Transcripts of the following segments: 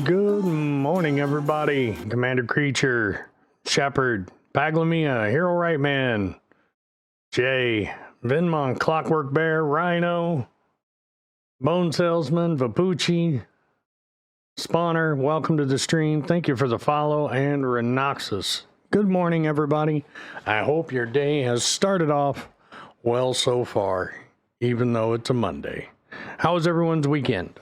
Good morning, everybody. Commander Creature, Shepherd, Paglamia, Hero Right Man, Jay, Vinmon, Clockwork Bear, Rhino, Bone Salesman, Vapucci, Spawner, welcome to the stream. Thank you for the follow, and Renoxus. Good morning, everybody. I hope your day has started off well so far, even though it's a Monday. How was everyone's weekend?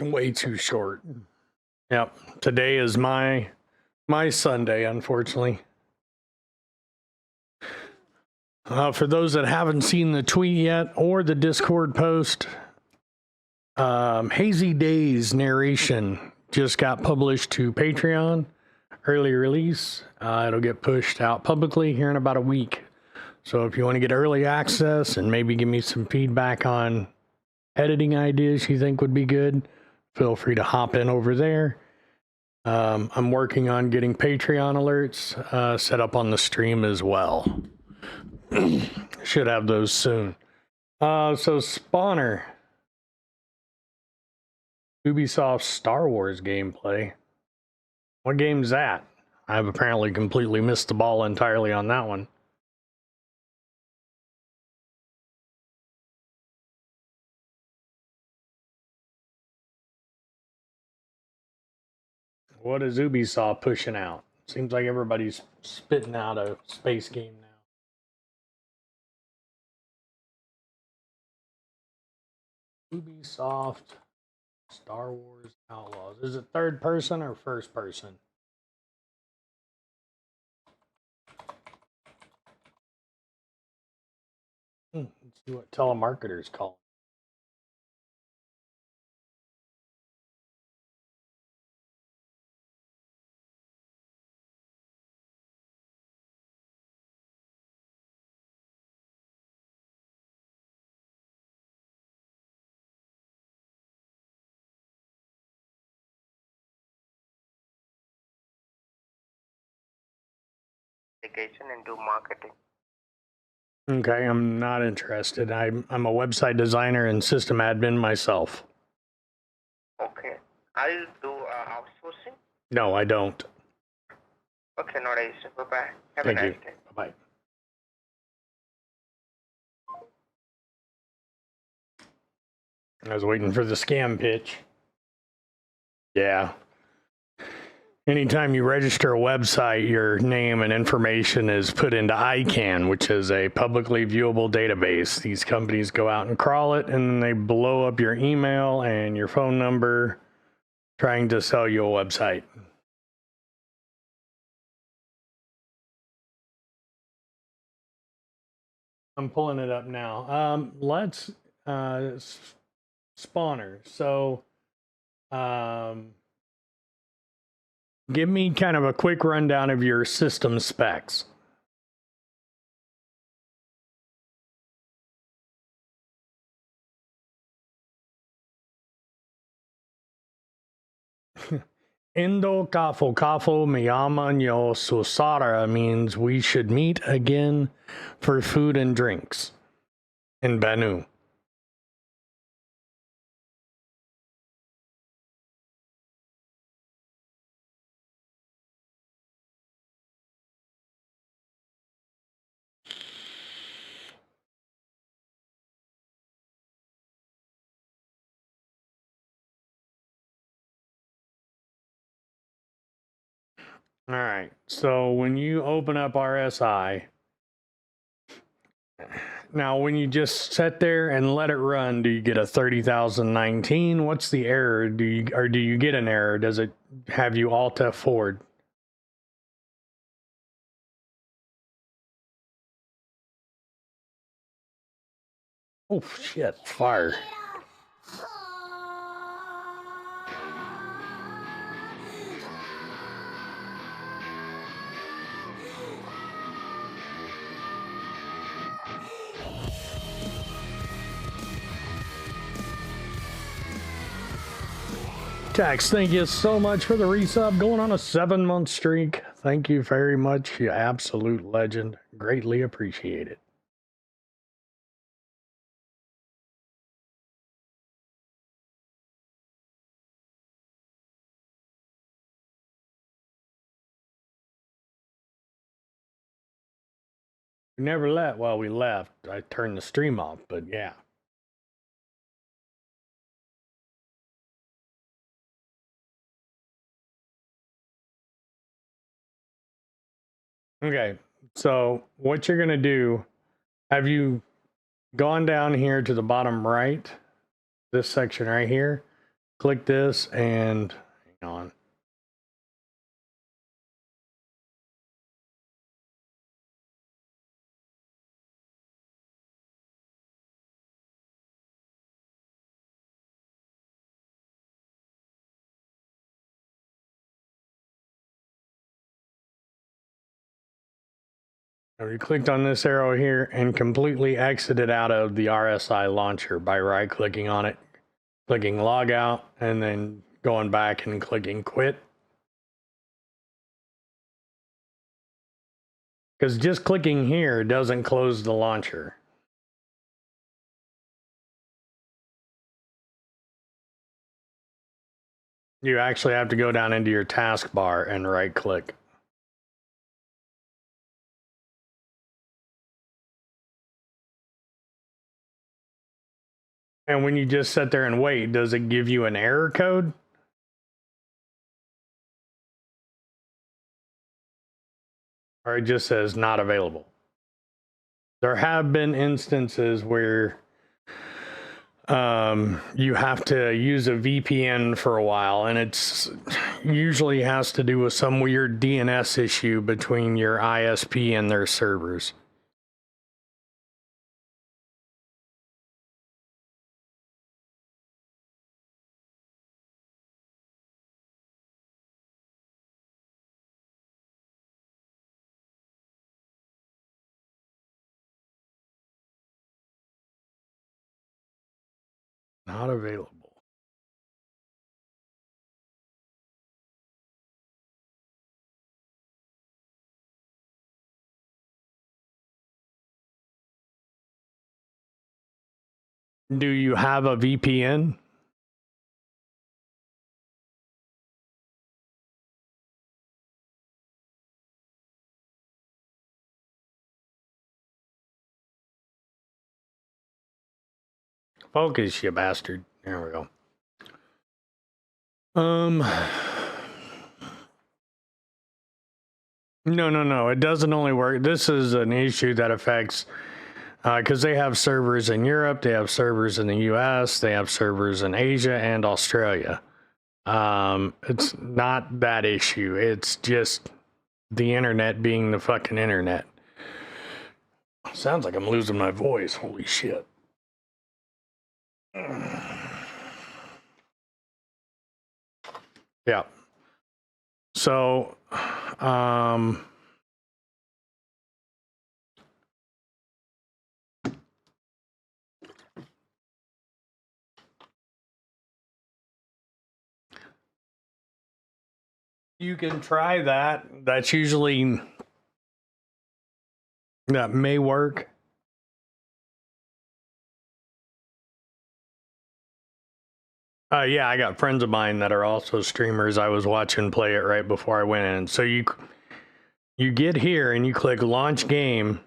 Way too short. Yep. Today is my Sunday, unfortunately. For those that haven't seen the tweet yet or the Discord post, Hazy Days narration just got published to Patreon. Early release. It'll get pushed out publicly here in about a week. So if you want to get early access and maybe give me some feedback on editing ideas you think would be good, feel free to hop in over there. I'm working on getting Patreon alerts set up on the stream as well. Should have those soon. So Spawner. Ubisoft Star Wars gameplay. What game's that? I've apparently completely missed the ball entirely on that one. What is Ubisoft pushing out? Seems like everybody's spitting out a space game now. Ubisoft Star Wars Outlaws. Is it third person or first person? Let's see what telemarketers call into marketing. Okay, I'm not interested. I'm a website designer and system admin myself. Okay. Are you do outsourcing? No, I don't. Okay, not an issue. Bye-bye. Have Thank a you. nice day. Bye-bye. I was waiting for the scam pitch. Yeah. Anytime you register a website, your name and information is put into ICANN, which is a publicly viewable database. These companies go out and crawl it, and then they blow up your email and your phone number trying to sell you a website. I'm pulling it up now. Let's Spawner. So give me kind of a quick rundown of your system specs. Indo, kafo, myama, sara means we should meet again for food and drinks in Banu. All right, so when you open up RSI, now when you just sit there and let it run, do you get a 30,019? What's the error? Do you get an error? Does it have you alt F forward? Oh shit, fire. Tax, thank you so much for the resub. Going on a 7-month streak. Thank you very much. You absolute legend. Greatly appreciate it. We never left. Well, we left. I turned the stream off, but yeah. Okay, so what you're going to do, have you gone down here to the bottom right, this section right here? Click this and hang on. You clicked on this arrow here and completely exited out of the RSI launcher by right clicking on it, clicking log out, and then going back and clicking quit. Because just clicking here doesn't close the launcher. You actually have to go down into your taskbar and right click. And when you just sit there and wait, does it give you an error code? Or it just says not available? There have been instances where you have to use a VPN for a while, and it's usually has to do with some weird DNS issue between your ISP and their servers. Not available. Do you have a VPN? Focus, you bastard. There we go. No. It doesn't only work. This is an issue that affects, because they have servers in Europe, they have servers in the US, they have servers in Asia and Australia. It's not that issue. It's just the internet being the fucking internet. Sounds like I'm losing my voice. Holy shit. Yeah. So, you can try that. That's usually, that may work. Yeah, I got friends of mine that are also streamers. I was watching play it right before I went in. So you get here and you click launch game.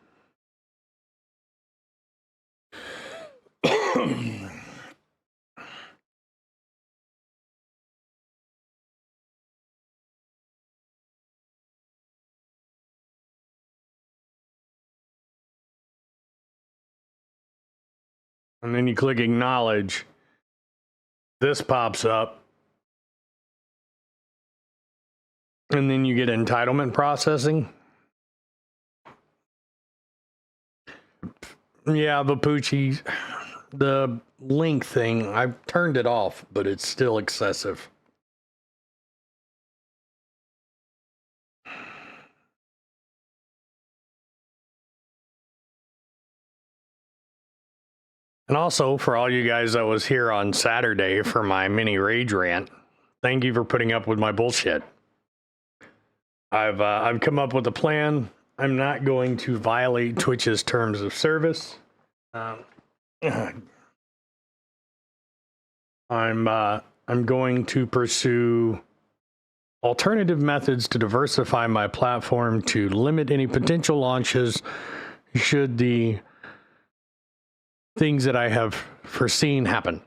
And then you click acknowledge. This pops up. And then you get entitlement processing. Yeah, Vapucci, the link thing, I've turned it off, but it's still excessive. And also, for all you guys that was here on Saturday for my mini rage rant, thank you for putting up with my bullshit. I've come up with a plan. I'm not going to violate Twitch's terms of service. I'm going to pursue alternative methods to diversify my platform to limit any potential launches should the things that I have foreseen happen.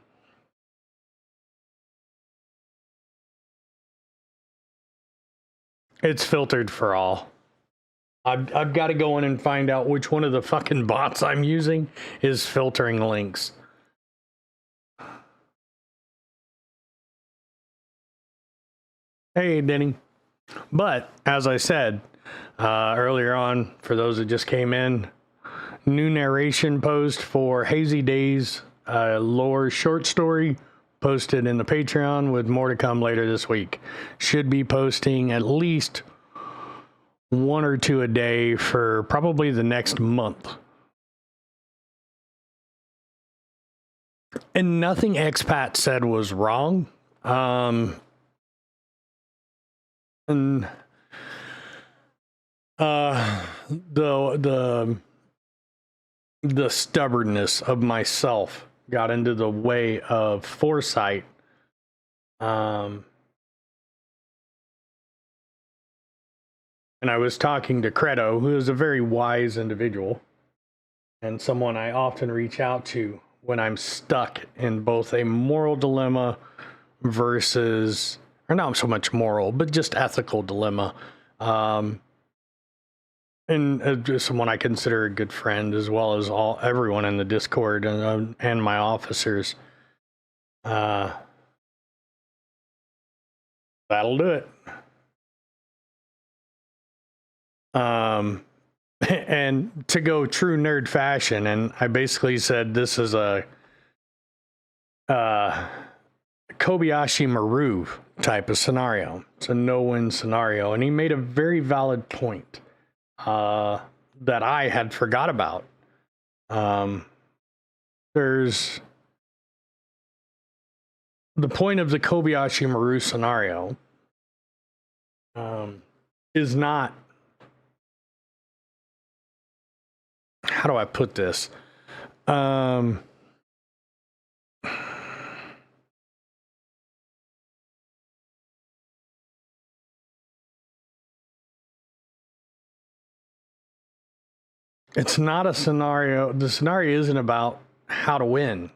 It's filtered for all. I've got to go in and find out which one of the fucking bots I'm using is filtering links. Hey, Denny. But as I said earlier on, for those that just came in, new narration post for Hazy Days lore short story posted in the Patreon with more to come later this week. Should be posting at least 1 or 2 a day for probably the next month. And nothing Expat said was wrong. And the stubbornness of myself got into the way of foresight. And I was talking to Credo, who is a very wise individual and someone I often reach out to when I'm stuck in both a moral dilemma versus, or not so much moral, but just ethical dilemma. And just someone I consider a good friend, as well as everyone in the Discord and my officers. That'll do it. And to go true nerd fashion, and I basically said this is a Kobayashi Maru type of scenario. It's a no-win scenario, and he made a very valid point that I had forgot about. There's the point of the Kobayashi Maru scenario is not, how do I put this? It's not a scenario. The scenario isn't about how to win.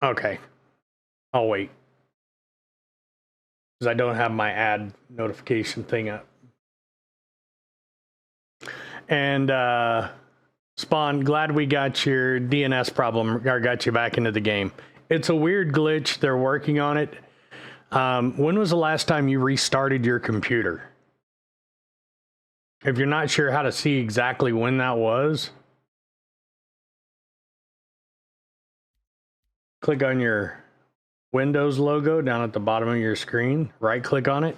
Okay. I'll wait. Because I don't have my ad notification thing up. And Spawn, glad we got your DNS problem, or got you back into the game. It's a weird glitch. They're working on it. When was the last time you restarted your computer? If you're not sure how to see exactly when that was, click on your Windows logo down at the bottom of your screen, right click on it.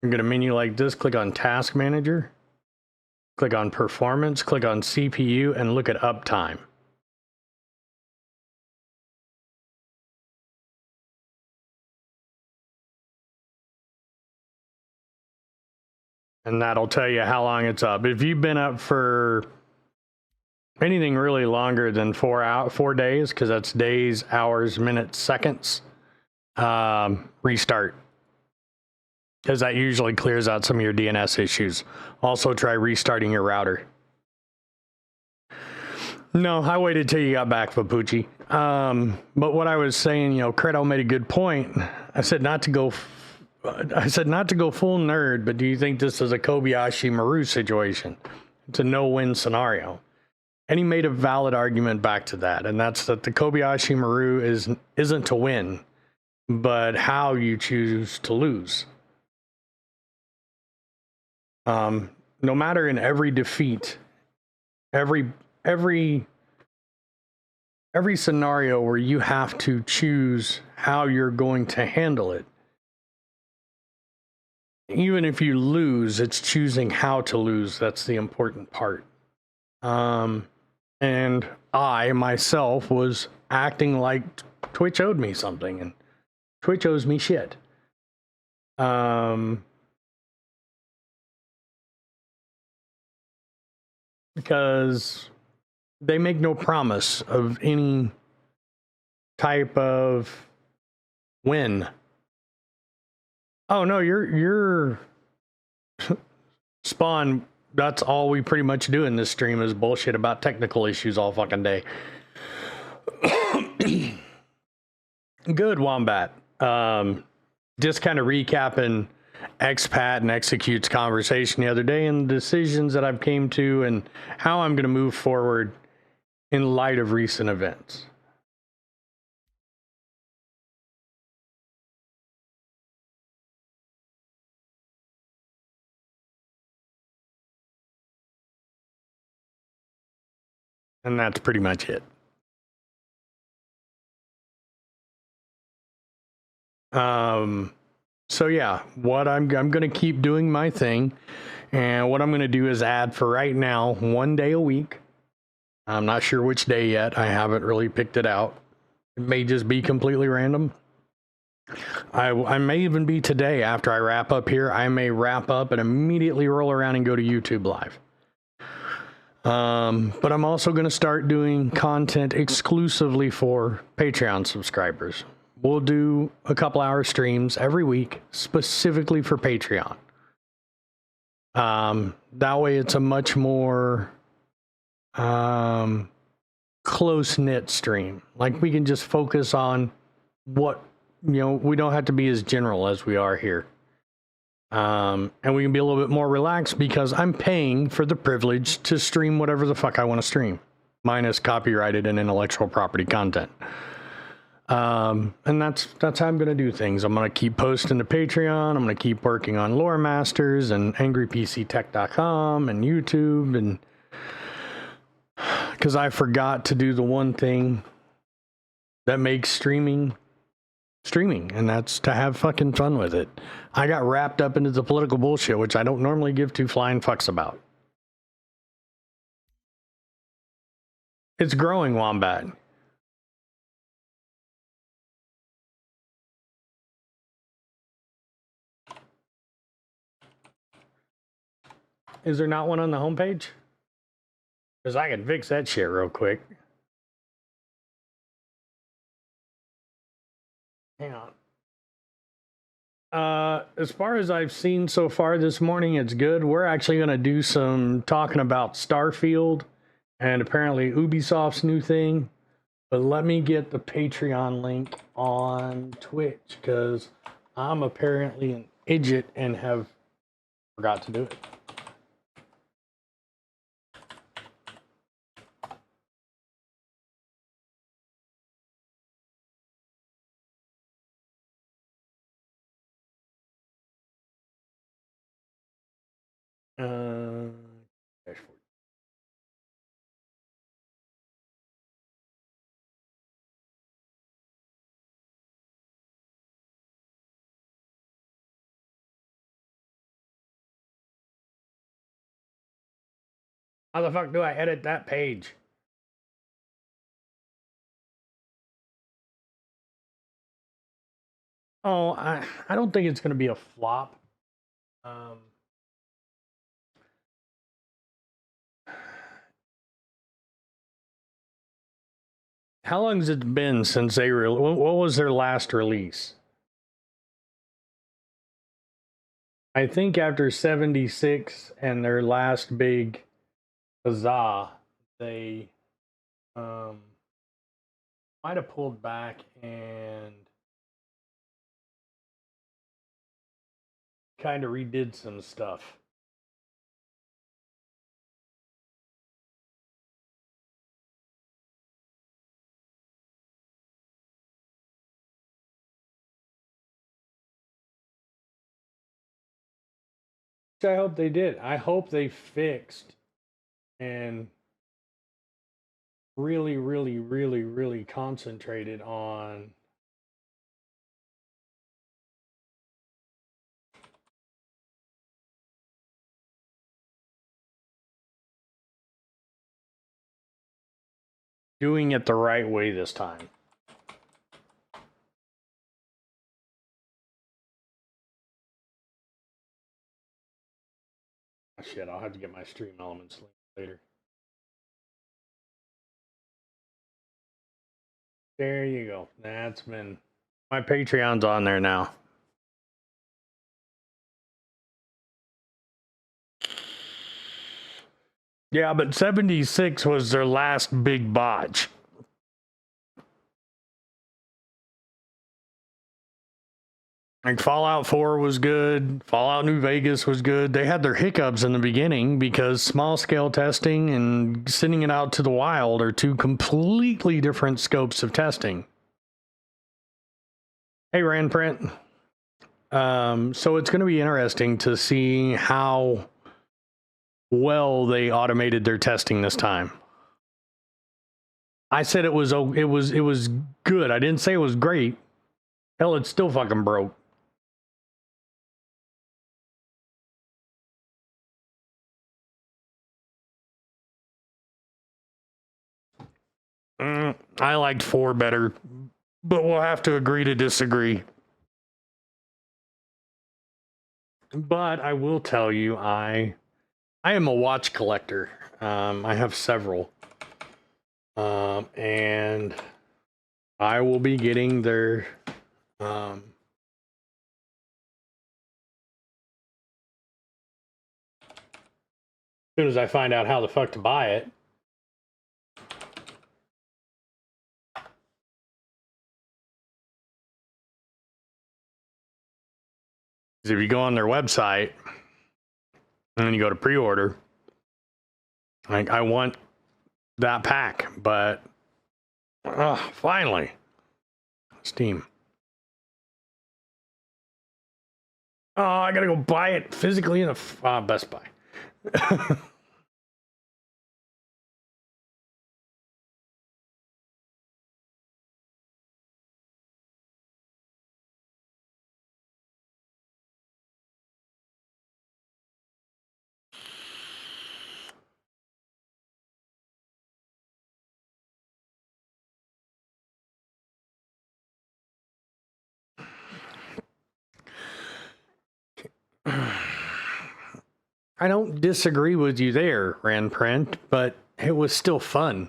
You're going to menu like this, click on Task Manager, click on Performance, click on CPU, and look at Uptime. And that'll tell you how long it's up. If you've been up for anything really longer than 4 days, because that's days, hours, minutes, seconds, restart. Because that usually clears out some of your DNS issues. Also try restarting your router. No, I waited till you got back, Papucci. But what I was saying, Credo made a good point. I said not to go full nerd, but do you think this is a Kobayashi Maru situation? It's a no-win scenario. And he made a valid argument back to that, and that's that the Kobayashi Maru isn't to win, but how you choose to lose. No matter in every defeat, every scenario where you have to choose how you're going to handle it. Even if you lose, it's choosing how to lose. That's the important part. And I myself was acting like Twitch owed me something, and Twitch owes me shit. Because they make no promise of any type of win. Oh no, you're Spawn. That's all we pretty much do in this stream is bullshit about technical issues all fucking day. Good, Wombat. Just kind of recapping Expat and Execute's conversation the other day and the decisions that I've came to and how I'm going to move forward in light of recent events. And that's pretty much it. So yeah, what I'm going to keep doing my thing, and what I'm going to do is add for right now 1 day a week. I'm not sure which day yet. I haven't really picked it out. It may just be completely random. I may even be today after I wrap up here. I may wrap up and immediately roll around and go to YouTube Live. But I'm also going to start doing content exclusively for Patreon subscribers. We'll do a couple hour streams every week specifically for Patreon. That way it's a much more close-knit stream. Like we can just focus on what, we don't have to be as general as we are here. And we can be a little bit more relaxed because I'm paying for the privilege to stream whatever the fuck I want to stream, minus copyrighted and intellectual property content. And that's how I'm going to do things. I'm going to keep posting to Patreon. I'm going to keep working on Lore Masters and angrypctech.com and YouTube, and because I forgot to do the one thing that makes streaming, and that's to have fucking fun with it. I got wrapped up into the political bullshit, which I don't normally give two flying fucks about. It's growing, Wombat. Is there not one on the homepage? Because I can fix that shit real quick. Hang on. As far as I've seen so far this morning, it's good. We're actually going to do some talking about Starfield and apparently Ubisoft's new thing. But let me get the Patreon link on Twitch because I'm apparently an idiot and have forgot to do it. Dashboard. How the fuck do I edit that page? Oh, I don't think it's going to be a flop. How long has it been since they what was their last release? I think after 76 and their last big huzzah, they might have pulled back and kind of redid some stuff. Which I hope they did. I hope they fixed and really, really, really, really concentrated on doing it the right way this time. Oh, shit, I'll have to get my stream elements link later. There you go. That's been... My Patreon's on there now. Yeah, but 76 was their last big botch. Like Fallout 4 was good, Fallout New Vegas was good. They had their hiccups in the beginning because small scale testing and sending it out to the wild are two completely different scopes of testing. Hey, Randprint. So it's going to be interesting to see how well they automated their testing this time. I said it was good. I didn't say it was great. Hell, it's still fucking broke. I liked 4 better, but we'll have to agree to disagree. But I will tell you, I am a watch collector. I have several. And I will be getting their as soon as I find out how the fuck to buy it. If you go on their website and then you go to pre-order, like I want that pack, but finally, Steam. Oh, I gotta go buy it physically in a Best Buy. I don't disagree with you there, Randprint, but it was still fun.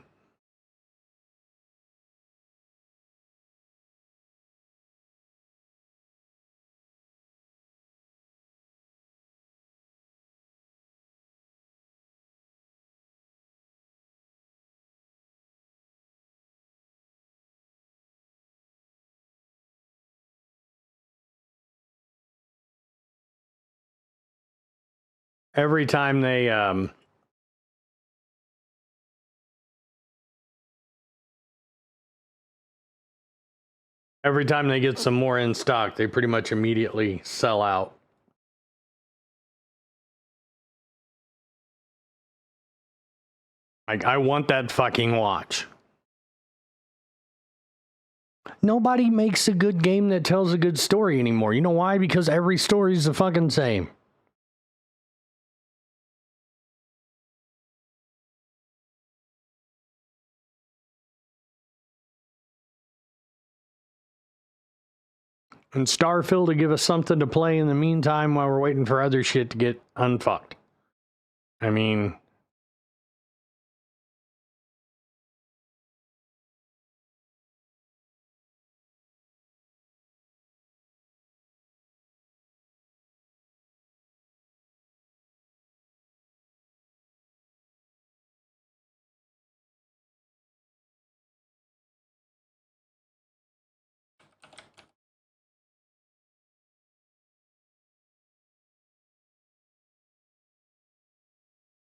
Every time they get some more in stock, they pretty much immediately sell out. Like, I want that fucking watch. Nobody makes a good game that tells a good story anymore. You know why? Because every story is the fucking same. And Starfield to give us something to play in the meantime while we're waiting for other shit to get unfucked. I mean...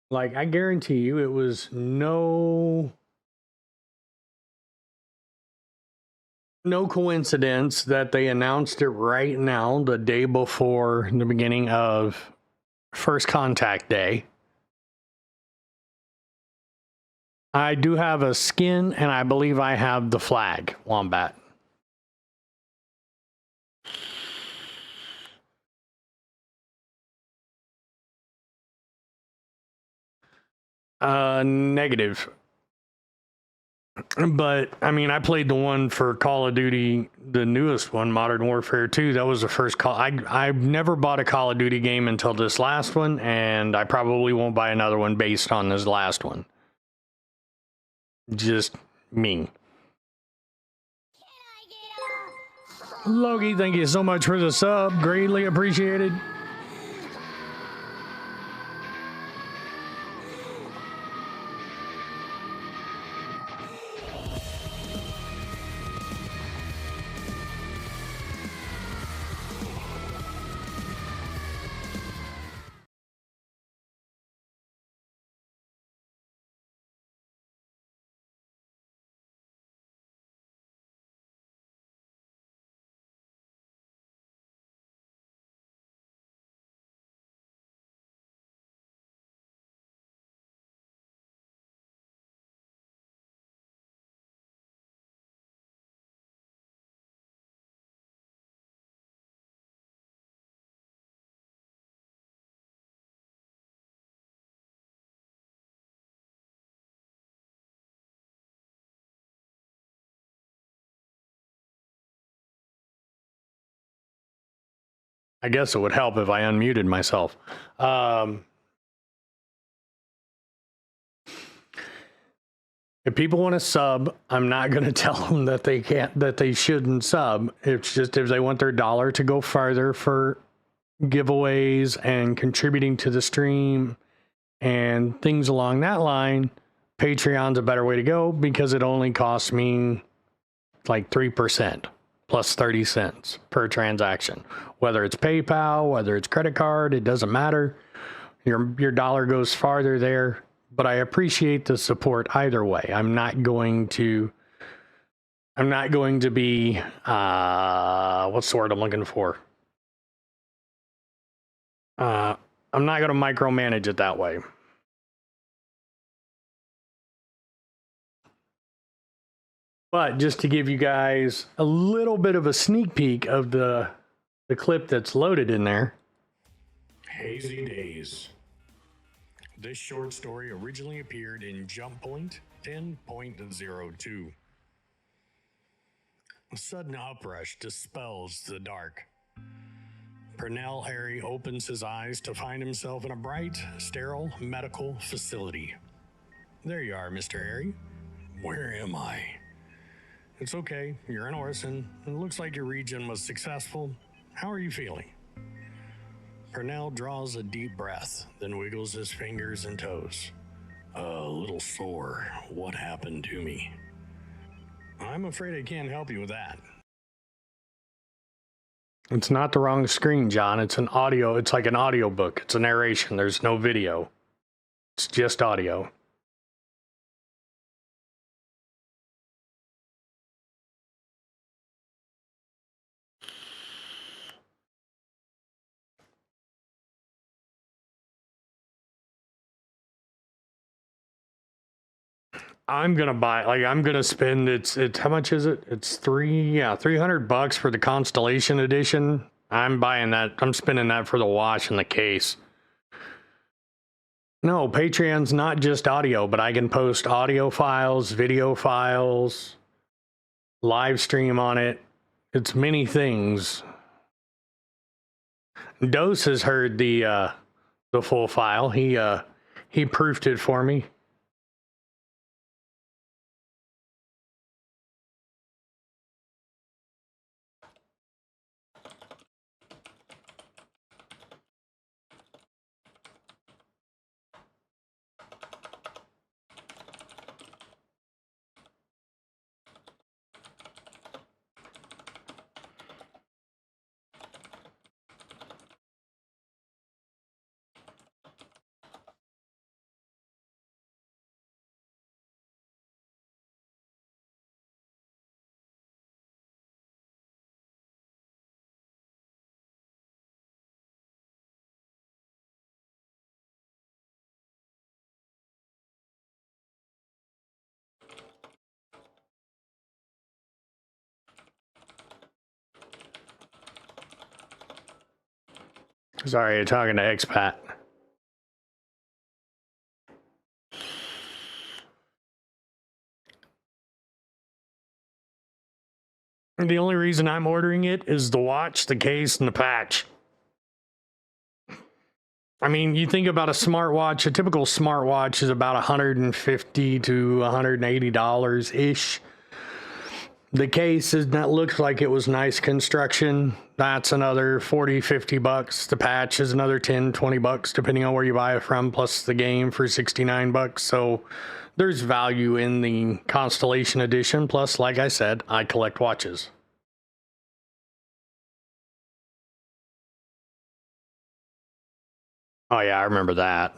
Like, I guarantee you it was no coincidence that they announced it right now, the day before the beginning of First Contact Day. I do have a skin, and I believe I have the flag, Wombat. Negative. But I mean, I played the one for Call of Duty, the newest one, Modern Warfare 2. That was the first call. I've never bought a Call of Duty game until this last one, and I probably won't buy another one based on this last one. Just me. Logie, thank you so much for the sub. Greatly appreciated. I guess it would help if I unmuted myself. If people want to sub, I'm not going to tell them that they can't, that they shouldn't sub. It's just if they want their dollar to go farther for giveaways and contributing to the stream and things along that line, Patreon's a better way to go because it only costs me like 3% plus 30 cents per transaction. Whether it's PayPal, whether it's credit card, it doesn't matter. Your dollar goes farther there. But I appreciate the support either way. I'm not going to be what's the word I'm looking for? I'm not going to micromanage it that way. But just to give you guys a little bit of a sneak peek of the clip that's loaded in there. Hazy Days. This short story originally appeared in Jump Point 10.02. A sudden uprush dispels the dark. Pernell Harry opens his eyes to find himself in a bright, sterile medical facility. There you are, Mr. Harry. Where am I? It's okay, you're an Orson. It looks like your region was successful. How are you feeling? Pernell draws a deep breath, then wiggles his fingers and toes. A little sore. What happened to me? I'm afraid I can't help you with that. It's not the wrong screen, John. It's an audio. It's like an audio book. It's a narration. There's no video. It's just audio. I'm gonna buy, like, I'm gonna spend, it's how much is it? It's $300 for the Constellation edition. I'm buying that. I'm spending that for the wash and the case. No, Patreon's not just audio, but I can post audio files, video files, live stream on it. It's many things. Dose has heard the full file. He proofed it for me. Sorry, you're talking to expat. The only reason I'm ordering it is the watch, the case, and the patch. I mean, you think about a smartwatch, a typical smartwatch is about $150 to $180 ish. The case is that looks like it was nice construction. That's another 40, 50 bucks. The patch is another 10, 20 bucks, depending on where you buy it from, plus the game for 69 bucks. So there's value in the Constellation Edition. Plus, like I said, I collect watches. Oh, yeah, I remember that.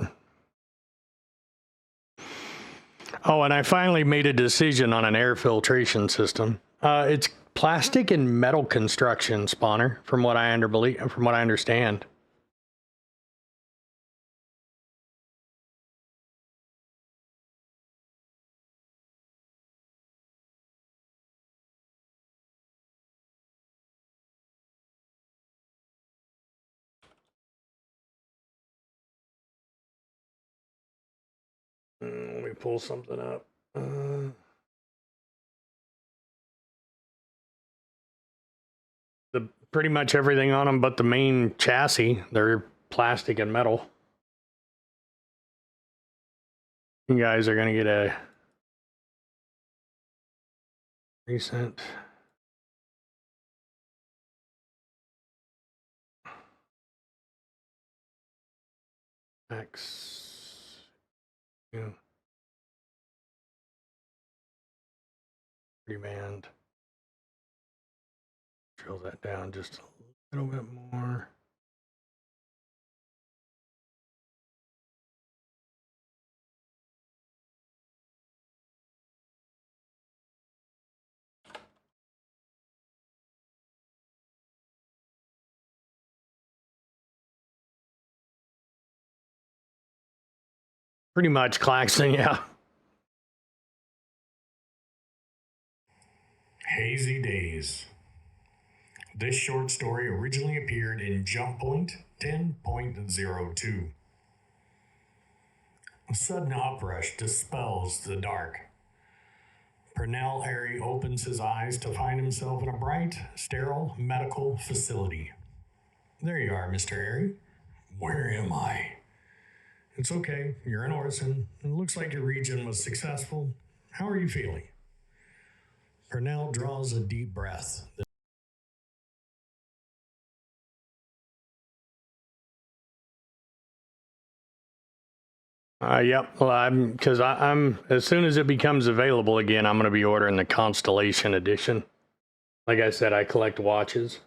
Oh, and I finally made a decision on an air filtration system. It's plastic and metal construction, Spawner, from what I understand. Let me pull something up. Pretty much everything on them but the main chassis, they're plastic and metal. You guys are going to get a recent X. Yeah. Reband. Drill that down just a little bit more. Pretty much Claxton, yeah. Hazy Days. This short story originally appeared in Jump Point 10.02. A sudden uprush dispels the dark. Pernell Harry opens his eyes to find himself in a bright, sterile medical facility. There you are, Mr. Harry. Where am I? It's okay, you're an Orson. It looks like your region was successful. How are you feeling? Pernell draws a deep breath. Yep. Well, I'm as soon as it becomes available again, I'm going to be ordering the Constellation Edition. Like I said, I collect watches.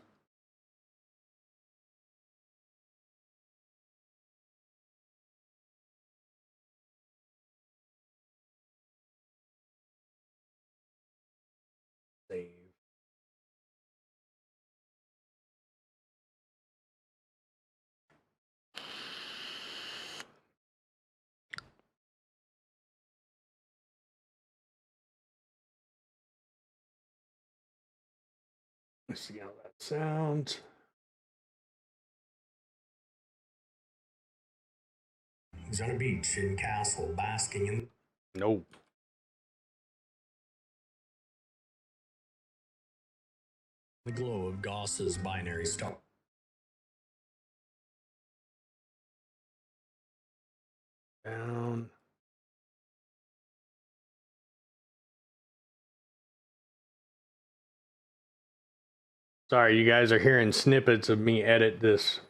Save. Let's see how that sounds. He's on a beach in Castle, basking in Nope. the glow of Gauss's binary star. Down. Sorry, you guys are hearing snippets of me edit this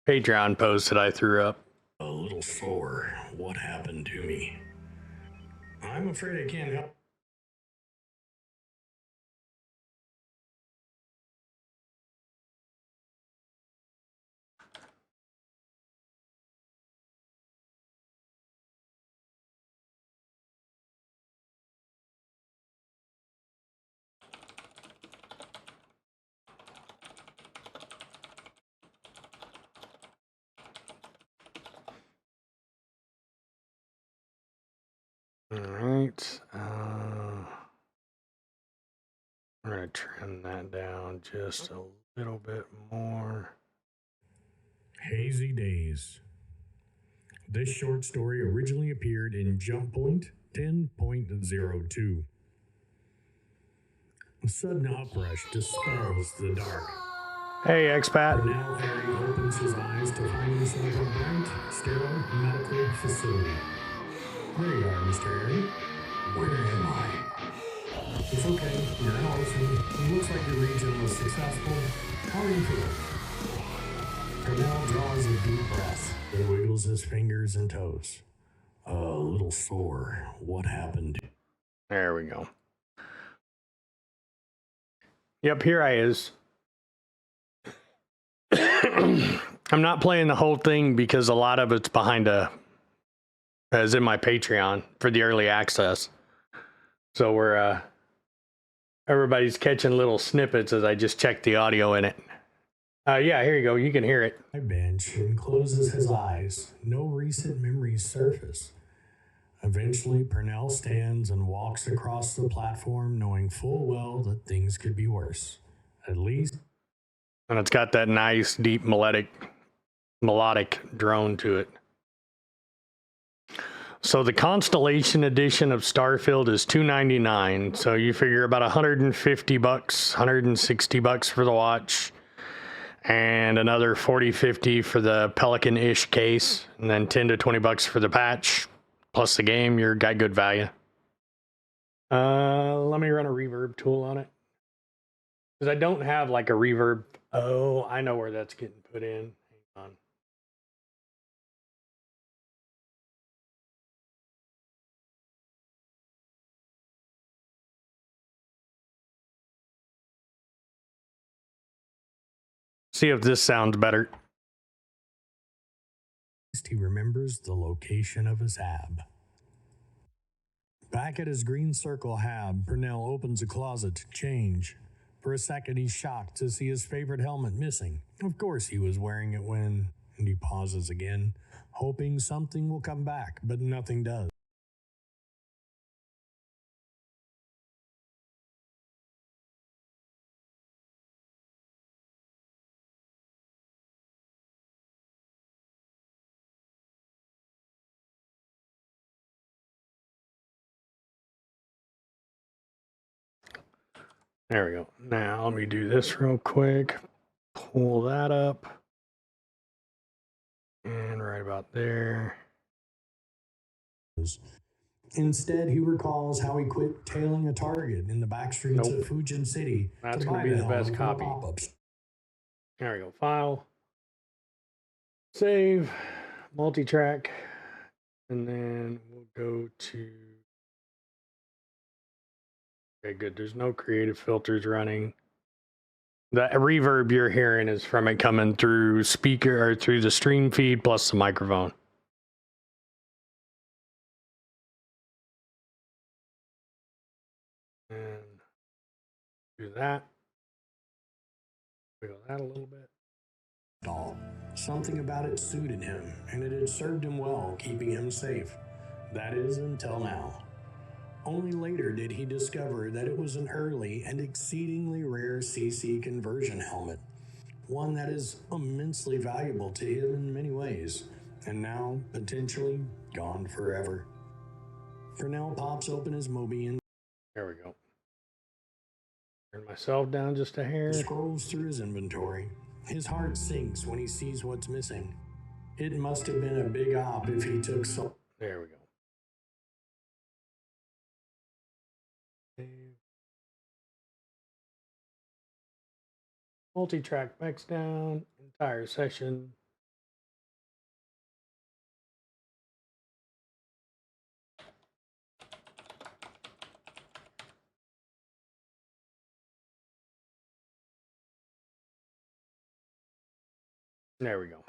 Patreon post that I threw up. A little slower. What happened to me? I'm afraid I can't help. All right. We're going to trim that down just a little bit more. Hazy Days. This short story originally appeared in Jump Point 10.02. Sudden uprush dispels the dark. Hey, expat. Now Harry opens his eyes to find himself in a bright, sterile medical facility. There you are, Mr. Harry. Where am I? It's okay. You're in Olsen. It looks like your region was successful. How are you feeling? Purnell draws a deep breath and wiggles his fingers and toes. A little sore. What happened? There we go. Yep, here I is. I'm not playing the whole thing because a lot of it's behind is in my Patreon for the early access. So we're everybody's catching little snippets as I just check the audio in it. Yeah, here you go. You can hear it. I bench and closes his eyes. No recent memories surface. Eventually, Purnell stands and walks across the platform, knowing full well that things could be worse. At least. And it's got that nice, deep, melodic drone to it. So the Constellation edition of Starfield is $299. So you figure about $150, $160 for the watch, and another $40-$50 for the Pelican-ish case, and then $10 to $20 for the patch, plus the game. You're got good value. Let me run a reverb tool on it, because I don't have like a reverb. Oh, I know where that's getting put in. Hang on. See if this sounds better. He remembers the location of his hab. Back at his green circle hab, Purnell opens a closet to change. For a second, he's shocked to see his favorite helmet missing. Of course he was wearing it when... And he pauses again, hoping something will come back, but nothing does. There we go. Now let me do this real quick. Pull that up. And right about there. Instead, he recalls how he quit tailing a target in the back streets of Fujin City. That's to going buy to be the helmet best for copy. pop-ups. There we go. File. Save. Multi-track. And then we'll go to... Okay, good. There's no creative filters running. The reverb you're hearing is from it coming through speaker or through the stream feed plus the microphone. And do that. Wiggle that a little bit. Something about it suited him, and it had served him well, keeping him safe. That is, until now. Only later did he discover that it was an early and exceedingly rare CC conversion helmet, one that is immensely valuable to him in many ways, and now potentially gone forever. Purnell pops open his Mobi and There we go. Turn myself down just a hair. scrolls through his inventory. His heart sinks when he sees what's missing. It must have been a big op if he took so... There we go. Multi-track backs down, entire session. There we go.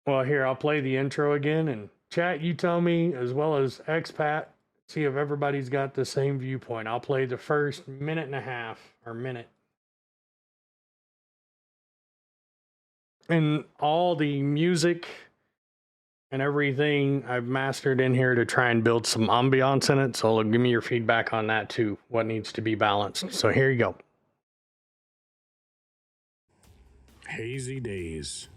Well, here, I'll play the intro again, and chat, you tell me, as well as expat, see if everybody's got the same viewpoint. I'll play the first minute and a half, or minute. And all the music and everything I've mastered in here to try and build some ambiance in it, so give me your feedback on that too, what needs to be balanced. So here you go. Hazy days.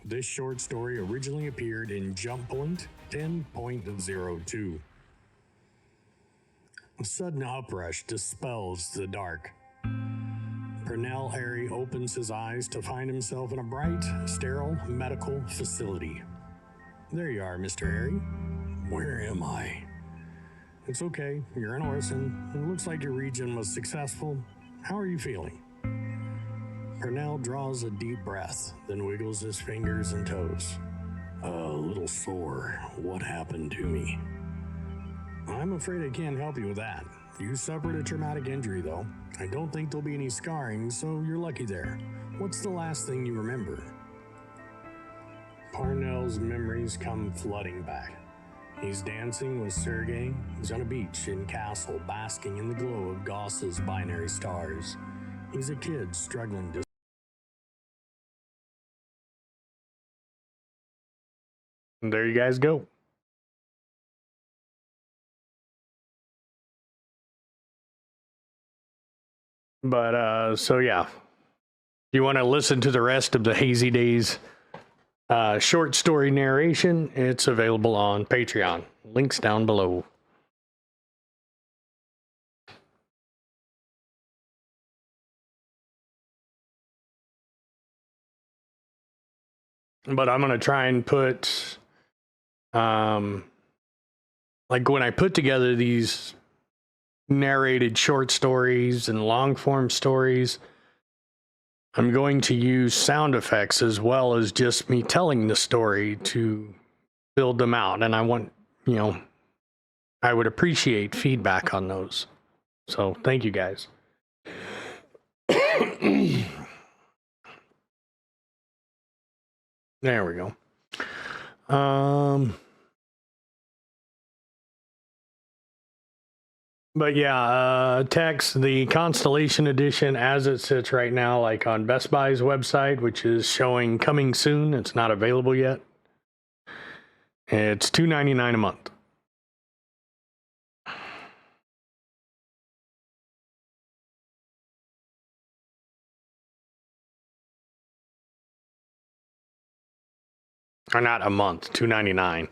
This short story originally appeared in Jump Point 10.02. A sudden uprush dispels the dark. Pernell Harry opens his eyes to find himself in a bright, sterile medical facility. There you are, Mr. Harry. Where am I? It's okay, you're an orphan. It looks like your region was successful. How are you feeling? Pernell draws a deep breath, then wiggles his fingers and toes. A little sore. What happened to me? I'm afraid I can't help you with that. You suffered a traumatic injury, though. I don't think there'll be any scarring, so you're lucky there. What's the last thing you remember? Parnell's memories come flooding back. He's dancing with Sergei. He's on a beach in Castle, basking in the glow of Gauss's binary stars. He's a kid struggling to... And there you guys go. But, so yeah. If you want to listen to the rest of the Hazy Days short story narration, it's available on Patreon. Links down below. But I'm going to try and put, like when I put together these narrated short stories and long form stories, I'm going to use sound effects as well as just me telling the story to build them out. And I want, I would appreciate feedback on those. So thank you guys. There we go. But yeah, text the Constellation Edition as it sits right now, like on Best Buy's website, which is showing coming soon. It's not available yet. It's $2.99 a month. Or not a month, $2.99.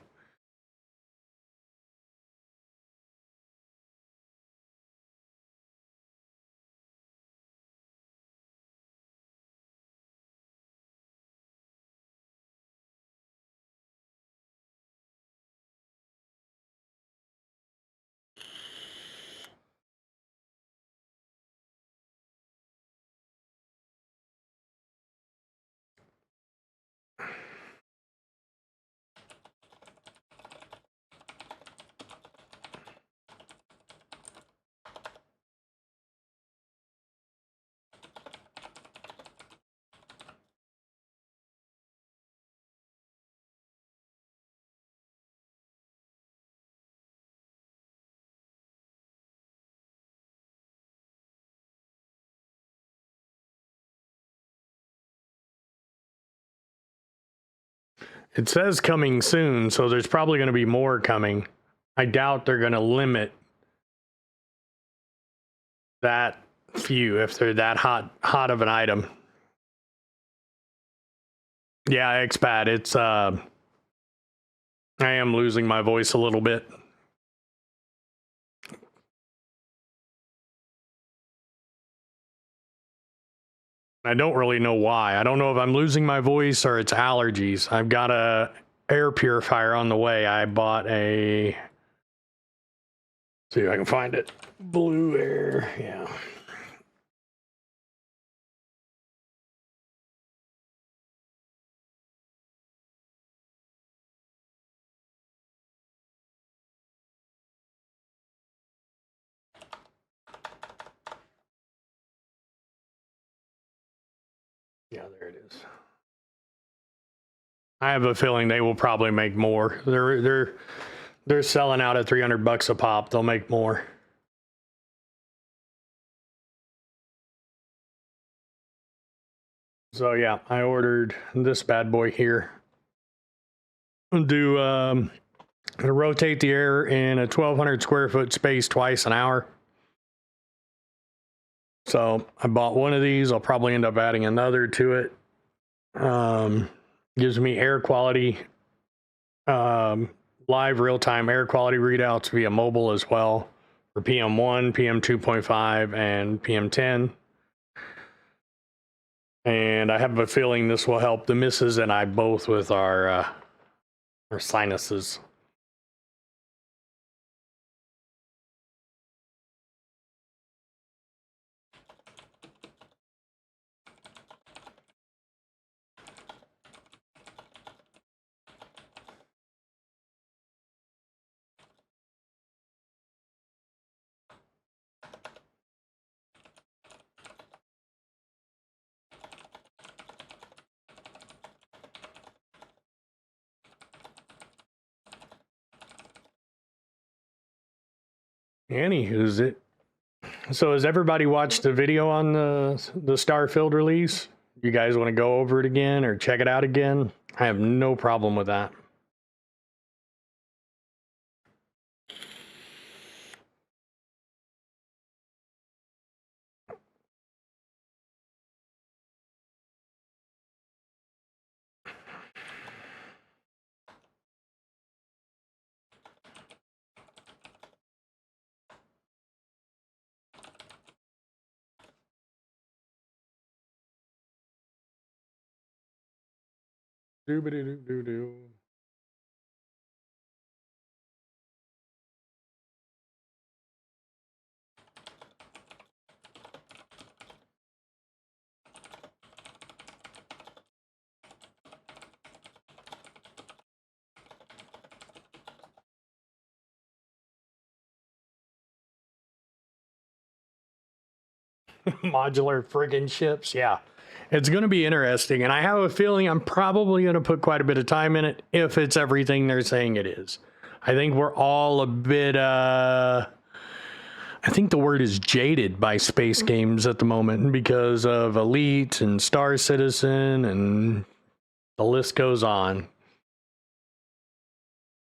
It says coming soon, so there's probably going to be more coming. I doubt they're going to limit that few if they're that hot of an item. Yeah, expat. It's I am losing my voice a little bit. I don't really know why. I don't know if I'm losing my voice or it's allergies. I've got a air purifier on the way. I bought a, see if I can find it. Blue Air, yeah. Yeah, there it is. I have a feeling they will probably make more. They're selling out at $300 a pop. They'll make more. So yeah, I ordered this bad boy here. To rotate the air in a 1,200 square foot space twice an hour. So I bought one of these. I'll probably end up adding another to it. Gives me air quality, live real-time air quality readouts via mobile as well for PM1, PM2.5, and PM10. And I have a feeling this will help the missus and I both with our sinuses. Anywho's it. So has everybody watched the video on the Starfield release? You guys want to go over it again or check it out again? I have no problem with that. Doobity-doo-doo-doo. Modular friggin' ships, yeah. It's going to be interesting, and I have a feeling I'm probably going to put quite a bit of time in it if it's everything they're saying it is. I think we're all a bit, I think the word is jaded by space games at the moment because of Elite and Star Citizen, and the list goes on.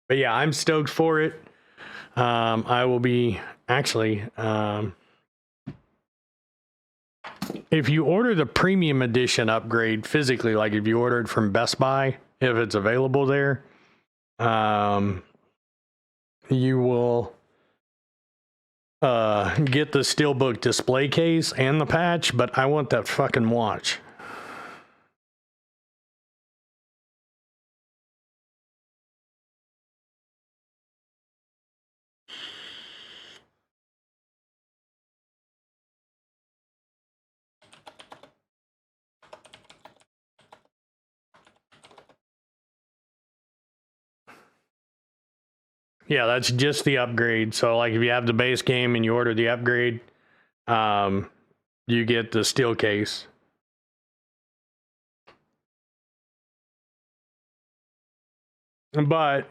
But yeah, I'm stoked for it. I will be, actually, if you order the premium edition upgrade physically, like if you order it from Best Buy, if it's available there, you will get the Steelbook display case and the patch, but I want that fucking watch. Yeah, that's just the upgrade. So like if you have the base game and you order the upgrade, you get the steel case. But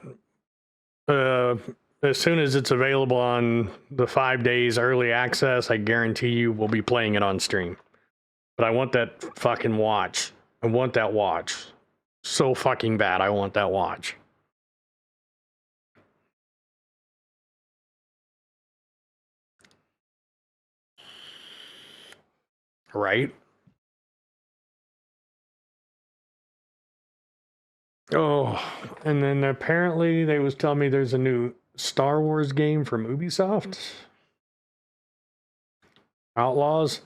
as soon as it's available on the 5 days early access, I guarantee you we'll be playing it on stream. But I want that fucking watch. I want that watch. So fucking bad, I want that watch. Right? Oh, and then apparently they was telling me there's a new Star Wars game from Ubisoft. Outlaws.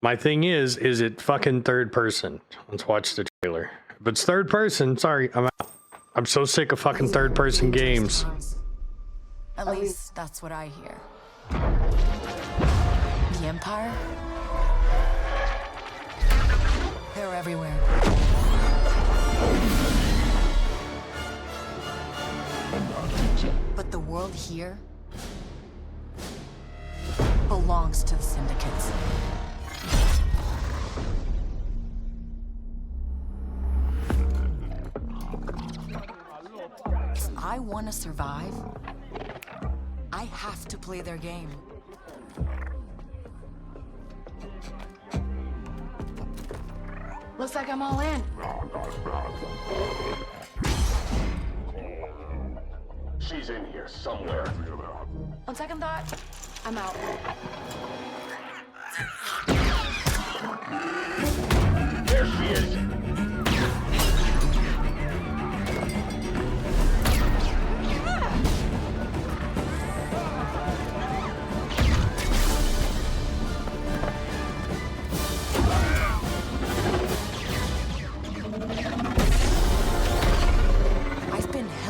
My thing is it fucking third person? Let's watch the trailer. If it's third person, sorry, I'm out. I'm so sick of fucking third person games. At least that's what I hear. The Empire? They're everywhere. But the world here belongs to the syndicates. If I want to survive, I have to play their game. Looks like I'm all in. She's in here somewhere. On second thought, I'm out. There she is.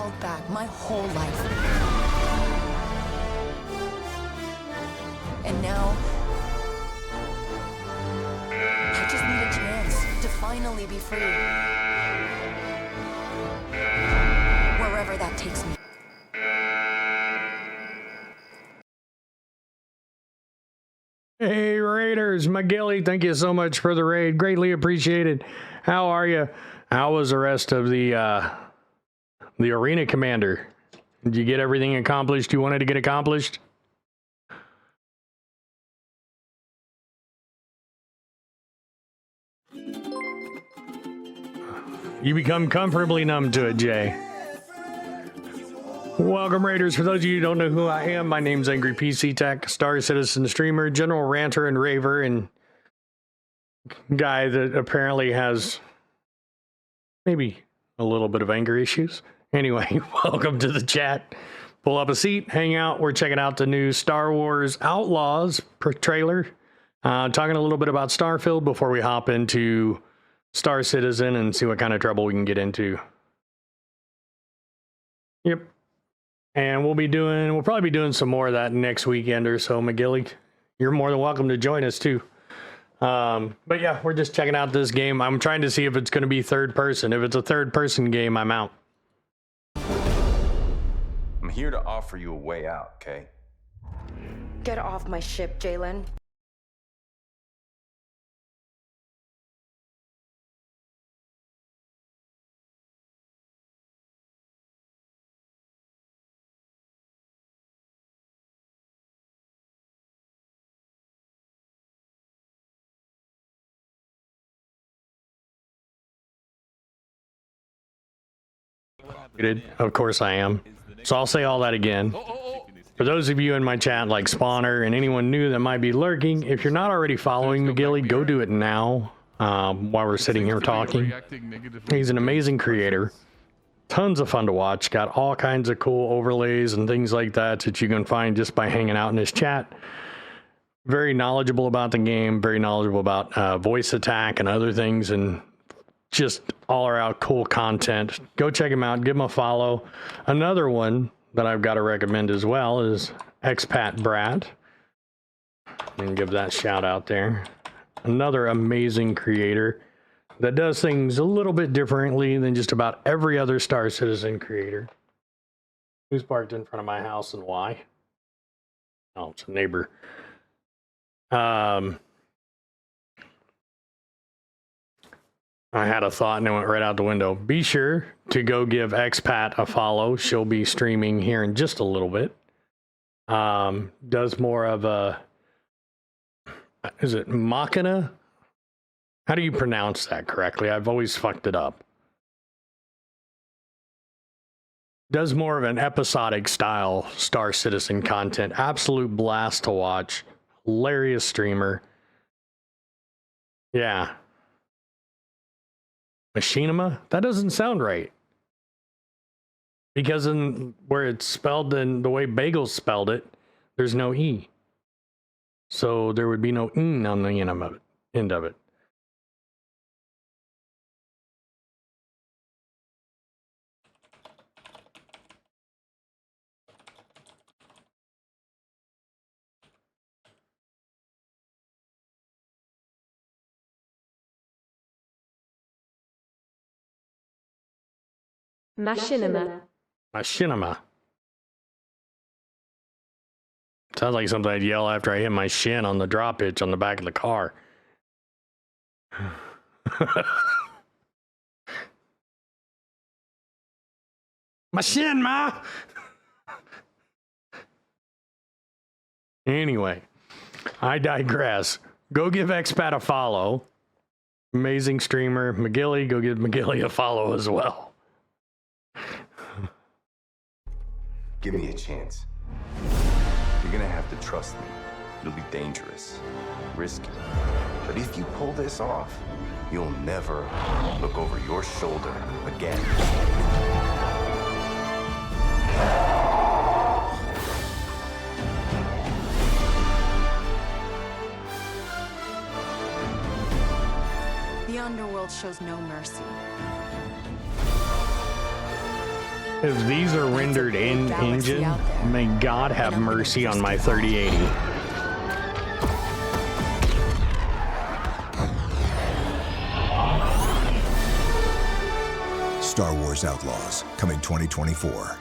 held back my whole life. And now, I just need a chance to finally be free. Wherever that takes me. Hey Raiders, McGilly, thank you so much for the raid. Greatly appreciated. How are you? How was the rest of the arena commander? Did you get everything accomplished you wanted to get accomplished? You become comfortably numb to it, Jay. Welcome, Raiders. For those of you who don't know who I am, my name's Angry PC Tech, Star Citizen streamer, general ranter and raver, and guy that apparently has maybe a little bit of anger issues. Anyway, welcome to the chat. Pull up a seat, hang out. We're checking out the new Star Wars Outlaws trailer. Talking a little bit about Starfield before we hop into Star Citizen and see what kind of trouble we can get into. Yep. And we'll probably be doing some more of that next weekend or so, McGilly. You're more than welcome to join us too. But yeah, we're just checking out this game. I'm trying to see if it's going to be third person. If it's a third person game, I'm out. I'm here to offer you a way out, okay? Get off my ship, Jalen. Of course I am. So I'll say all that again. For those of you in my chat like Spawner and anyone new that might be lurking, if you're not already following McGilly, go do it now while we're sitting here talking. He's an amazing creator. Tons of fun to watch. Got all kinds of cool overlays and things like that you can find just by hanging out in his chat. Very knowledgeable about the game, very knowledgeable about voice attack and other things, and just all around cool content. Go check him out. Give him a follow. Another one that I've got to recommend as well is Expat Brad. And give that shout out there. Another amazing creator that does things a little bit differently than just about every other Star Citizen creator. Who's parked in front of my house and why? Oh, it's a neighbor. I had a thought and it went right out the window. Be sure to go give Expat a follow. She'll be streaming here in just a little bit. Does more of a... Is it Machina? How do you pronounce that correctly? I've always fucked it up. Does more of an episodic style Star Citizen content. Absolute blast to watch. Hilarious streamer. Yeah. Machinima? That doesn't sound right. Because in where it's spelled in the way Bagels spelled it, there's no E. So there would be no "n" on the end of it. Machinima. Machinima. Sounds like something I'd yell after I hit my shin on the drop hitch on the back of the car. My shin, ma! Anyway, I digress. Go give Expat a follow. Amazing streamer. McGilly, go give McGilly a follow as well. Give me a chance. You're gonna have to trust me. It'll be dangerous, risky. But if you pull this off, you'll never look over your shoulder again. The underworld shows no mercy. If these are rendered in engine, may God have mercy on my 3080. Star Wars Outlaws, coming 2024.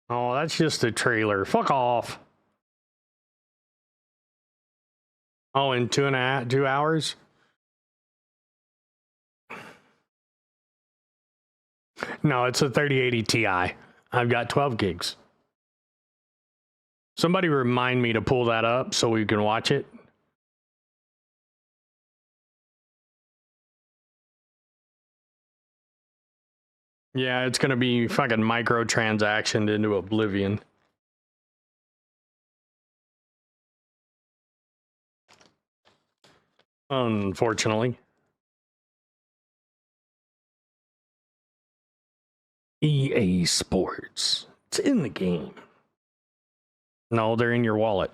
Oh, that's just a trailer. Fuck off. Oh, in 2 hours? No, it's a 3080 Ti. I've got 12 gigs. Somebody remind me to pull that up so we can watch it. Yeah, it's gonna be fucking microtransactioned into oblivion. Unfortunately. EA Sports. It's in the game. No, they're in your wallet.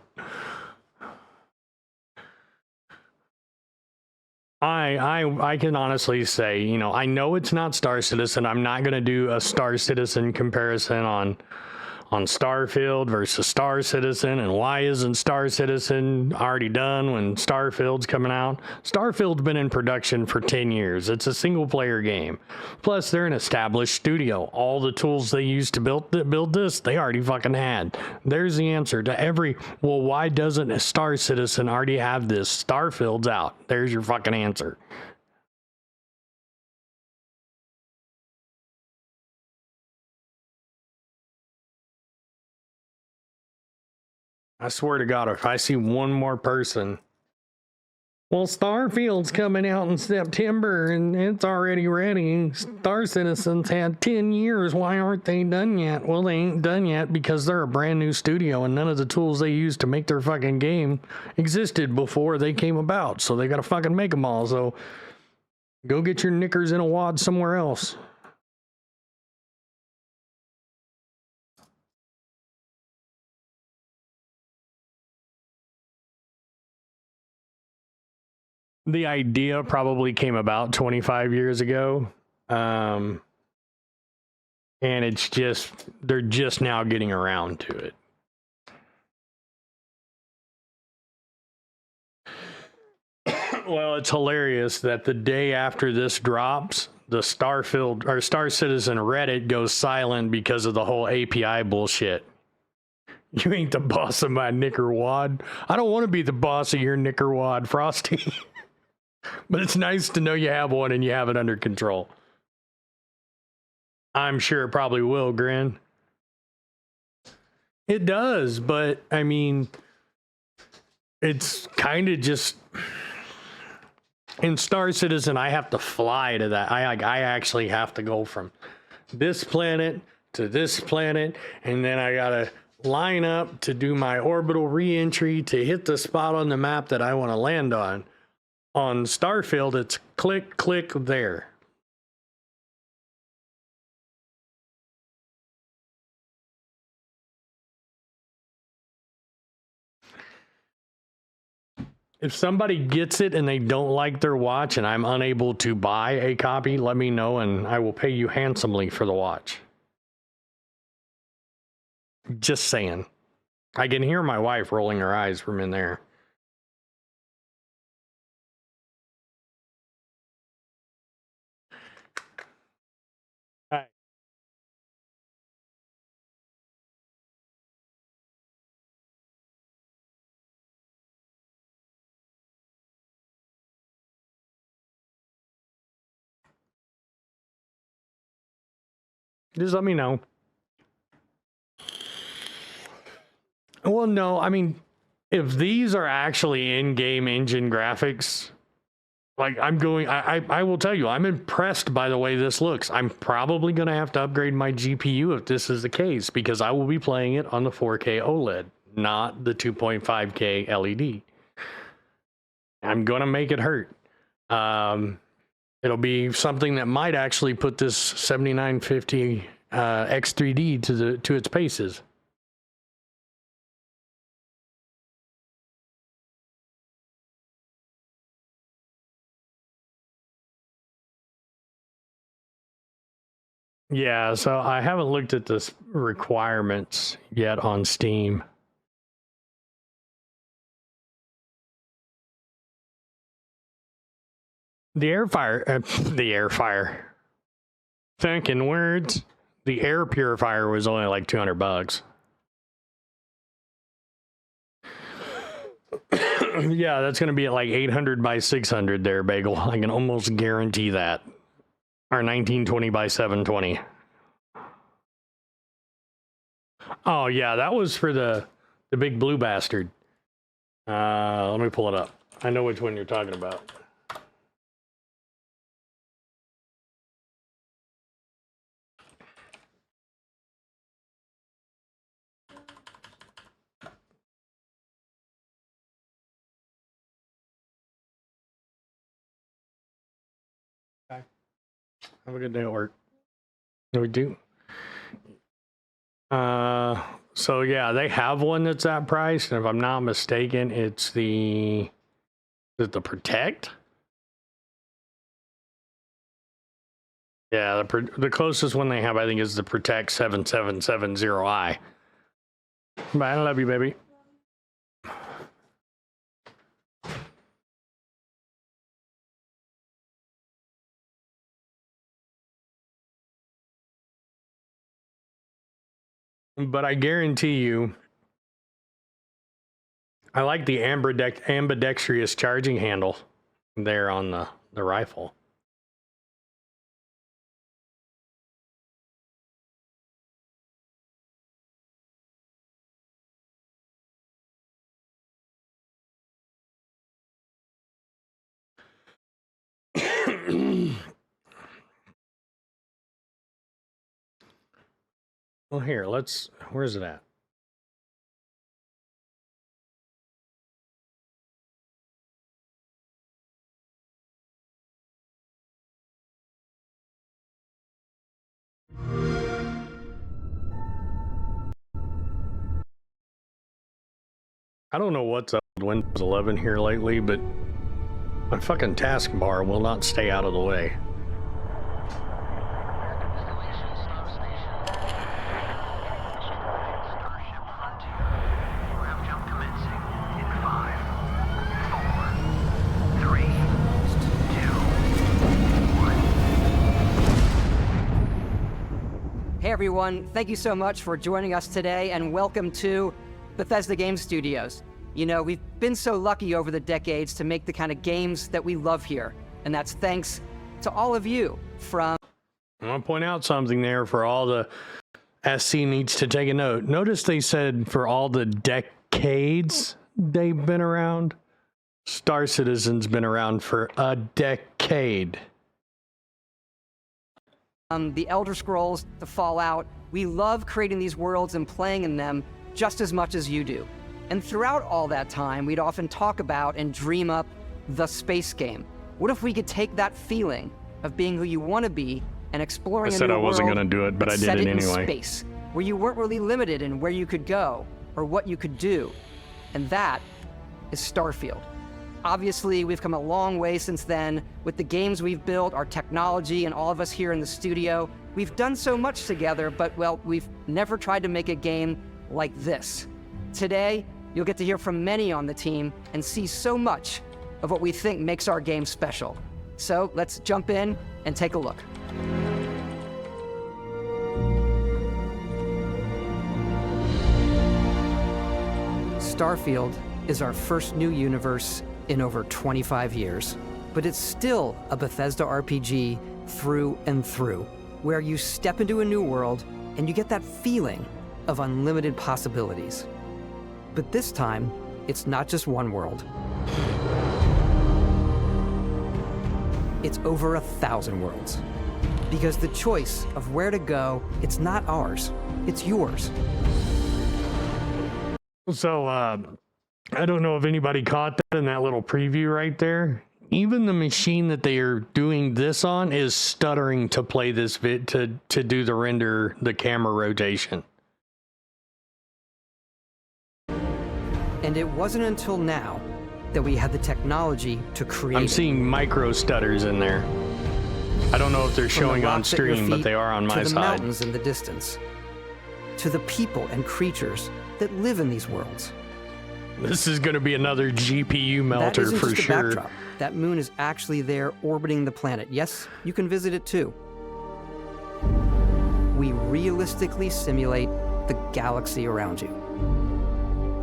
I can honestly say, you know, I know it's not Star Citizen. I'm not going to do a Star Citizen comparison on Starfield versus Star Citizen, and why isn't Star Citizen already done when Starfield's coming out? Starfield's been in production for 10 years. It's a single player game. Plus, they're an established studio. All the tools they used to build this, they already fucking had. There's the answer to every, well, why doesn't a Star Citizen already have this? Starfield's out. There's your fucking answer. I swear to God, if I see one more person, well, Starfield's coming out in September and it's already ready. Star Citizen's had 10 years. Why aren't they done yet? Well, they ain't done yet because they're a brand new studio and none of the tools they used to make their fucking game existed before they came about. So they got to fucking make them all. So go get your knickers in a wad somewhere else. The idea probably came about 25 years ago. And it's just, they're just now getting around to it. Well, it's hilarious that the day after this drops, the Starfield or Star Citizen Reddit goes silent because of the whole API bullshit. You ain't the boss of my knicker wad. I don't want to be the boss of your knicker wad, Frosty. But it's nice to know you have one and you have it under control. I'm sure it probably will, Grin. It does, but I mean, it's kind of just... In Star Citizen, I have to fly to that. I actually have to go from this planet to this planet, and then I gotta line up to do my orbital re-entry to hit the spot on the map that I want to land on. On Starfield, it's click, click, there. If somebody gets it and they don't like their watch and I'm unable to buy a copy, let me know and I will pay you handsomely for the watch. Just saying. I can hear my wife rolling her eyes from in there. All right. Just let me know. Well, no, I mean, if these are actually in-game engine graphics, like I will tell you, I'm impressed by the way this looks. I'm probably going to have to upgrade my GPU if this is the case, because I will be playing it on the 4K OLED, not the 2.5K LED. I'm going to make it hurt. It'll be something that might actually put this 7950 X3D to its paces. Yeah, so I haven't looked at the requirements yet on Steam. The air fire. Thinking words. The air purifier was only like $200. Yeah, that's going to be at like 800 by 600 there, Bagel. I can almost guarantee that. Or 1920 by 720. Oh, yeah, that was for the big blue bastard. Let me pull it up. I know which one you're talking about. Okay. Have a good day at work. We do. So yeah, they have one that's that price, and if I'm not mistaken, it's the Protect. Yeah, the closest one they have, I think, is the Protect 7770i. Bye, I love you, baby. But I guarantee you, I like the ambidextrous charging handle there on the rifle. Well, here, where's it at? I don't know what's up with Windows 11 here lately, but my fucking taskbar will not stay out of the way. Hey everyone, thank you so much for joining us today and welcome to Bethesda Game Studios. You know, we've been so lucky over the decades to make the kind of games that we love here, and that's thanks to all of you from... I want to point out something there for all the SC needs to take a note. Notice they said for all the decades they've been around. Star Citizen's been around for a decade. The Elder Scrolls, the Fallout, we love creating these worlds and playing in them just as much as you do. And throughout all that time, we'd often talk about and dream up the space game. What if we could take that feeling of being who you want to be and exploring a new world? I said I wasn't going to do it, but I did it anyway. Space, where you weren't really limited in where you could go or what you could do. And that is Starfield. Obviously, we've come a long way since then with the games we've built, our technology, and all of us here in the studio. We've done so much together, but, well, we've never tried to make a game like this. Today, you'll get to hear from many on the team and see so much of what we think makes our game special. So let's jump in and take a look. Starfield is our first new universe in over 25 years. But it's still a Bethesda RPG through and through, where you step into a new world and you get that feeling of unlimited possibilities. But this time, it's not just one world. It's over 1,000 worlds. Because the choice of where to go, it's not ours, it's yours. So, I don't know if anybody caught that in that little preview right there. Even the machine that they are doing this on is stuttering to play this to do the render, the camera rotation. And it wasn't until now that we had the technology to create. I'm seeing micro stutters in there. I don't know if they're From the showing on rocks at your stream, but feet they are on my to the side. mountains in the distance, to the people and creatures that live in these worlds. This is going to be another GPU melter That isn't for just a sure. backdrop. That moon is actually there orbiting the planet. Yes, you can visit it too. We realistically simulate the galaxy around you.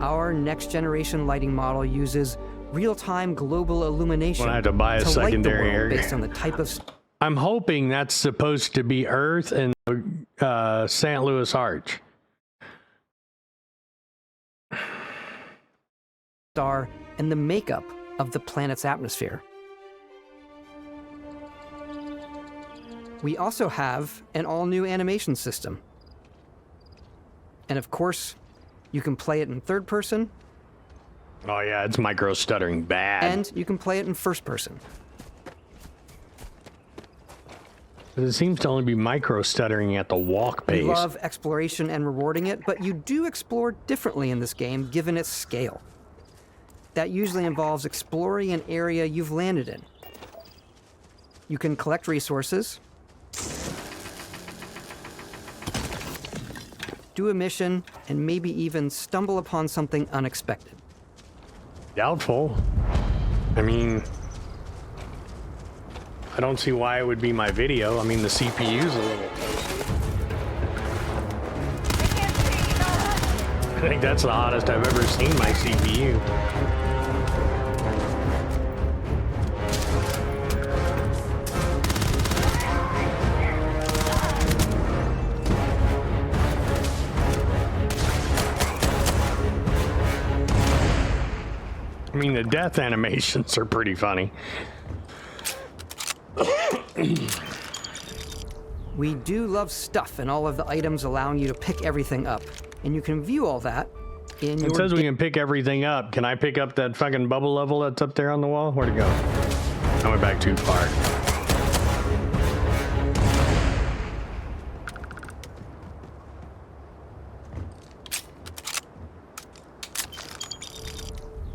Our next generation lighting model uses real-time global illumination When I had to buy a to light the secondary world area. based on the type of I'm hoping that's supposed to be Earth and St. Louis Arch. star and the makeup of the planet's atmosphere. We also have an all-new animation system. And of course, you can play it in third person, Oh yeah, it's micro stuttering bad. and you can play it in first person. It seems to only be micro stuttering at the walk We pace. love exploration and rewarding it, but you do explore differently in this game given its scale. That usually involves exploring an area you've landed in. You can collect resources, do a mission, and maybe even stumble upon something unexpected. Doubtful. I mean, I don't see why it would be my video. I mean, the CPU's a little toasty. I think that's the hottest I've ever seen my CPU. I mean, the death animations are pretty funny. We do love stuff and all of the items allowing you to pick everything up. And you can view all that in your It says we can pick everything up. Can I pick up that fucking bubble level that's up there on the wall? Where'd it go? I went back too far.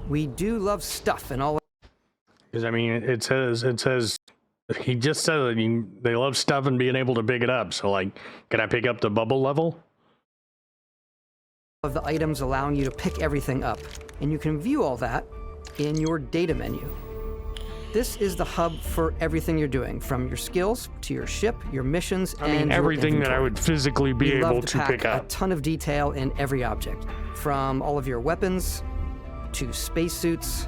We do love stuff and all. Because I mean, it says he just said that they love stuff and being able to pick it up. So like, can I pick up the bubble level? Of the items allowing you to pick everything up, and you can view all that in your data menu. This is the hub for everything you're doing, from your skills to your ship, your missions, I mean, and everything your that I inventory. would physically be We love able to to pack pick a up. ton of detail in every object, from all of your weapons to spacesuits.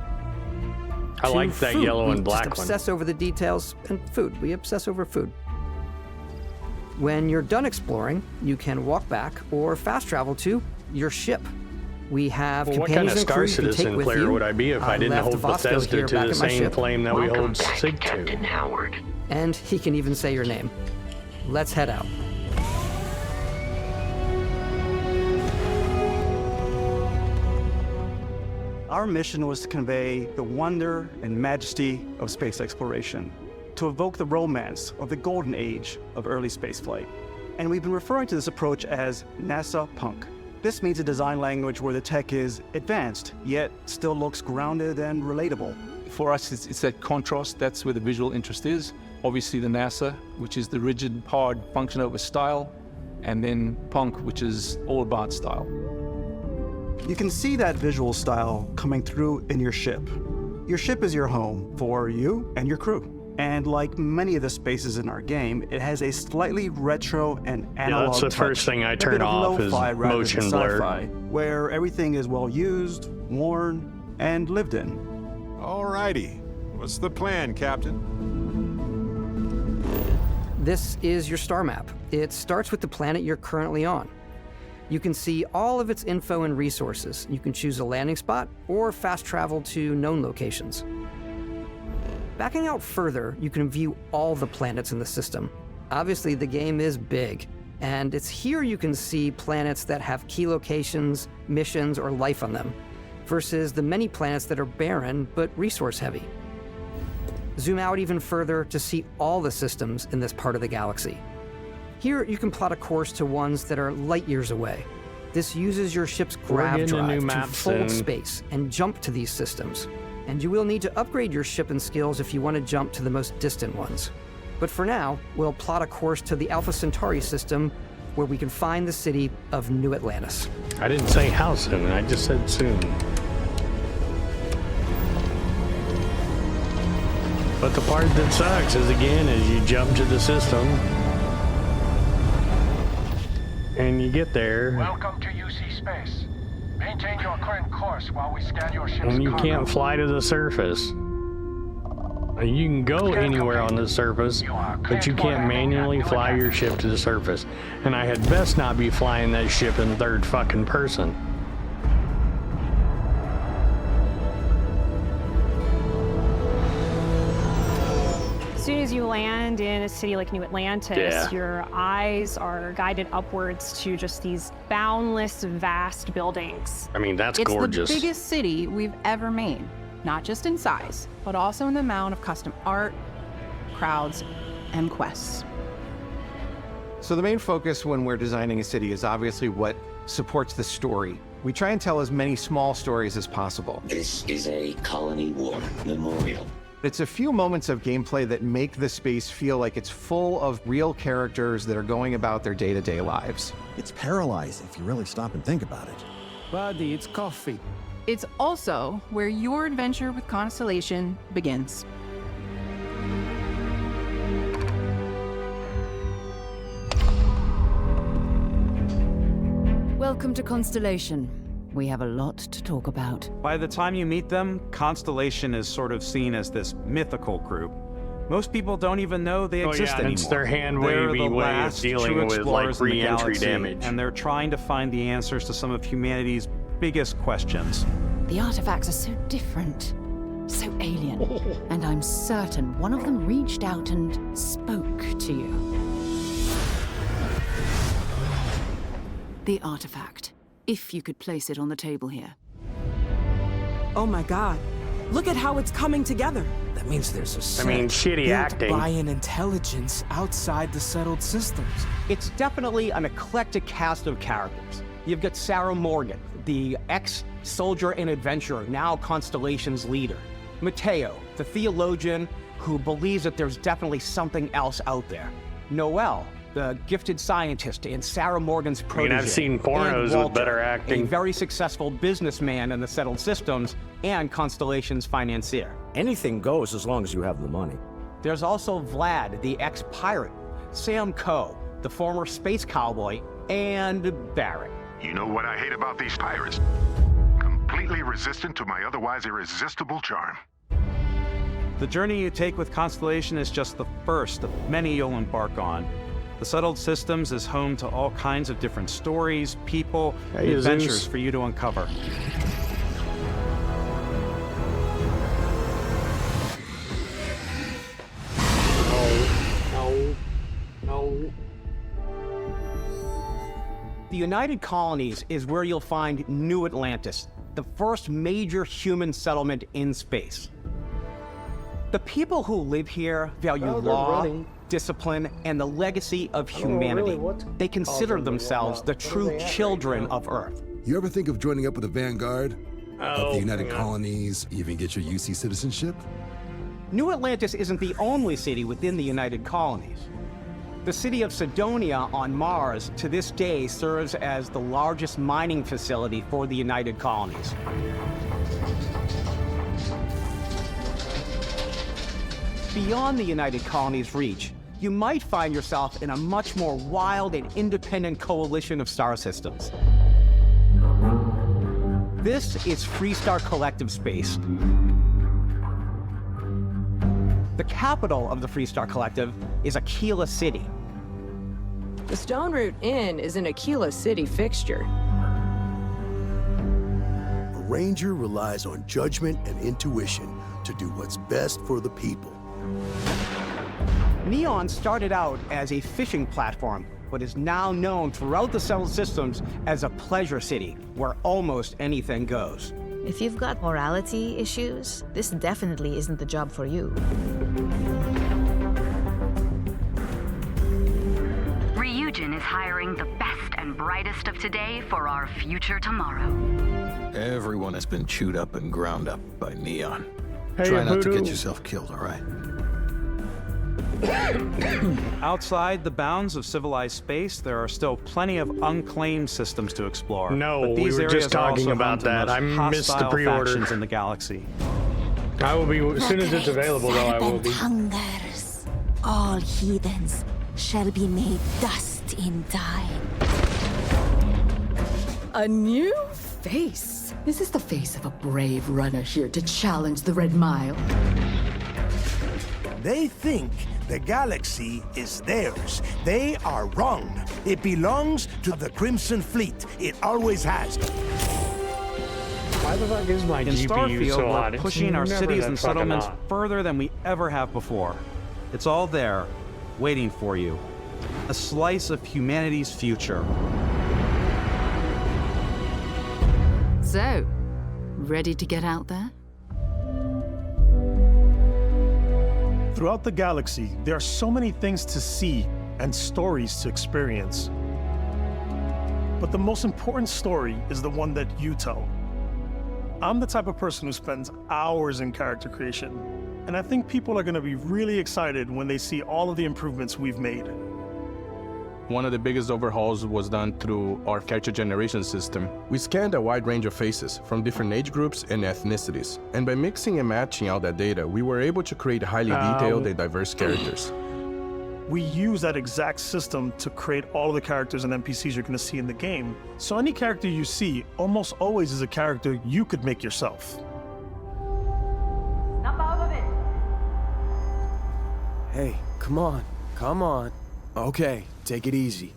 I like that food. yellow We and black just one. obsess over the details, and food. We obsess over food. When you're done exploring, you can walk back or fast travel to your ship. We have Well, what kind companions of and Star crew you can take Citizen with player you. would I be if I didn't left hold Vasco Bethesda here to back the at my same ship. flame that we Welcome hold back, Sig to? Captain Howard. And he can even say your name. Let's head out. Our mission was to convey the wonder and majesty of space exploration, to evoke the romance of the golden age of early spaceflight. And we've been referring to this approach as NASA Punk. This means a design language where the tech is advanced, yet still looks grounded and relatable. For us, it's that contrast. That's where the visual interest is. Obviously the NASA, which is the rigid, hard function over style, and then Punk, which is all about style. You can see that visual style coming through in your ship. Your ship is your home for you and your crew. And like many of the spaces in our game, it has a slightly retro and analog that's the touch. first thing I A turn bit of off is lo-fi rather than motion blur. sci-fi, where everything is well used, worn, and lived in. Alrighty. What's the plan, Captain? This is your star map. It starts with the planet you're currently on. You can see all of its info and resources. You can choose a landing spot or fast travel to known locations. Backing out further, you can view all the planets in the system. Obviously, the game is big, and it's here you can see planets that have key locations, missions, or life on them, versus the many planets that are barren but resource-heavy. Zoom out even further to see all the systems in this part of the galaxy. Here, you can plot a course to ones that are light years away. This uses your ship's grav getting a new drive to map fold soon. space and jump to these systems. And you will need to upgrade your ship and skills if you want to jump to the most distant ones. But for now, we'll plot a course to the Alpha Centauri system where we can find the city of New Atlantis. I didn't say how soon, I just said soon. But the part that sucks is, again, as you jump to the system and you get there. Welcome to UC Space. Maintain your current course while we scan your ship's And you cargo. can't fly to the surface. You can go anywhere on the surface, but you can't manually fly your ship to the surface. And I had best not be flying that ship in third fucking person. As soon as you land in a city like New Atlantis, your eyes are guided upwards to just these boundless, vast buildings. I mean, that's it's gorgeous. It's the biggest city we've ever made, not just in size, but also in the amount of custom art, crowds, and quests. So the main focus when we're designing a city is obviously what supports the story. We try and tell as many small stories as possible. This is a colony war memorial. It's a few moments of gameplay that make the space feel like it's full of real characters that are going about their day-to-day lives. It's paralyzing if you really stop and think about it. Buddy, it's coffee. It's also where your adventure with Constellation begins. Welcome to Constellation. We have a lot to talk about. By the time you meet them, Constellation is sort of seen as this mythical group. Most people don't even know they exist anymore. It's their hand-wavy They're the way of last dealing true with, explorers like, in the re-entry galaxy, damage. and they're trying to find the answers to some of humanity's biggest questions. The artifacts are so different, so alien, and I'm certain one of them reached out and spoke to you. The artifact. If you could place it on the table here. Oh my god. Look at how it's coming together. That means there's a set shitty built acting. by an intelligence outside the settled systems. It's definitely an eclectic cast of characters. You've got Sarah Morgan, the ex-soldier and adventurer, now Constellation's leader. Mateo, the theologian who believes that there's definitely something else out there. Noel, the gifted scientist and Sarah Morgan's protege. I've seen pornos and Walter, with better acting. A very successful businessman in the settled systems and Constellation's financier. Anything goes as long as you have the money. There's also Vlad, the ex-pirate, Sam Coe, the former space cowboy, and Barrett. You know what I hate about these pirates? Completely resistant to my otherwise irresistible charm. The journey you take with Constellation is just the first of many you'll embark on. The Settled Systems is home to all kinds of different stories, people, and adventures for you to uncover. No. The United Colonies is where you'll find New Atlantis, the first major human settlement in space. The people who live here value law, discipline, and the legacy of humanity. They consider themselves the true children of Earth. You ever think of joining up with the Vanguard of the United Colonies, even get your UC citizenship? New Atlantis isn't the only city within the United Colonies. The city of Sidonia on Mars to this day serves as the largest mining facility for the United Colonies. Beyond the United Colonies' reach, you might find yourself in a much more wild and independent coalition of star systems. This is Freestar Collective Space. The capital of the Freestar Collective is Aquila City. The Stone Root Inn is an Aquila City fixture. A ranger relies on judgment and intuition to do what's best for the people. Neon started out as a fishing platform, but is now known throughout the settled systems as a pleasure city, where almost anything goes. If you've got morality issues, this definitely isn't the job for you. Ryujin is hiring the best and brightest of today for our future tomorrow. Everyone has been chewed up and ground up by Neon. Hey, Try not to Voodoo. get yourself killed, all right? Outside the bounds of civilized space, there are still plenty of unclaimed systems to explore. No, but these we were areas just are talking also about home to the that. I most missed the hostile pre-order. factions in the galaxy. I will be, as soon as it's available, though, I will be. Hungers. All heathens shall be made dust in time. A new face. Is this the face of a brave runner here to challenge the Red Mile? They think the galaxy is theirs. They are wrong. It belongs to the Crimson Fleet. It always has. Why the fuck is my In GPU Starfield, so we're hot? It's pushing our never cities that and fucking settlements hot. further than we ever have before. It's all there, waiting for you. A slice of humanity's future. So, ready to get out there? Throughout the galaxy, there are so many things to see and stories to experience. But the most important story is the one that you tell. I'm the type of person who spends hours in character creation, and I think people are going to be really excited when they see all of the improvements we've made. One of the biggest overhauls was done through our character generation system. We scanned a wide range of faces from different age groups and ethnicities. And by mixing and matching all that data, we were able to create highly detailed and diverse characters. We use that exact system to create all of the characters and NPCs you're going to see in the game. So any character you see almost always is a character you could make yourself. Snap out of it. Hey, come on, come on. Okay, take it easy.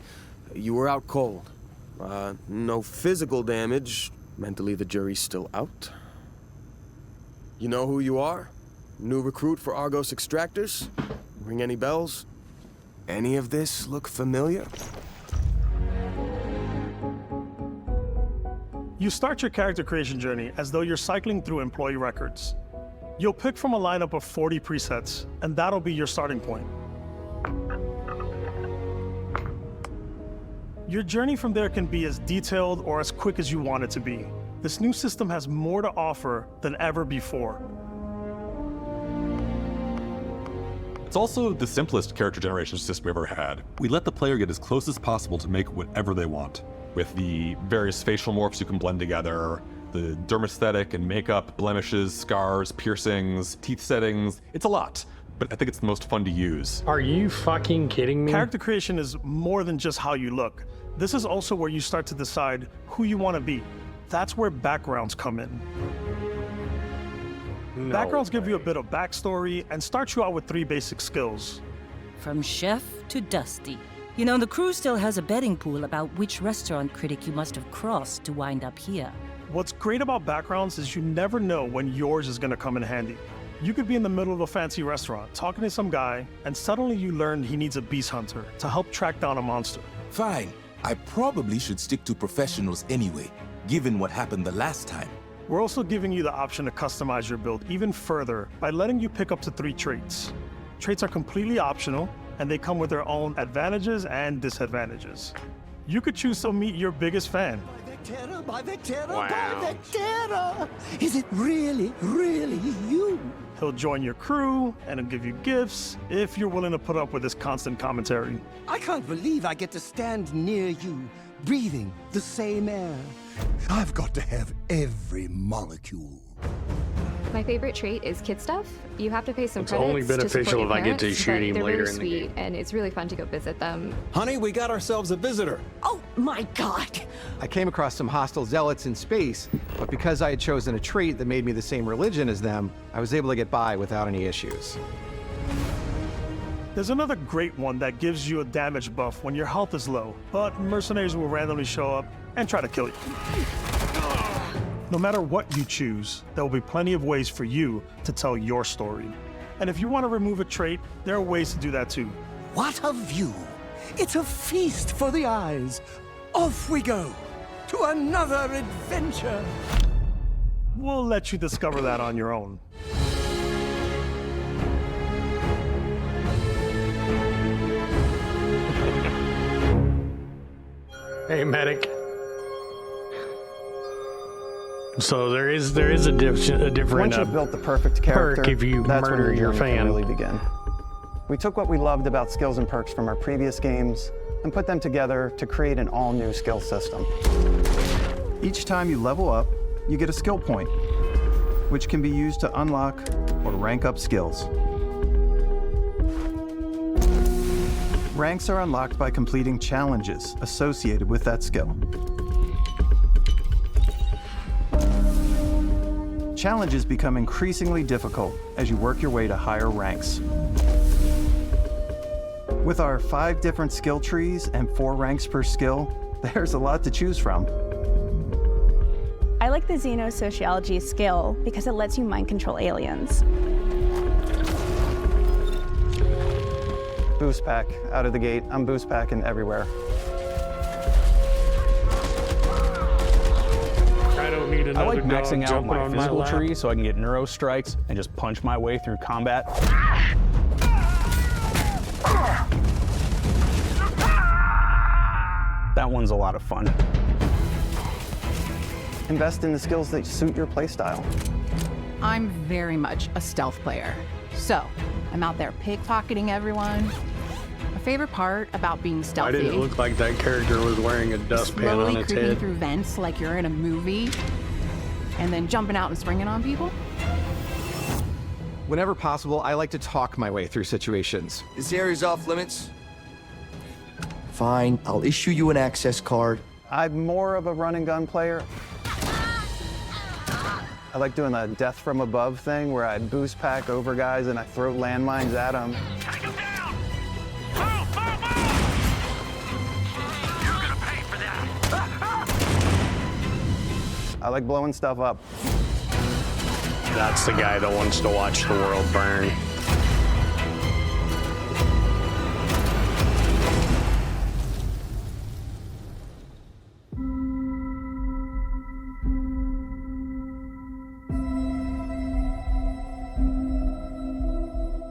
You were out cold. No physical damage. Mentally, the jury's still out. You know who you are? New recruit for Argos Extractors? Ring any bells? Any of this look familiar? You start your character creation journey as though you're cycling through employee records. You'll pick from a lineup of 40 presets, and that'll be your starting point. Your journey from there can be as detailed or as quick as you want it to be. This new system has more to offer than ever before. It's also the simplest character generation system we ever had. We let the player get as close as possible to make whatever they want. With the various facial morphs you can blend together, the dermesthetic and makeup, blemishes, scars, piercings, teeth settings, it's a lot. But I think it's the most fun to use. Are you fucking kidding me? Character creation is more than just how you look. This is also where you start to decide who you want to be. That's where backgrounds come in. Backgrounds give you a bit of backstory and start you out with 3 basic skills. From chef to Dusty. You know, the crew still has a betting pool about which restaurant critic you must have crossed to wind up here. What's great about backgrounds is you never know when yours is going to come in handy. You could be in the middle of a fancy restaurant talking to some guy, and suddenly you learn he needs a beast hunter to help track down a monster. Fine. I probably should stick to professionals anyway, given what happened the last time. We're also giving you the option to customize your build even further by letting you pick up to 3 traits. Traits are completely optional, and they come with their own advantages and disadvantages. You could choose to meet your biggest fan. By Vectera! Is it really, really you? He'll join your crew, and he'll give you gifts if you're willing to put up with his constant commentary. I can't believe I get to stand near you, breathing the same air. I've got to have every molecule. My favorite trait is kid stuff. You have to pay some It's credits only beneficial to support if I get to parents, shoot but him they're later really in the sweet, game. and it's really fun to go visit them. Honey, we got ourselves a visitor. Oh my god! I came across some hostile zealots in space, but because I had chosen a trait that made me the same religion as them, I was able to get by without any issues. There's another great one that gives you a damage buff when your health is low, but mercenaries will randomly show up and try to kill you. No matter what you choose, there will be plenty of ways for you to tell your story. And if you want to remove a trait, there are ways to do that too. What a view! It's a feast for the eyes. Off we go to another adventure. We'll let you discover that on your own. Hey, medic. So there is a different Once you've built the perfect character, perk if you that's when murder your journey can fan. really begin. We took what we loved about skills and perks from our previous games and put them together to create an all-new skill system. Each time you level up, you get a skill point, which can be used to unlock or rank up skills. Ranks are unlocked by completing challenges associated with that skill. Challenges become increasingly difficult as you work your way to higher ranks. With our 5 different skill trees and 4 ranks per skill, there's a lot to choose from. I like the xenosociology skill because it lets you mind control aliens. Boost pack out of the gate. I'm boost packing everywhere. I don't need another I like dog maxing out jumping my on physical lap. tree so I can get neuro strikes and just punch my way through combat. That one's a lot of fun. Invest in the skills that suit your playstyle. I'm very much a stealth player. So, I'm out there pickpocketing everyone. My favorite part about being Why stealthy did it look like that character was wearing a dustpan on slowly its creeping head? through vents like you're in a movie, and then jumping out and springing on people. Whenever possible, I like to talk my way through situations. This area's off limits. Fine, I'll issue you an access card. I'm more of a run and gun player. I like doing the death from above thing where I boost pack over guys and I throw landmines at them. I like blowing stuff up. That's the guy that wants to watch the world burn.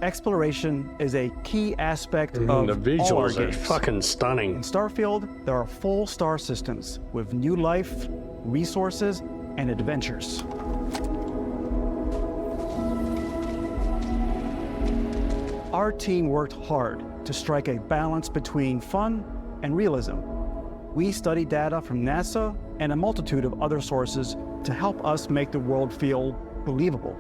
Exploration is a key aspect of The all our visuals are games. fucking stunning. In Starfield, there are full star systems with new life, resources, and adventures. Our team worked hard to strike a balance between fun and realism. We studied data from NASA and a multitude of other sources to help us make the world feel believable.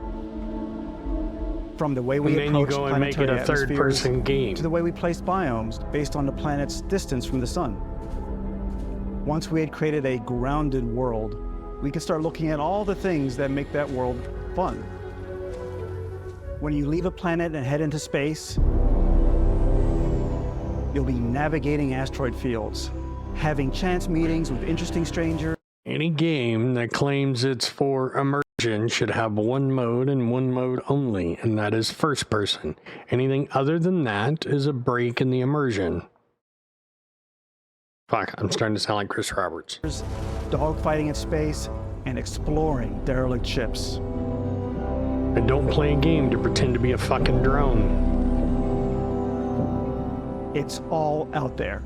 From the way we And then you approach go and make it planetary a third-person atmospheres game. to the way we placed biomes based on the planet's distance from the sun. Once we had created a grounded world, we could start looking at all the things that make that world fun. When you leave a planet and head into space, you'll be navigating asteroid fields, having chance meetings with interesting strangers. Any game that claims it's for immersion should have one mode and one mode only, and that is first person. Anything other than that is a break in the immersion. Fuck, I'm starting to sound like Chris Roberts. Dogfighting in space, and exploring derelict ships. And don't play a game to pretend to be a fucking drone. It's all out there.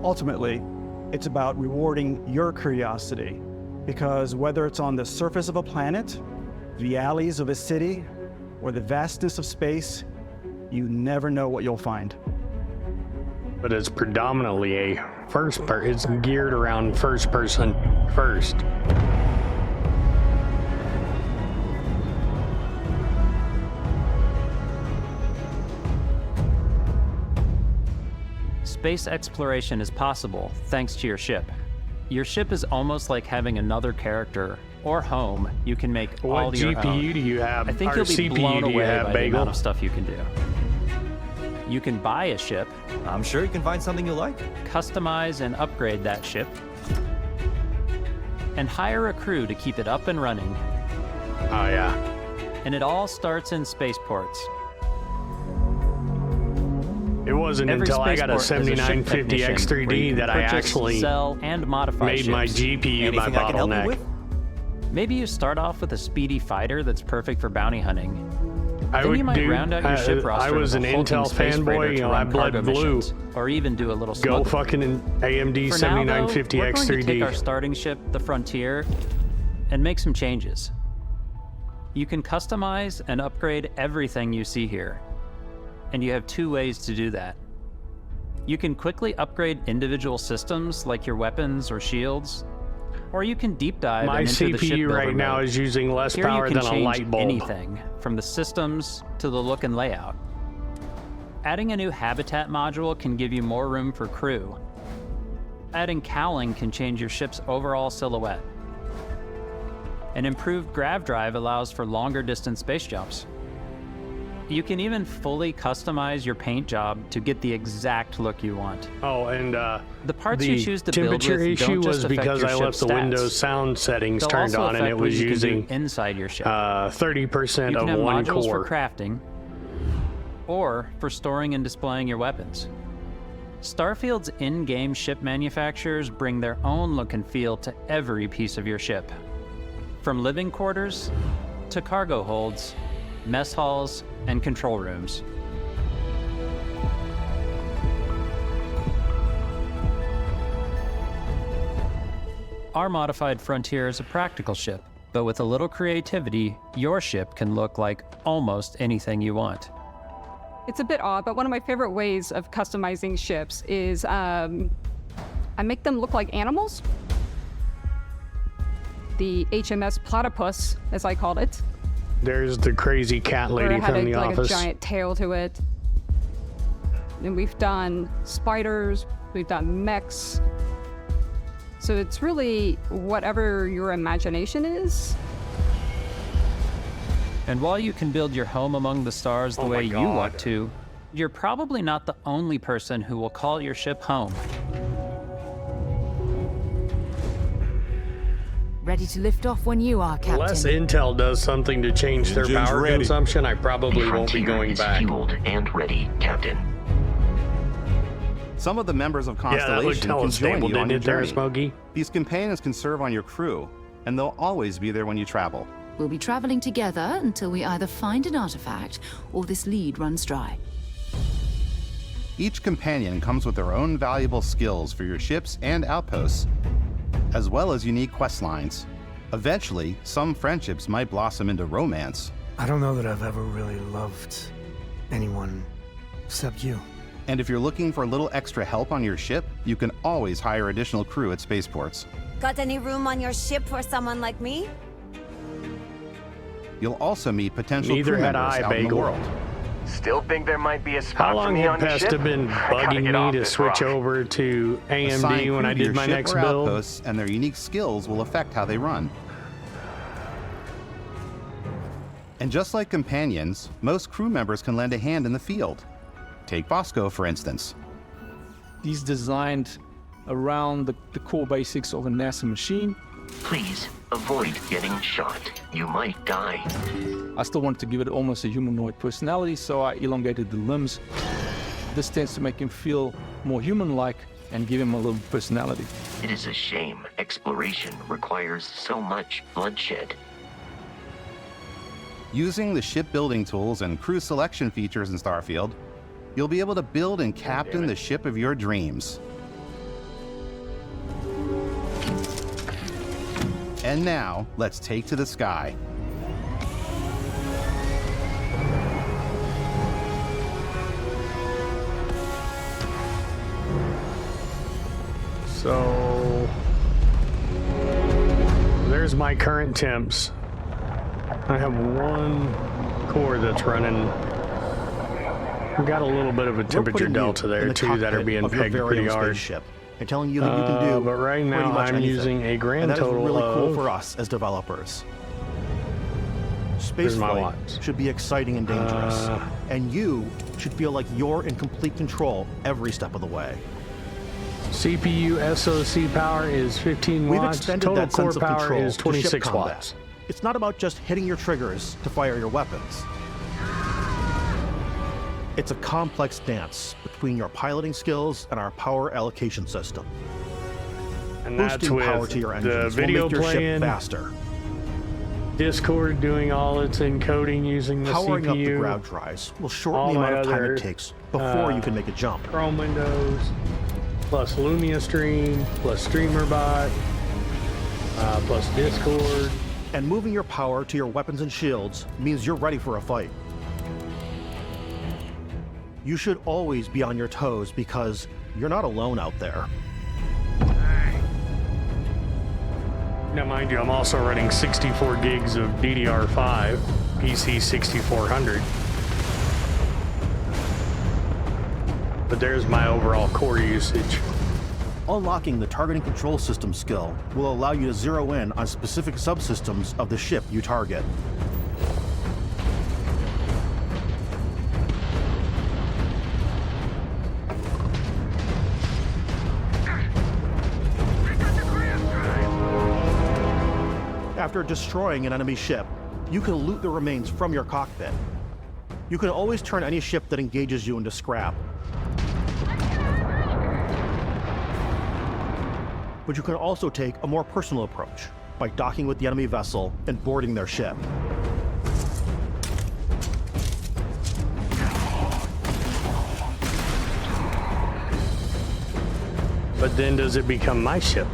Ultimately, it's about rewarding your curiosity, because whether it's on the surface of a planet, the alleys of a city, or the vastness of space, you never know what you'll find. But it's predominantly a it's geared around first person first. Space exploration is possible thanks to your ship. Your ship is almost like having another character or home you can make What all your GPU own. do you have? I think Or you'll be CPU blown do you away have, by the Bagel? amount of stuff you can do. You can buy a ship. I'm sure you can find something you like. Customize and upgrade that ship. And hire a crew to keep it up and running. Oh yeah. And it all starts in spaceports. It wasn't Every until I got a spaceport is a ship 7950 technician where you X3D can that I purchase, actually sell, and modify made my ships. GPU my bottleneck. Maybe you start off with a speedy fighter that's perfect for bounty hunting. I Then would you might do. round out your ship roster I was with an a hulking Intel space freighter fanboy. to You know, run I bled cargo blue. missions, or even do a little Go smuggling. fucking an AMD For now, though, 7950 we're going to take our X3D. starting ship, the Frontier, and make some changes. You can customize and upgrade everything you see here, and you have 2 ways to do that. You can quickly upgrade individual systems like your weapons or shields, or you can deep dive My into the CPU shipbuilder right now mode. is using less Here power you can than a change light bulb. anything, from the systems to the look and layout. Adding a new habitat module can give you more room for crew. Adding cowling can change your ship's overall silhouette. An improved grav drive allows for longer distance space jumps. You can even fully customize your paint job to get the exact look you want. Oh, and the parts the you choose to build with temperature issue don't just was affect because your I left ship's the stats. Windows sound settings They'll turned also on, and affect it what was you can do using inside your ship. 30% You can of have one modules core. for crafting, or for storing and displaying your weapons. Starfield's in-game ship manufacturers bring their own look and feel to every piece of your ship. From living quarters to cargo holds, mess halls, and control rooms. Our modified Frontier is a practical ship, but with a little creativity, your ship can look like almost anything you want. It's a bit odd, but one of my favorite ways of customizing ships is I make them look like animals. The HMS Platypus, as I called it. There's the crazy cat Where lady it had from The like Office. a giant tail to it. And we've done spiders, we've done mechs. So it's really whatever your imagination is. And while you can build your home among the stars the way you want to, you're probably not the only person who will call your ship home. Ready to lift off when you are, Captain. Unless Intel does something to change their Engine's power ready. consumption, I probably won't be Frontier going is back. fueled and ready, Captain. Some of the members of Yeah, that looked Constellation hella can join stable, you on didn't your it there, journey. Smokey? These companions can serve on your crew, and they'll always be there when you travel. We'll be traveling together until we either find an artifact or this lead runs dry. Each companion comes with their own valuable skills for your ships and outposts, as well as unique quest lines. Eventually, some friendships might blossom into romance. I don't know that I've ever really loved anyone except you. And if you're looking for a little extra help on your ship, you can always hire additional crew at spaceports. Got any room on your ship for someone like me? You'll also meet potential Neither crew had members I, out in the Bagel. world. Still think there might be a spot How for long me had on your Pesta ship? been I gotta bugging get off me to this switch rock. over to Assign AMD when crew I to your did my ship next or build? outposts, and their unique skills will affect how they run. And just like companions, most crew members can lend a hand in the field. Take Bosco, for instance. He's designed around the core basics of a NASA machine. Please avoid getting shot. You might die. I still wanted to give it almost a humanoid personality, so I elongated the limbs. This tends to make him feel more human-like and give him a little personality. It is a shame exploration requires so much bloodshed. Using the shipbuilding tools and crew selection features in Starfield, you'll be able to build and captain the ship of your dreams. And now, let's take to the sky. So there's my current temps. I have one core that's running. We've got a little bit of a temperature delta there too that are being pegged pretty hard. And telling you that you can do but right pretty now much I'm anything. using a grand and that total is really cool of. for us as developers. Here's my Spaceflight watts. should be exciting and dangerous, and you should feel like you're in complete control every step of the way. CPU SoC power is 15 We've watts. extended Total that core sense of power control is to ship 26 combat. watts. It's not about just hitting your triggers to fire your weapons. It's a complex dance between your piloting skills and our power allocation system. And that's Boosting with power to your the engines video will make your playing, ship faster. Discord doing all its encoding using the Powering CPU. up the grav drives will all shorten the my amount of time other, it takes before you can make a jump. Chrome windows, plus Lumia Stream, plus StreamerBot, plus Discord. And moving your power to your weapons and shields means you're ready for a fight. You should always be on your toes because you're not alone out there. Now, mind you, I'm also running 64 gigs of DDR5, PC 6400. But there's my overall core usage. Unlocking the targeting control system skill will allow you to zero in on specific subsystems of the ship you target. After destroying an enemy ship, you can loot the remains from your cockpit. You can always turn any ship that engages you into scrap. But you can also take a more personal approach by docking with the enemy vessel and boarding their ship. But then does it become my ship?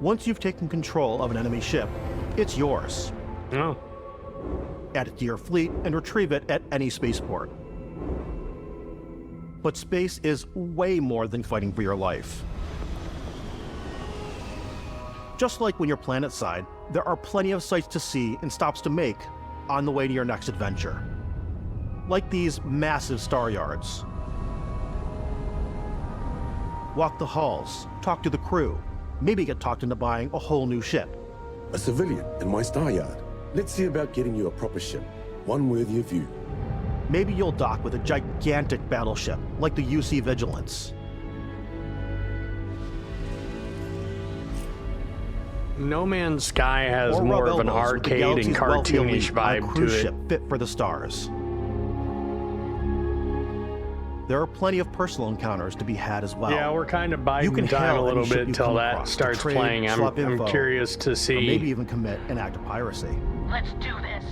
Once you've taken control of an enemy ship, it's yours. Oh. Add it to your fleet and retrieve it at any spaceport. But space is way more than fighting for your life. Just like when you're planetside, there are plenty of sights to see and stops to make on the way to your next adventure. Like these massive star yards. Walk the halls, talk to the crew, maybe get talked into buying a whole new ship. A civilian in my star yard. Let's see about getting you a proper ship, one worthy of you. Maybe you'll dock with a gigantic battleship, like the UC Vigilance. No Man's Sky has Or more rub of an elbows with the arcade and galaxy's wealthy cartoonish elite on a vibe cruise to it. ship fit for the stars. There are plenty of personal encounters to be had as well. Yeah, we're kind of You biding can time a hail little any ship bit you until come that across to starts trade, playing. I'm swap info, curious to or see maybe even commit an act of piracy. Let's do this.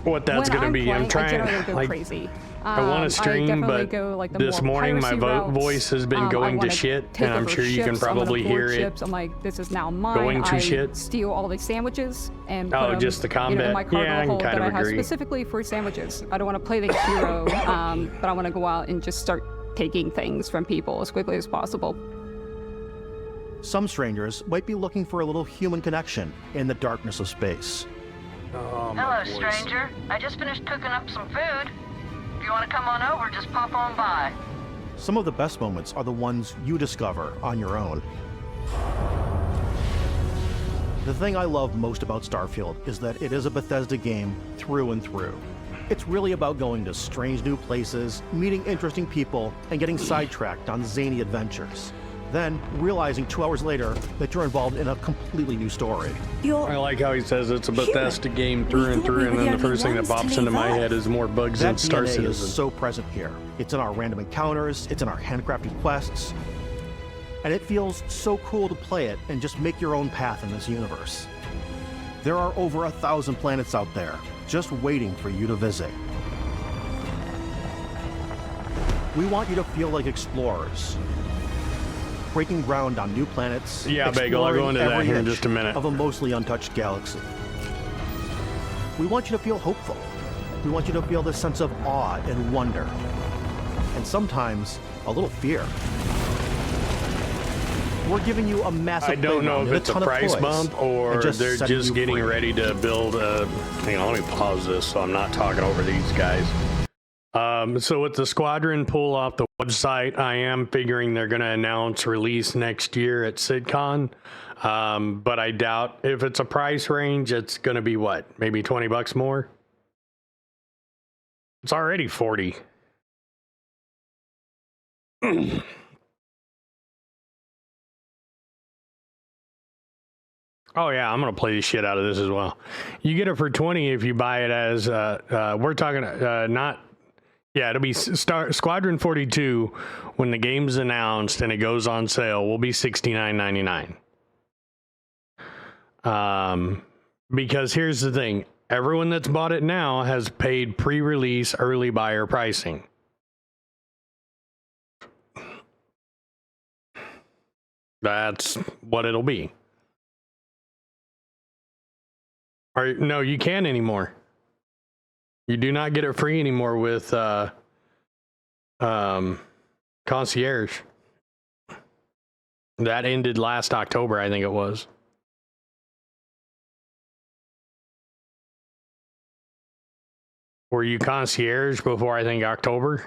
what that's When going to be. playing, I'm trying I generally go like crazy. I want I to stream, definitely but go, like, the this more morning my piracy routes. voice has been I going to wanna shit, take and I'm over sure you can ships, I wanna probably board hear ships. it. I'm like, this is now mine. Going to I shit. steal all these sandwiches and Oh, put 'em, just the you know, combat? in my cargo Yeah, I can hold kind that of I have agree. specifically for sandwiches. I don't want to play the hero, but I want to go out and just start taking things from people as quickly as possible. Some strangers might be looking for a little human connection in the darkness of space. Oh, Hello, stranger. I just finished cooking up some food. If you want to come on over, just pop on by. Some of the best moments are the ones you discover on your own. The thing I love most about Starfield is that it is a Bethesda game through and through. It's really about going to strange new places, meeting interesting people, and getting sidetracked on zany adventures. Then realizing 2 hours later that you're involved in a completely new story. I like how he says it's a Bethesda game through and through, and then the first thing that pops into my head is more bugs That than Star DNA is Citizen. so present here. It's in our random encounters, it's in our handcrafted quests, and it feels so cool to play it and just make your own path in this universe. There are over 1,000 planets out there, just waiting for you to visit. We want you to feel like explorers, breaking ground on new planets. Yeah, Bagel, I'll go into that exploring here in every just a inch minute. Of a mostly untouched galaxy. We want you to feel hopeful. We want you to feel this sense of awe and wonder, and sometimes a little fear. We're giving you a massive I don't know playground if and it's a ton of price toys, bump or and they're setting just you getting free. ready to build a. Hang on, let me pause this so I'm not talking over these guys. So with the Squadron pull off the website, I am figuring they're going to announce release next year at SidCon. But I doubt if it's a price range, it's going to be what? Maybe $20 more? It's already 40. Oh yeah, I'm gonna play the shit out of this as well. You get it for 20 if you buy it as we're talking not. Yeah, it'll be Squadron 42 when the game's announced and it goes on sale. Will be $69.99. Because here's the thing: everyone that's bought it now has paid pre-release early buyer pricing. That's what it'll be. Or no, you can't anymore. You do not get it free anymore with concierge. That ended last October, I think it was. Were you concierge before, I think, October?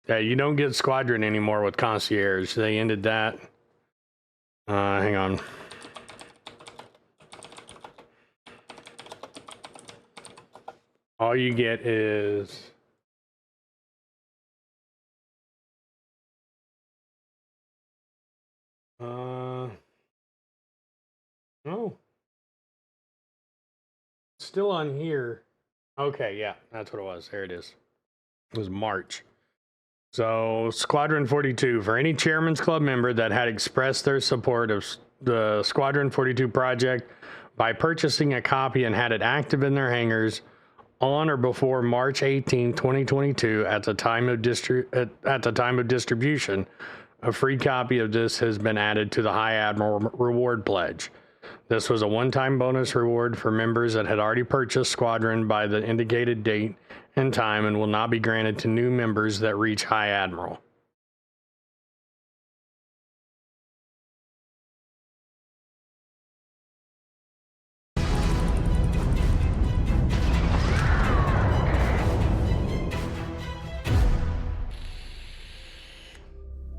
Yeah, you don't get Squadron anymore with concierge. They ended that. Hang on. All you get is... Oh. Still on here. Okay, yeah, that's what it was. There it is. It was March. So, Squadron 42. For any Chairman's Club member that had expressed their support of the Squadron 42 project by purchasing a copy and had it active in their hangars on or before March 18, 2022, at the time of distribution, a free copy of this has been added to the High Admiral Reward Pledge. This was a one-time bonus reward for members that had already purchased Squadron by the indicated date and time and will not be granted to new members that reach High Admiral.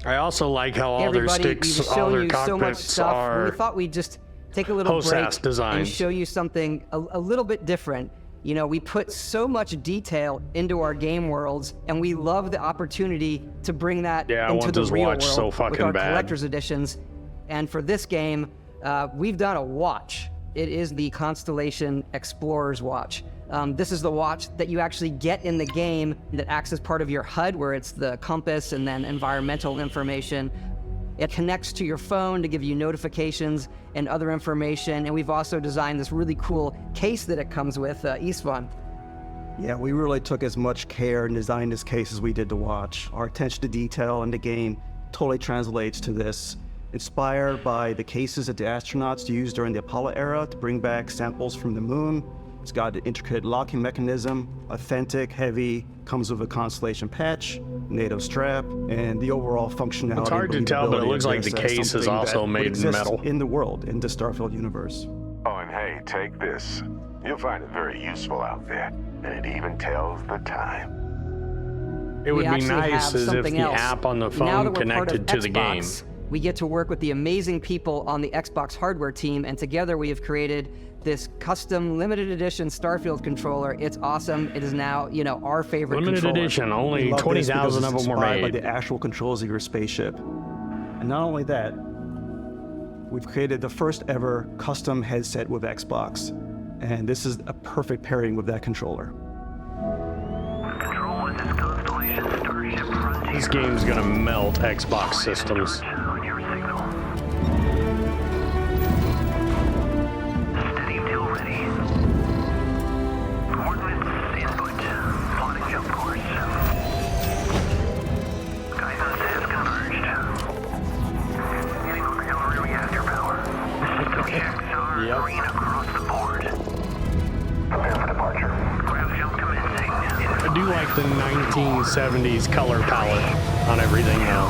I also like how all their sticks, all their cockpits are. We thought we'd just take a little break and show you something a little bit different. You know, we put so much detail into our game worlds, and we love the opportunity to bring that into the real world with our collector's editions. And for this game, we've done a watch. It is the Constellation Explorer's Watch. This is the watch that you actually get in the game that acts as part of your HUD, where it's the compass and then environmental information. It connects to your phone to give you notifications and other information. And we've also designed this really cool case that it comes with, Istvan. Yeah, we really took as much care and designed this case as we did the watch. Our attention to detail in the game totally translates to this. Inspired by the cases that the astronauts used during the Apollo era to bring back samples from the moon. It's got an intricate locking mechanism, authentic, heavy, comes with a Constellation patch, NATO strap, and the overall functionality. It's hard to tell, but it looks like the case is also made in metal. In the world, in the Starfield universe. Oh, and hey, take this. You'll find it very useful out there, and it even tells the time. It would be nice as if the app on the phone connected to the game. We get to work with the amazing people on the Xbox hardware team, and together we have created this custom limited edition Starfield controller. It's awesome. It is now, you know, our favorite limited controller. Edition. Only 20,000 of them were made. By the actual controls of your spaceship. And not only that, we've created the first ever custom headset with Xbox. And this is a perfect pairing with that controller. This game's gonna melt Xbox systems. I do like the 1970s color palette on everything now.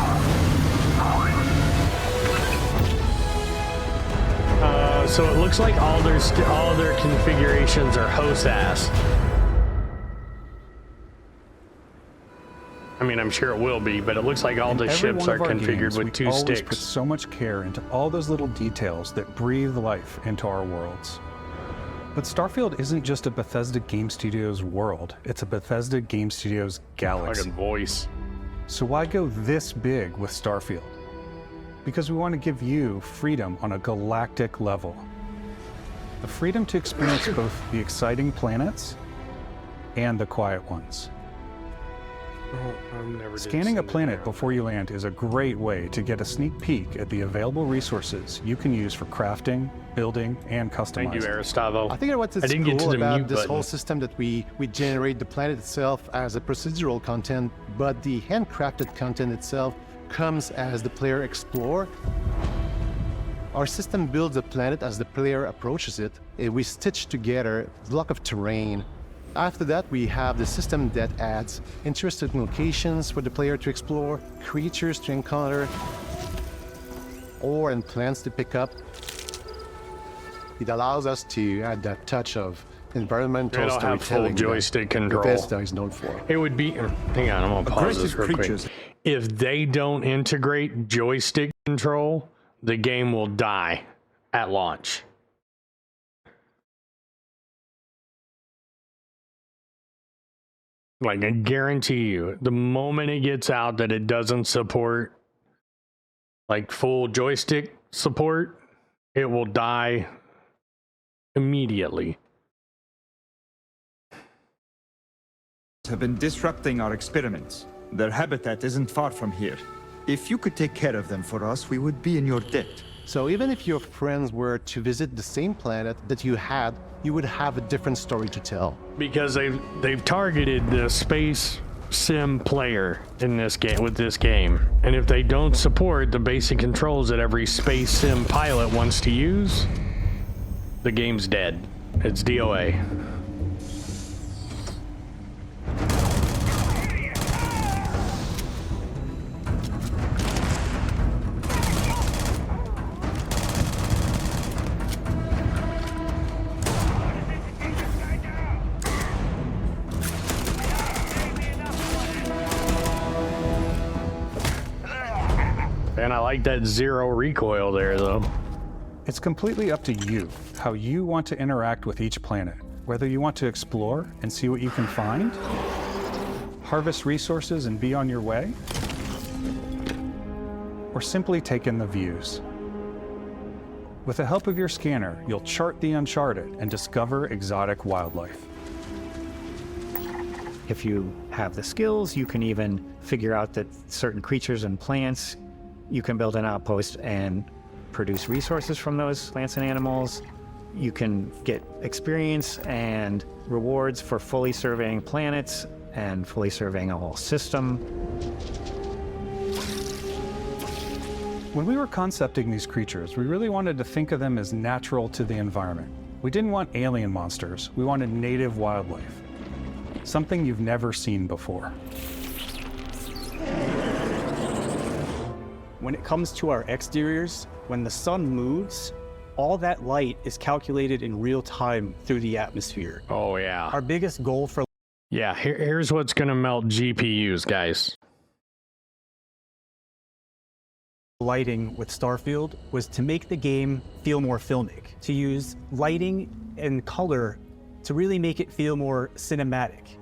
So it looks like all their configurations are HOSAS. I mean, I'm sure it will be, but it looks like all the ships are configured with 2 sticks. We put so much care into all those little details that breathe life into our worlds. But Starfield isn't just a Bethesda Game Studios world, it's a Bethesda Game Studios galaxy. Fucking voice. So why go this big with Starfield? Because we want to give you freedom on a galactic level. The freedom to experience both the exciting planets and the quiet ones. Oh, I've never Scanning a planet before you land is a great way to get a sneak peek at the available resources you can use for crafting, building, and customizing. Thank you, Aristavo. I think what's cool about this whole system that we generate the planet itself as a procedural content, but the handcrafted content itself comes as the player explore. Our system builds a planet as the player approaches it. We stitch together a block of terrain. After that, we have the system that adds interesting locations for the player to explore, creatures to encounter, ore and plants to pick up. It allows us to add that touch of environmental storytelling. Full joystick control. Bethesda is known for. It would be. Hang on, I'm gonna pause this real quick. If they don't integrate joystick control, the game will die at launch. Like, I guarantee you, the moment it gets out that it doesn't support like full joystick support, it will die immediately. Have been disrupting our experiments. Their habitat isn't far from here. If you could take care of them for us, we would be in your debt. So even if your friends were to visit the same planet that you had, you would have a different story to tell. Because they've targeted the space sim player in this game with this game. And if they don't support the basic controls that every space sim pilot wants to use, the game's dead. It's DOA. And I like that zero recoil there, though. It's completely up to you how you want to interact with each planet. Whether you want to explore and see what you can find, harvest resources and be on your way, or simply take in the views. With the help of your scanner, you'll chart the uncharted and discover exotic wildlife. If you have the skills, you can even figure out that certain creatures and plants, you can build an outpost and produce resources from those plants and animals. You can get experience and rewards for fully surveying planets and fully surveying a whole system. When we were concepting these creatures, we really wanted to think of them as natural to the environment. We didn't want alien monsters, we wanted native wildlife. Something you've never seen before. When it comes to our exteriors, when the sun moves, all that light is calculated in real time through the atmosphere. Oh, yeah. Our biggest goal for... Yeah, here's what's going to melt GPUs, guys. Lighting with Starfield was to make the game feel more filmic, to use lighting and color to really make it feel more cinematic.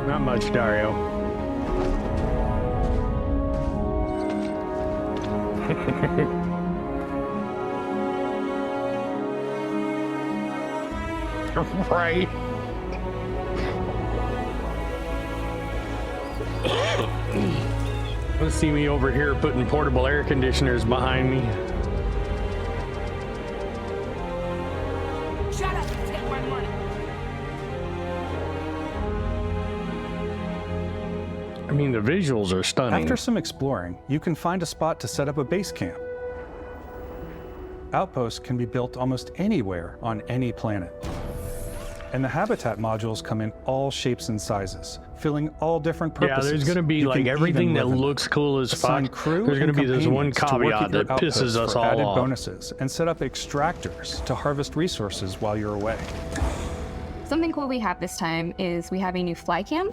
Not much, Dario. Right. Let's see me over here putting portable air conditioners behind me. Shut up and take my money. I mean, the visuals are stunning. After some exploring, you can find a spot to set up a base camp. Outposts can be built almost anywhere on any planet. And the habitat modules come in all shapes and sizes, filling all different purposes. Yeah, there's going to be like everything that looks cool as fuck. There's going to be this one caveat that pisses us all off. Added bonuses and set up extractors to harvest resources while you're away. Something cool we have this time is we have a new fly cam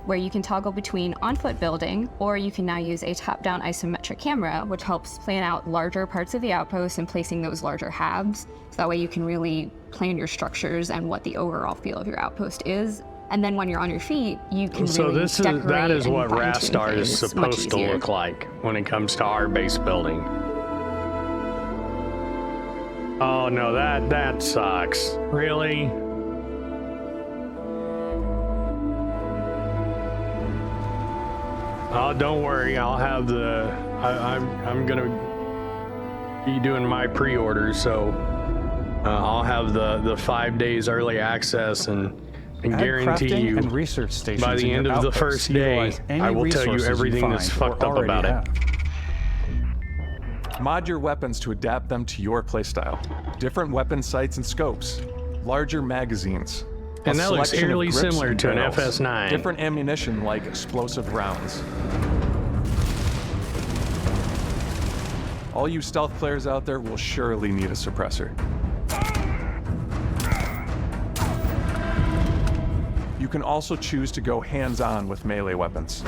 where you can toggle between on-foot building, or you can now use a top-down isometric camera, which helps plan out larger parts of the outpost and placing those larger halves. So that way you can really plan your structures and what the overall feel of your outpost is. And then when you're on your feet, you can really decorate. That is what Rastar is supposed to look like when it comes to our base building. Oh no, that sucks. Really? Oh, don't worry. I'll have the. I'm gonna be doing my pre-orders, so I'll have the 5 days early access and guarantee you and research stations by the end of the first day, I will tell you everything that's fucked up about it. Mod your weapons to adapt them to your playstyle. Different weapon sights and scopes, larger magazines. And that looks eerily similar to an FS9. Different ammunition like explosive rounds. All you stealth players out there will surely need a suppressor. You can also choose to go hands-on with melee weapons.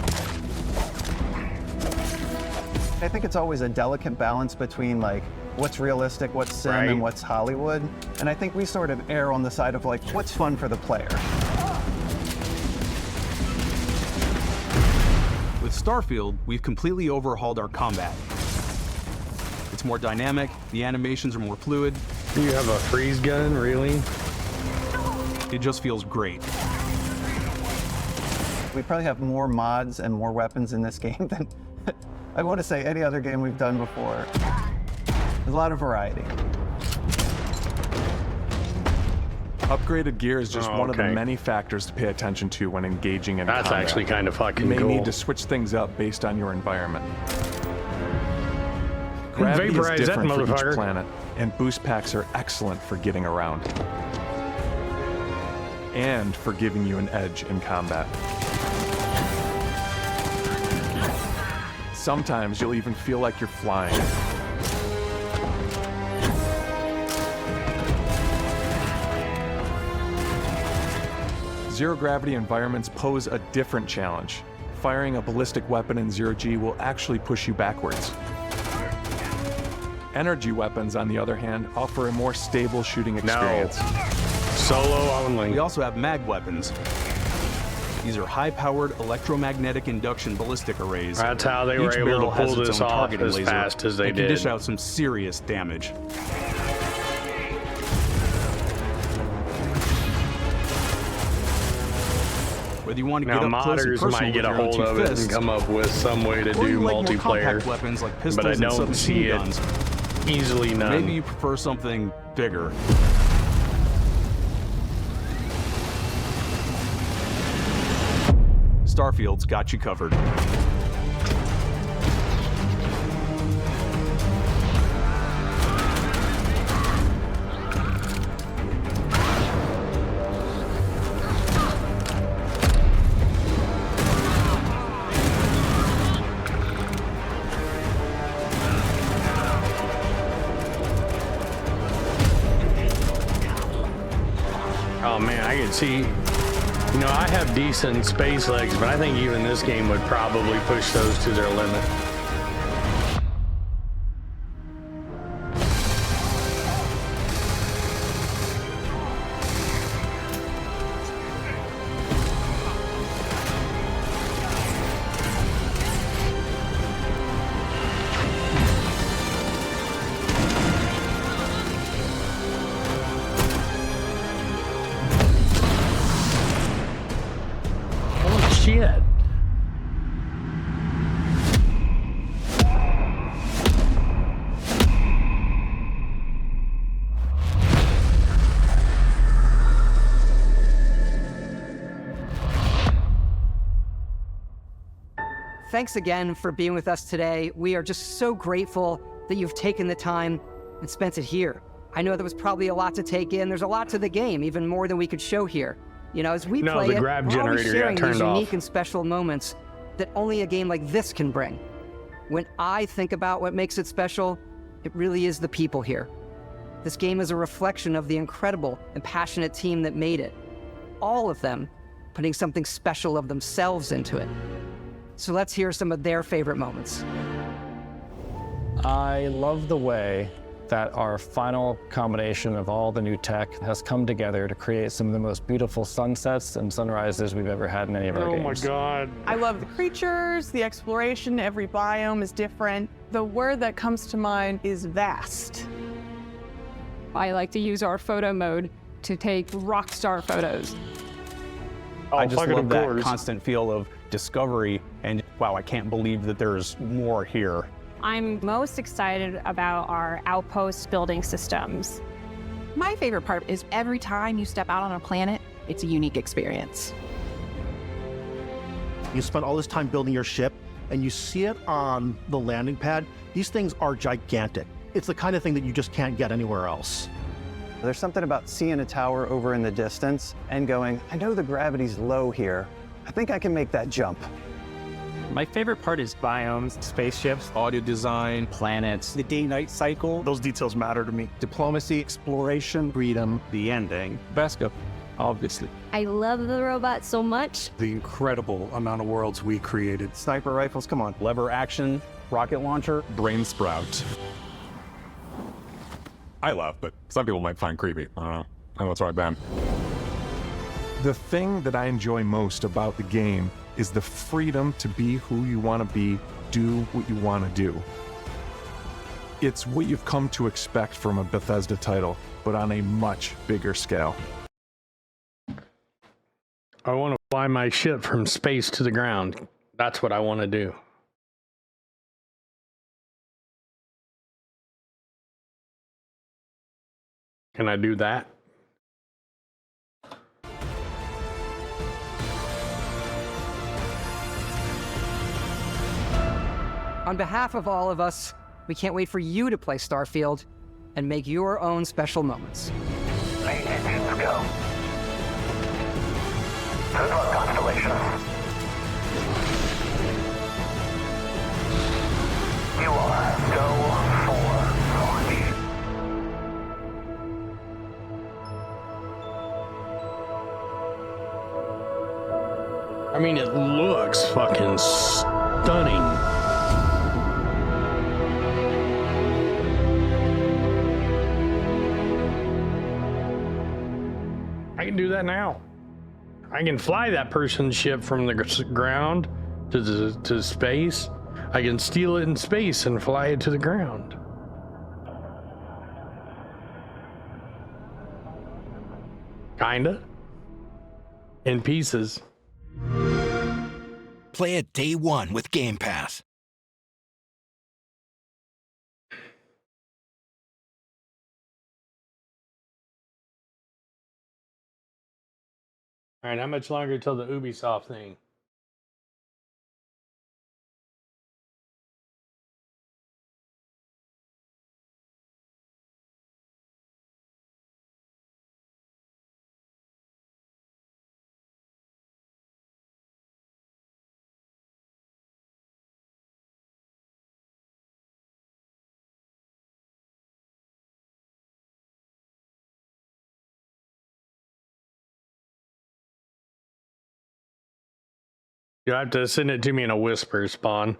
I think it's always a delicate balance between like what's realistic, what's sim, and what's Hollywood. And I think we sort of err on the side of like what's fun for the player. With Starfield, we've completely overhauled our combat. It's more dynamic, the animations are more fluid. You have a freeze gun, really? It just feels great. We probably have more mods and more weapons in this game than I want to say any other game we've done before. There's a lot of variety. Upgraded gear is just one of the many factors to pay attention to when engaging in combat. That's actually kind of fucking cool. You may cool. need to switch things up based on your environment. And Gravity vaporize is that different for motherfucker. each planet, and boost packs are excellent for getting around. And for giving you an edge in combat. Sometimes you'll even feel like you're flying. Zero-gravity environments pose a different challenge. Firing a ballistic weapon in zero-G will actually push you backwards. Energy weapons, on the other hand, offer a more stable shooting experience. Solo only. We also have mag weapons. These are high-powered electromagnetic induction ballistic arrays. That's how they were able to pull this off as fast as they did. Can dish out some serious damage. Whether you want to get up close and modders personal might get with a your own hold of two it fists, and come up with some way to or do you like more multiplayer, compact weapons like pistols but I and don't submachine see it guns. easily done. Maybe you prefer something bigger. Starfield's got you covered. Oh man, I can see. You know, I have decent space legs, but I think even this game would probably push those to their limit. Shit. Thanks again for being with us today. We are just so grateful that you've taken the time and spent it here. I know there was probably a lot to take in. There's a lot to the game, even more than we could show here. You know, as we play the it, grab we're always generator sharing got turned these off. unique and special moments that only a game like this can bring. When I think about what makes it special, it really is the people here. This game is a reflection of the incredible and passionate team that made it. All of them putting something special of themselves into it. So let's hear some of their favorite moments. I love the way that our final combination of all the new tech has come together to create some of the most beautiful sunsets and sunrises we've ever had in any of our games. Oh my God. I love the creatures, the exploration, every biome is different. The word that comes to mind is vast. I like to use our photo mode to take rock star photos. I just love that constant feel of discovery and wow, I can't believe that there's more here. I'm most excited about our outpost building systems. My favorite part is every time you step out on a planet, it's a unique experience. You spend all this time building your ship, and you see it on the landing pad. These things are gigantic. It's the kind of thing that you just can't get anywhere else. There's something about seeing a tower over in the distance and going, I know the gravity's low here. I think I can make that jump. My favorite part is biomes, spaceships, audio design, planets. The day-night cycle, those details matter to me. Diplomacy, exploration, freedom, the ending. Beskap, obviously. I love the robot so much. The incredible amount of worlds we created. Sniper rifles, come on. Lever action, rocket launcher. Brain sprout. I love, but some people might find creepy. I don't know. I know it's right, Ben. The thing that I enjoy most about the game is the freedom to be who you want to be, do what you want to do. It's what you've come to expect from a Bethesda title, but on a much bigger scale. I want to fly my ship from space to the ground. That's what I want to do. Can I do that? On behalf of all of us, we can't wait for you to play Starfield and make your own special moments. Make engines go. Good luck, Constellation. You are go for launch. I mean, it looks fucking stunning. I can do that now. I can fly that person's ship from the ground to space. I can steal it in space and fly it to the ground. Kinda. In pieces. Play it day one with Game Pass. All right, how much longer till the Ubisoft thing? You'll have to send it to me in a whisper, Spawn.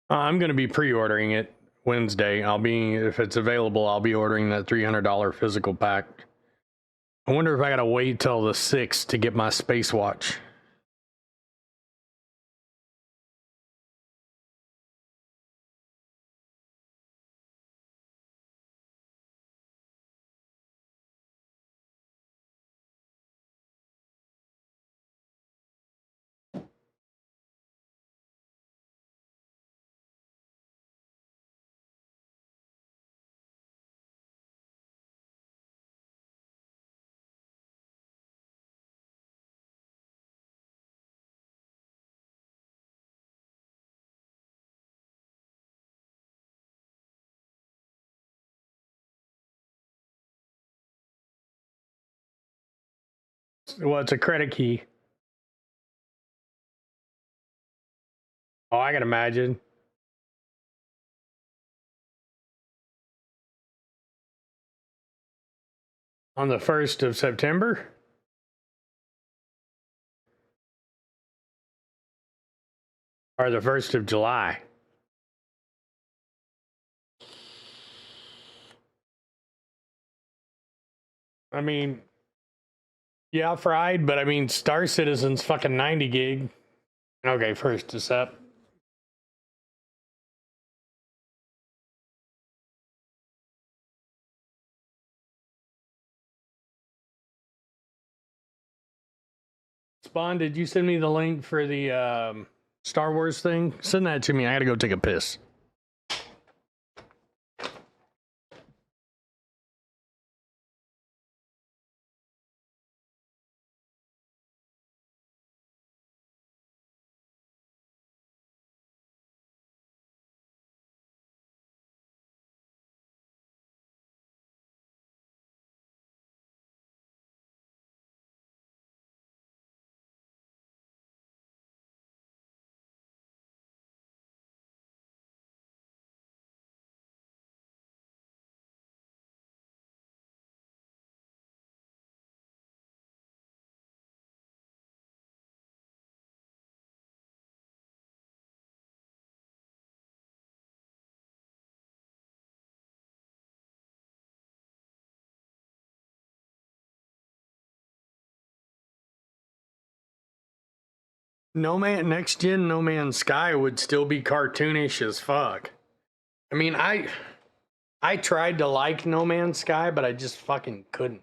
I'm going to be pre-ordering it Wednesday. If it's available, I'll be ordering that $300 physical pack. I wonder if I got to wait till the 6th to get my Space Watch. Well, it's a credit key. Oh, I can imagine. On the 1st of September? Or the 1st of July? I mean, yeah, fried, but I mean, Star Citizen's fucking 90 gig. Okay, 1st of Sep. Spawn, did you send me the link for the Star Wars thing? Send that to me. I gotta go take a piss. Next Gen No Man's Sky would still be cartoonish as fuck. I mean, I tried to like No Man's Sky, but I just fucking couldn't.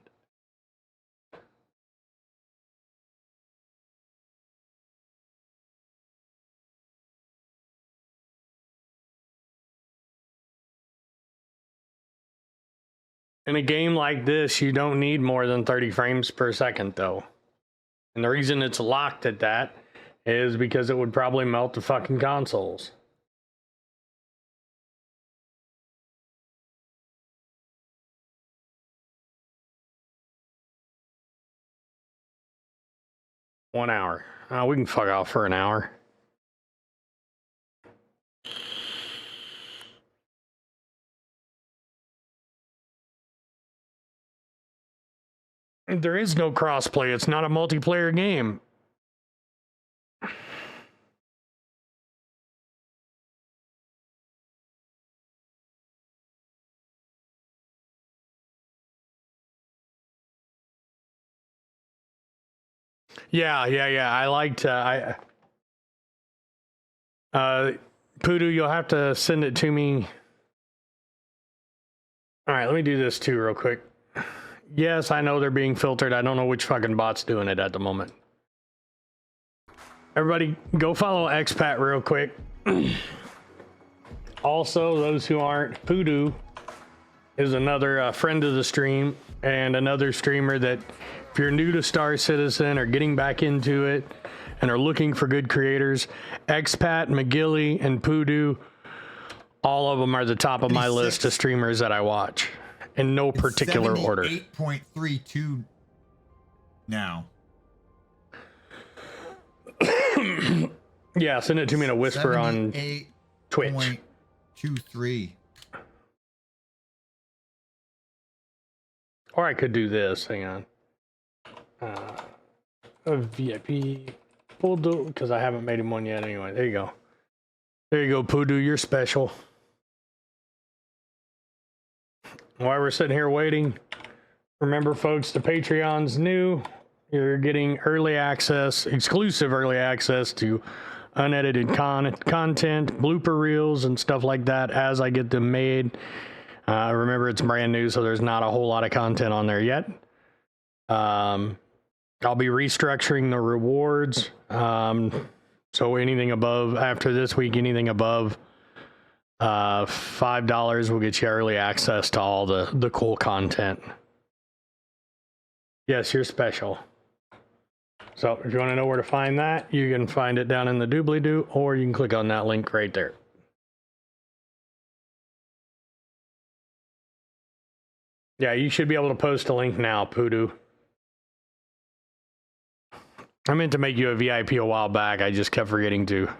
In a game like this, you don't need more than 30 frames per second, though. And the reason it's locked at that is because it would probably melt the fucking consoles. One hour. We can fuck off for an hour. There is no crossplay. It's not a multiplayer game. Yeah. I liked. Poodoo, you'll have to send it to me. All right, let me do this too, real quick. Yes, I know they're being filtered. I don't know which fucking bot's doing it at the moment. Everybody, go follow Expat real quick. Also, those who aren't, Poodoo is another friend of the stream and another streamer that if you're new to Star Citizen or getting back into it and are looking for good creators, Expat, McGilly, and Poodoo, all of them are the top of my list of streamers that I watch in no particular order. 8.32 now. Yeah, send it to me in a whisper on Twitch. 78.23. Or I could do this. Hang on. A VIP full do because I haven't made him one yet. Anyway, there you go. There you go, Poodoo. You're special. While we're sitting here waiting, remember, folks, the Patreon's new. You're getting early access, exclusive early access to unedited content, blooper reels, and stuff like that as I get them made. Remember, it's brand new, so there's not a whole lot of content on there yet. I'll be restructuring the rewards. So anything above, after this week, anything above $5 will get you early access to all the cool content. Yes, you're special. So if you want to know where to find that, you can find it down in the doobly-doo, or you can click on that link right there. Yeah, you should be able to post a link now, Poodoo. I meant to make you a VIP a while back. I just kept forgetting to.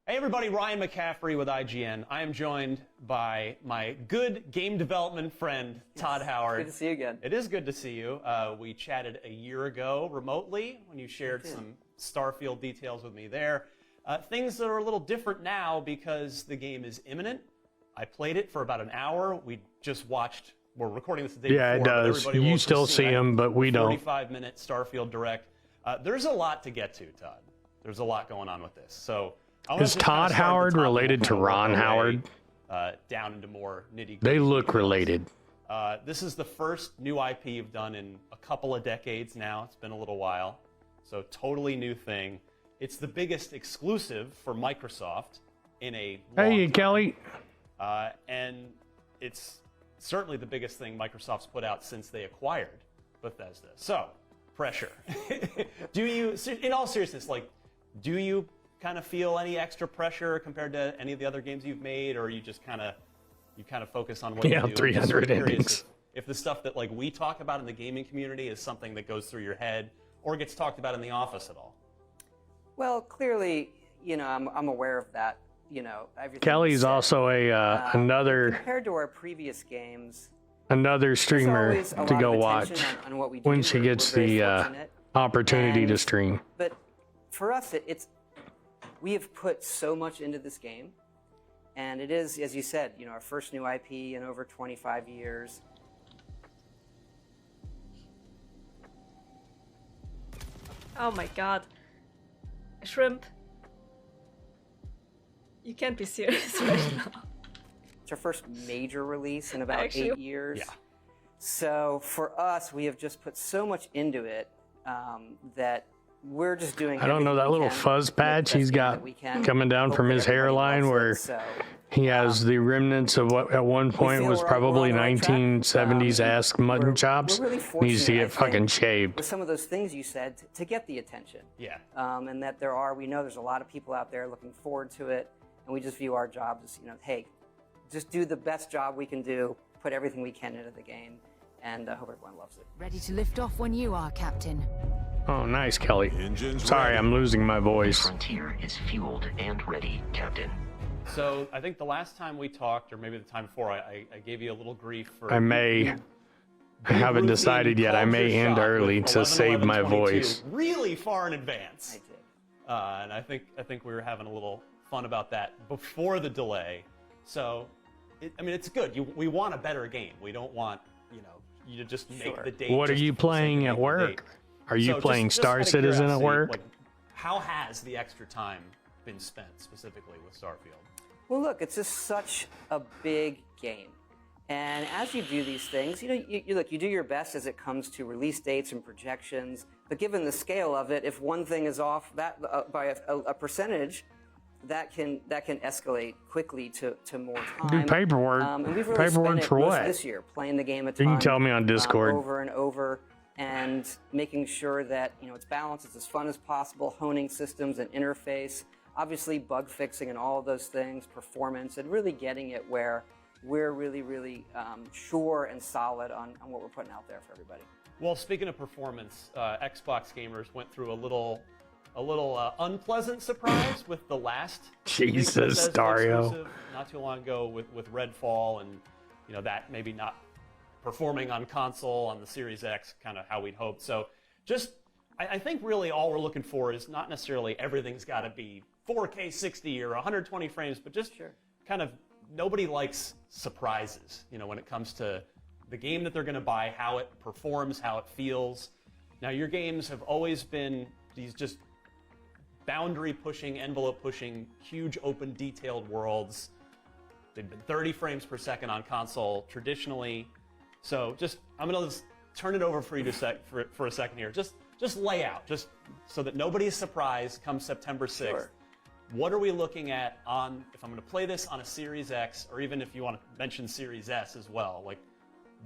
Hey everybody, Ryan McCaffrey with IGN. I am joined by my good game development friend, Todd Howard. Good to see you again. It is good to see you. We chatted a year ago remotely when you shared some Starfield details with me there. Things that are a little different now because the game is imminent. I played it for about an hour. We just watched, we're recording this the day before. Yeah, it does. You still see him, but we don't. 45-minute Starfield Direct. There's a lot to get to, Todd. There's a lot going on with this. So Is Todd Howard related to Ron Howard? Down into more nitty-gritty. They look related. This is the first new IP you've done in a couple of decades now. It's been a little while. So totally new thing. It's the biggest exclusive for Microsoft in a long time. Kelly. And it's certainly the biggest thing Microsoft's put out since they acquired Bethesda. So, pressure. Do you, in all seriousness, like, do you kind of feel any extra pressure compared to any of the other games you've made, or you just kind of focus on what you do? 300 endings. If the stuff that like we talk about in the gaming community is something that goes through your head or gets talked about in the office at all? Well, clearly, I'm aware of that. Everything Kelly's also another compared to our previous games. Another streamer to go watch on what we when do. she gets the opportunity to stream. But for us, we have put so much into this game, and it is, as you said, our first new IP in over 25 years. Oh my god. A shrimp. You can't be serious right now. It's our first major release in about 8 years. Yeah. So for us, we have just put so much into it that we're just doing. I don't know that little fuzz patch he's got coming down from his hairline where he has the remnants of what at one point was probably 1970s-esque mutton chops. Needs to get fucking shaved. With some of those things you said to get the attention. Yeah. And that we know there's a lot of people out there looking forward to it, and we just view our job as, hey, just do the best job we can do, put everything we can into the game, and hope everyone loves it. Ready to lift off when you are, Captain. Oh, nice, Kelly. Sorry, I'm losing my voice. Frontier is fueled and ready, Captain. So I think the last time we talked, or maybe the time before, I gave you a little grief for. I haven't decided yet. I may end early to save my voice. Really far in advance. I did. And I think we were having a little fun about that before the delay. So, it's good. We want a better game. We don't want you to just make the date. What are you playing at work? Are you playing Star Citizen at work? Like, how has the extra time been spent specifically with Starfield? Well, look, it's just such a big game. And as you do these things, you do your best as it comes to release dates and projections. But given the scale of it, if one thing is off by a percentage, that can escalate quickly to more time. Do paperwork. And we've really paperwork spent for what? This year playing the game a ton. You can tell me on Discord. Over and over, and making sure that it's balanced, it's as fun as possible, honing systems and interface. Obviously, bug fixing and all of those things, performance, and really getting it where we're really, really sure and solid on what we're putting out there for everybody. Well, speaking of performance, Xbox gamers went through a little unpleasant surprise with the last Jesus, Dario. Not too long ago with Redfall, and that maybe not performing on console on the Series X, kind of how we'd hoped. So just I think really all we're looking for is not necessarily everything's got to be 4K 60 or 120 frames, but just kind of nobody likes surprises, when it comes to the game that they're going to buy, how it performs, how it feels. Now, your games have always been these just boundary-pushing, envelope-pushing, huge, open, detailed worlds. They've been 30 frames per second on console traditionally. So I'm going to turn it over for you for a second here. Just lay out, just so that nobody's surprised come September 6th. Sure. What are we looking at if I'm going to play this on a Series X, or even if you want to mention Series S as well, like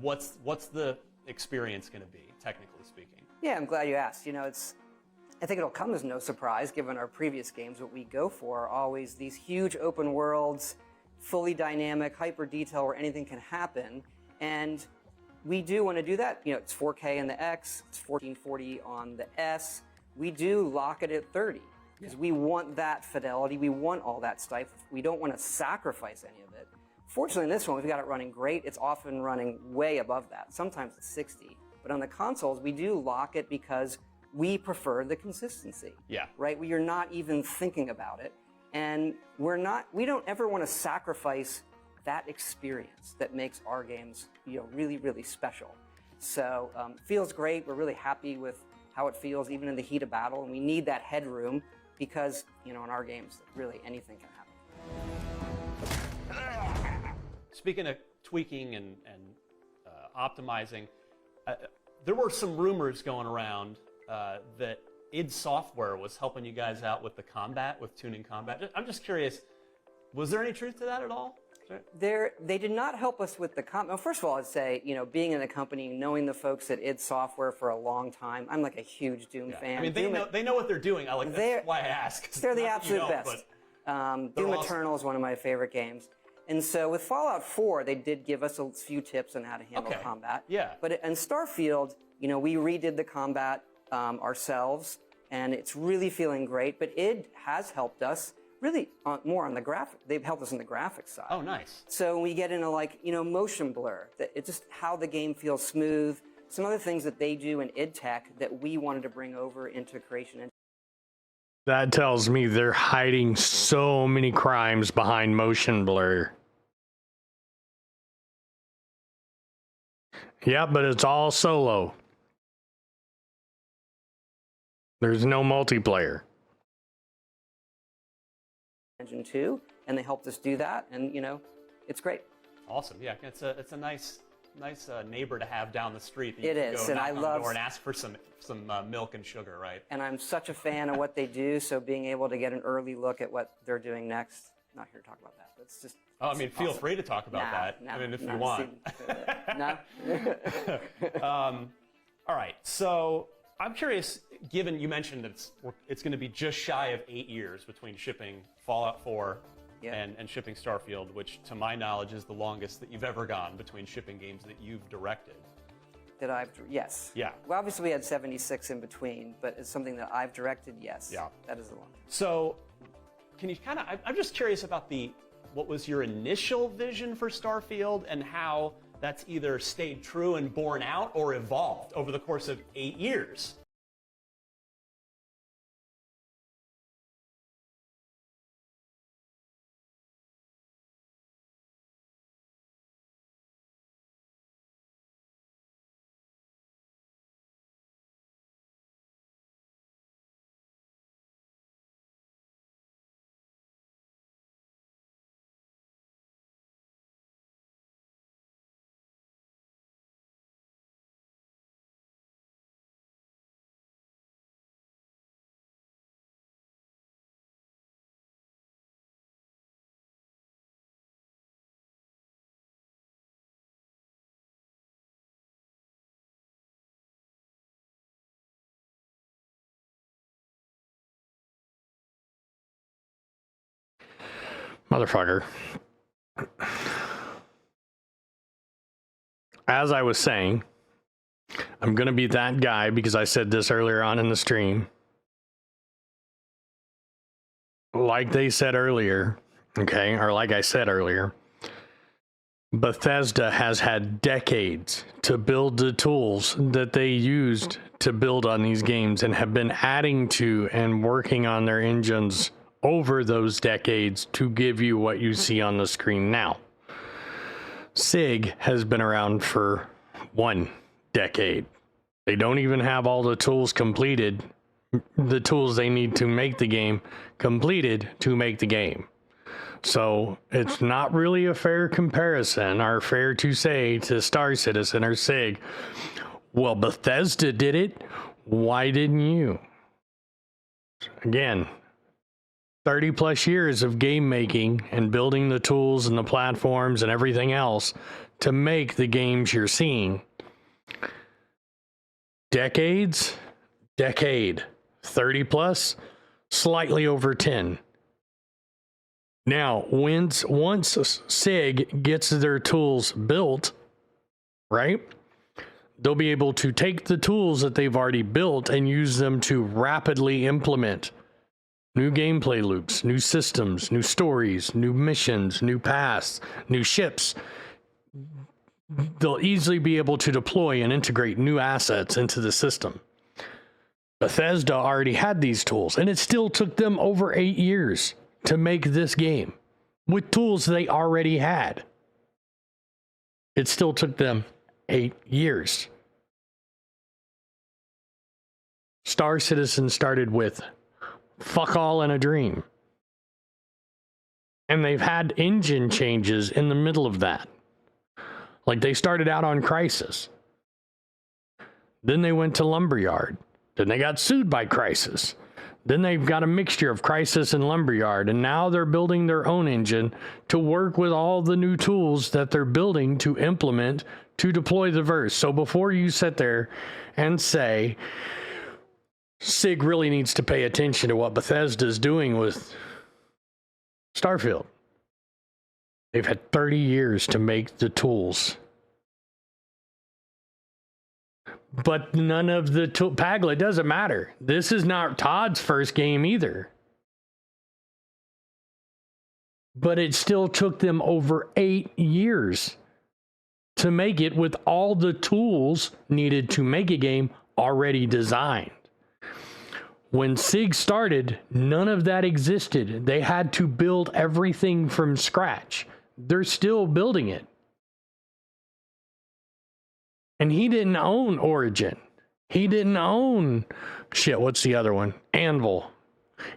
what's the experience going to be, technically speaking? Yeah, I'm glad you asked. I think it'll come as no surprise, given our previous games. What we go for are always these huge open worlds, fully dynamic, hyper detail, where anything can happen. And we do want to do that. It's 4K in the X, it's 1440 on the S. We do lock it at 30 because we want that fidelity. We want all that stuff. We don't want to sacrifice any of it. Fortunately, in this one, we've got it running great. It's often running way above that. Sometimes it's 60. But on the consoles, we do lock it because we prefer the consistency. Yeah. Right? You're not even thinking about it. And we don't ever want to sacrifice that experience that makes our games, really, really special. So feels great. We're really happy with how it feels, even in the heat of battle. And we need that headroom because, you know, in our games, really anything can happen. Speaking of tweaking and optimizing, there were some rumors going around that id Software was helping you guys out with the combat, with tuning combat. I'm just curious, was there any truth to that at all? They did not help us with the combat. Well, first of all, I'd say, you know, being in the company, knowing the folks at id Software for a long time, I'm like a huge Doom fan. I mean, they know what they're doing. That's why I ask. They're the absolute best. Doom awesome. Eternal is one of my favorite games. And so with Fallout 4, they did give us a few tips on how to handle combat. Yeah. But in Starfield, you know, we redid the combat ourselves, and it's really feeling great. But id has helped us really more on the graphic. They've helped us on the graphics side. Oh, nice. So we get into, like, you know, motion blur. It's just how the game feels smooth. Some other things that they do in id Tech that we wanted to bring over into Creation. That tells me they're hiding so many crimes behind motion blur. Yeah, but it's all solo. There's no multiplayer. Engine 2, and they helped us do that, and, you know, it's great. Awesome. Yeah, it's a nice neighbor to have down the street. It is, and I love and ask for some milk and sugar, right? And I'm such a fan of what they do, so being able to get an early look at what they're doing next. Not here to talk about that, but it's just. Oh, I mean, feel awesome. free to talk about that. I mean, if you want. No. All right. So I'm curious. Given you mentioned that it's going to be just shy of 8 years between shipping Fallout 4 and shipping Starfield, which, to my knowledge, is the longest that you've ever gone between shipping games that you've directed. Yes. Yeah. Well, obviously we had 76 in between, but it's something that I've directed. Yes. Yeah. That is the longest. So, can you kind of? I'm just curious about what was your initial vision for Starfield and how that's either stayed true and borne out or evolved over the course of 8 years. Motherfucker. As I was saying, I'm going to be that guy because I said this earlier on in the stream. Like they said earlier, okay, or like I said earlier, Bethesda has had decades to build the tools that they used to build on these games and have been adding to and working on their engines over those decades to give you what you see on the screen now. SIG has been around for 1 decade. They don't even have all the tools completed, the tools they need to make the game completed to make the game. So it's not really a fair comparison or fair to say to Star Citizen or SIG, well, Bethesda did it, why didn't you? Again, 30 plus years of game making and building the tools and the platforms and everything else to make the games you're seeing. Decade, 30 plus, slightly over 10. Now, once SIG gets their tools built, right, they'll be able to take the tools that they've already built and use them to rapidly implement new gameplay loops, new systems, new stories, new missions, new paths, new ships. They'll easily be able to deploy and integrate new assets into the system. Bethesda already had these tools, and it still took them over 8 years to make this game with tools they already had. It still took them 8 years. Star Citizen started with fuck all in a dream. And they've had engine changes in the middle of that. Like they started out on Crisis. Then they went to Lumberyard. Then they got sued by Crisis. Then they've got a mixture of Crisis and Lumberyard. And now they're building their own engine to work with all the new tools that they're building to implement to deploy the verse. So before you sit there and say, SIG really needs to pay attention to what Bethesda's doing with Starfield. They've had 30 years to make the tools. But none of the Pagla, it doesn't matter. This is not Todd's first game either. But it still took them over 8 years to make it with all the tools needed to make a game already designed. When SIG started, none of that existed. They had to build everything from scratch. They're still building it. And he didn't own Origin. He didn't own, what's the other one? Anvil.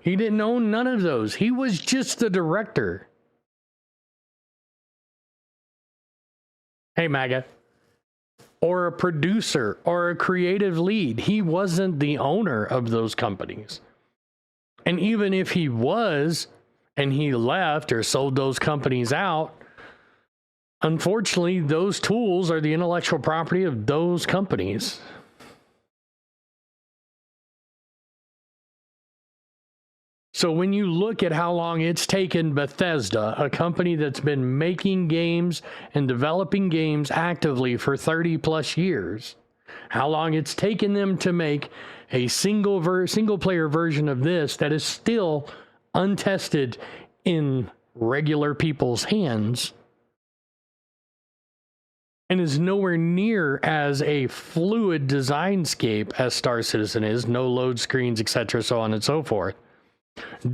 He didn't own none of those. He was just the director. Hey, MAGA. Or a producer or a creative lead. He wasn't the owner of those companies. And even if he was, and he left or sold those companies out, unfortunately, those tools are the intellectual property of those companies. So when you look at how long it's taken Bethesda, a company that's been making games and developing games actively for 30 plus years, how long it's taken them to make a single player version of this that is still untested in regular people's hands and is nowhere near as a fluid designscape as Star Citizen is, no load screens, etc., so on and so forth.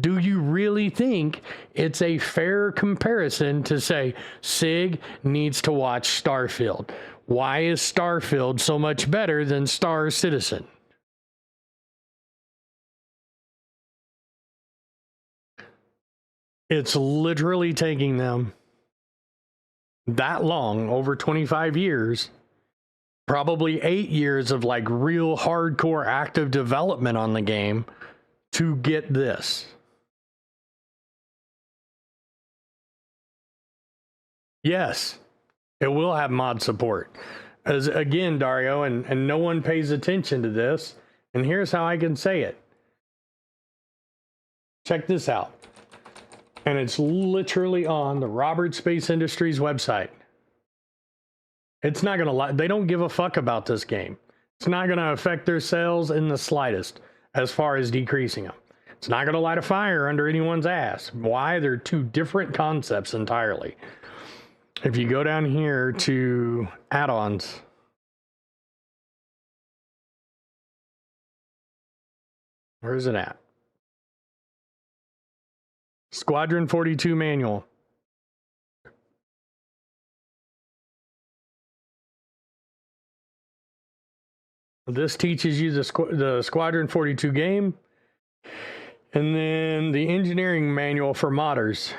Do you really think it's a fair comparison to say SIG needs to watch Starfield? Why is Starfield so much better than Star Citizen? It's literally taking them that long, over 25 years, probably 8 years of like real hardcore active development on the game to get this. Yes, it will have mod support. As again, Dario, and no one pays attention to this, and here's how I can say it. Check this out. And it's literally on the Robert Space Industries website. It's not gonna lie, they don't give a fuck about this game. It's not gonna affect their sales in the slightest as far as decreasing them. It's not gonna light a fire under anyone's ass. Why? They're two different concepts entirely. If you go down here to add-ons, where is it at? Squadron 42 manual. This teaches you the Squadron 42 game, and then the engineering manual for modders.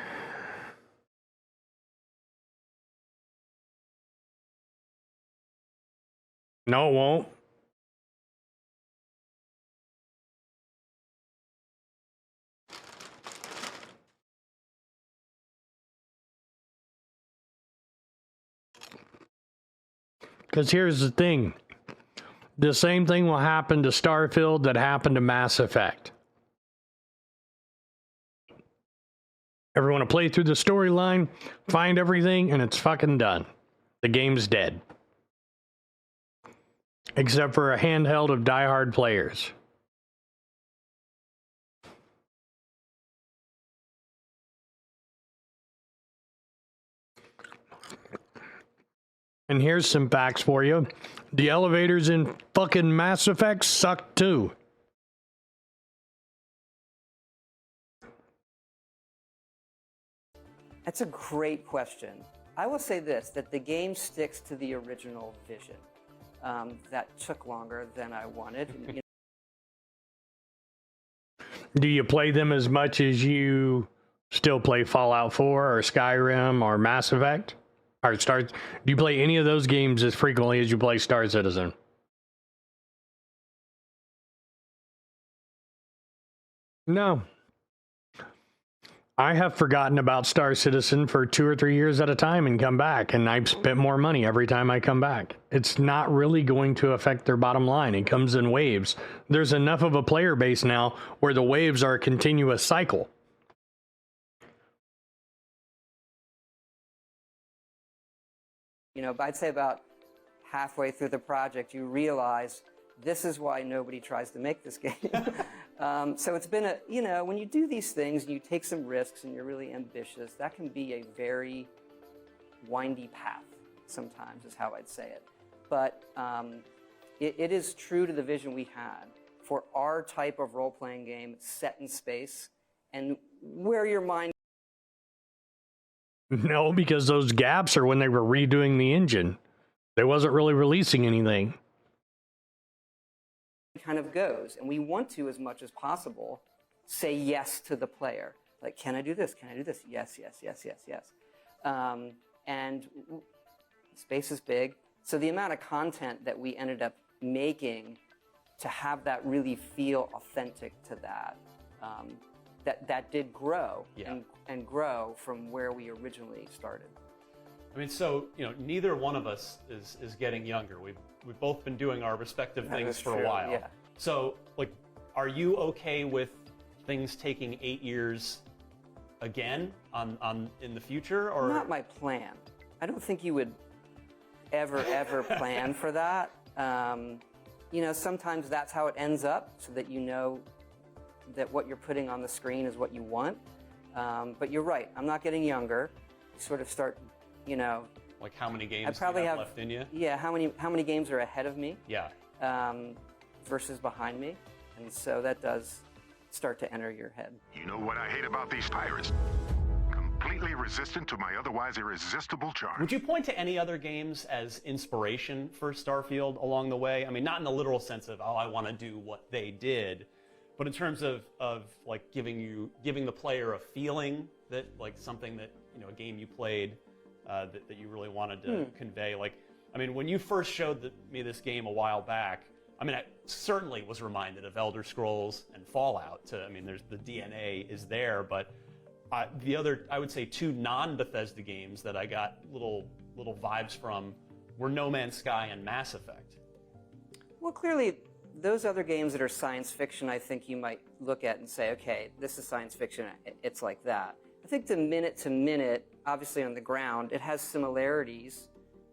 No, it won't. Because here's the thing. The same thing will happen to Starfield that happened to Mass Effect. Everyone to play through the storyline, find everything, and it's fucking done. The game's dead. Except for a handheld of diehard players. And here's some facts for you. The elevators in fucking Mass Effect suck too. That's a great question. I will say this, that the game sticks to the original vision. That took longer than I wanted. Do you play them as much as you still play Fallout 4 or Skyrim or Mass Effect? Or do you play any of those games as frequently as you play Star Citizen? No. I have forgotten about Star Citizen for 2 or 3 years at a time and come back, and I've spent more money every time I come back. It's not really going to affect their bottom line. It comes in waves. There's enough of a player base now where the waves are a continuous cycle. You know, I'd say about halfway through the project, you realize this is why nobody tries to make this game. So it's been when you do these things and you take some risks and you're really ambitious, that can be a very windy path sometimes, is how I'd say it. But it is true to the vision we had for our type of role-playing game set in space and where your mind... No, because those gaps are when they were redoing the engine. They wasn't really releasing anything. Kind of goes, and we want to, as much as possible, say yes to the player. Like, can I do this? Can I do this? Yes, yes, yes, yes, yes. And space is big, so the amount of content that we ended up making to have that really feel authentic to that, that did grow and grow from where we originally started. I mean, so, neither one of us is getting younger. We've both been doing our respective things for a while. Yeah. So, like, are you okay with things taking 8 years again in the future? Or not my plan. I don't think you would ever plan for that. Sometimes that's how it ends up, so that you know that what you're putting on the screen is what you want. But you're right. I'm not getting younger. You sort of start, Like, how many games do you have left in you? Yeah, how many games are ahead of me? Yeah. Versus behind me. And so that does start to enter your head. You know what I hate about these pirates? Completely resistant to my otherwise irresistible charm. Would you point to any other games as inspiration for Starfield along the way? I mean, not in the literal sense of, I want to do what they did, but in terms of like giving the player a feeling that, like, something that, a game you played that you really wanted to convey. Like, I mean, when you first showed me this game a while back, I mean, I certainly was reminded of Elder Scrolls and Fallout. There's the DNA is there, but the other, I would say, 2 non-Bethesda games that I got little vibes from were No Man's Sky and Mass Effect. Well, clearly, those other games that are science fiction, I think you might look at and say, okay, this is science fiction, it's like that. I think to minute, obviously on the ground, it has similarities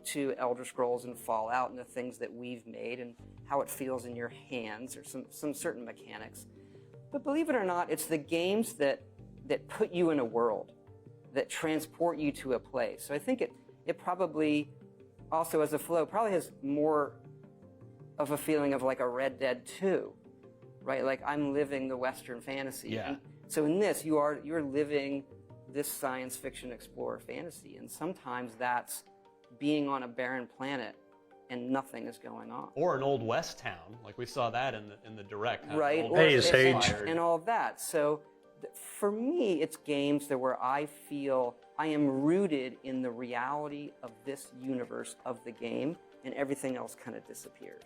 to Elder Scrolls and Fallout and the things that we've made and how it feels in your hands, or some certain mechanics. But believe it or not, it's the games that put you in a world, that transport you to a place. So I think it probably also, as a flow, probably has more of a feeling of like a Red Dead 2, right? Like, I'm living the Western fantasy. Yeah. So in this, you're living this science fiction explorer fantasy, and sometimes that's being on a barren planet and nothing is going on. Or an Old West town, like we saw that in the direct. Right, and all of that. So for me, it's games where I feel I am rooted in the reality of this universe of the game, and everything else kind of disappears.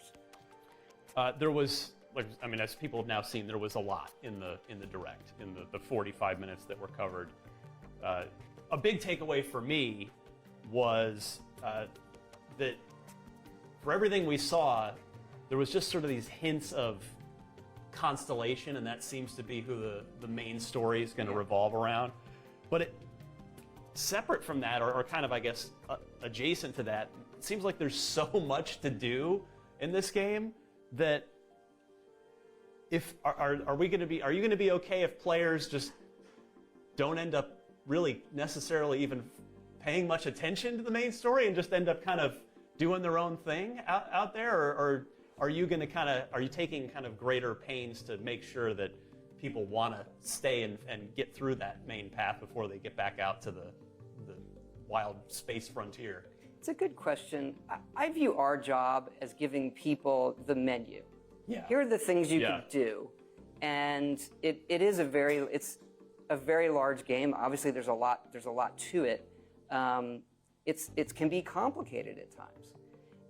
There was, as people have now seen, there was a lot in the direct, in the 45 minutes that were covered. A big takeaway for me was that for everything we saw, there was just sort of these hints of constellation, and that seems to be who the main story is going to revolve around. But separate from that, or kind of, I guess, adjacent to that, it seems like there's so much to do in this game that are you going to be okay if players just don't end up really necessarily even paying much attention to the main story and just end up kind of doing their own thing out there, or are you taking kind of greater pains to make sure that people want to stay and get through that main path before they get back out to the wild space frontier? It's a good question. I view our job as giving people the menu. Yeah. Here are the things you can do, and it's a very large game. Obviously, there's a lot to it. It can be complicated at times,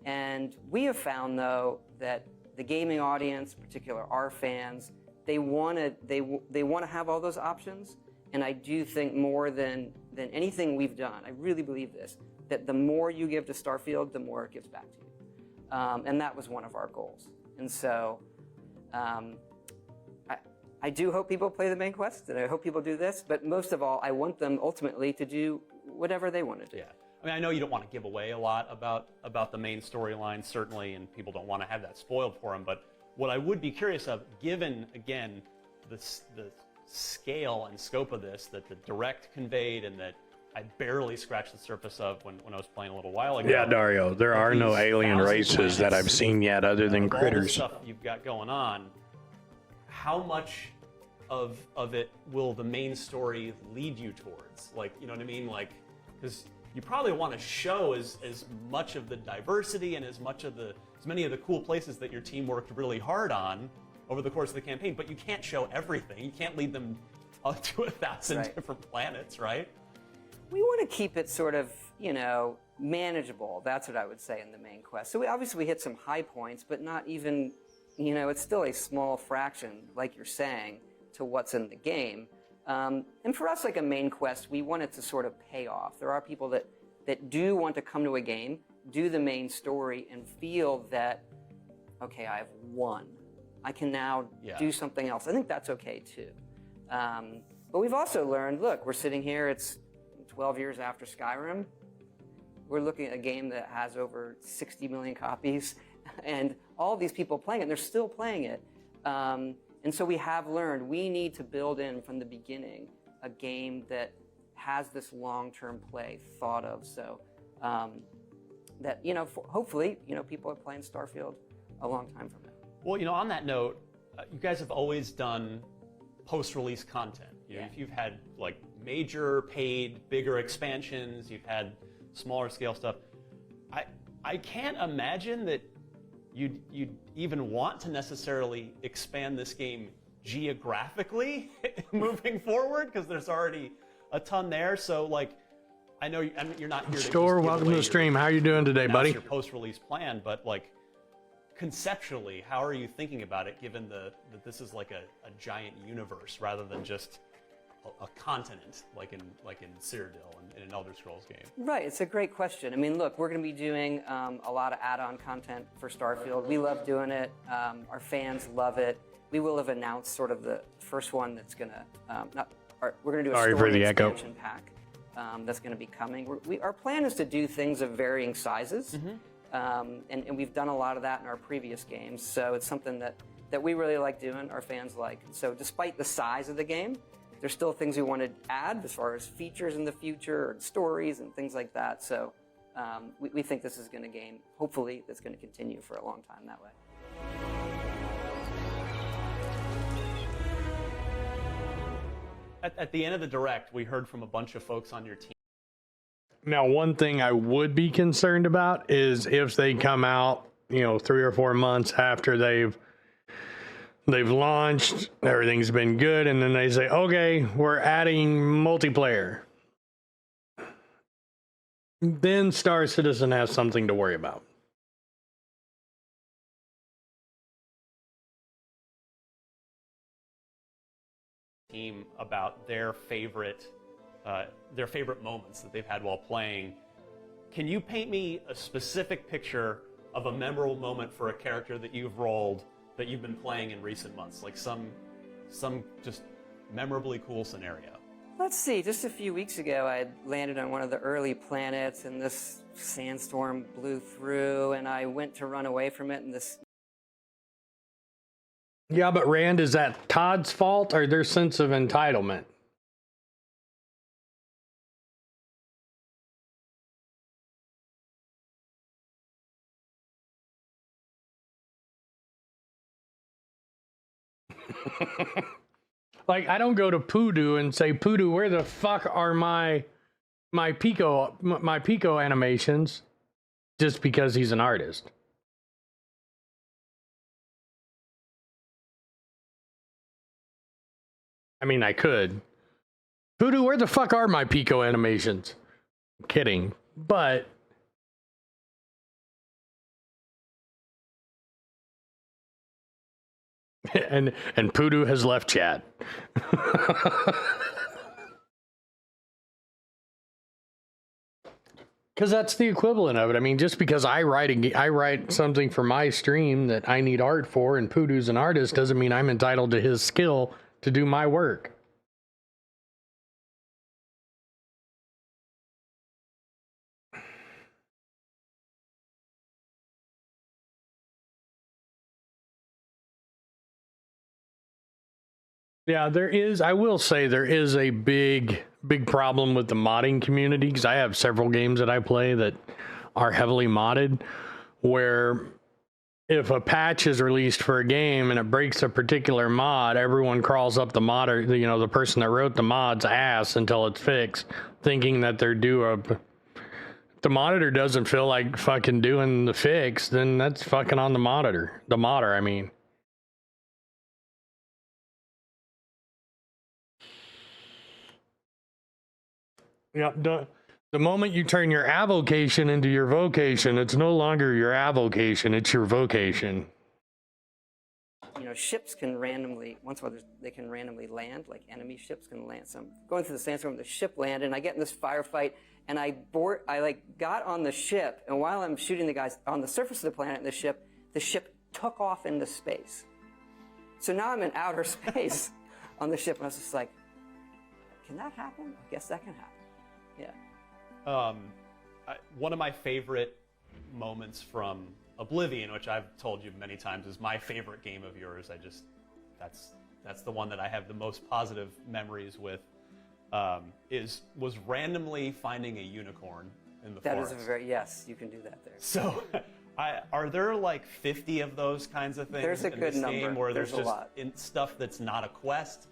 and we have found though that the gaming audience, particularly our fans, they want to have all those options. And I do think more than anything we've done, I really believe this, that the more you give to Starfield, the more it gives back to you. And that was one of our goals. And so I do hope people play the main quest, and I hope people do this, but most of all, I want them ultimately to do whatever they want to do. Yeah. I mean, I know you don't want to give away a lot about the main storyline, certainly, and people don't want to have that spoiled for them, but what I would be curious of, given, again, the scale and scope of this that the Direct conveyed and that I barely scratched the surface of when I was playing a little while ago. Yeah, Dario, there are no alien races that I've seen yet other than critters. All the stuff you've got going on, how much of it will the main story lead you towards? Like, you know what I mean? Like, because you probably want to show as much of the diversity and as many of the cool places that your team worked really hard on over the course of the campaign, but you can't show everything. You can't lead them up to 1,000 different planets, right? We want to keep it sort of, manageable. That's what I would say in the main quest. So we hit some high points, but not even, it's still a small fraction, like you're saying, to what's in the game. And for us, like a main quest, we want it to sort of pay off. There are people that do want to come to a game, do the main story, and feel that, okay, I've won. I can now do something else. I think that's okay too. But we've also learned, look, we're sitting here, it's 12 years after Skyrim. We're looking at a game that has over 60 million copies and all these people playing it, and they're still playing it. And so we have learned we need to build in from the beginning a game that has this long-term play thought of. So that, hopefully, people are playing Starfield a long time from now. Well, on that note, you guys have always done post-release content. You've had like major paid, bigger expansions. You've had smaller scale stuff. I can't imagine that you'd even want to necessarily expand this game geographically moving forward, because there's already a ton there. So like, I know you're not here to Store, welcome to the stream. How are you doing today, buddy? Your post-release plan, but like, conceptually, how are you thinking about it, given that this is like a giant universe rather than just a continent, like in Cyrodiil and in an Elder Scrolls game? Right, it's a great question. I mean, look, we're going to be doing a lot of add-on content for Starfield. We love doing it. Our fans love it. We will have announced sort of the first one that's going to, we're going to do a story expansion pack that's going to be coming. Our plan is to do things of varying sizes. And we've done a lot of that in our previous games, so it's something that we really like doing, our fans like. So despite the size of the game, there's still things we want to add as far as features in the future, and stories and things like that. So we think this is going to hopefully that's going to continue for a long time that way. At the end of the Direct, we heard from a bunch of folks on your team. Now, one thing I would be concerned about is if they come out, 3 or 4 months after they've launched, everything's been good, and then they say, okay, we're adding multiplayer. Then Star Citizen has something to worry about. Team about their favorite moments that they've had while playing. Can you paint me a specific picture of a memorable moment for a character that you've rolled that you've been playing in recent months? Like some just memorably cool scenario. Let's see, just a few weeks ago, I had landed on one of the early planets and this sandstorm blew through and I went to run away from it and this... Yeah, but Rand, is that Todd's fault or their sense of entitlement? Like, I don't go to Poodoo and say, Poodoo, where the fuck are my Pico animations, just because he's an artist. I mean, I could. Voodoo, where the fuck are my Pico animations? I'm kidding, but and Poodoo has left chat. Because that's the equivalent of it. I mean, just because I write something for my stream that I need art for, and Poodoo's an artist, doesn't mean I'm entitled to his skill to do my work. Yeah, there is. I will say there is a big problem with the modding community, because I have several games that I play that are heavily modded, where if a patch is released for a game and it breaks a particular mod, everyone crawls up the modder, the person that wrote the mod's ass until it's fixed, thinking that they're due a. If the monitor doesn't feel like fucking doing the fix, then that's fucking on the monitor. The modder, I mean. Yeah, the moment you turn your avocation into your vocation, it's no longer your avocation, it's your vocation. Ships can randomly, once in a while, they can randomly land, like enemy ships can land. So I'm going through the sandstorm, the ship landed, and I get in this firefight, and I got on the ship, and while I'm shooting the guys on the surface of the planet, the ship took off into space. So now I'm in outer space on the ship, and I was just like, can that happen? I guess that can happen. Yeah. One of my favorite moments from Oblivion, which I've told you many times is my favorite game of yours. That's the one that I have the most positive memories with. Was randomly finding a unicorn in the forest. That is yes, you can do that there. So, are there like 50 of those kinds of things there's a in good this number. game where there's a just lot. Stuff that's not a quest,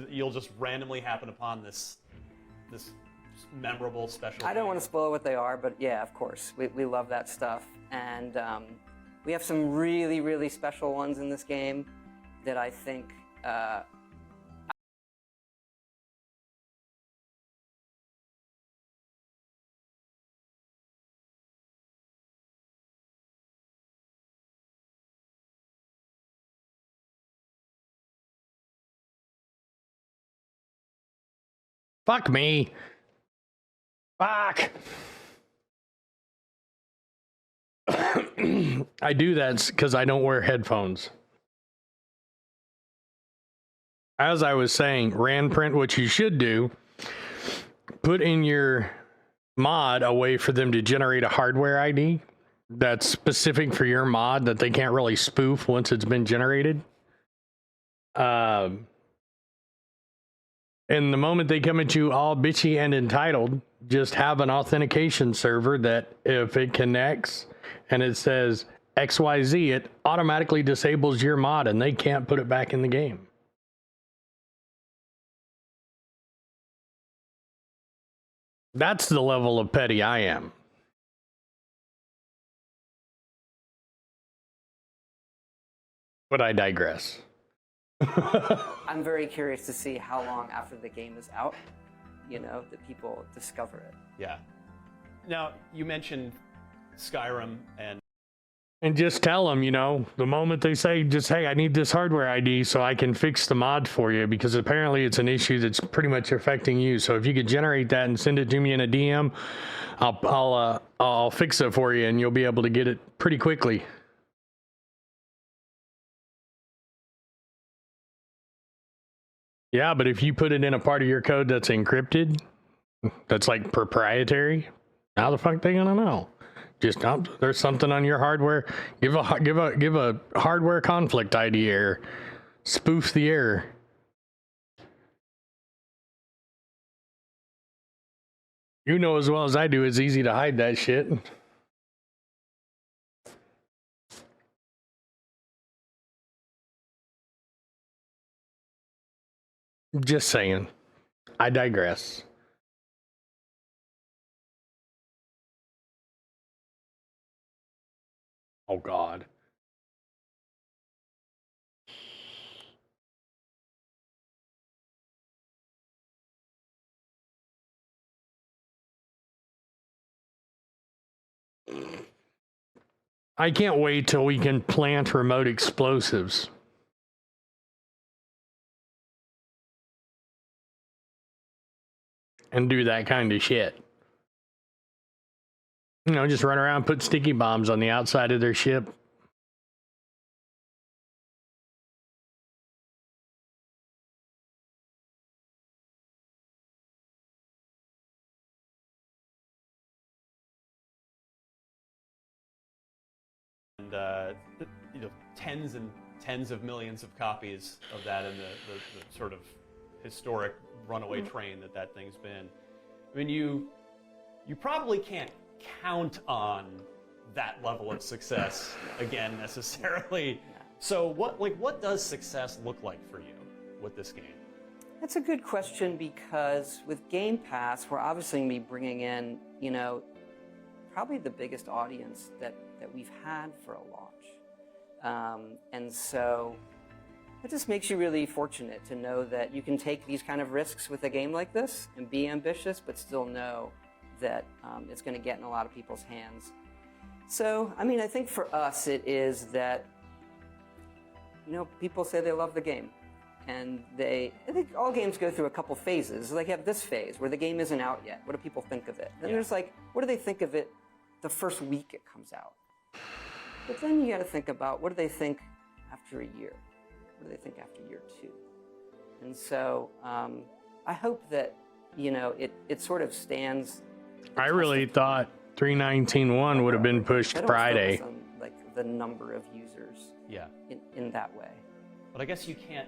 you'll just randomly happen upon this memorable special I don't want to spoil what they are, but yeah, of course. We love that stuff. And we have some really, really special ones in this game that I think... Fuck me. Fuck. I do that because I don't wear headphones. As I was saying, rand print, what you should do, put in your mod a way for them to generate a hardware ID that's specific for your mod that they can't really spoof once it's been generated. And the moment they come at you all bitchy and entitled, just have an authentication server that if it connects and it says XYZ, it automatically disables your mod and they can't put it back in the game. That's the level of petty I am. But I digress. I'm very curious to see how long after the game is out, that people discover it. Yeah. Now, you mentioned Skyrim and just tell them, the moment they say, just, hey, I need this hardware ID so I can fix the mod for you, because apparently it's an issue that's pretty much affecting you. So if you could generate that and send it to me in a DM, I'll fix it for you and you'll be able to get it pretty quickly. Yeah, but if you put it in a part of your code that's encrypted, that's like proprietary, how the fuck they gonna know? Just there's something on your hardware. Give a hardware conflict ID error. Spoof the error. You know as well as I do, it's easy to hide that shit. Just saying. I digress. Oh, God. I can't wait till we can plant remote explosives. And do that kind of shit. You know, just run around, put sticky bombs on the outside of their ship. And you know, tens and tens of millions of copies of that in the sort of historic runaway train that thing's been. I mean, you probably can't count on that level of success again necessarily. So what does success look like for you with this game? That's a good question, because with Game Pass, we're obviously going to be bringing in, you know, probably the biggest audience that we've had for a launch. And so it just makes you really fortunate to know that you can take these kind of risks with a game like this and be ambitious, but still know that it's going to get in a lot of people's hands. So, I mean, I think for us it is that, you know, people say they love the game. And I think all games go through a couple phases. Like, you have this phase where the game isn't out yet. What do people think of it? Then there's like, what do they think of it the first week it comes out? But then you got to think about, what do they think after a year? What do they think after year 2? And so I hope that, you know, it sort of stands. I really thought 3.19.1 would have been pushed Friday. On, like, the number of users. Yeah. In that way. But I guess you can't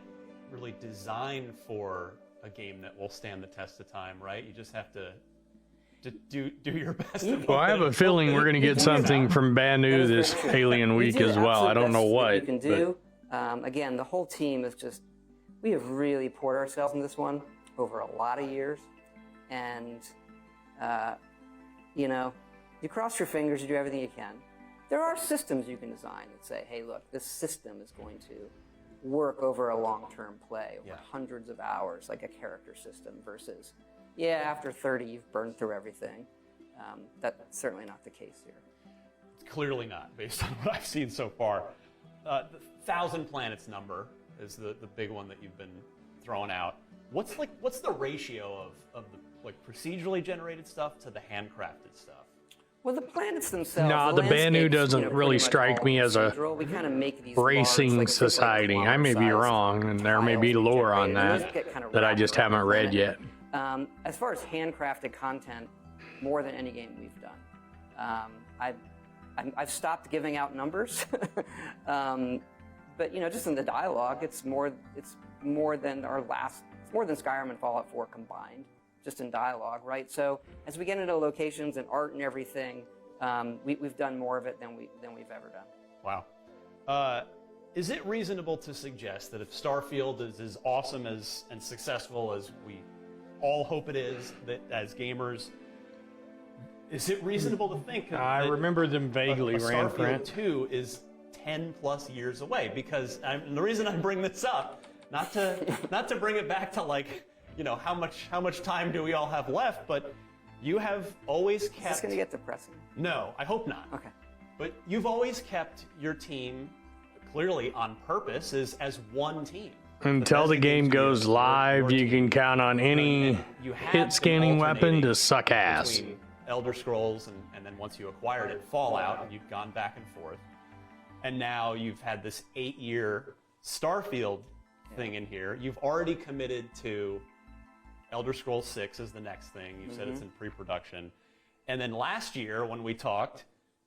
really design for a game that will stand the test of time, right? You just have to do your best. Well, I have a feeling we're going to get something from Banu this Alien Week as well. I don't know what. You can do. Again, the whole team is just, we have really poured ourselves into this one over a lot of years. And, you know, you cross your fingers, you do everything you can. There are systems you can design that say, hey, look, this system is going to work over a long-term play, over hundreds of hours, like a character system, versus, yeah, after 30, you've burned through everything. That's certainly not the case here. It's clearly not, based on what I've seen so far. The 1,000 planets number is the big one that you've been throwing out. What's the ratio of the like procedurally generated stuff to the handcrafted stuff? Well, the planets themselves. No, the Banu doesn't really strike me as a racing society. I may be wrong, and there may be lore on that I just haven't read yet. As far as handcrafted content, more than any game we've done. I've stopped giving out numbers, but you know, just in the dialogue, it's more than it's more than Skyrim and Fallout 4 combined. Just in dialogue, right? So as we get into locations and art and everything, we've done more of it than we've ever done. Wow. Is it reasonable to suggest that if Starfield is as awesome and successful as we all hope it is, that as gamers, is it reasonable to think I remember them vaguely, Starfield 2 is 10 plus years away? Because the reason I bring this up, not to bring it back to like, you know, how much time do we all have left? But you have always kept. Is this going to get depressing? No, I hope not. Okay. But you've always kept your team, clearly on purpose, as one team. Until the game goes live, you can count on any hit scanning weapon to suck ass. Elder Scrolls and then once you acquired it, Fallout, and you've gone back and forth. And now you've had this 8-year Starfield thing in here. You've already committed to Elder Scrolls 6 is the next thing. You said it's in pre-production. And then last year when we talked,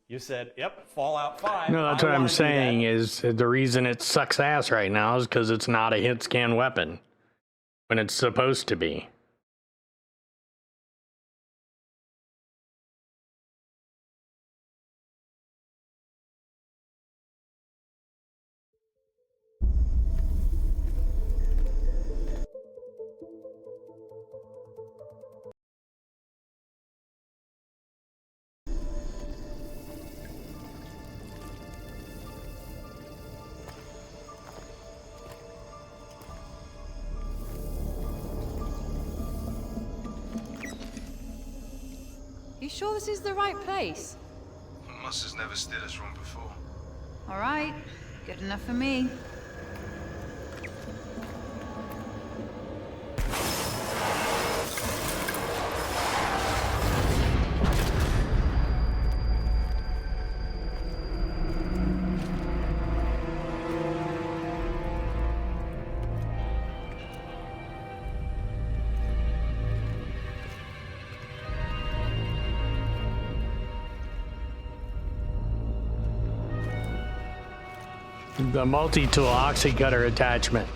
you said, yep, Fallout 5. No, that's what I'm saying is the reason it sucks ass right now is because it's not a hit scan weapon when it's supposed to be. You sure this is the right place? Moss has never steered us wrong before. All right, good enough for me. The multi-tool oxy cutter attachment.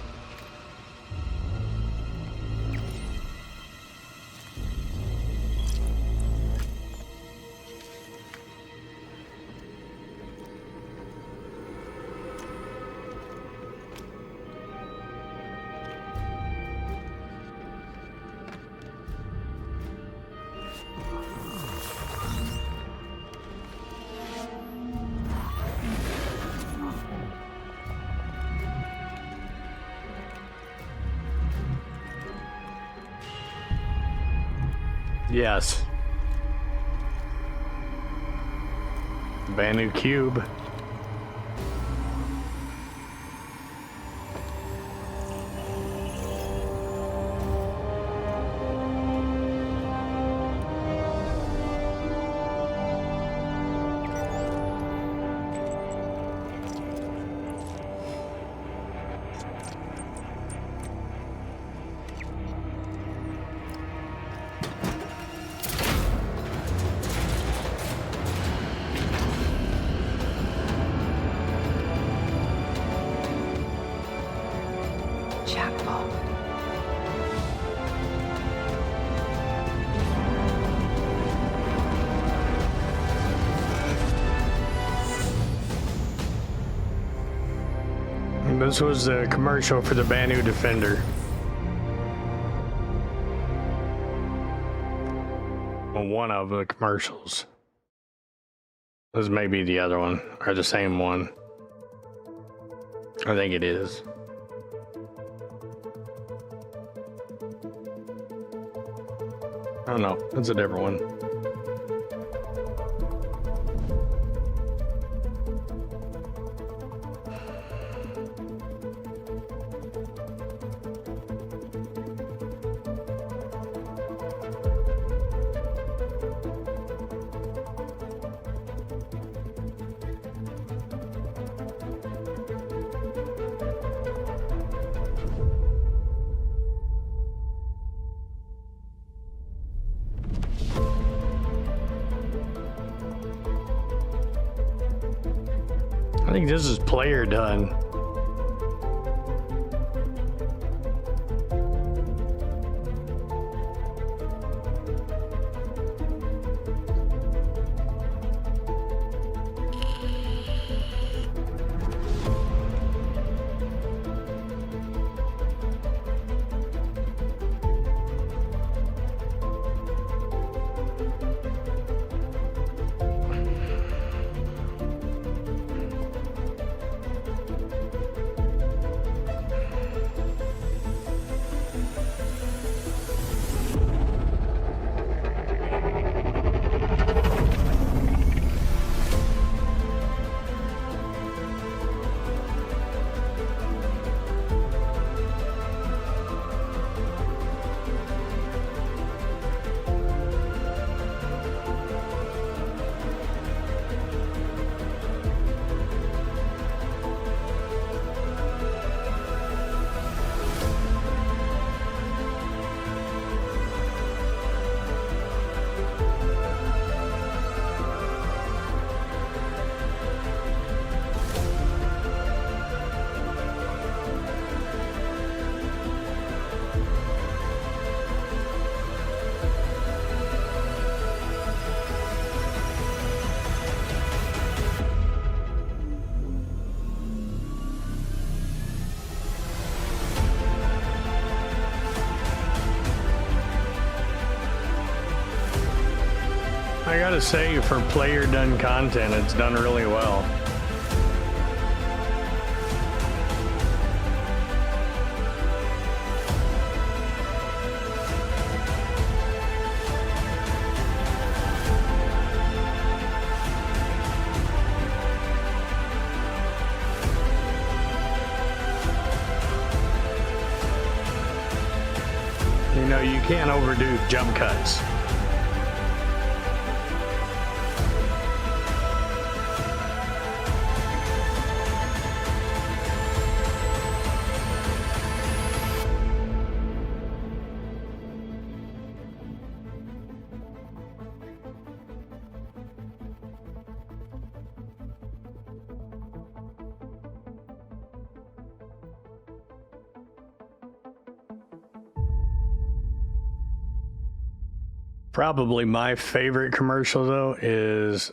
Yes. Banu cube. This was the commercial for the Banu Defender. Well, one of the commercials. This may be the other one, or the same one. I think it is. Oh no, it's a different one. I think this is player done. I gotta say, for player done content, it's done really well. you can't overdo jump cuts. Probably my favorite commercial though is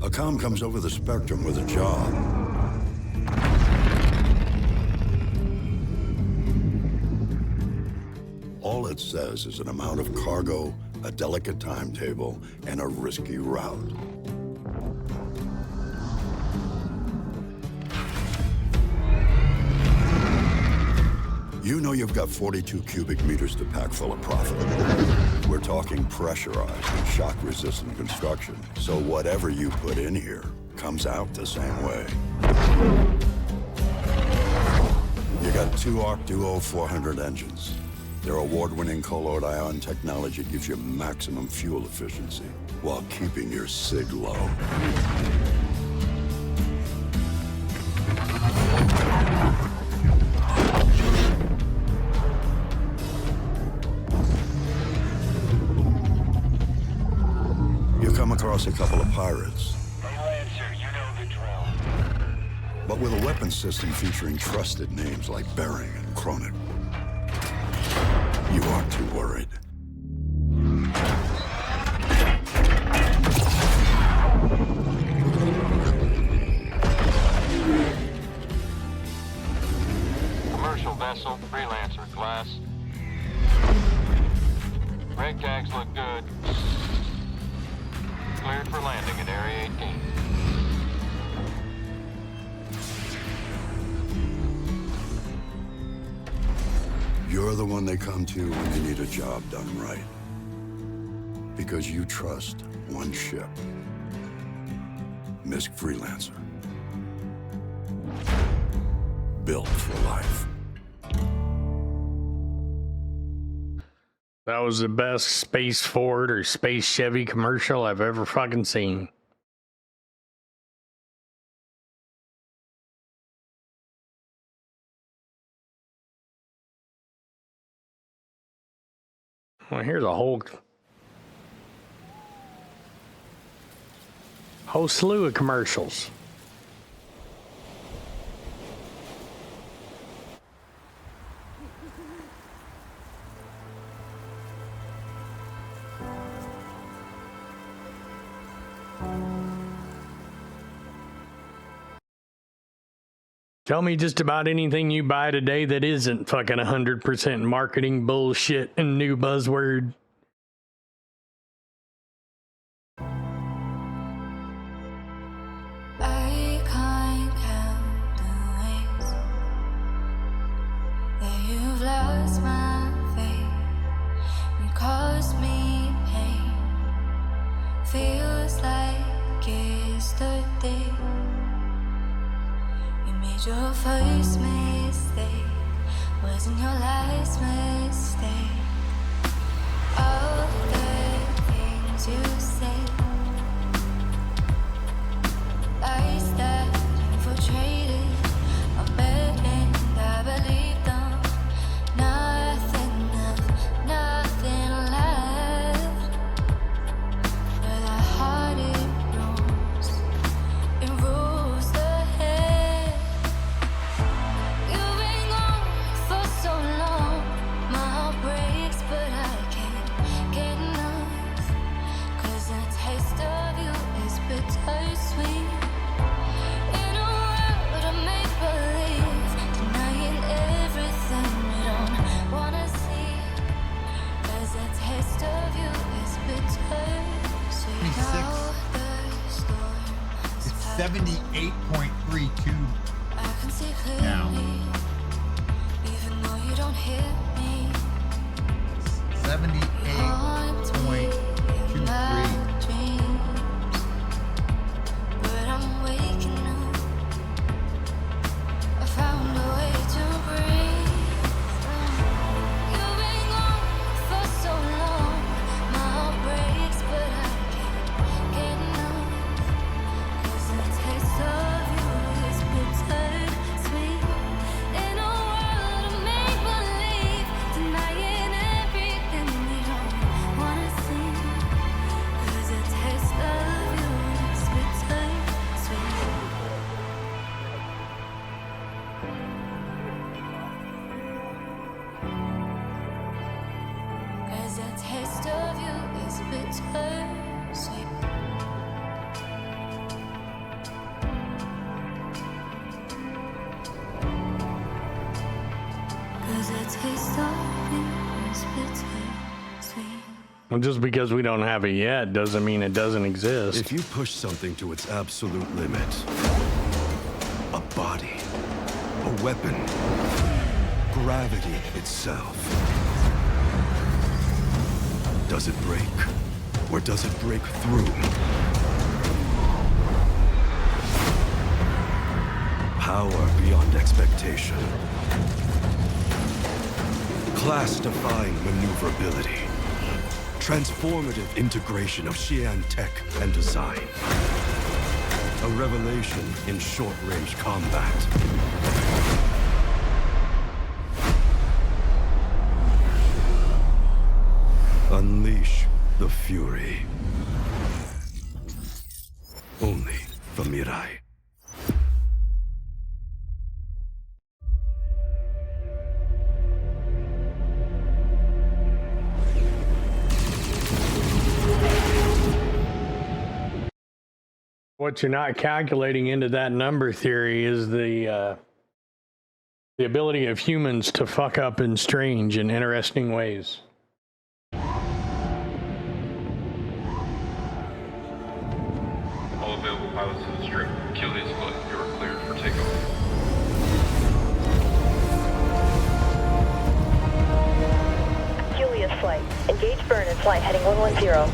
A comm comes over the spectrum with a job. All it says is an amount of cargo, a delicate timetable, and a risky route. You know you've got 42 cubic meters to pack full of profit. We're talking pressurized and shock-resistant construction, so whatever you put in here comes out the same way. You got two Arc Duo 400 engines. Their award-winning colloid ion technology gives you maximum fuel efficiency while keeping your SIG low. You come across a couple of pirates. Hey, Lancer, you know the drill. But with a weapon system featuring trusted names like Bering and Kronik, you aren't too worried. Commercial vessel, Freelancer class. Red tags look good. Cleared for landing at Area 18. You're the one they come to when they need a job done right. Because you trust one ship. Misk Freelancer. Built for life. That was the best Space Ford or Space Chevy commercial I've ever fucking seen. Well, here's a whole slew of commercials. Tell me just about anything you buy today that isn't fucking 100% marketing bullshit and new buzzword. I can't count the ways that you've lost my faith and caused me pain. Feels like yesterday. Your first mistake wasn't your last mistake. All the things you said, lies that infiltrated, I bet and I believed them. Nothing left, nothing left. But the heart it rules, it rules the head. It's 78.32 now. hit me. 78.23. But I'm waking up. I found a way to breathe. You've been gone for so long. My heart breaks, but I can't get enough. 'Cause the taste of you is bitter sweet. In a world of make-believe, denying everything we don't wanna see. 'Cause the taste of you is bitter sweet. Cause the taste of you is bitter sweet. Cause the taste of you is bitter sweet. Well, just because we don't have it yet doesn't mean it doesn't exist. If you push something to its absolute limit, a body, a weapon, gravity itself, does it break? Or does it break through? Power beyond expectation. Class-defying maneuverability. Transformative integration of Xi'an tech and design. A revelation in short-range combat. Unleash the fury. Only for Mirai. What you're not calculating into that number theory is the ability of humans to fuck up in strange and interesting ways. All available pilots to the strip. Julius Foot, you are cleared for takeoff. Julius flight. Engage burn in flight heading 110.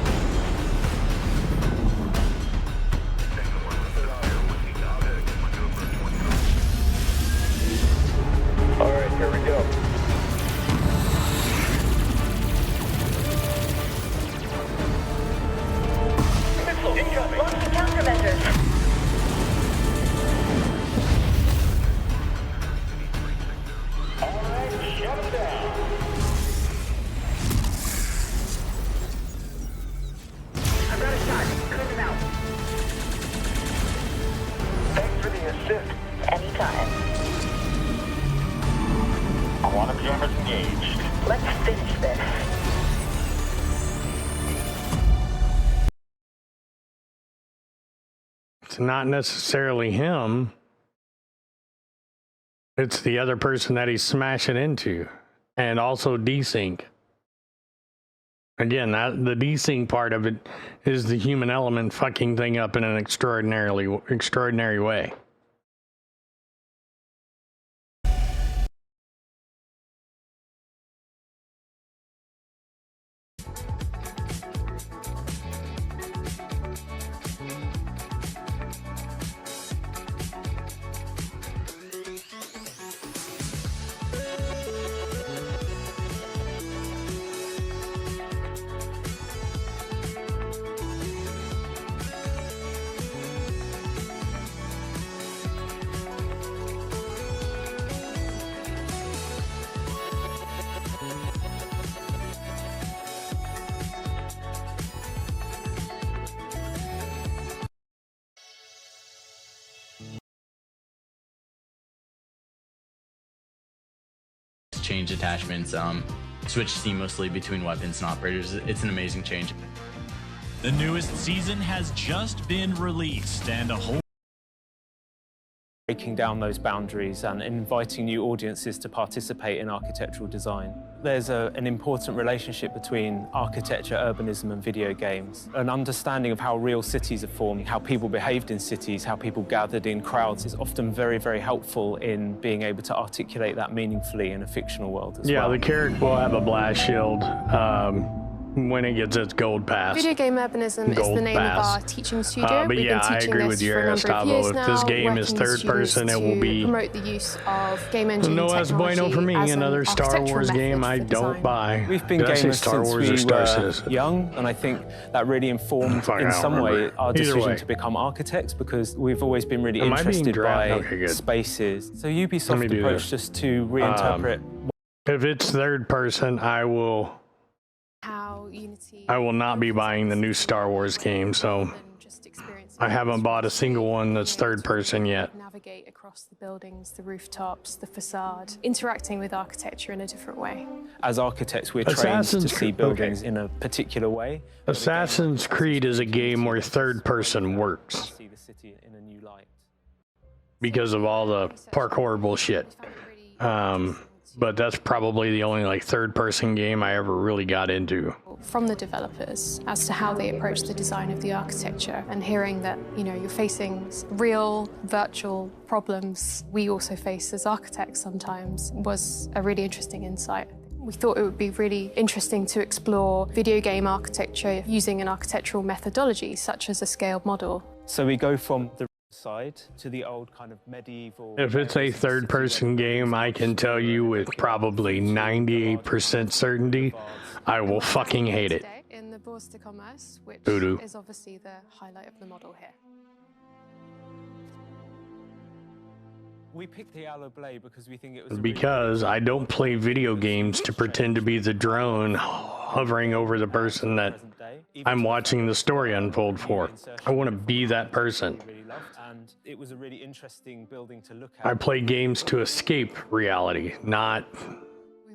All right, here we go. Incoming. Launching countermeasures. All right, shut them down. I've got a shot. Clear them out. Thanks for the assist. Anytime. Quantum jammers engaged. Let's finish this. It's not necessarily him. It's the other person that he's smashing into. And also desync. Again, the desync part of it is the human element fucking thing up in an extraordinary way. Change attachments, switch seamlessly between weapons and operators. It's an amazing change. The newest season has just been released, and a whole breaking down those boundaries and inviting new audiences to participate in architectural design. There's an important relationship between architecture, urbanism and video games. An understanding of how real cities are formed, how people behaved in cities, how people gathered in crowds is often very, very helpful in being able to articulate that meaningfully in a fictional world as well. Yeah, the character will have a blast shield when it gets its gold pass. Video game urbanism is the name of our teaching studio. But We've yeah, been I teaching agree this with you, for a number of Gustavo. years If now, this game is working with third person, it will students be to promote the use of game engine no that's bueno for me. as an Another Star architectural Wars method game for I design. don't buy. We've been Did I say gamers Star since Wars or we Star were Citizen? young, and I think that really informed Fuck, I in don't some way remember. our Either decision way. to become architects, because we've always been really Am I being interested by Okay, good. spaces. So Let me Ubisoft do approached this. us to reinterpret. If it's third person, I will not be buying the new Star Wars game, so I haven't bought a single one that's third person yet. Navigate across the buildings, the rooftops, the facade, interacting with architecture in a different way. As architects, we're trained Assassin's to see Creed- buildings in a particular way. Assassin's Creed is a game where third person works See the city in a new light. because of all the parkour bullshit. But that's probably the only like third person game I ever really got into. From the developers as to how they approach the design of the architecture, and hearing that, you know, you're facing real virtual problems we also face as architects sometimes was a really interesting insight. We thought it would be really interesting to explore video game architecture using an architectural methodology such as a scaled model. So we go from the side to the old kind of medieval. If it's a third person game, I can tell you with probably 98% certainty, I will fucking hate it. In the Bourse de Commerce, which Voodoo. is obviously the highlight of the model here. We picked the Aloe Blade because we think it was Because I don't play video games to pretend to be the drone hovering over the person that I'm watching the story unfold for. I want to be that person. and it was a really interesting building to look at. I play games to escape reality, not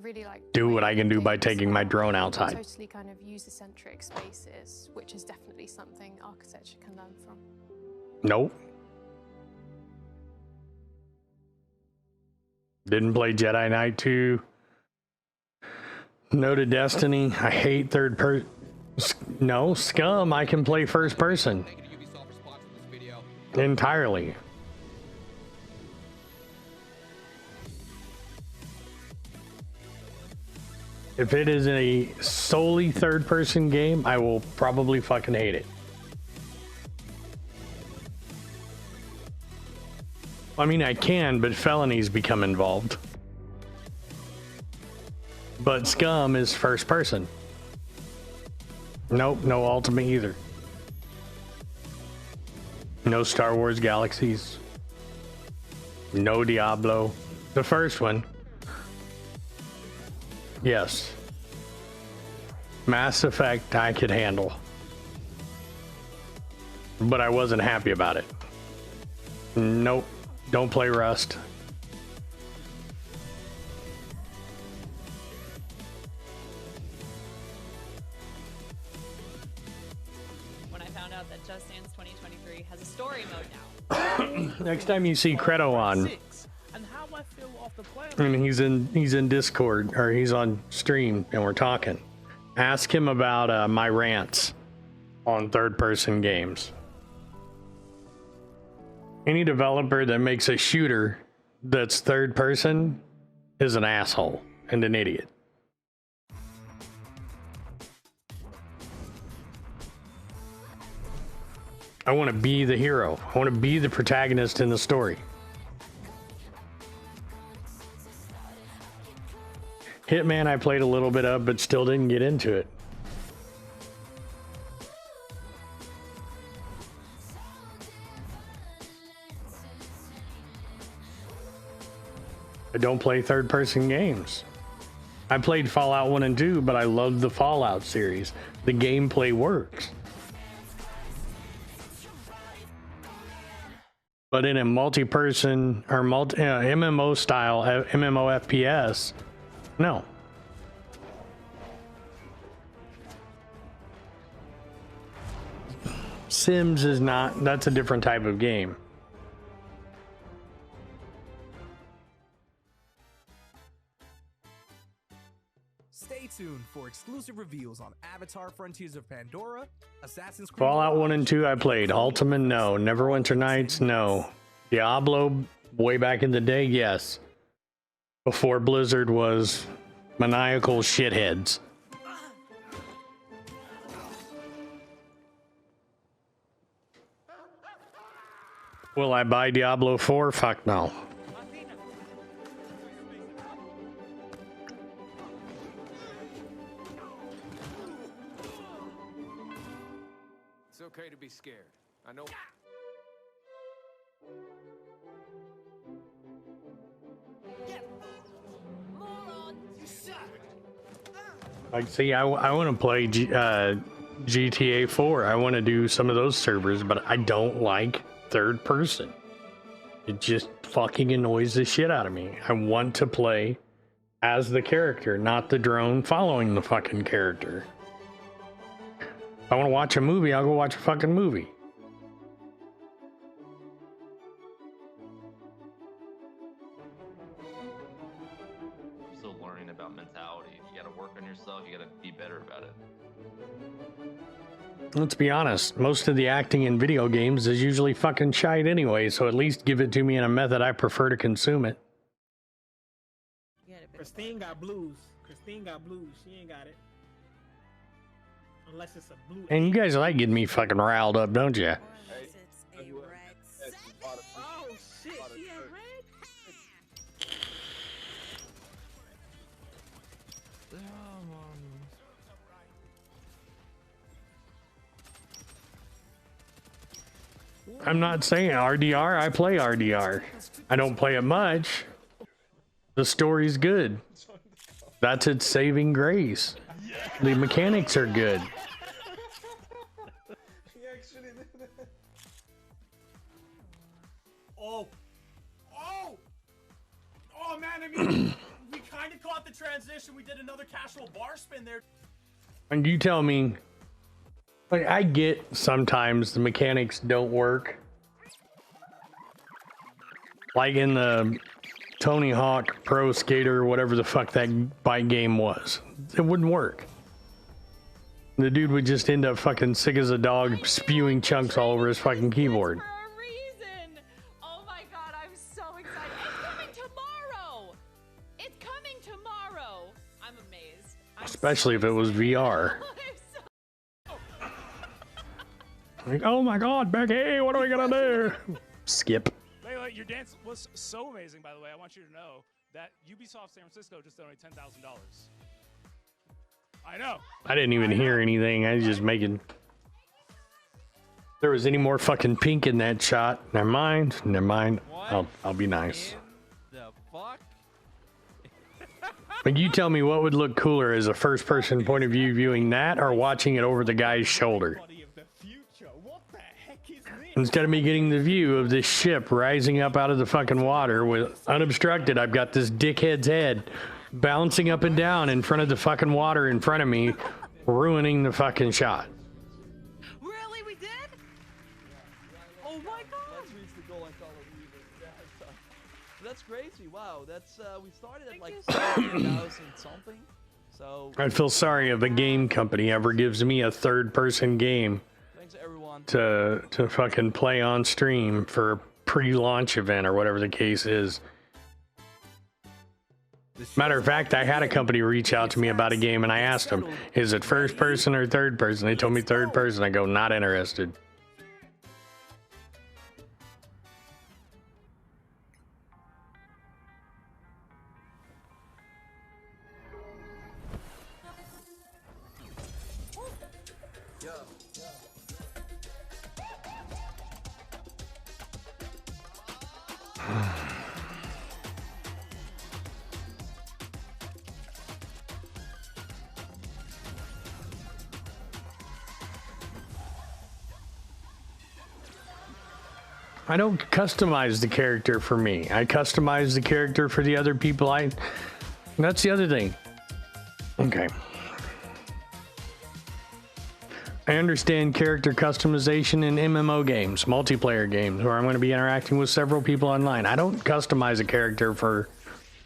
Really like do what I can do by taking my drone outside. totally kind of user-centric spaces, which is definitely something architecture can learn from. Nope. Didn't play Jedi Knight 2. No to Destiny. I hate third person. No, Scum, I can play first person. Entirely. If it is a solely third person game, I will probably fucking hate it. I mean, I can, but felonies become involved. But Scum is first person. Nope, no Ultimate either. No Star Wars Galaxies. No Diablo. The first one. Yes. Mass Effect I could handle. But I wasn't happy about it. Nope. Don't play Rust. When I found out that Just Dance 2023 has a story mode now. Next time you see Credo on, and he's in Discord or he's on stream and we're talking, ask him about my rants on third person games. Any developer that makes a shooter that's third person is an asshole and an idiot. I want to be the hero. I want to be the protagonist in the story. Hitman I played a little bit of, but still didn't get into it. I don't play third-person games. I played Fallout 1 and 2, but I love the Fallout series. The gameplay works. But in a multi-person or MMO style, MMO FPS, no. Sims is not, that's a different type of game. for exclusive reveals on Avatar: Frontiers of Pandora, Assassin's Creed Fallout 1 and 2 I played. Ultima, no. Neverwinter Nights, no. Diablo, way back in the day, yes. Before Blizzard was maniacal shitheads. Will I buy Diablo 4? Fuck no. It's okay to be scared. I know. Like, see, I want to play GTA 4. I want to do some of those servers, but I don't like third person. It just fucking annoys the shit out of me. I want to play as the character, not the drone following the fucking character. If I want to watch a movie, I'll go watch a fucking movie. I'm still learning about mentality. You gotta work on yourself, you gotta be better about it. Let's be honest, most of the acting in video games is usually fucking shite anyway, so at least give it to me in a method I prefer to consume it. Christine got blues. Christine got blues. She ain't got it. Unless it's a blue. And you guys like getting me fucking riled up, don't you? Oh shit, she had red? I'm not saying RDR, I play RDR. I don't play it much. The story's good. That's its saving grace. The mechanics are good. Oh man, I mean, we kind of caught the transition. We did another casual bar spin there. And you tell me, like, I get sometimes the mechanics don't work. Like in the Tony Hawk Pro Skater, whatever the fuck that bike game was. It wouldn't work. The dude would just end up fucking sick as a dog, spewing chunks all over his fucking keyboard. Oh my god, I'm so excited. It's coming tomorrow! It's coming tomorrow! I'm amazed. Especially if it was VR. Like, oh my god, Becky, what are we gonna do? Skip. Layla, your dance was so amazing, by the way. I want you to know that Ubisoft San Francisco just donated $10,000. I know. I didn't even hear anything. I was just making. If there was any more fucking pink in that shot, never mind. Never mind. I'll be nice. The fuck? But you tell me what would look cooler as a first-person point of view viewing that, or watching it over the guy's shoulder. Instead of me getting the view of this ship rising up out of the fucking water with unobstructed, I've got this dickhead's head bouncing up and down in front of the fucking water in front of me, ruining the fucking shot. Really, we did? Oh my god! Let's reach the goal I call it. That's crazy. Wow, that's we started at like 7,000 something. So I'd feel sorry if a game company ever gives me a third-person game to fucking play on stream for a pre-launch event or whatever the case is. Matter of fact, I had a company reach out to me about a game, and I asked them, is it first person or third person? They told me third person. I go, not interested. I don't customize the character for me. I customize the character for the other people. That's the other thing. Okay. I understand character customization in MMO games, multiplayer games, where I'm going to be interacting with several people online. I don't customize a character for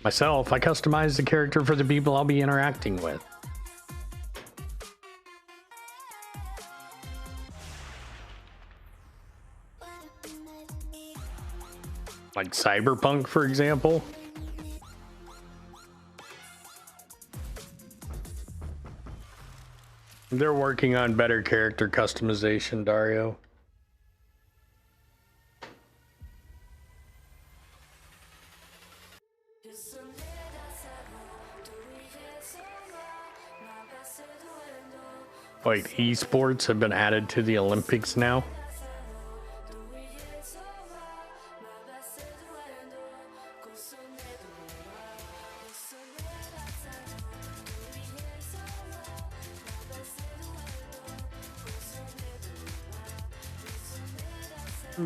myself. I customize the character for the people I'll be interacting with. Like Cyberpunk, for example. They're working on better character customization, Dario. Wait, esports have been added to the Olympics now?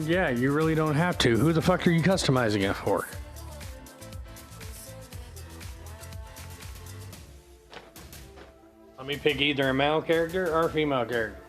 Yeah, you really don't have to. Who the fuck are you customizing it for? Let me pick either a male character or a female character.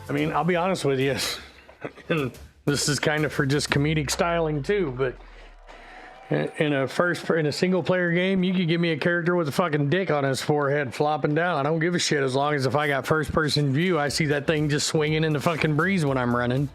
I mean, I'll be honest with you, and this is kind of for just comedic styling too, but in a single player game, you could give me a character with a fucking dick on his forehead flopping down. I don't give a shit as long as if I got first person view, I see that thing just swinging in the fucking breeze when I'm running.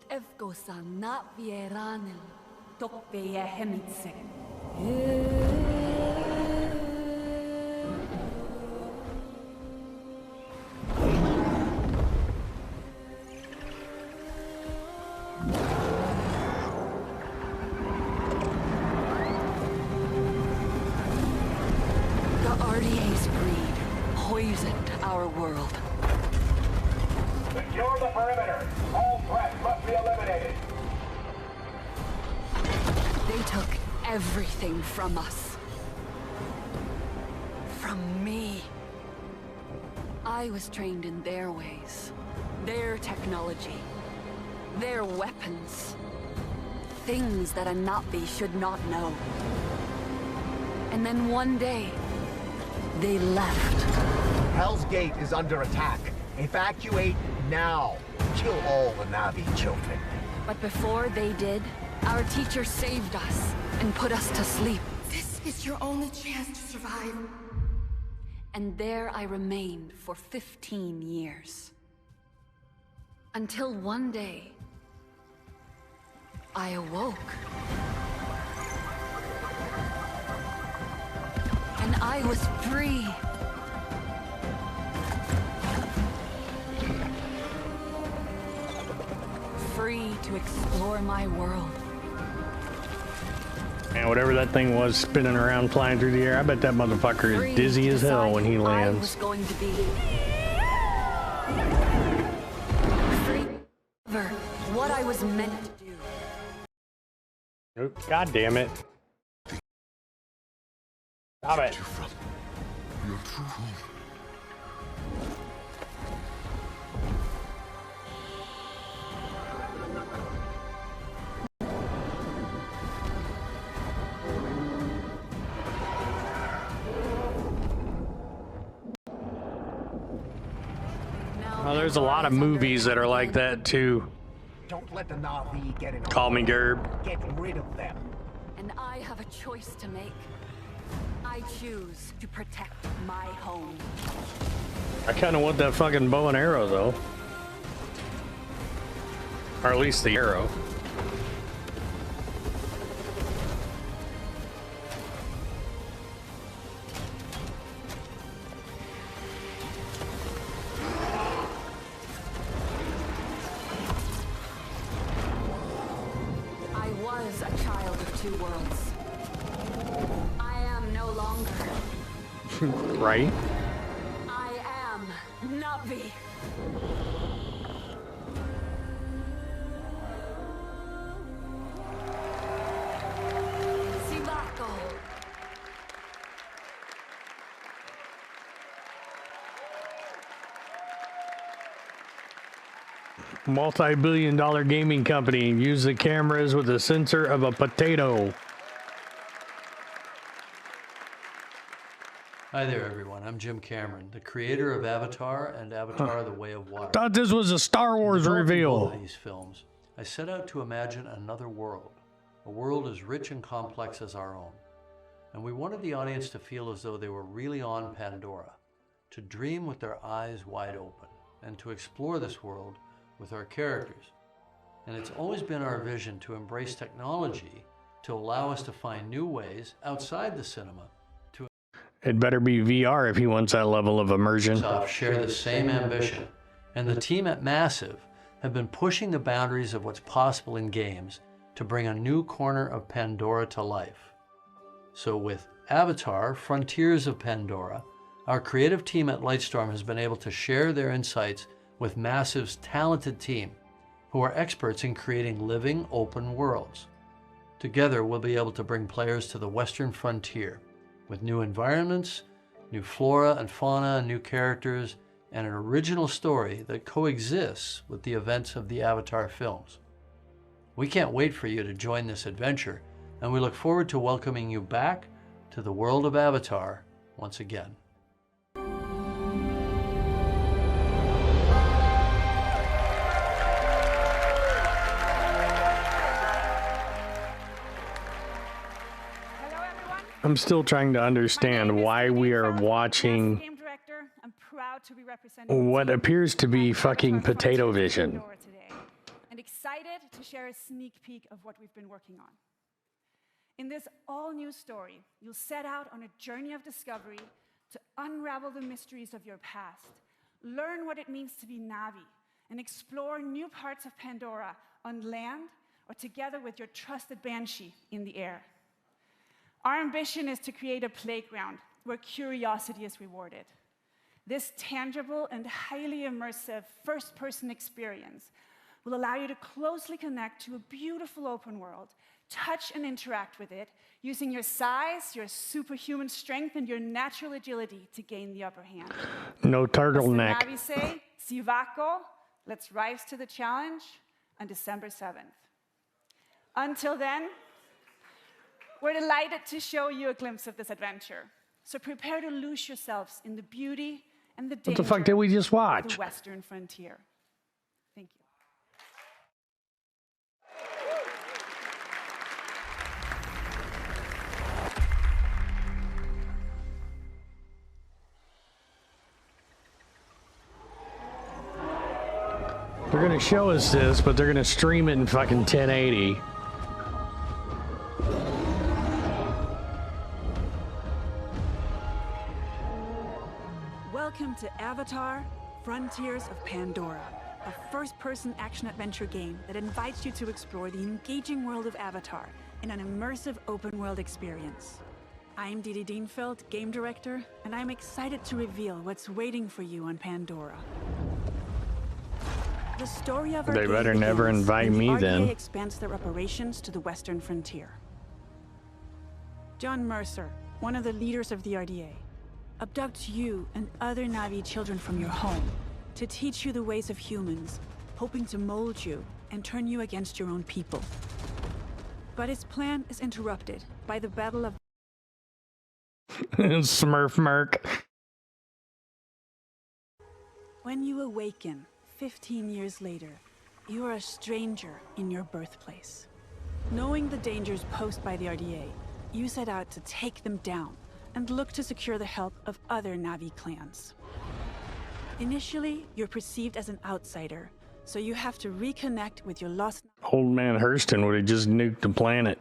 Efko sa na vieranel, tok be hemitsek. The RDA's greed poisoned our world. Secure the perimeter. All threats must be eliminated. They took everything from us. From me. I was trained in their ways, their technology, their weapons. Things that a Navi should not know. And then one day, they left. Hell's Gate is under attack. Evacuate now. Kill all the Navi children. But before they did, our teacher saved us and put us to sleep. This is your only chance to survive. And there I remained for 15 years. Until one day, I awoke. And I was free. Free to explore my world. And whatever that thing was spinning around flying through the air, I bet that motherfucker is dizzy as hell when he lands. I was going to be free for what I was meant to do. Oh, God damn it. Stop it. Your true home. there's a lot of movies that are like that too. Don't let the Na'vi get in. Call me Gerb. Get rid of them. And I have a choice to make. I choose to protect my home. I kind of want that fucking bow and arrow though. Or at least the arrow. I was a child of two worlds. I am no longer. Right? I am Navi. Sivako. Multi-billion-dollar gaming company. Use the cameras with a sensor of a potato. Hi there, everyone. I'm Jim Cameron, the creator of Avatar and Avatar: The Way of Water. Thought this was a Star Wars reveal. In these films, I set out to imagine another world, a world as rich and complex as our own. And we wanted the audience to feel as though they were really on Pandora, to dream with their eyes wide open, and to explore this world with our characters. And it's always been our vision to embrace technology to allow us to find new ways outside the cinema. It better be VR if he wants that level of immersion. Share the same ambition, and the team at Massive have been pushing the boundaries of what's possible in games to bring a new corner of Pandora to life. So with Avatar: Frontiers of Pandora, our creative team at Lightstorm has been able to share their insights with Massive's talented team, who are experts in creating living, open worlds. Together, we'll be able to bring players to the Western frontier, with new environments, new flora and fauna, and new characters, and an original story that coexists with the events of the Avatar films. We can't wait for you to join this adventure, and we look forward to welcoming you back to the world of Avatar once again. I'm still trying to understand why we are watching what appears to be fucking potato vision. And excited to share a sneak peek of what we've been working on. In this all-new story, you'll set out on a journey of discovery to unravel the mysteries of your past, learn what it means to be Navi, and explore new parts of Pandora on land or together with your trusted Banshee in the air. Our ambition is to create a playground where curiosity is rewarded. This tangible and highly immersive first-person experience will allow you to closely connect to a beautiful open world, touch and interact with it, using your size, your superhuman strength, and your natural agility to gain the upper hand. No turtleneck. As the Navi say, Sivako, let's rise to the challenge on December 7th. Until then, we're delighted to show you a glimpse of this adventure. So prepare to lose yourselves in the beauty and the danger What the fuck did we just watch? of the Western frontier. Thank you. They're gonna show us this, but they're gonna stream it in fucking 1080. Welcome to Avatar: Frontiers of Pandora, a first-person action-adventure game that invites you to explore the engaging world of Avatar in an immersive open-world experience. I'm Didi Dienfeld, game director, and I'm excited to reveal what's waiting for you on Pandora. The story of our They game better never begins invite when the me RDA then. expands their operations to the Western frontier. John Mercer, one of the leaders of the RDA, abducts you and other Navi children from your home to teach you the ways of humans, hoping to mold you and turn you against your own people. But his plan is interrupted by the Battle of Smurf Merc. When you awaken, 15 years later, you are a stranger in your birthplace. Knowing the dangers posed by the RDA, you set out to take them down and look to secure the help of other Na'vi clans. Initially, you're perceived as an outsider, so you have to reconnect with your lost... Old man Hurston would have just nuked the planet.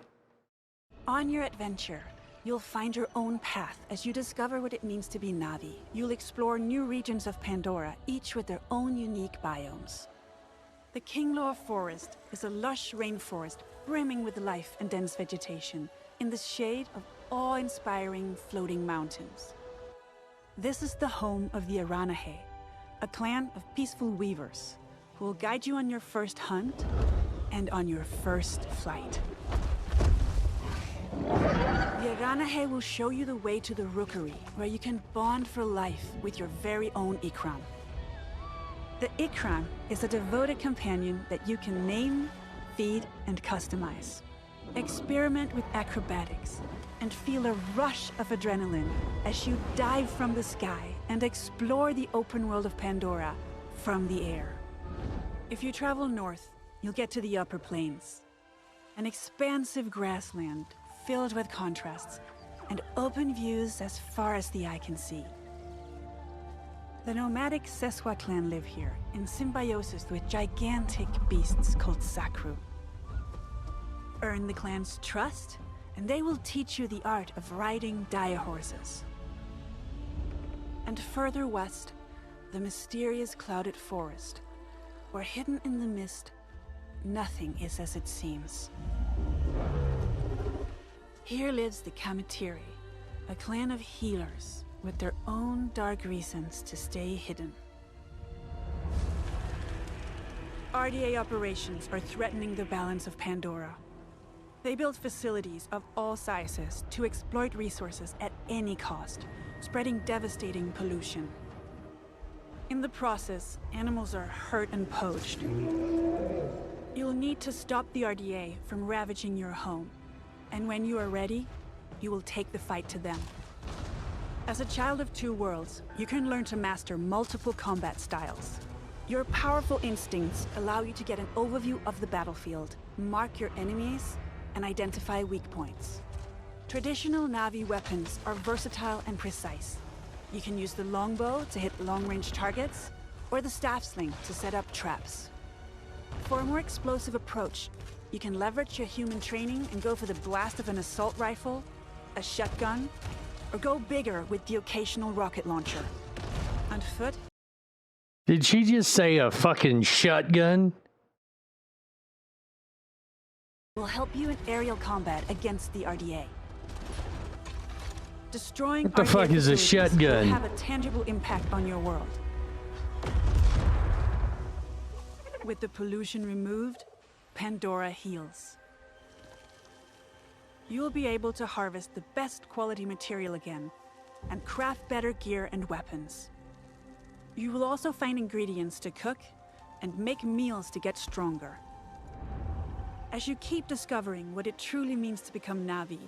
On your adventure, you'll find your own path as you discover what it means to be Na'vi. You'll explore new regions of Pandora, each with their own unique biomes. The Kinglor Forest is a lush rainforest brimming with life and dense vegetation in the shade of awe-inspiring floating mountains. This is the home of the Aranahe, a clan of peaceful weavers who will guide you on your first hunt and on your first flight. The Aranahe will show you the way to the rookery, where you can bond for life with your very own Ikram. The Ikram is a devoted companion that you can name, feed, and customize. Experiment with acrobatics and feel a rush of adrenaline as you dive from the sky and explore the open world of Pandora from the air. If you travel north, you'll get to the upper plains, an expansive grassland filled with contrasts and open views as far as the eye can see. The nomadic Seswa clan live here in symbiosis with gigantic beasts called Sakru. Earn the clan's trust, and they will teach you the art of riding dire horses. And further west, the mysterious clouded forest, where hidden in the mist, nothing is as it seems. Here lives the Kamatiri, a clan of healers with their own dark reasons to stay hidden. RDA operations are threatening the balance of Pandora. They build facilities of all sizes to exploit resources at any cost, spreading devastating pollution. In the process, animals are hurt and poached. You'll need to stop the RDA from ravaging your home, and when you are ready, you will take the fight to them. As a child of two worlds, you can learn to master multiple combat styles. Your powerful instincts allow you to get an overview of the battlefield, mark your enemies, and identify weak points. Traditional Na'vi weapons are versatile and precise. You can use the longbow to hit long-range targets, or the staff sling to set up traps. For a more explosive approach, you can leverage your human training and go for the blast of an assault rifle, a shotgun, or go bigger with the occasional rocket launcher. On foot... Did she just say a fucking shotgun? will help you in aerial combat against the RDA. Destroying what the fuck is a shotgun? will have a tangible impact on your world. With the pollution removed, Pandora heals. You will be able to harvest the best quality material again and craft better gear and weapons. You will also find ingredients to cook and make meals to get stronger. As you keep discovering what it truly means to become Na'vi,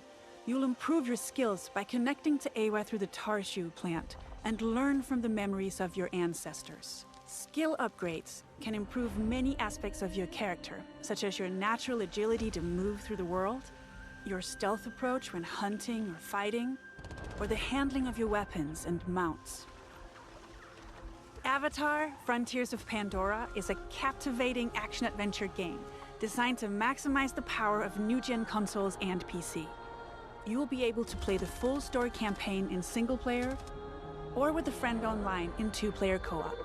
you'll improve your skills by connecting to Awa through the Tarshu plant and learn from the memories of your ancestors. Skill upgrades can improve many aspects of your character, such as your natural agility to move through the world, your stealth approach when hunting or fighting, or the handling of your weapons and mounts. Avatar: Frontiers of Pandora is a captivating action-adventure game designed to maximize the power of new-gen consoles and PC. You will be able to play the full story campaign in single-player or with a friend online in two-player co-op.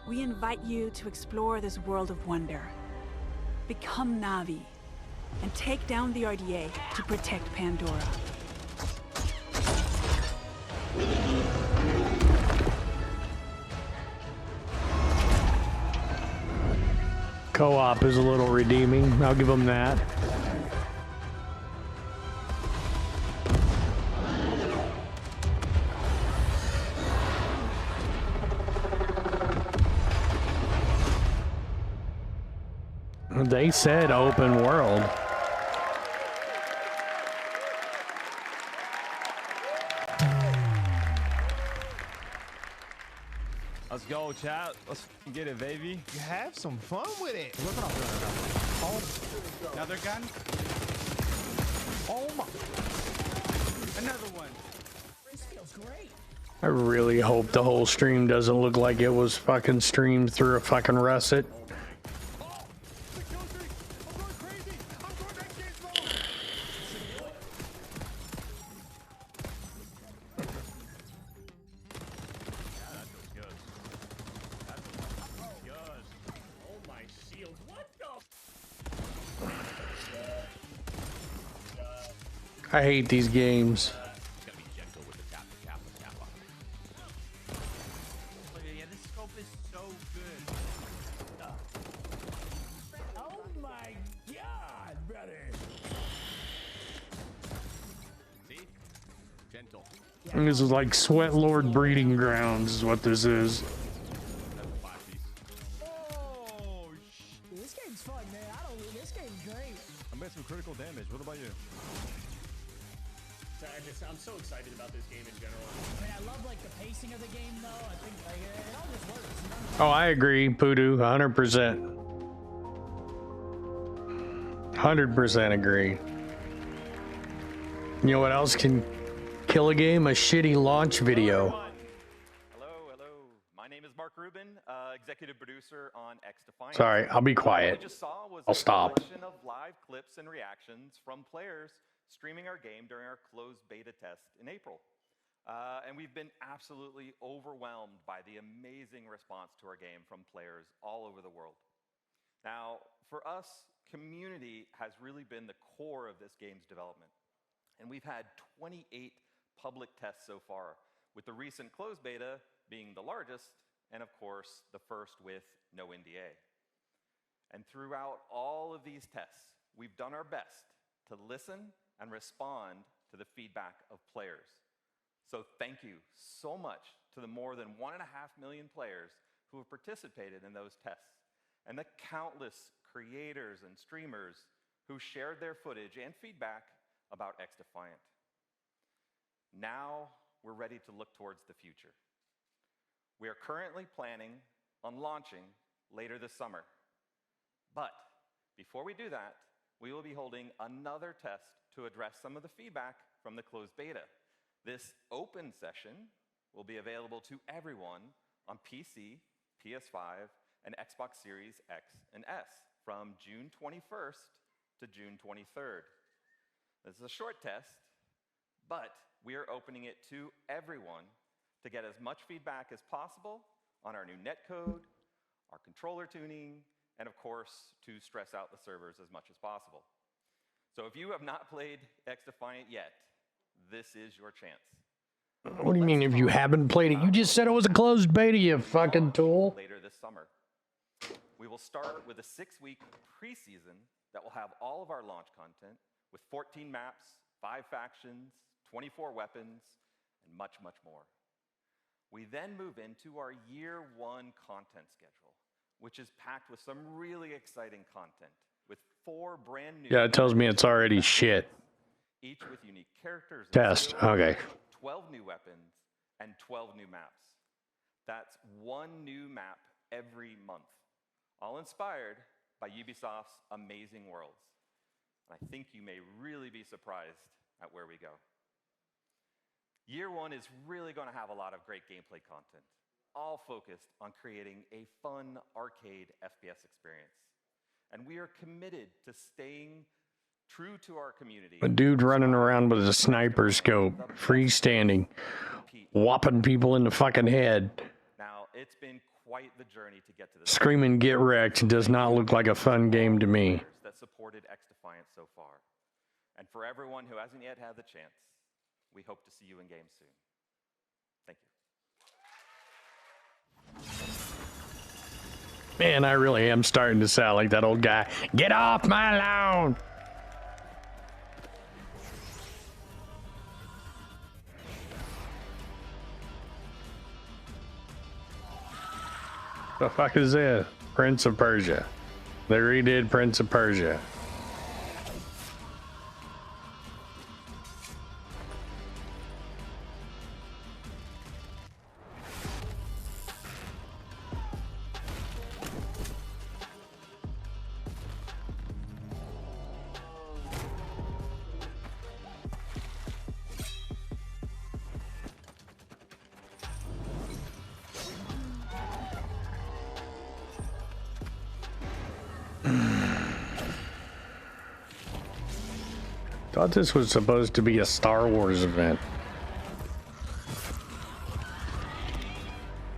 We invite you to explore this world of wonder. Become Na'vi and take down the RDA to protect Pandora. Co-op is a little redeeming. I'll give them that. They said open world. Let's go, chat. Let's get it, baby. You have some fun with it. Oh, another gun. Oh my! Another one. This feels great. I really hope the whole stream doesn't look like it was fucking streamed through a fucking russet. I hate these games. Yeah, this scope is so good. Oh my god, brother. See? Gentle. This is like Sweat Lord breeding grounds is what this is. Oh, this game's fun, man. This game's great. I made some critical damage. What about you? I'm so excited about this game in general. I mean, I love like the pacing of the game, though. I think like it all just works. You know? Oh, I agree, Poodoo, 100%. 100% agree. You know what else can kill a game? A shitty launch video. Hello. My name is Mark Rubin, executive producer on X Defiance. Sorry, I'll be quiet. What we just saw was I'll stop. A collection of live clips and reactions from players streaming our game during our closed beta test in April. And we've been absolutely overwhelmed by the amazing response to our game from players all over the world. Now, for us, community has really been the core of this game's development. And we've had 28 public tests so far, with the recent closed beta being the largest, and of course, the first with no NDA. And throughout all of these tests, we've done our best to listen and respond to the feedback of players. So thank you so much to the more than 1.5 million players who have participated in those tests, and the countless creators and streamers who shared their footage and feedback about X Defiant. Now we're ready to look towards the future. We are currently planning on launching later this summer. But before we do that, we will be holding another test to address some of the feedback from the closed beta. This open session will be available to everyone on PC, PS5, and Xbox Series X and S from June 21st to June 23rd. This is a short test, but we are opening it to everyone to get as much feedback as possible on our new netcode, our controller tuning, and of course, to stress out the servers as much as possible. So if you have not played X Defiant yet, this is your chance. What do you mean if you haven't played it? You just said it was a closed beta, you fucking tool. Later this summer. We will start with a 6-week preseason that will have all of our launch content with 14 maps, 5 factions, 24 weapons, and much, much more. We then move into our year 1 content schedule, which is packed with some really exciting content, with 4 brand new... Yeah, it tells me it's already shit. Each with unique characters. Test, okay. 12 new weapons, and 12 new maps. That's 1 new map every month, all inspired by Ubisoft's amazing worlds. And I think you may really be surprised at where we go. Year 1 is really going to have a lot of great gameplay content, all focused on creating a fun arcade FPS experience. And we are committed to staying true to our community. A dude running around with a sniper scope, freestanding, whopping people in the fucking head. Now, it's been quite the journey to get to this. Screaming "Get wrecked" does not look like a fun game to me. That supported X Defiant so far. And for everyone who hasn't yet had the chance, we hope to see you in game soon. Thank you. Man, I really am starting to sound like that old guy. Get off my lawn! The fuck is this? Prince of Persia. They redid Prince of Persia. Thought this was supposed to be a Star Wars event.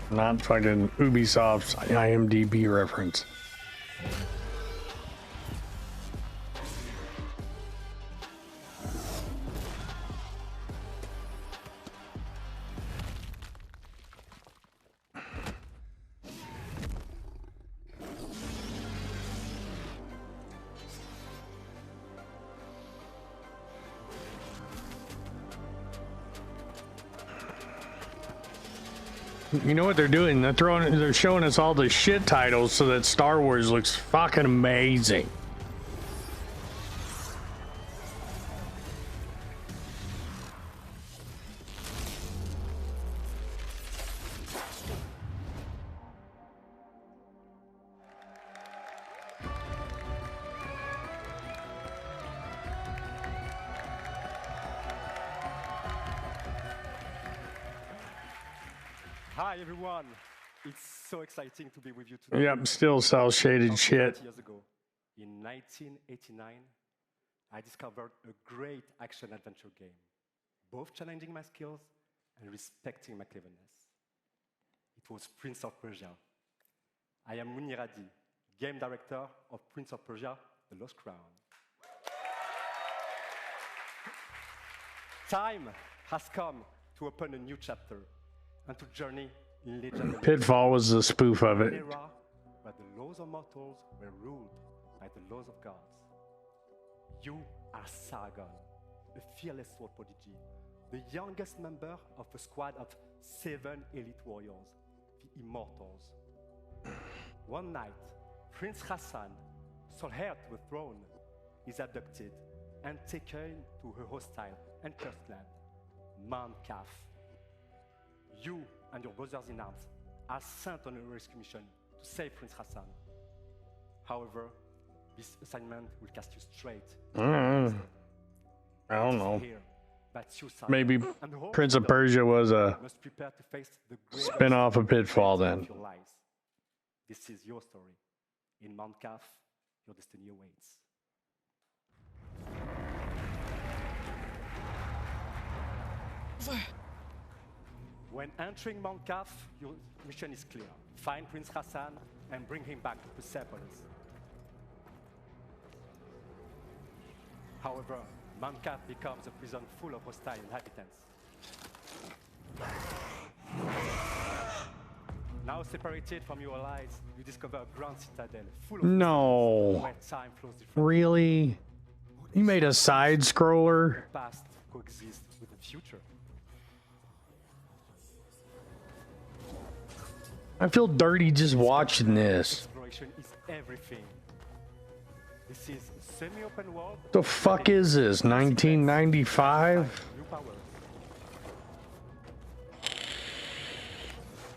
Not fucking Ubisoft's IMDb reference. You know what they're doing? They're showing us all the shit titles so that Star Wars looks fucking amazing. Hi everyone, it's so exciting to be with you today. Yep, still cell shaded shit. 20 years ago, in 1989, I discovered a great action-adventure game, both challenging my skills and respecting my cleverness. It was Prince of Persia. I am Muniradi, game director of Prince of Persia, The Lost Crown. Time has come to open a new chapter and to journey in legend. Pitfall was the spoof of it. An era where the laws of mortals were ruled by the laws of gods. You are Sargon, a fearless sword prodigy, the youngest member of a squad of 7 elite warriors, the Immortals. One night, Prince Hassan, sole heir to the throne, is abducted and taken to her hostile and cursed land, Mount Kaf. You and your brothers in arms are sent on a rescue mission to save Prince Hassan. However, this assignment will cast you straight. I don't know. Maybe Prince of Persia was a spin-off of Pitfall then. This is your story. In Mount Kaf, your destiny awaits. When entering Mount Kaf, your mission is clear. Find Prince Hassan and bring him back to Persepolis. However, Mount Kaf becomes a prison full of hostile inhabitants. Now separated from your allies, you discover a grand citadel full of where time flows differently. Really? You made a side scroller? The past coexists with the future. I feel dirty just watching this. Exploration is everything. This is semi-open world. The fuck is this? 1995? New powers.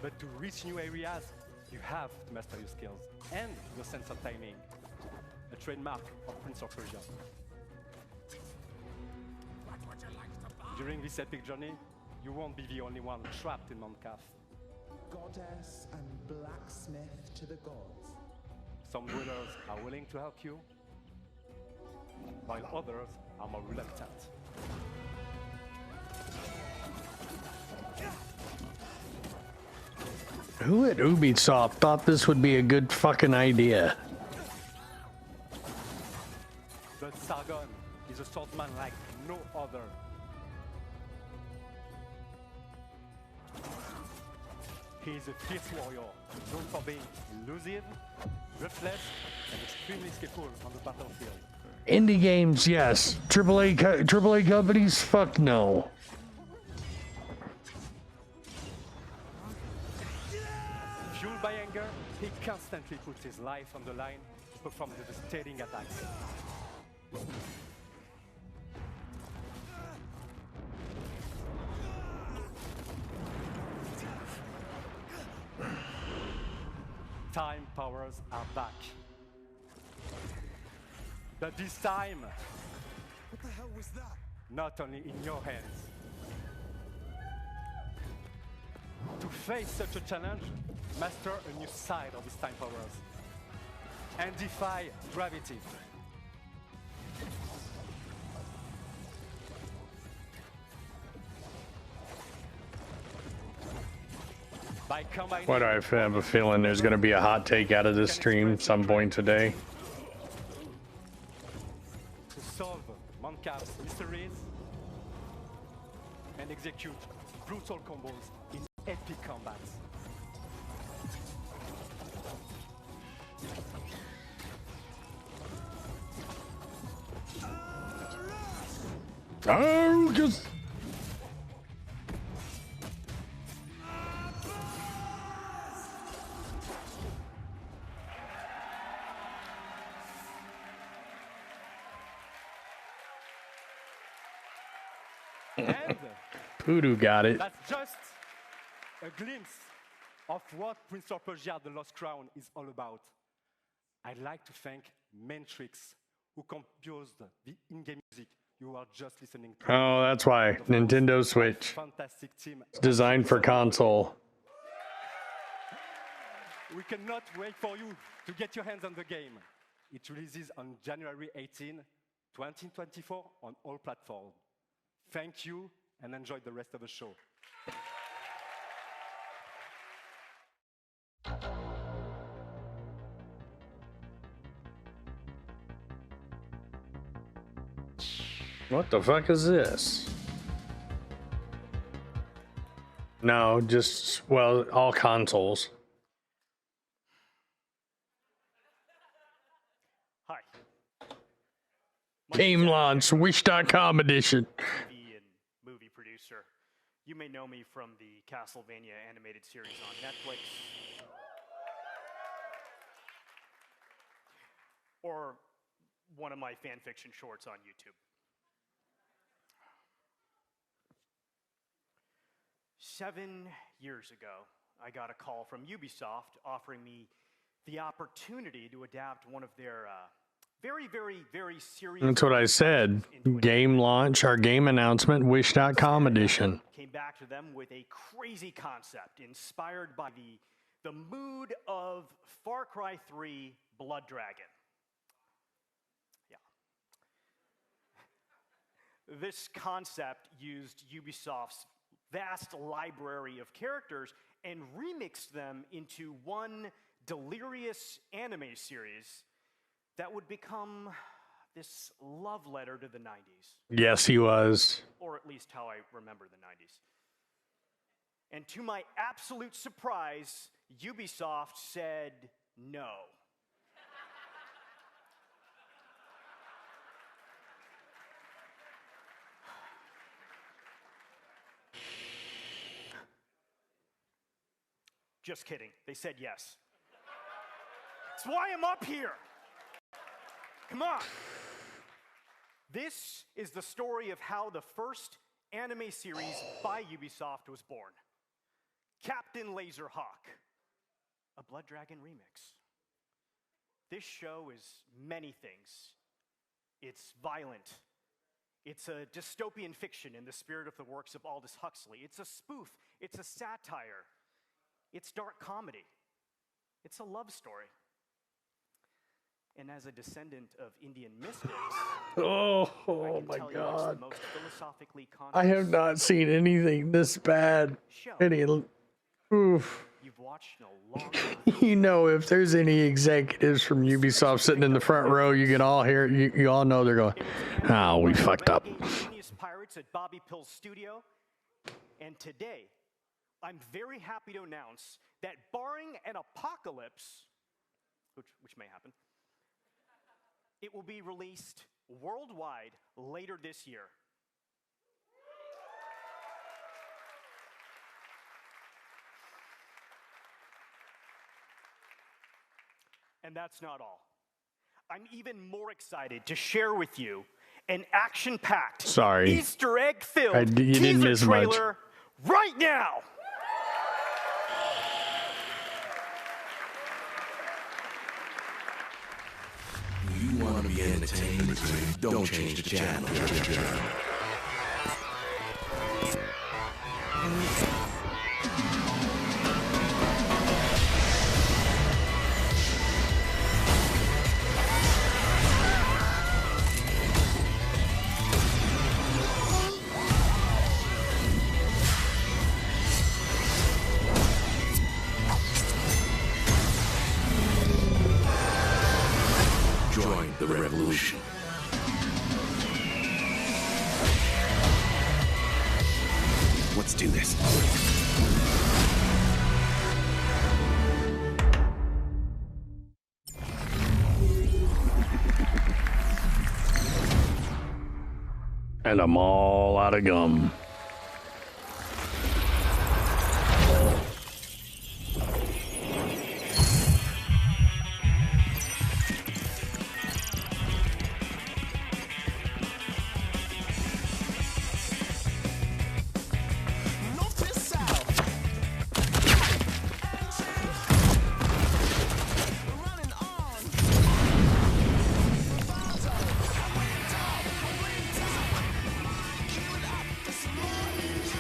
But to reach new areas, you have to master your skills and your sense of timing. A trademark of Prince of Persia. During this epic journey, you won't be the only one trapped in Mount Kaf. Goddess and blacksmith to the gods. Some dwellers are willing to help you, while others are more reluctant. Who at Ubisoft thought this would be a good fucking idea? But Sargon is a swordsman like no other. He is a fierce warrior, known for being elusive, ruthless, and extremely skillful on the battlefield. Indie games, yes. AAA companies, fuck no. Fueled by anger, he constantly puts his life on the line to perform devastating attacks. Time powers are back. But this time, What the hell was that? not only in your hands. To face such a challenge, master a new side of his time powers and defy gravity. By combining Why do I have a feeling there's going to be a hot take out of this stream some point today? to solve Mancap's mysteries and execute brutal combos in epic combats. Oh, just... And Poodoo got it. that's just a glimpse of what Prince of Persia: The Lost Crown is all about. I'd like to thank Matrix, who composed the in-game music you are just listening to. Oh, that's why. Nintendo Switch. Fantastic team. It's designed for console. We cannot wait for you to get your hands on the game. It releases on January 18, 2024 on all platforms. Thank you and enjoy the rest of the show. What the fuck is this? No, just, well, all consoles. Hi. Game launch, Wish.com edition. TV and movie producer. You may know me from the Castlevania animated series on Netflix. Or one of my fan fiction shorts on YouTube. 7 years ago, I got a call from Ubisoft offering me the opportunity to adapt one of their very serious... That's what I said. Game launch, our game announcement, Wish.com edition. Came back to them with a crazy concept inspired by the mood of Far Cry 3 Blood Dragon. Yeah. This concept used Ubisoft's vast library of characters and remixed them into one delirious anime series that would become this love letter to the 90s. Yes, he was. Or at least how I remember the 90s. And to my absolute surprise, Ubisoft said no. Just kidding. They said yes. That's why I'm up here. Come on. This is the story of how the first anime series by Ubisoft was born. Captain Laserhawk, a Blood Dragon remix. This show is many things. It's violent. It's a dystopian fiction in the spirit of the works of Aldous Huxley. It's a spoof. It's a satire. It's dark comedy. It's a love story. And as a descendant of Indian mystics, Oh I my can tell you it's God. the most philosophically I have not seen anything this bad. Oof. You've watched in a long You know, if there's any executives from Ubisoft sitting in the front row, you can all hear it. You all know they're going, oh, we fucked up. Genius Pirates at Bobby Pill's studio. And today, I'm very happy to announce that barring an apocalypse, which may happen, it will be released worldwide later this year. And that's not all. I'm even more excited to share with you an action-packed, Easter egg-filled you didn't teaser miss much. trailer right now. You want to be entertained? Don't change the channel. Let's do this. And I'm all out of gum.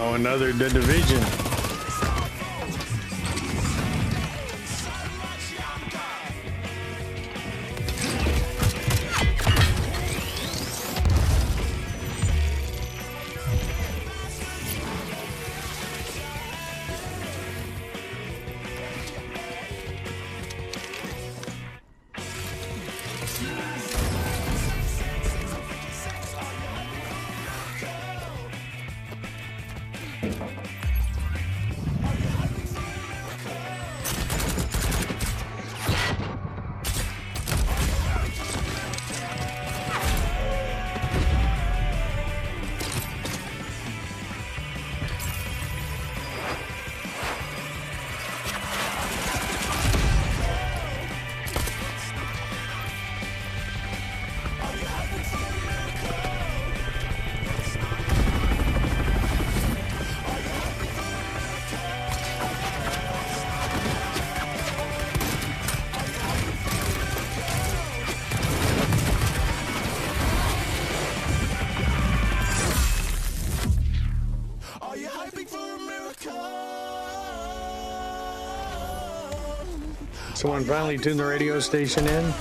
Oh, another The Division. Someone finally tuned the radio station in.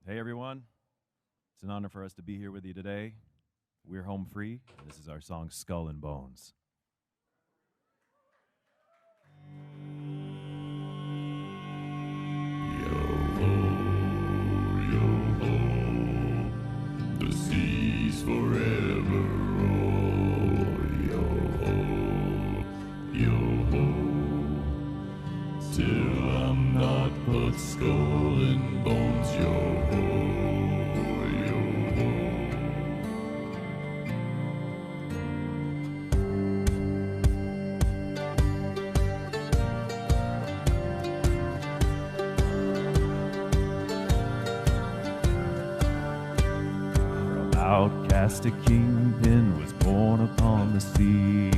Hey everyone, it's an honor for us to be here with you today. We're home free, and this is our song Skull and Bones. The seas forever roll, yo-ho, yo-ho, till I'm not but skull and bones, yo-ho, yo-ho. Outcast a kingpin was born upon the sea.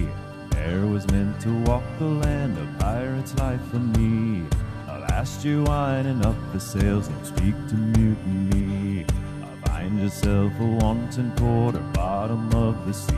There was meant to walk the land, a pirate's life for me. Alas, you winding up the sails, don't speak to mutiny. Find yourself a wanton port or bottom of the sea.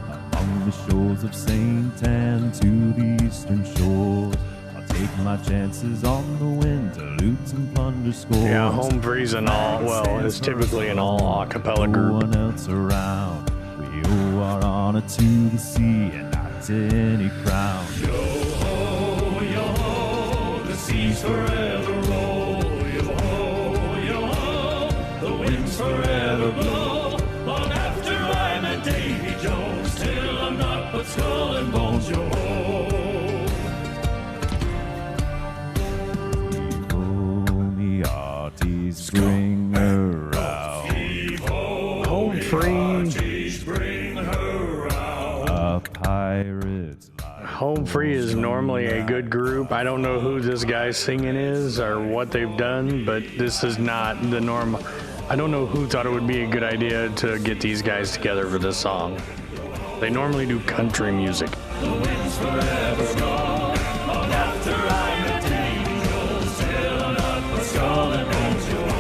Among the shores of St. Anne to the eastern shores. I'll take my chances on the wind to loot and plunder scores. Yeah, home free's an all, well, it's typically an all a cappella group. No one else around. We owe our honor to the sea and not to any crown. Yo-ho, yo-ho, the seas forever roll, yo-ho, yo-ho, the winds forever blow. Long after I met Davy Jones, till I'm not but skull and bones, yo-ho. Hearties bring her out. Home free. Bring her out. A pirate's life. Home free is normally a good group. I don't know who this guy singing is or what they've done, but this is not the norm. I don't know who thought it would be a good idea to get these guys together for this song. They normally do country music. The winds forever gone. Long after I met Davy Jones, till I'm not but skull and bones, yo-ho.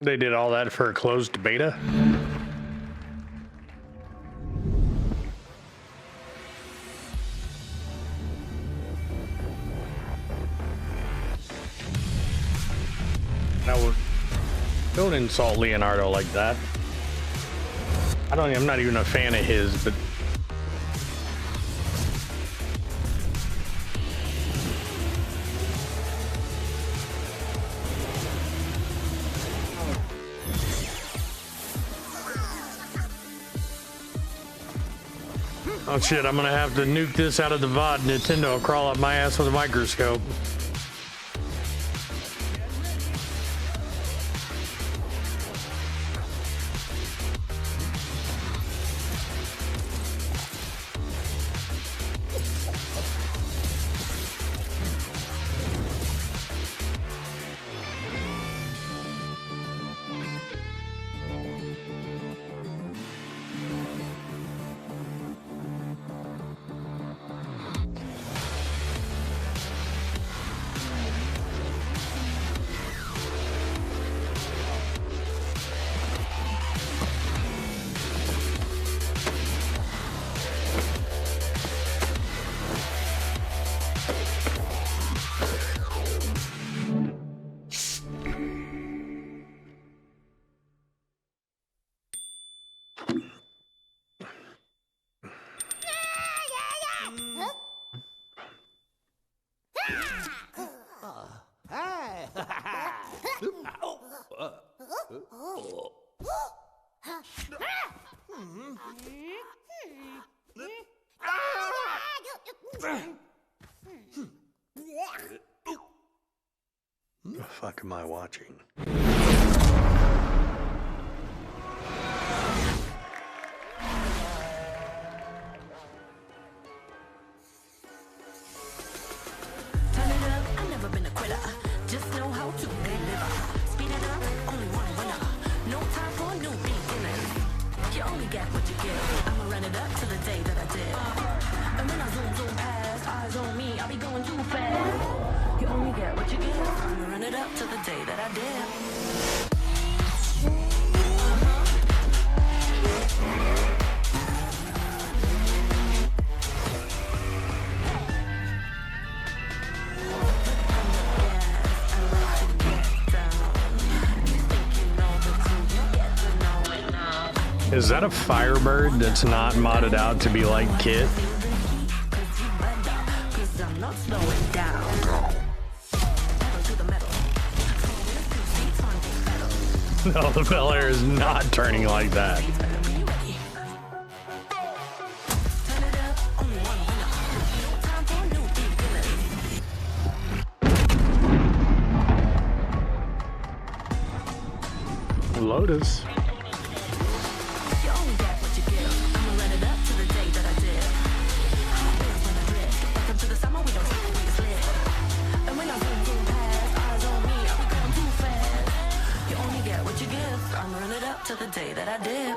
They did all that for a closed beta? Now, don't insult Leonardo like that. I'm not even a fan of his, but oh shit, I'm gonna have to nuke this out of the VOD. Nintendo will crawl up my ass with a microscope. What the fuck am I watching? Is that a Firebird that's not modded out to be like Kit? No, the Bel Air is not turning like that. Lotus. To the day that I did.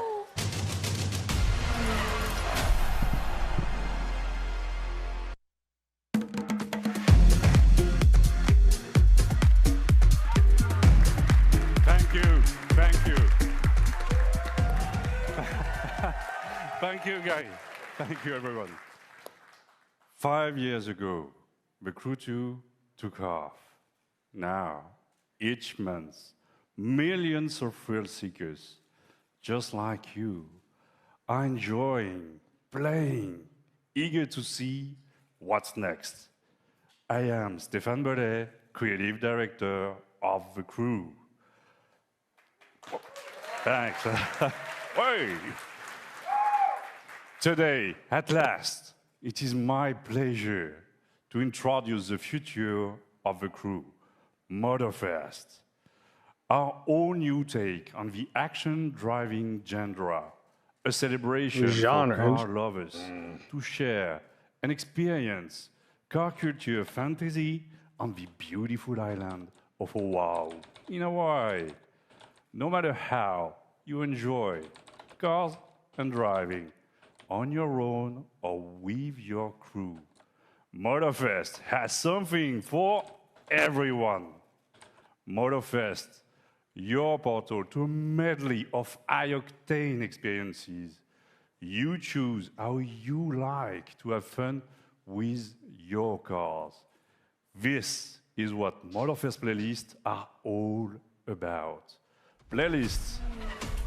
Thank you. Thank you, guys. Thank you, everyone. 5 years ago, the Crew 2 took off. Now, each month, millions of thrill seekers, just like you, are enjoying, playing, eager to see what's next. I am Stéphane Bellet, Creative Director of the Crew. Thanks. Hey. Today, at last, it is my pleasure to introduce the future of the Crew, Motorfest. Our own new take on the action-driving genre, a celebration for car lovers to share and experience car culture fantasy on the beautiful island of Oahu in Hawaii. No matter how you enjoy cars and driving, on your own or with your crew, Motorfest has something for everyone. Motorfest your portal to a medley of high-octane experiences. You choose how you like to have fun with your cars. This is what Motorfest playlists are all about. Playlists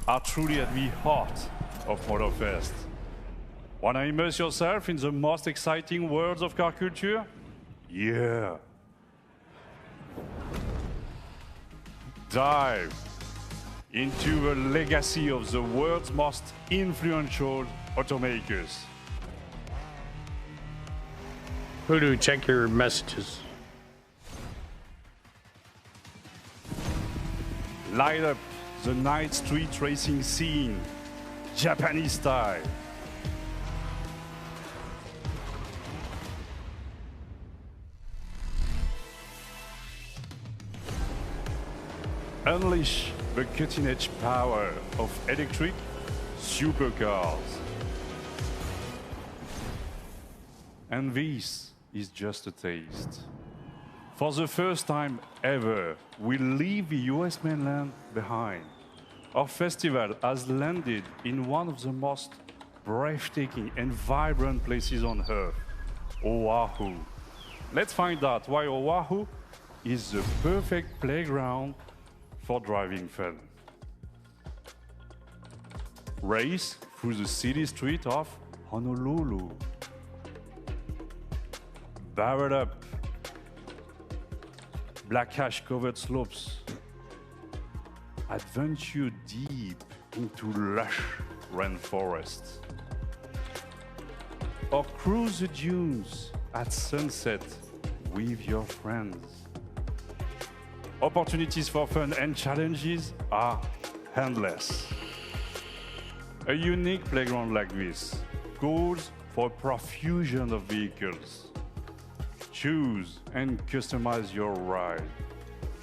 are truly at the heart of Motorfest. Wanna immerse yourself in the most exciting worlds of car culture? Yeah. Dive into the legacy of the world's most influential automakers. Voodoo, check your messages. Light up the night street racing scene, Japanese style. Unleash the cutting-edge power of electric supercars. And this is just a taste. For the first time ever, we leave the US mainland behind. Our festival has landed in one of the most breathtaking and vibrant places on Earth, Oahu. Let's find out why Oahu is the perfect playground for driving fun. Race through the city street of Honolulu. Barrel up black ash covered slopes. Adventure deep into lush rainforests. Or cruise the dunes at sunset with your friends. Opportunities for fun and challenges are endless. A unique playground like this calls for a profusion of vehicles. Choose and customize your ride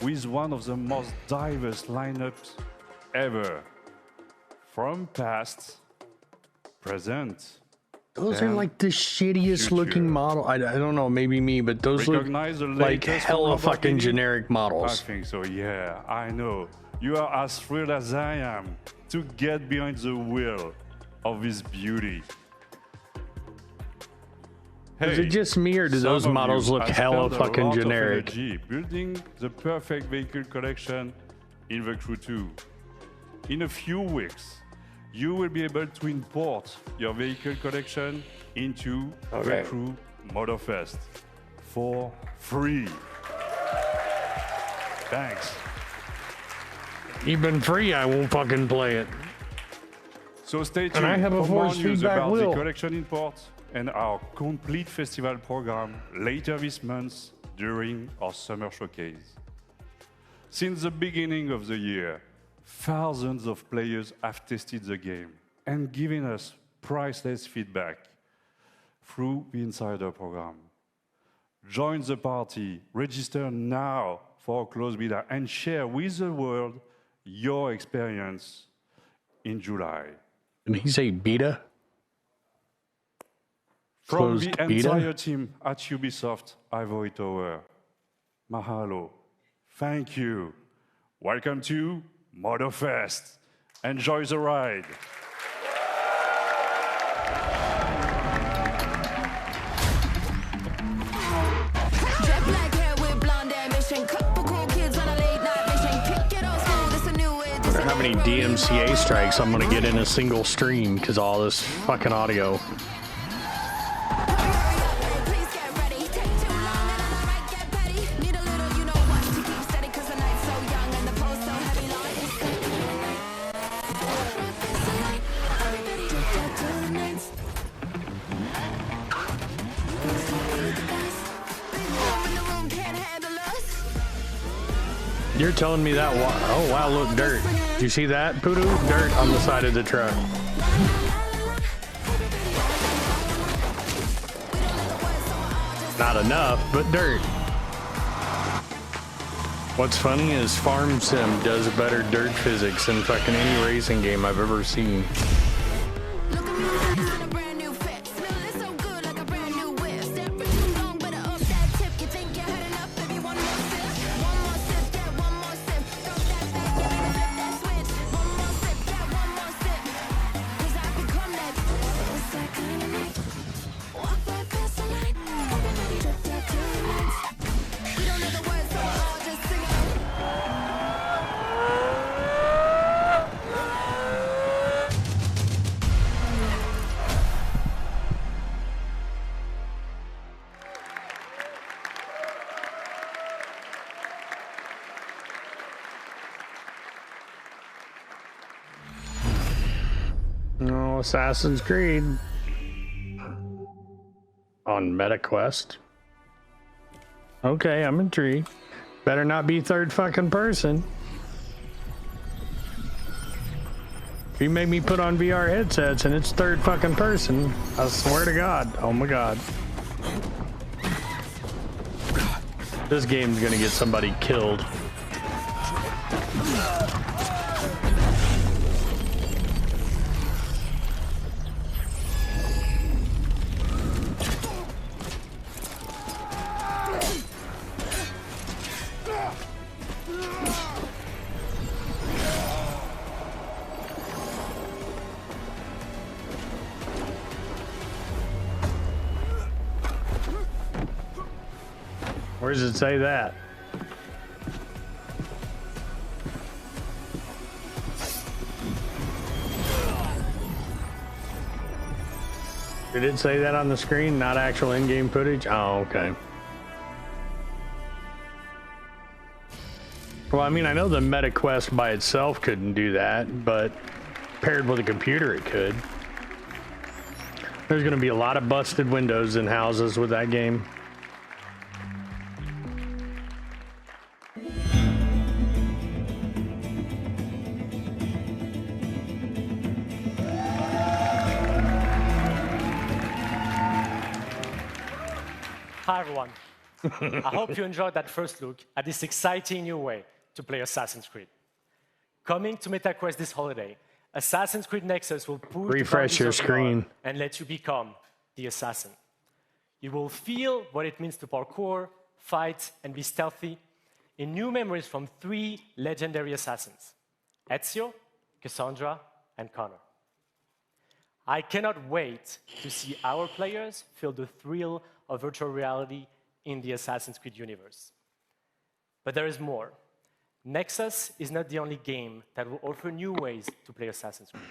with one of the most diverse lineups ever. From past, present, those are like the shittiest looking model. I don't know, maybe me, but those look like hella fucking generic models. I think so, yeah, I know. You are as thrilled as I am to get behind the wheel of this beauty. Hey, is it just me, or do those models look hella fucking generic? Building the perfect vehicle collection in the Crew 2. In a few weeks, you will be able to import your vehicle collection into the Crew Motorfest for free. Thanks. Even free, I won't fucking play it. So stay tuned and I have a for more force news feedback about wheel. the collection import and our complete festival program later this month during our summer showcase. Since the beginning of the year, thousands of players have tested the game and given us priceless feedback through the Insider program. Join the party, register now for a closed beta, and share with the world your experience in July. Did he say beta? From Closed the beta? entire team at Ubisoft Ivory Tower, mahalo, thank you. Welcome to Motorfest. Enjoy the ride. I wonder how many DMCA strikes I'm gonna get in a single stream because all this fucking audio. You're telling me that? Oh wow, look, dirt. Do you see that, Poodoo? Dirt on the side of the truck. Not enough, but dirt. What's funny is Farm Sim does better dirt physics than fucking any racing game I've ever seen. Oh, Assassin's Creed. On MetaQuest. Okay, I'm intrigued. Better not be third fucking person. If you make me put on VR headsets and it's third fucking person, I swear to God. Oh my God. This game's gonna get somebody killed. Where does it say that? Did it say that on the screen? Not actual in-game footage? Oh, okay. Well, I mean, I know the MetaQuest by itself couldn't do that, but paired with a computer, it could. There's going to be a lot of busted windows in houses with that game. Hi everyone. I hope you enjoyed that first look at this exciting new way to play Assassin's Creed. Coming to MetaQuest this holiday, Assassin's Creed Nexus will push refresh your screen and let you become the assassin. You will feel what it means to parkour, fight, and be stealthy in new memories from 3 legendary assassins, Ezio, Cassandra, and Connor. I cannot wait to see our players feel the thrill of virtual reality in the Assassin's Creed universe. But there is more. Nexus is not the only game that will offer new ways to play Assassin's Creed.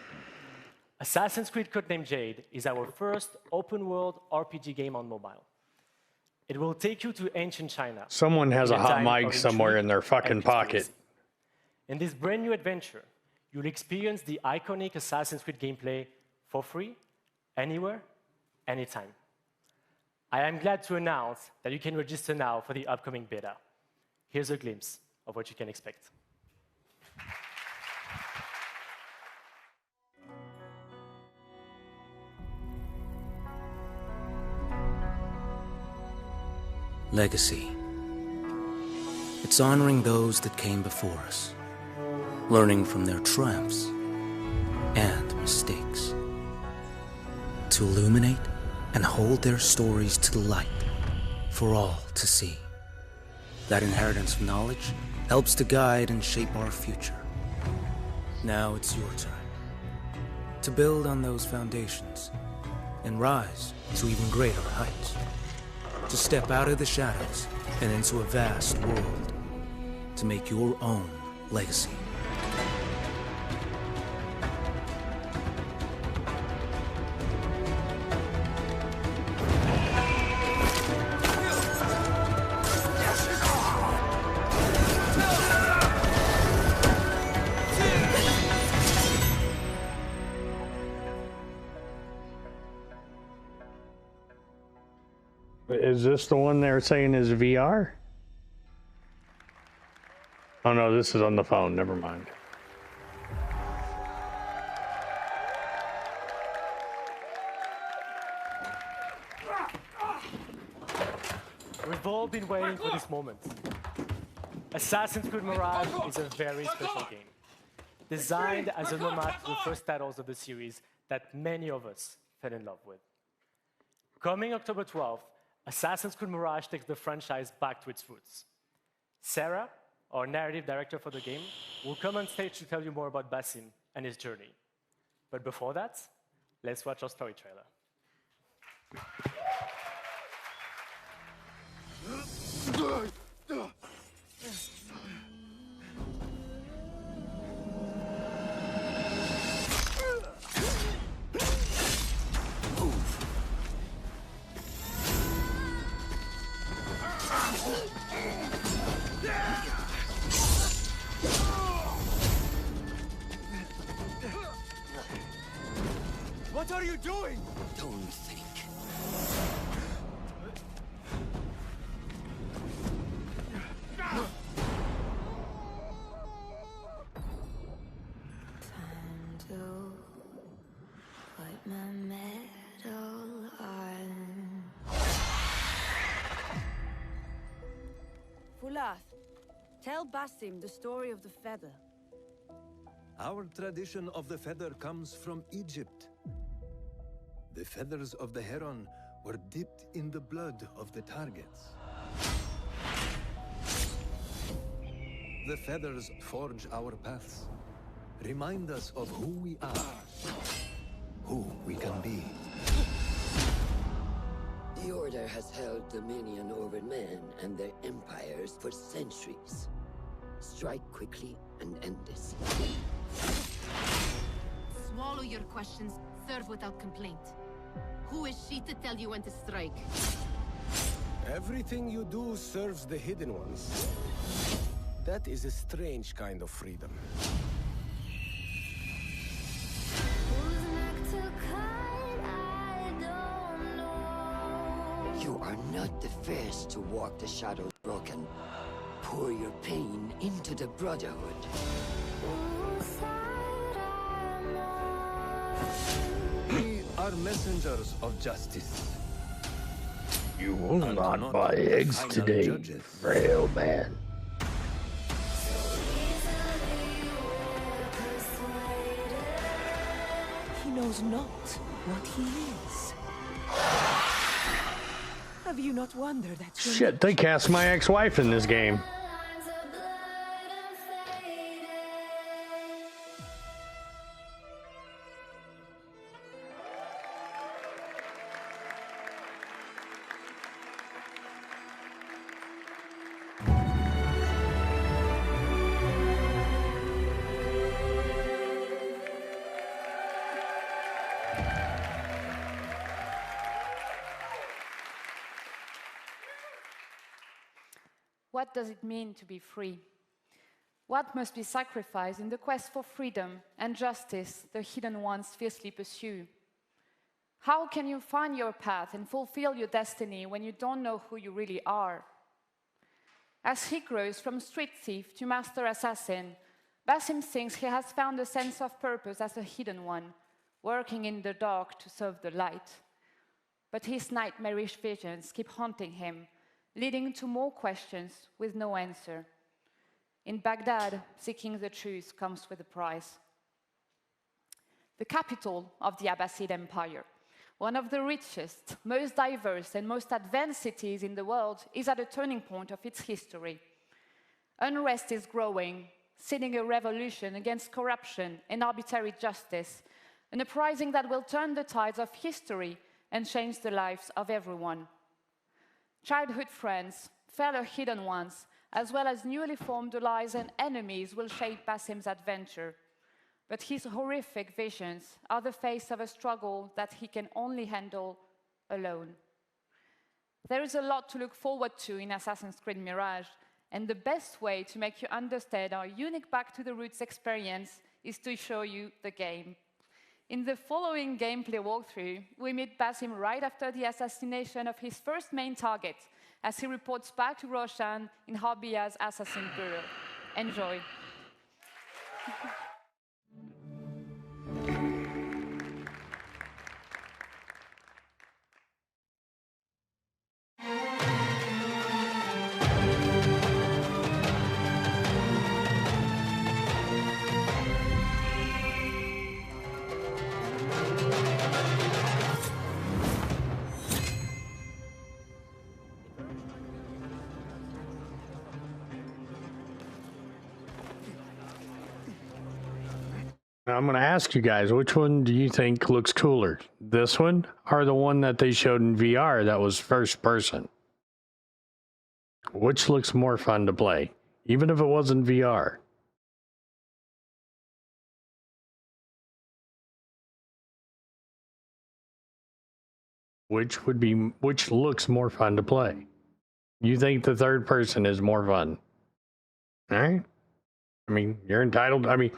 Assassin's Creed Codename Jade is our first open-world RPG game on mobile. It will take you to ancient China. Someone has a hot mic somewhere in their fucking pocket. In this brand new adventure, you'll experience the iconic Assassin's Creed gameplay for free, anywhere, anytime. I am glad to announce that you can register now for the upcoming beta. Here's a glimpse of what you can expect. Legacy. It's honoring those that came before us, learning from their triumphs and mistakes, to illuminate and hold their stories to the light for all to see. That inheritance of knowledge helps to guide and shape our future. Now it's your time to build on those foundations and rise to even greater heights, to step out of the shadows and into a vast world, to make your own legacy. Is this the one they're saying is VR? Oh no, this is on the phone. Never mind. We've all been waiting for this moment. Assassin's Creed Mirage is a very special game, designed as an homage to the first titles of the series that many of us fell in love with. Coming October 12th, Assassin's Creed Mirage takes the franchise back to its roots. Sara, our narrative director for the game, will come on stage to tell you more about Basim and his journey. But before that, let's watch our story trailer. are you doing? Don't think. Time to put my medal on. Fulath, tell Basim the story of the feather. Our tradition of the feather comes from Egypt. The feathers of the heron were dipped in the blood of the targets. The feathers forge our paths, remind us of who we are, who we can be. The Order has held dominion over men and their empires for centuries. Strike quickly and end this. Swallow your questions, serve without complaint. Who is she to tell you when to strike? Everything you do serves the Hidden Ones. That is a strange kind of freedom. You are not the first to walk the shadows broken. Pour your pain into the Brotherhood. We are messengers of justice. You will not buy eggs today, frail man. He knows not what he is. Have you not wondered that? Shit, they cast my ex-wife in this game. What does it mean to be free? What must be sacrificed in the quest for freedom and justice the Hidden Ones fiercely pursue? How can you find your path and fulfill your destiny when you don't know who you really are? As he grows from street thief to master assassin, Basim thinks he has found a sense of purpose as a Hidden One, working in the dark to serve the light. But his nightmarish visions keep haunting him, leading to more questions with no answer. In Baghdad, seeking the truth comes with a price. The capital of the Abbasid Empire, one of the richest, most diverse, and most advanced cities in the world, is at a turning point of its history. Unrest is growing, seeding a revolution against corruption and arbitrary justice, an uprising that will turn the tides of history and change the lives of everyone. Childhood friends, fellow Hidden Ones, as well as newly formed allies and enemies will shape Basim's adventure. But his horrific visions are the face of a struggle that he can only handle alone. There is a lot to look forward to in Assassin's Creed Mirage, and the best way to make you understand our unique Back to the Roots experience is to show you the game. In the following gameplay walkthrough, we meet Basim right after the assassination of his first main target, as he reports back to Roshan in Harbiya's Assassin Bureau. Enjoy. Now, I'm going to ask you guys, which one do you think looks cooler? This one or the one that they showed in VR that was first person? Which looks more fun to play, even if it wasn't VR? Which looks more fun to play? You think the third person is more fun? All right. I mean, you're entitled. I mean,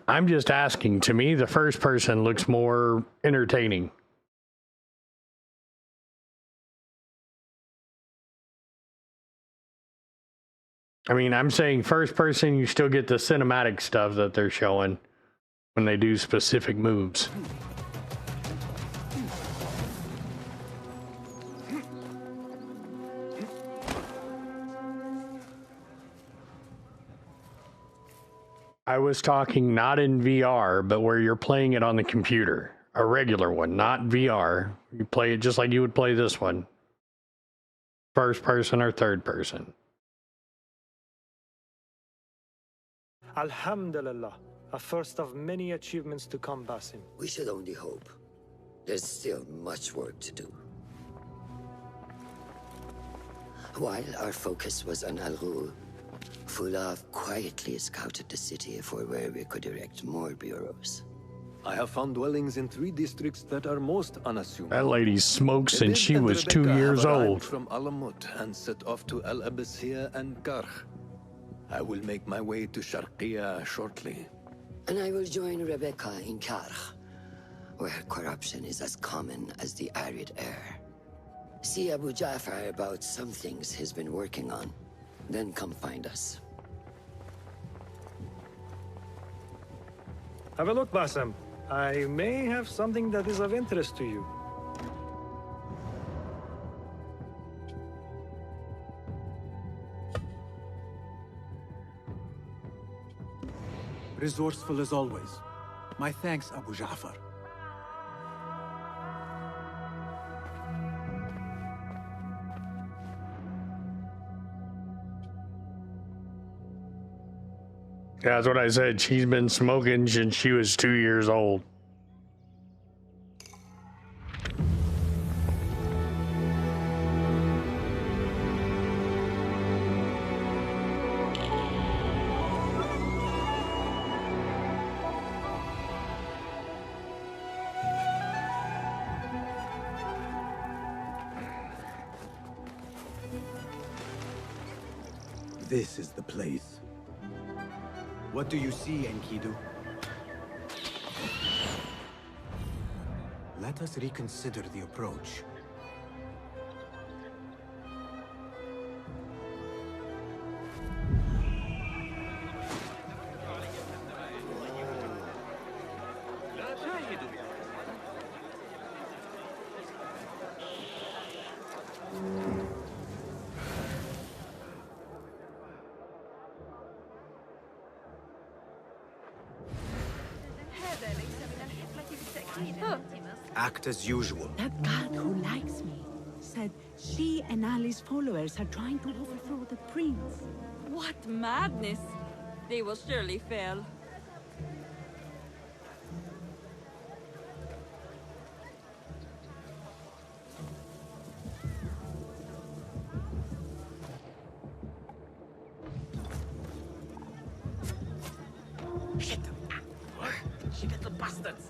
I'm just asking. To me, the first person looks more entertaining. I mean, I'm saying first person, you still get the cinematic stuff that they're showing when they do specific moves. I was talking not in VR, but where you're playing it on the computer. A regular one, not VR. You play it just like you would play this one. First person or third person. Alhamdulillah, a first of many achievements to come, Basim. We should only hope. There's still much work to do. While our focus was on Al Ghul, Fulov quietly scouted the city for where we could erect more bureaus. I have found dwellings in 3 districts that are most unassuming. That lady smokes since she and was Rebecca 2 years have arrived old. From Alamut and set off to Al Abbasiyah and Karkh. I will make my way to Sharqiya shortly. And I will join Rebecca in Karkh, where corruption is as common as the arid air. See Abu Ja'far about some things he's been working on. Then come find us. Have a look, Basim. I may have something that is of interest to you. Resourceful as always. My thanks, Abu Ja'far. Yeah, that's what I said. She's been smoking since she was 2 years old. This is the place. What do you see, Enkidu? Let us reconsider the approach. Act as usual. That guard who likes me said she and Ali's followers are trying to overthrow the prince. What madness! They will surely fail. Shit! She little bastards!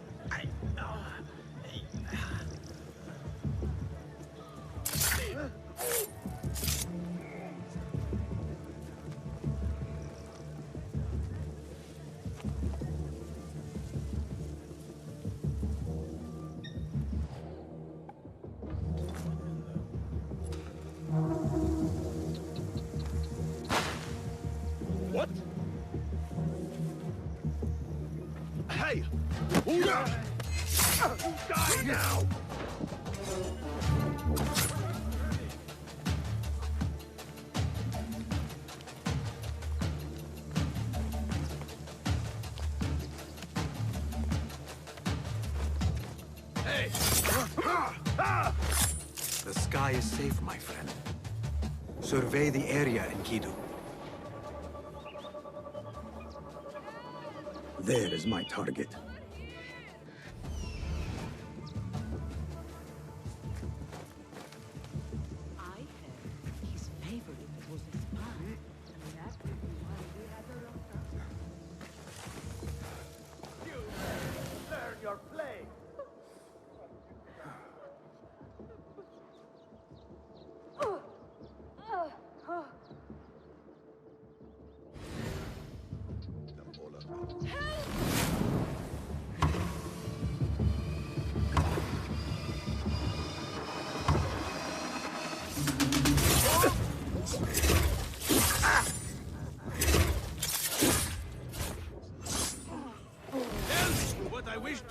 What? Hey! Hold on! Die now! Hey! The sky is safe, my friend. Survey the area, Enkidu. There is my target. I heard his favorite was a spy. And that could be why we had her locked up. You learn your play!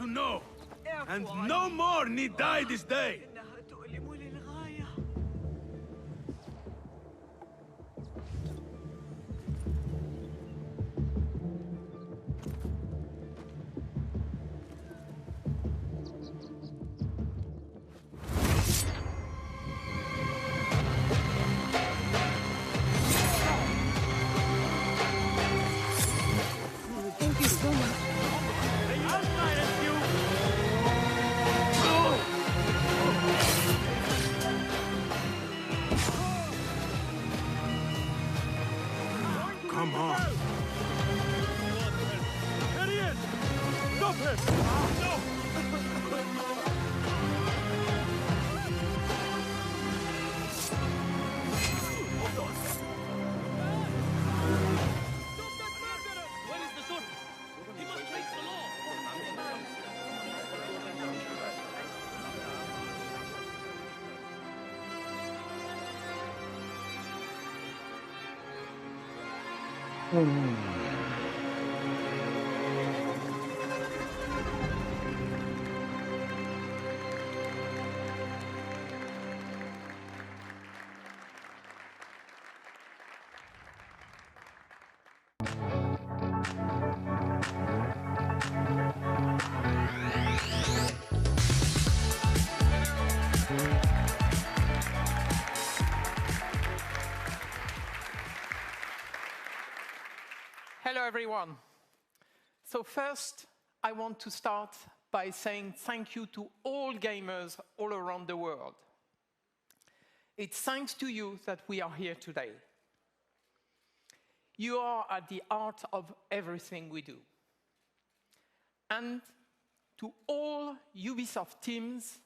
to know, and no more need die this day. Thank you so much. Come on. There he is! Stop him! No! Where is the sword? He must face the law. Hello, everyone. So first, I want to start by saying thank you to all gamers all around the world. It's thanks to you that we are here today. You are at the heart of everything we do. And to all Ubisoft teams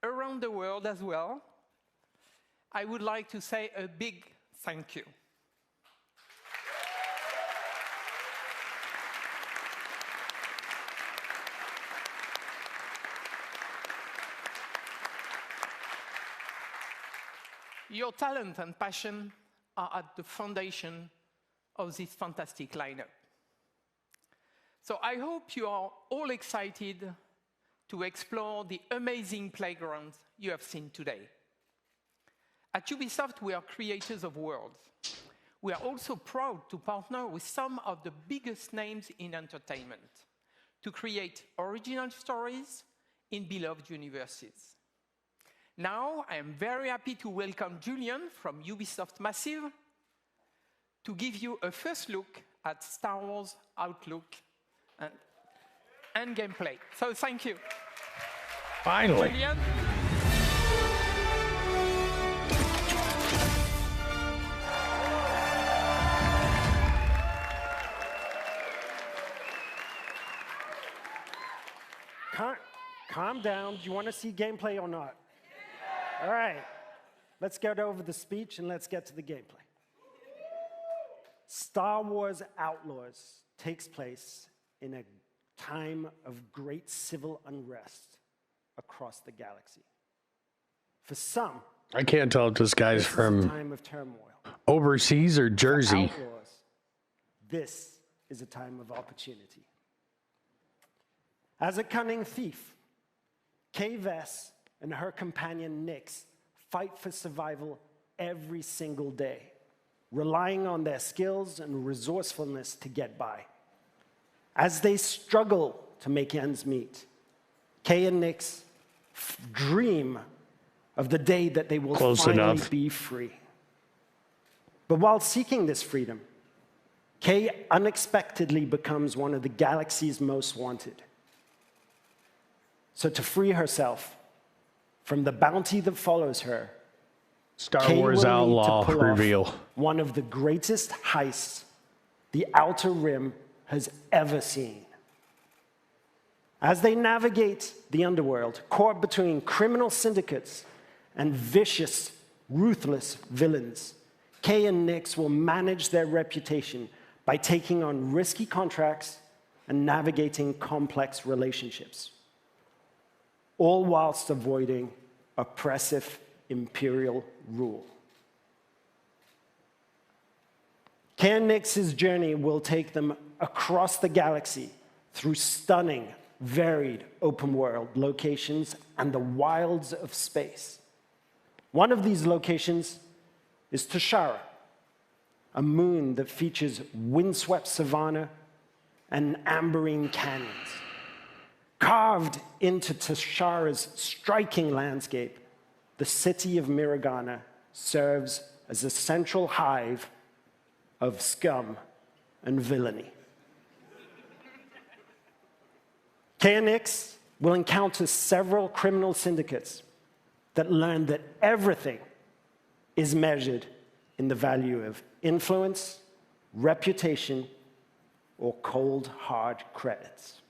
around the world as well, I would like to say a big thank you. Your talent and passion are at the foundation of this fantastic lineup. So I hope you are all excited to explore the amazing playgrounds you have seen today. At Ubisoft, we are creators of worlds. We are also proud to partner with some of the biggest names in entertainment to create original stories in beloved universes. Now, I am very happy to welcome Julian from Ubisoft Massive to give you a first look at Star Wars Outlook and gameplay. So thank you. Finally. Julian? Calm down. Do you want to see gameplay or not? All right, let's get over the speech and let's get to the gameplay. Star Wars Outlaws takes place in a time of great civil unrest across the galaxy. For some, I can't tell if this guy's this is a from time of turmoil. overseas or For Jersey. Outlaws, this is a time of opportunity. As a cunning thief, Kay Vess and her companion Nyx fight for survival every single day, relying on their skills and resourcefulness to get by. As they struggle to make ends meet, Kay and Nyx dream of the day that they will finally be free. But while seeking this freedom, Kay unexpectedly becomes one of the galaxy's most wanted. So to free herself from the bounty that follows her, Star Kay Wars will Outlaw need to pull reveal. off one of the greatest heists the Outer Rim has ever seen. As they navigate the underworld, caught between criminal syndicates and vicious, ruthless villains, Kay and Nyx will manage their reputation by taking on risky contracts and navigating complex relationships, all whilst avoiding oppressive imperial rule. Kay and Nyx's journey will take them across the galaxy through stunning, varied open world locations and the wilds of space. One of these locations is Toshara, a moon that features windswept savanna and amberine canyons. Carved into Toshara's striking landscape, the city of Miragana serves as a central hive of scum and villainy. KNX will encounter several criminal syndicates that learn that everything is measured in the value of influence, reputation, or cold, hard credits.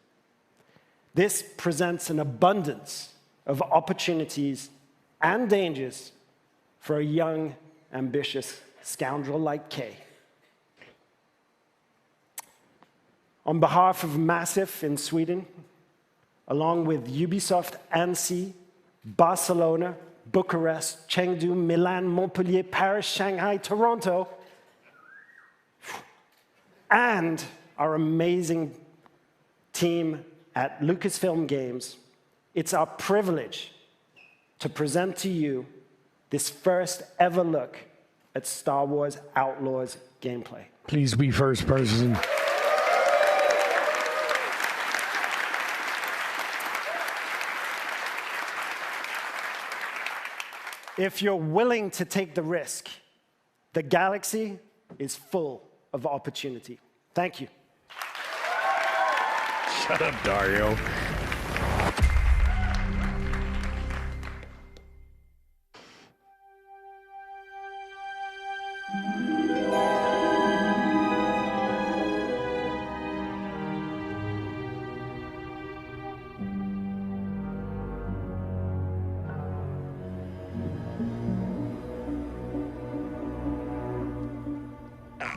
This presents an abundance of opportunities and dangers for a young, ambitious scoundrel like Kay. On behalf of Massive in Sweden, along with Ubisoft, Annecy, Barcelona, Bucharest, Chengdu, Milan, Montpellier, Paris, Shanghai, Toronto, and our amazing team at Lucasfilm Games, it's our privilege to present to you this first ever look at Star Wars Outlaws gameplay. Please be first person. If you're willing to take the risk, the galaxy is full of opportunity. Thank you. Shut up, Dario.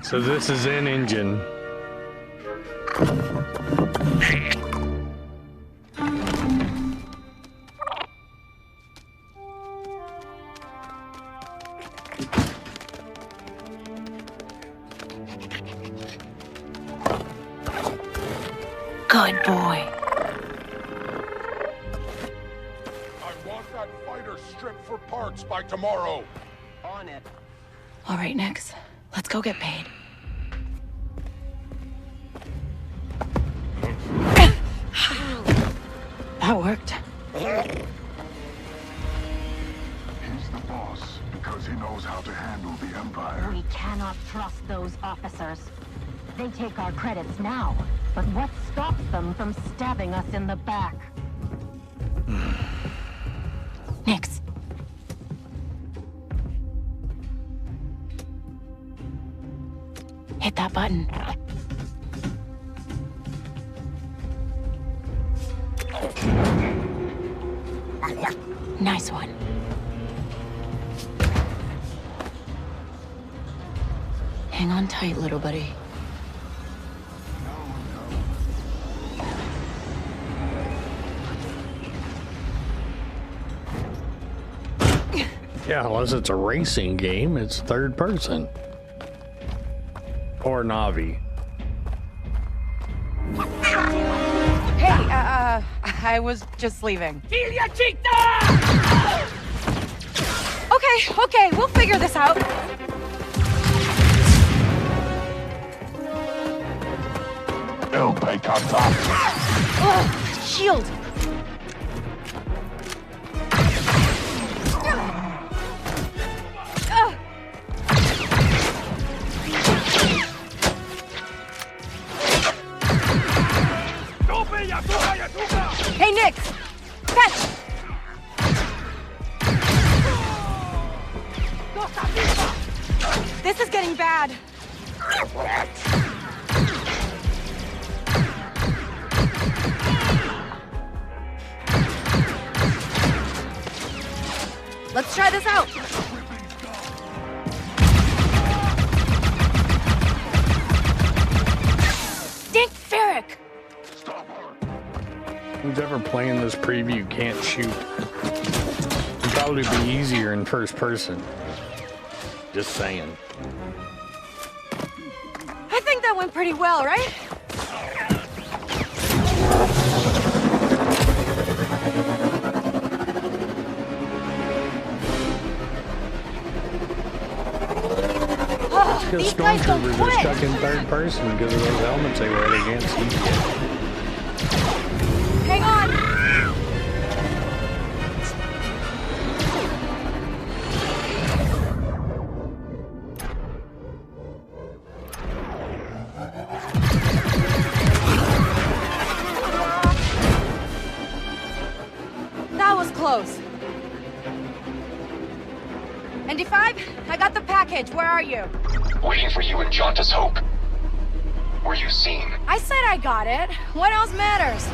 So this is in engine. Good boy. I want that fighter stripped for parts by tomorrow. On it. All right, Nix. Let's go get paid. That worked. He's the boss because he knows how to handle the Empire. We cannot trust those officers. They take our credits now, but what stops them from stabbing us in the back? Nix. Hit that button. Nice one. Hang on tight, little buddy. Yeah, unless it's a racing game, it's third person. Or Navi. Hey, I was just leaving. Okay, we'll figure this out. El Pecata. Ugh, shield. Hey, Nix! Catch! This is getting bad. Let's try this out. Dink Ferric! Who's ever playing this preview can't shoot. It'd probably be easier in first person. Just saying. I think that went pretty well, right? because These guys don't stormtroopers are quit. stuck in third person because of those helmets they wear. They can't see shit. Hang on! That was close. ND5, I got the package. Where are you? Waiting for you in Jauntus Hope. Were you seen? I said I got it. What else matters?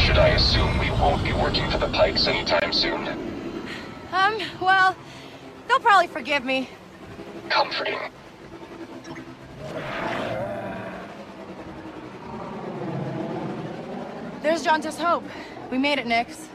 Should I assume we won't be working for the Pikes anytime soon? Well, they'll probably forgive me. Comforting. There's Jauntus Hope. We made it, Nix.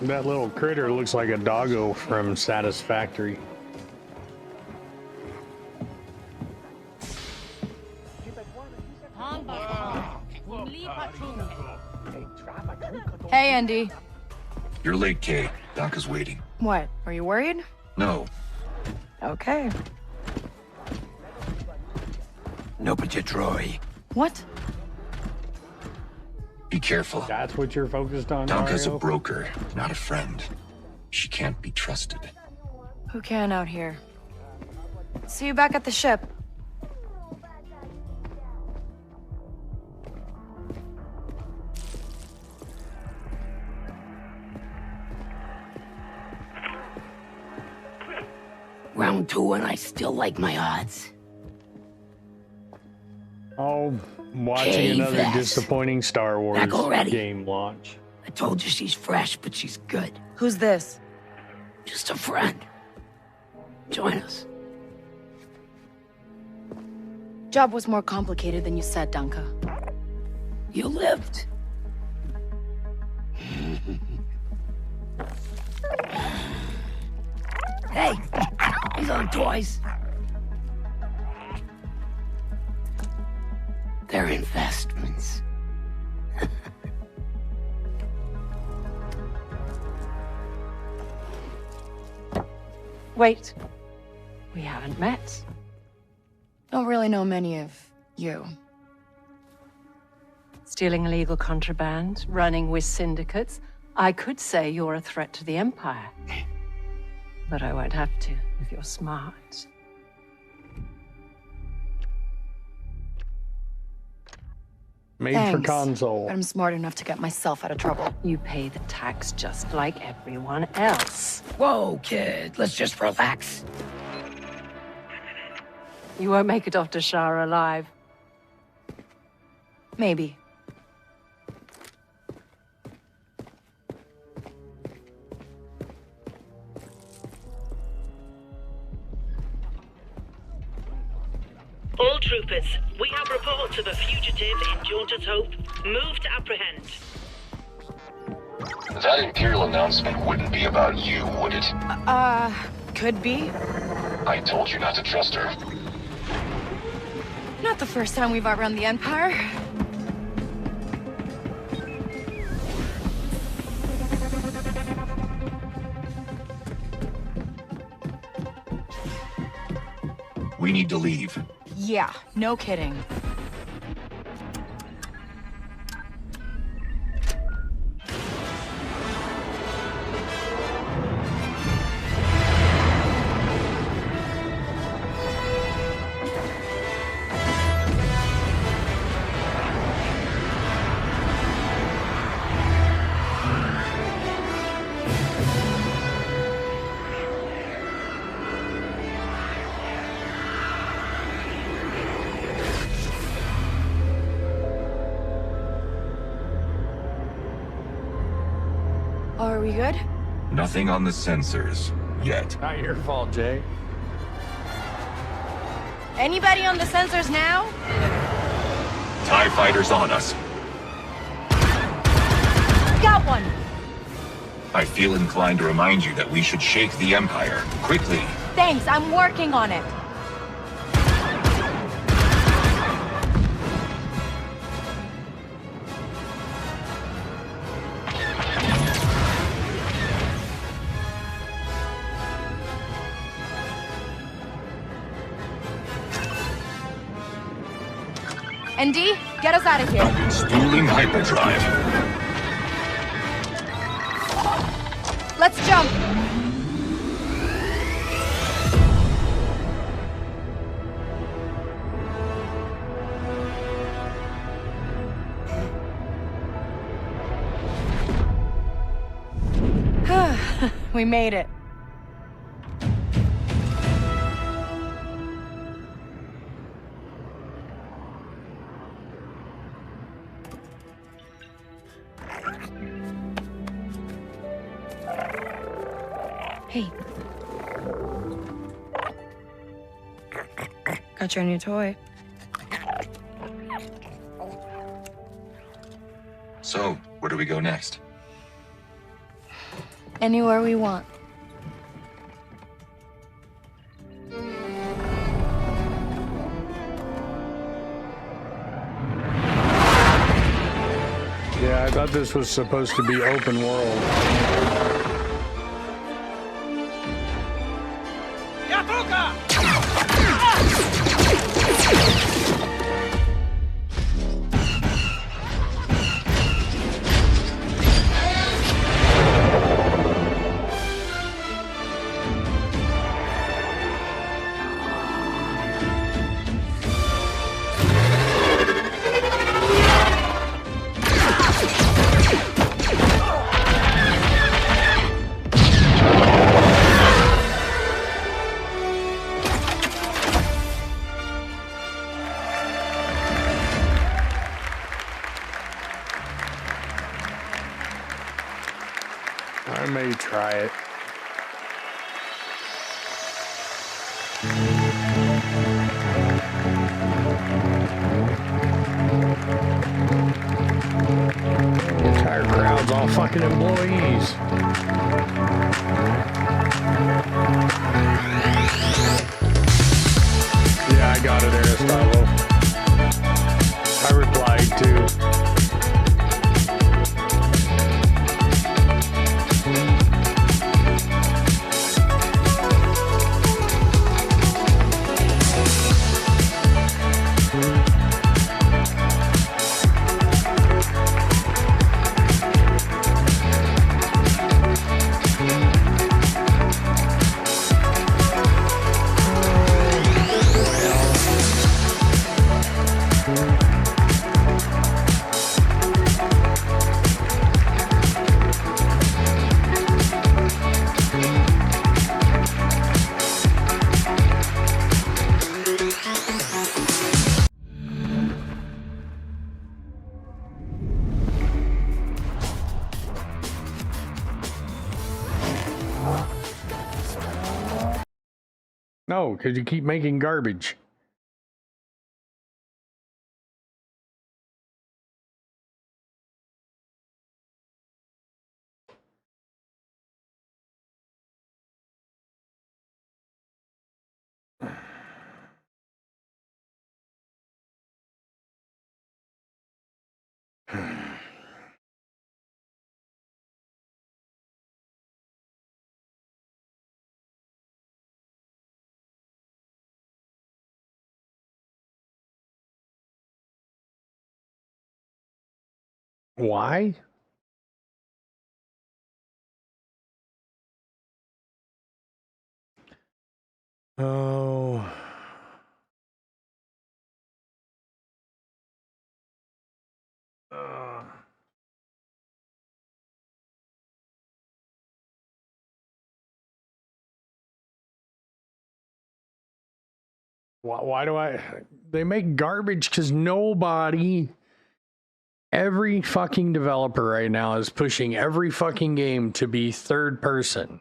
That little critter looks like a doggo from Satisfactory. Hey, Andy. You're late, Kay. Doc is waiting. What? Are you worried? No. Okay. No, but you Troy. What? Be careful. That's what you're focused on, Donka's a Mario? broker, not a friend. She can't be trusted. Who can out here? See you back at the ship. Round 2 and I still like my odds. Oh, watching Hey, another Vess. disappointing Star Wars Back already? game launch. I told you she's fresh, but she's good. Who's this? Just a friend. Join us. Job was more complicated than you said, Danka. You lived. Hey, these aren't toys. They're investments. Wait. We haven't met. Don't really know many of you. Stealing illegal contraband, running with syndicates. I could say you're a threat to the Empire. But I won't have to, if you're smart. Made Thanks, for console. But I'm smart enough to get myself out of trouble. You pay the tax just like everyone else. Whoa, kid, let's just relax. You won't make it off to Shara alive. Maybe. All troopers, we have reports of a fugitive in Jauntus Hope. Move to apprehend. That Imperial announcement wouldn't be about you, would it? Could be. I told you not to trust her. Not the first time we've outrun the Empire. We need to leave. Yeah, no kidding. Are we good? Nothing on the sensors. Yet. Not your fault, Jay. Anybody on the sensors now? TIE fighters on us. Got one! I feel inclined to remind you that we should shake the Empire, quickly. Thanks, I'm working on it. ND, get us out of here. Spooling hyperdrive. Let's jump. We made it. Hey. Got your new toy. So, where do we go next? Anywhere we want. Yeah, I thought this was supposed to be open world. I may try it. Entire crowd's all fucking employees. Yeah, I got it, Aristotle. I replied to. No, because you keep making garbage. Why? Oh. Why do I? They make garbage because every fucking developer right now is pushing every fucking game to be third person.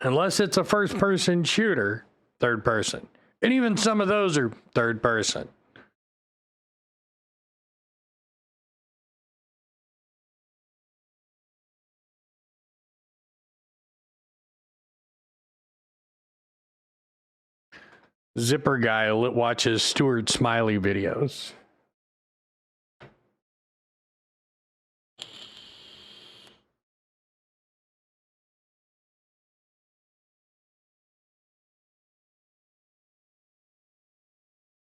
Unless it's a first person shooter, third person. And even some of those are third person. Zipper guy watches Stuart Smiley videos.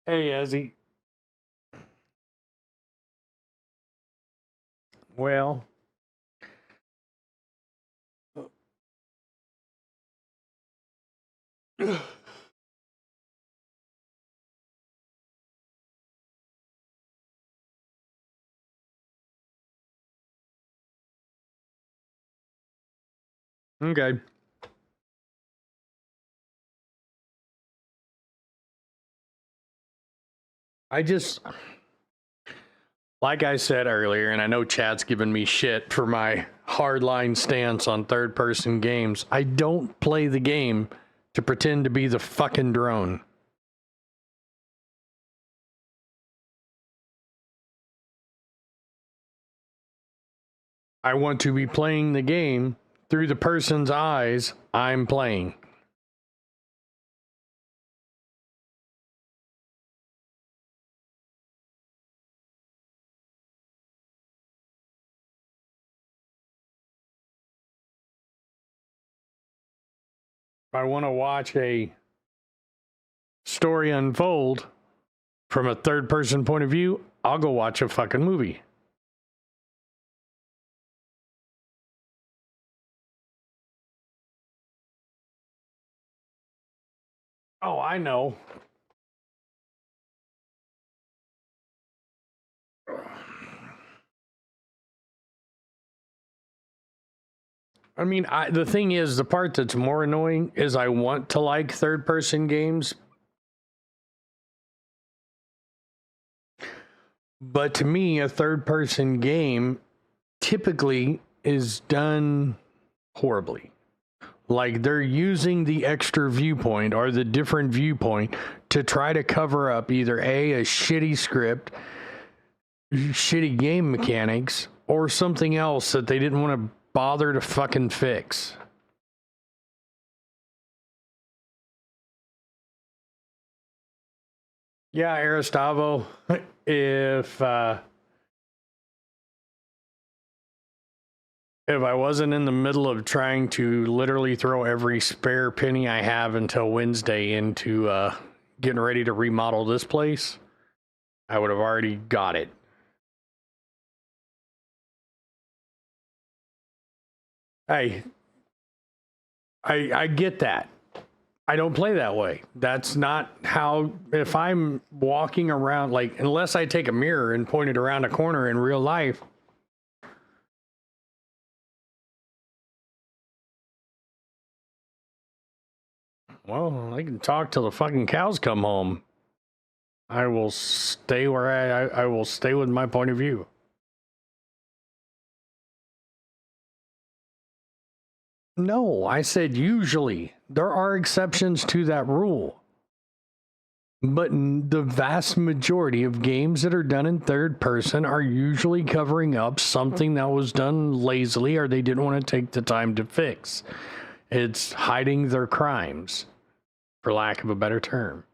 Hey, Ezzy. Well, okay. I just, like I said earlier, and I know chat's giving me shit for my hardline stance on third-person games. I don't play the game to pretend to be the fucking drone. I want to be playing the game through the person's eyes I'm playing. If I want to watch a story unfold from a third-person point of view, I'll go watch a fucking movie. Oh, I know. I mean, the thing is, the part that's more annoying is I want to like third-person games, but to me, a third-person game typically is done horribly. Like, they're using the extra viewpoint or the different viewpoint to try to cover up either a shitty script, shitty game mechanics, or something else that they didn't want to bother to fucking fix. Yeah, Aristavo, if I wasn't in the middle of trying to literally throw every spare penny I have until Wednesday into getting ready to remodel this place, I would have already got it. Hey, I get that. I don't play that way. That's not how, if I'm walking around, like, unless I take a mirror and point it around a corner in real life. Well, I can talk till the fucking cows come home. I will stay where I will stay with my point of view. No, I said usually. There are exceptions to that rule. But the vast majority of games that are done in third person are usually covering up something that was done lazily or they didn't want to take the time to fix. It's hiding their crimes, for lack of a better term.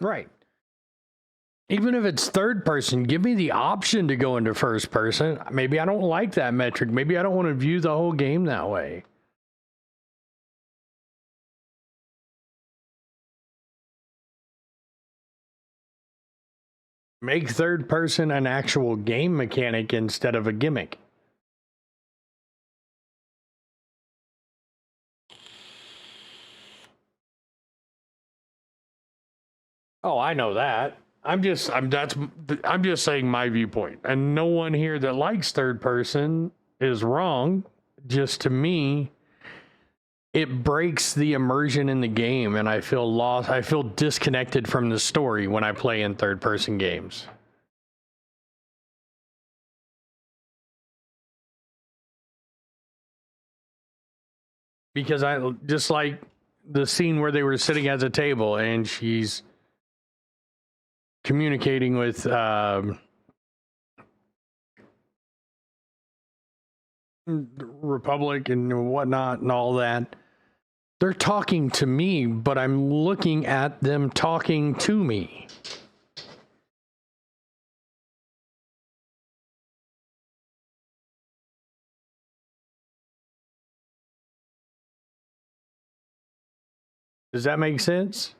Right. Even if it's third person, give me the option to go into first person. Maybe I don't like that metric. Maybe I don't want to view the whole game that way. Make third person an actual game mechanic instead of a gimmick. Oh, I know that. I'm just saying my viewpoint. And no one here that likes third person is wrong. Just to me, it breaks the immersion in the game and I feel lost. I feel disconnected from the story when I play in third person games. Because I just like the scene where they were sitting at the table and she's communicating with Republic and whatnot and all that. They're talking to me, but I'm looking at them talking to me. Does that make sense?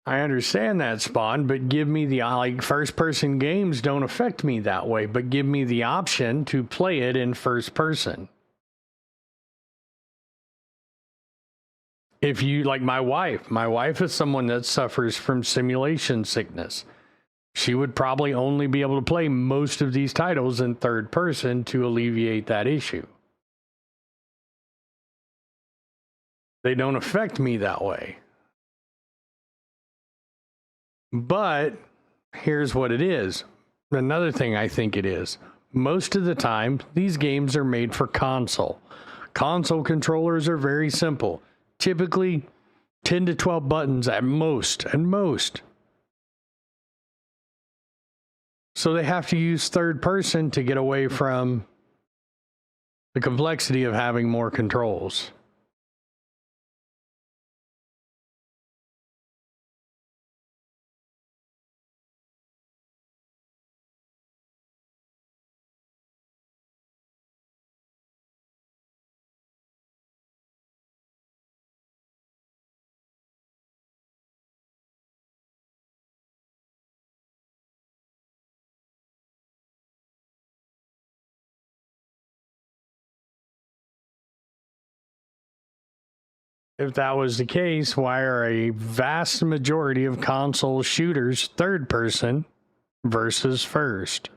I understand that, Spawn, but give me the, like, first-person games don't affect me that way, but give me the option to play it in first person. If you, like my wife is someone that suffers from simulation sickness. She would probably only be able to play most of these titles in third person to alleviate that issue. They don't affect me that way. But here's what it is. Another thing I think it is. Most of the time, these games are made for console. Console controllers are very simple. Typically 10 to 12 buttons at most. So they have to use third person to get away from the complexity of having more controls. If that was the case, why are a vast majority of console shooters third person versus first?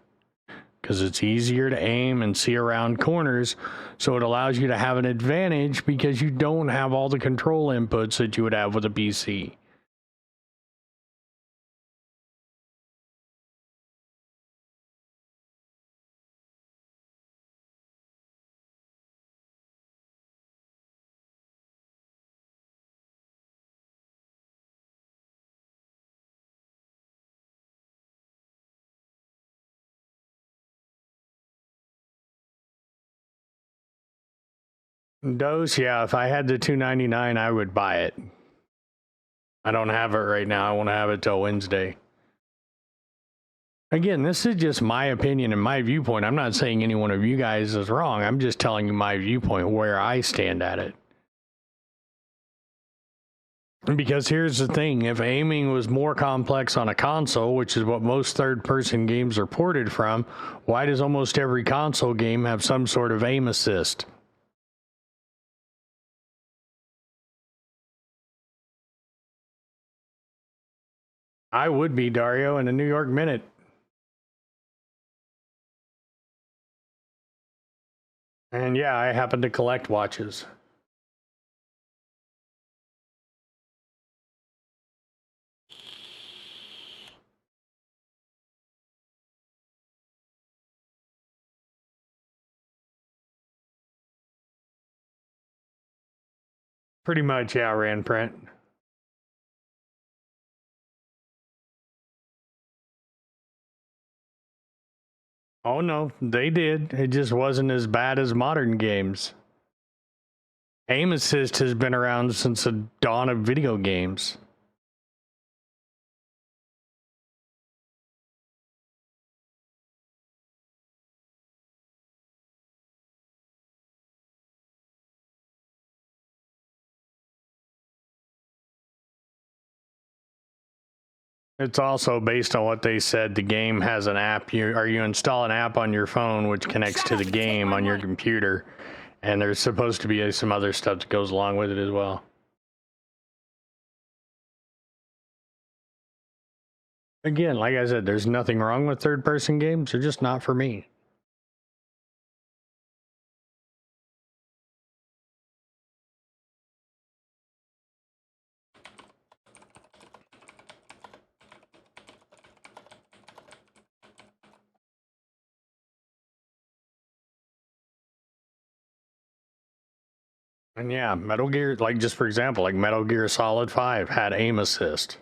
Because it's easier to aim and see around corners, so it allows you to have an advantage because you don't have all the control inputs that you would have with a PC. Dose, yeah, if I had the $2.99, I would buy it. I don't have it right now. I won't have it till Wednesday. Again, this is just my opinion and my viewpoint. I'm not saying any one of you guys is wrong. I'm just telling you my viewpoint, where I stand at it. Because here's the thing, if aiming was more complex on a console, which is what most third-person games are ported from, why does almost every console game have some sort of aim assist? I would be, Dario, in a New York minute. And yeah, I happen to collect watches. Pretty much, yeah, Rand Print. Oh no, they did. It just wasn't as bad as modern games. Aim assist has been around since the dawn of video games. It's also based on what they said. The game has an app, you install an app on your phone which connects to the game on your computer, and there's supposed to be some other stuff that goes along with it as well. Again, like I said, there's nothing wrong with third-person games. They're just not for me. And yeah, Metal Gear, like just for example, like Metal Gear Solid 5 had aim assist.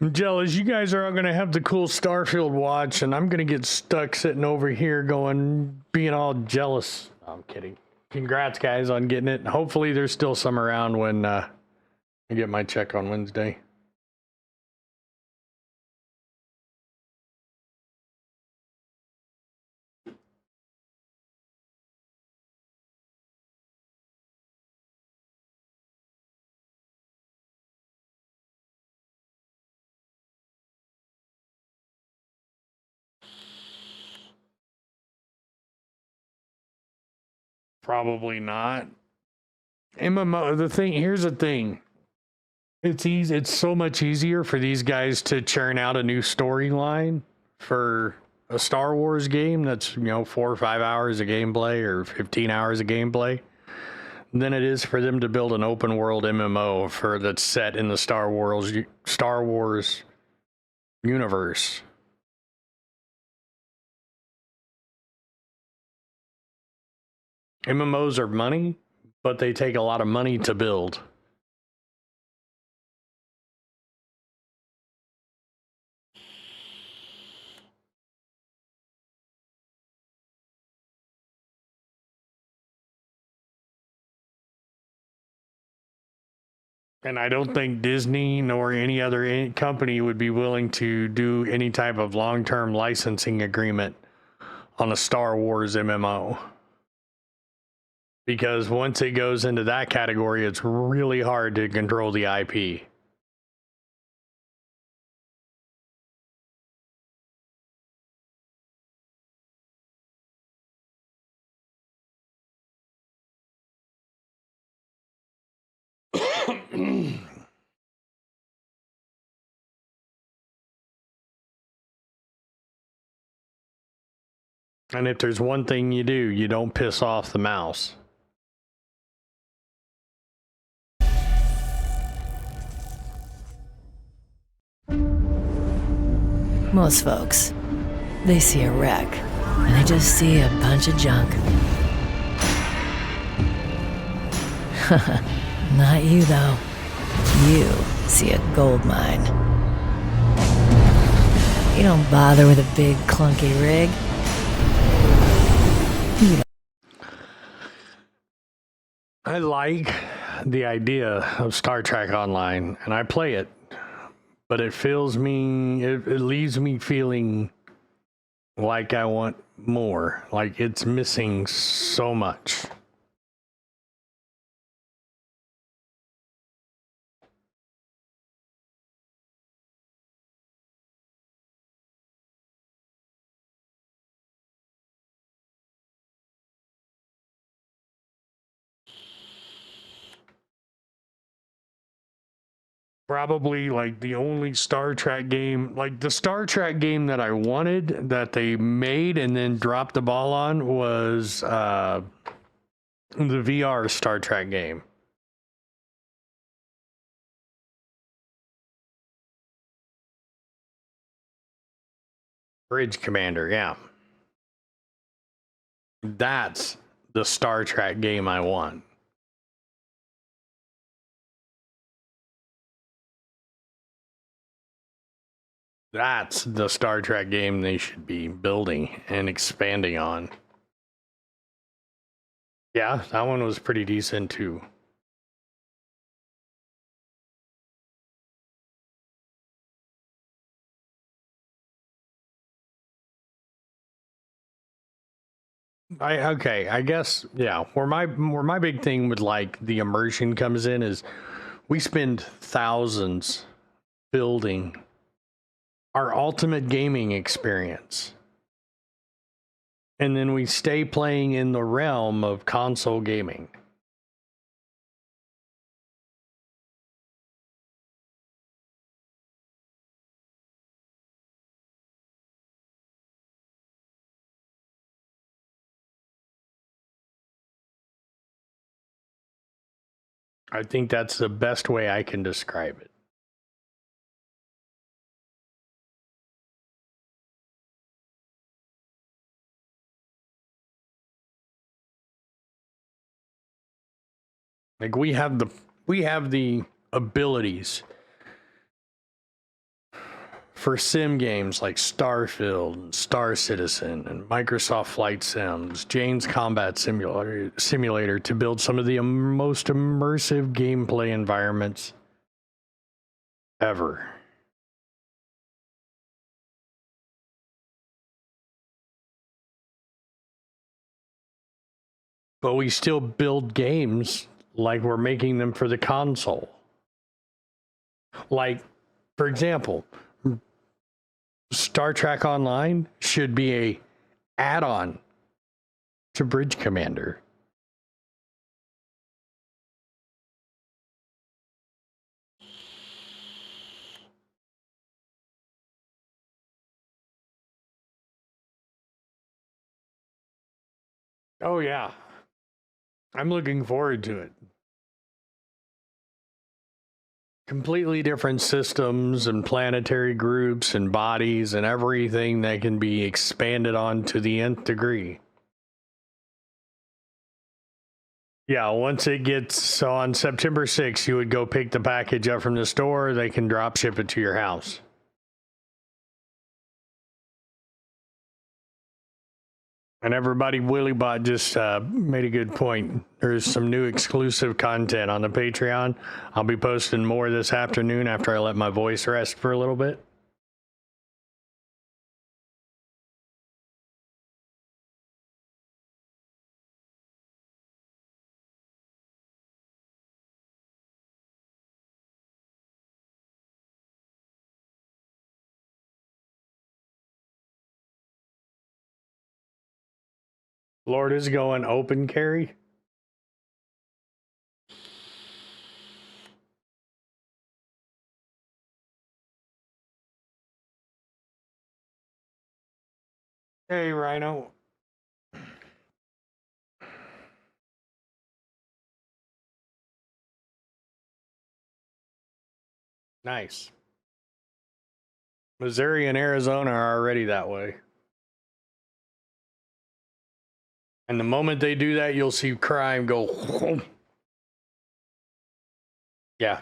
I'm jealous. You guys are all going to have the cool Starfield watch, and I'm going to get stuck sitting over here being all jealous. No, I'm kidding. Congrats, guys, on getting it. Hopefully, there's still some around when I get my check on Wednesday. Probably not. MMO, here's the thing. It's easy. It's so much easier for these guys to churn out a new storyline for a Star Wars game that's, 4 or 5 hours of gameplay or 15 hours of gameplay than it is for them to build an open world MMO that's set in the Star Wars universe. MMOs are money, but they take a lot of money to build. And I don't think Disney nor any other company would be willing to do any type of long-term licensing agreement on a Star Wars MMO. Because once it goes into that category, it's really hard to control the IP. And if there's one thing you do, you don't piss off the mouse. Most folks, they see a wreck, and they just see a bunch of junk. Not you, though. You see a gold mine. You don't bother with a big, clunky rig. I like the idea of Star Trek Online, and I play it, but it leaves me feeling like I want more, like it's missing so much. Probably like the only Star Trek game, like the Star Trek game that I wanted that they made and then dropped the ball on was the VR Star Trek game. Bridge Commander, yeah. That's the Star Trek game I want. That's the Star Trek game they should be building and expanding on. Yeah, that one was pretty decent too. I guess, yeah, where my big thing with like the immersion comes in is we spend thousands building our ultimate gaming experience. And then we stay playing in the realm of console gaming. I think that's the best way I can describe it. Like we have the abilities for sim games like Starfield and Star Citizen and Microsoft Flight Sims, Jane's Combat Simulator to build some of the most immersive gameplay environments ever. But we still build games like we're making them for the console. Like, for example, Star Trek Online should be a add-on to Bridge Commander. Oh yeah. I'm looking forward to it. Completely different systems and planetary groups and bodies and everything that can be expanded on to the nth degree. Yeah, once it gets, so on September 6th, you would go pick the package up from the store. They can drop ship it to your house. And everybody, Willybot just made a good point. There's some new exclusive content on the Patreon. I'll be posting more this afternoon after I let my voice rest for a little bit. Lord is going open carry. Hey, Rhino. Nice. Missouri and Arizona are already that way. And the moment they do that, you'll see crime go. Yeah.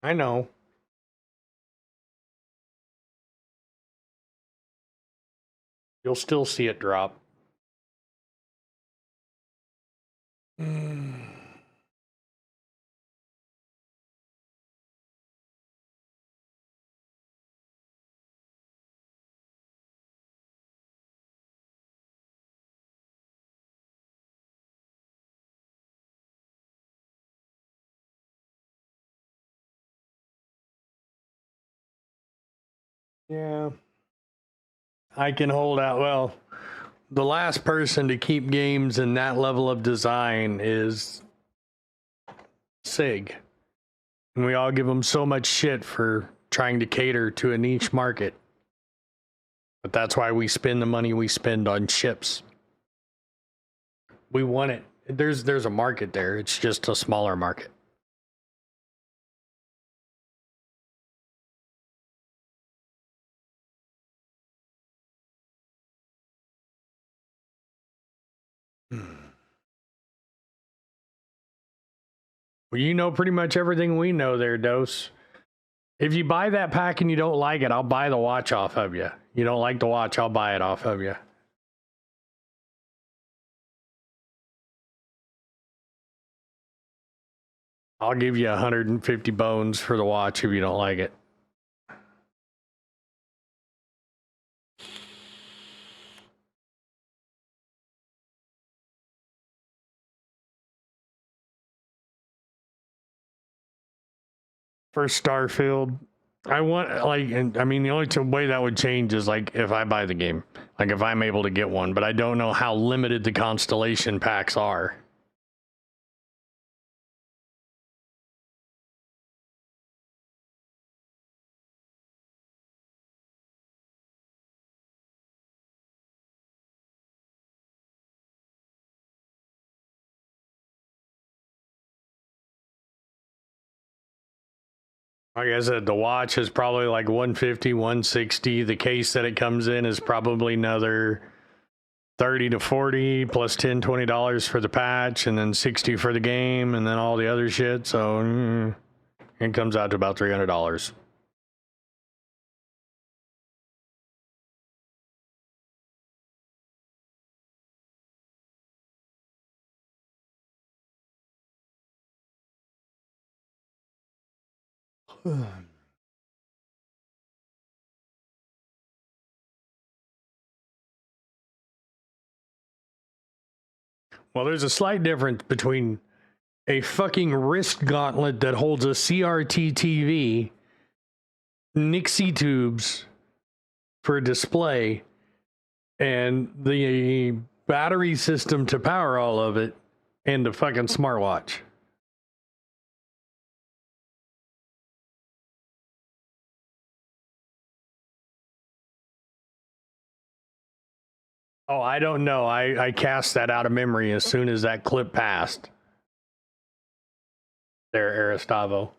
I know. You'll still see it drop. Yeah. I can hold out. Well, the last person to keep games in that level of design is SIG. And we all give them so much shit for trying to cater to a niche market. But that's why we spend the money we spend on ships. We want it. There's a market there. It's just a smaller market. Well, you know pretty much everything we know there, Dose. If you buy that pack and you don't like it, I'll buy the watch off of you. You don't like the watch, I'll buy it off of you. I'll give you 150 bones for the watch if you don't like it. For Starfield, I want, like, and I mean, the only way that would change is, like, if I buy the game. Like, if I'm able to get one. But I don't know how limited the Constellation packs are. Like I said, the watch is probably like 150, 160. The case that it comes in is probably another 30 to 40 plus $10, $20 for the patch, and then 60 for the game, and then all the other shit. So it comes out to about $300. Well, there's a slight difference between a fucking wrist gauntlet that holds a CRT TV, Nixie tubes for a display, and the battery system to power all of it, and the fucking smartwatch. Oh, I don't know. I cast that out of memory as soon as that clip passed. There, Aristavo.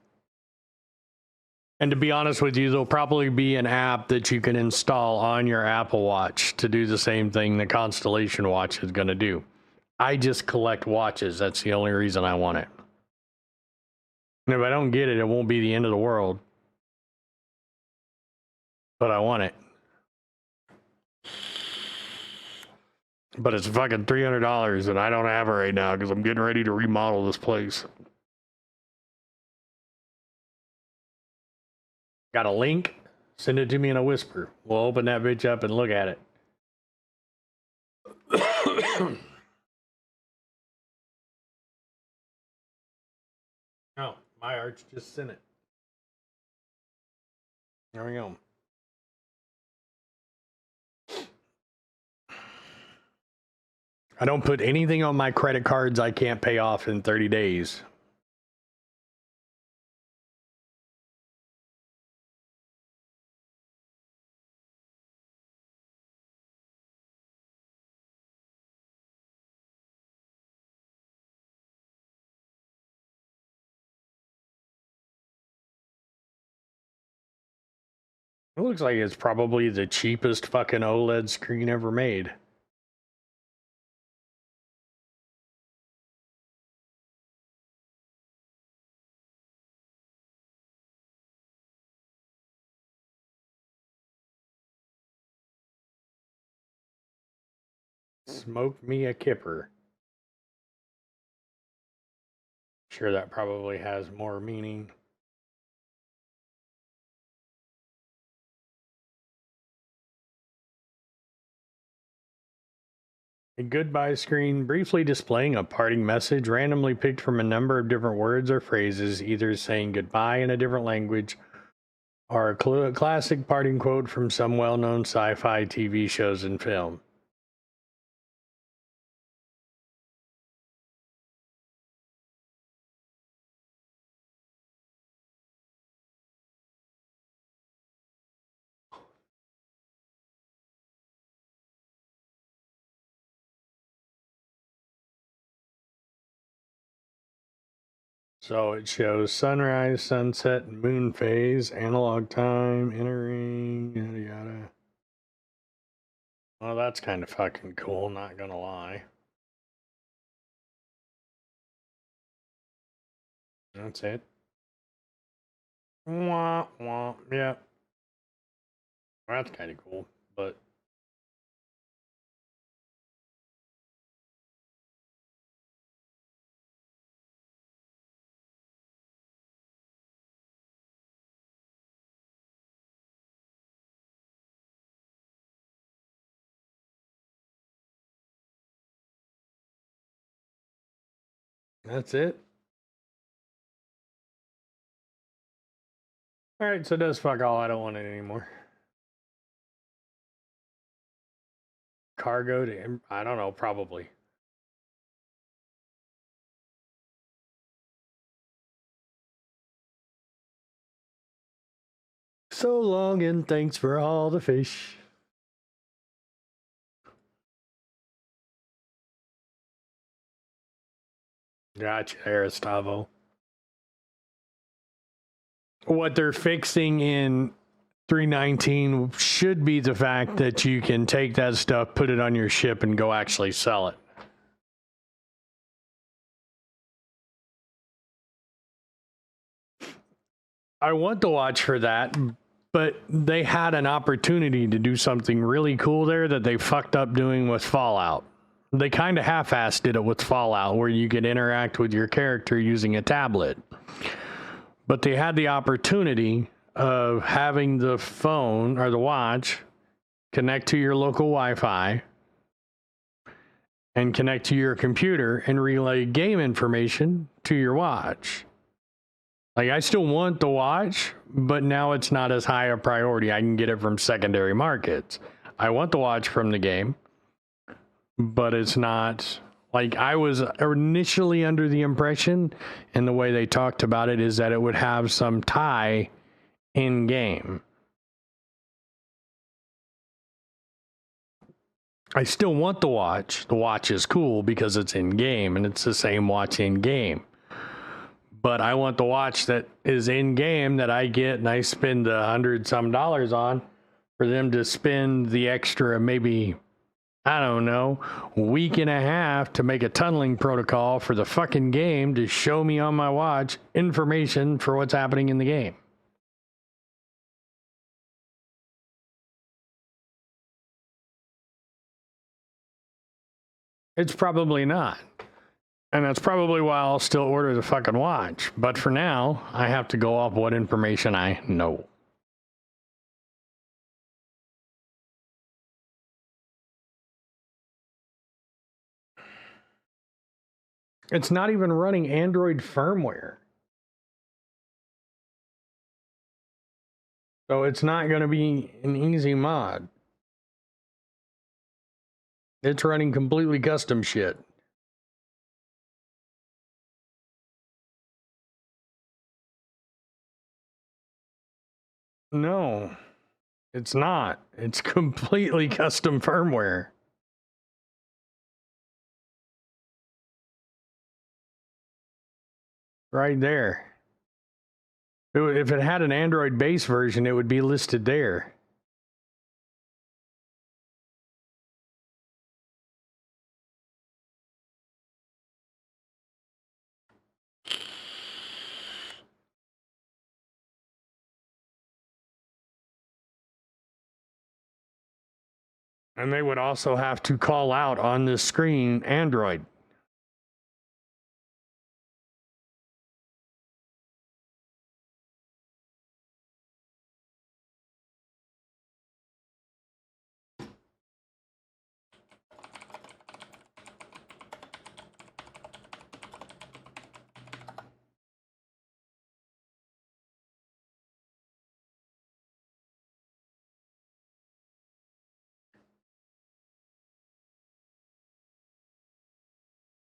And to be honest with you, there'll probably be an app that you can install on your Apple Watch to do the same thing the Constellation Watch is going to do. I just collect watches. That's the only reason I want it. And if I don't get it, it won't be the end of the world. But I want it. But it's fucking $300, and I don't have it right now because I'm getting ready to remodel this place. Got a link? Send it to me in a whisper. We'll open that bitch up and look at it. Oh, my arch just sent it. There we go. I don't put anything on my credit cards I can't pay off in 30 days. It looks like it's probably the cheapest fucking OLED screen ever made. Smoke me a kipper. Sure, that probably has more meaning. A goodbye screen briefly displaying a parting message randomly picked from a number of different words or phrases, either saying goodbye in a different language or a classic parting quote from some well-known sci-fi TV shows and film. So it shows sunrise, sunset, and moon phase, analog time, entering, yada yada. Well, that's kind of fucking cool, not gonna lie. That's it. Wah, wah, yeah. That's kind of cool, but... That's it. Alright, so does fuck all. I don't want it anymore. Cargo to... I don't know, probably. So long and thanks for all the fish. Gotcha, Aristavo. what they're fixing in 319 should be the fact that you can take that stuff, put it on your ship, and go actually sell it. I want the watch for that, but they had an opportunity to do something really cool there that they fucked up doing with Fallout. They kind of half-assed did it with Fallout, where you could interact with your character using a tablet. But they had the opportunity of having the phone or the watch connect to your local Wi-Fi and connect to your computer and relay game information to your watch. Like, I still want the watch, but now it's not as high a priority. I can get it from secondary markets. I want the watch from the game, but it's not... Like, I was initially under the impression, and the way they talked about it, is that it would have some tie in-game. I still want the watch. The watch is cool because it's in-game, and it's the same watch in-game. But I want the watch that is in-game that I get, and I spend $100-some on, for them to spend the extra, maybe... I don't know, week and a half to make a tunneling protocol for the fucking game to show me on my watch information for what's happening in the game. It's probably not. And that's probably why I'll still order the fucking watch. But for now, I have to go off what information I know. It's not even running Android firmware. So it's not going to be an easy mod. It's running completely custom shit. No, it's not. It's completely custom firmware. Right there. If it had an Android base version, it would be listed there. And they would also have to call out on this screen Android.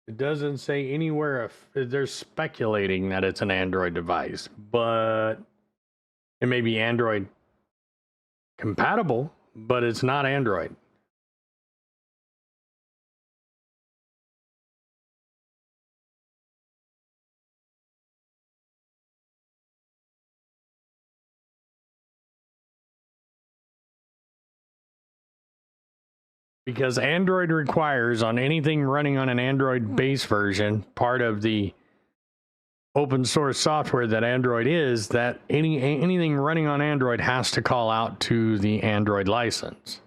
It doesn't say anywhere if they're speculating that it's an Android device, but it may be Android compatible, but it's not Android. Because Android requires, on anything running on an Android base version, part of the open source software that Android is, that anything running on Android has to call out to the Android license.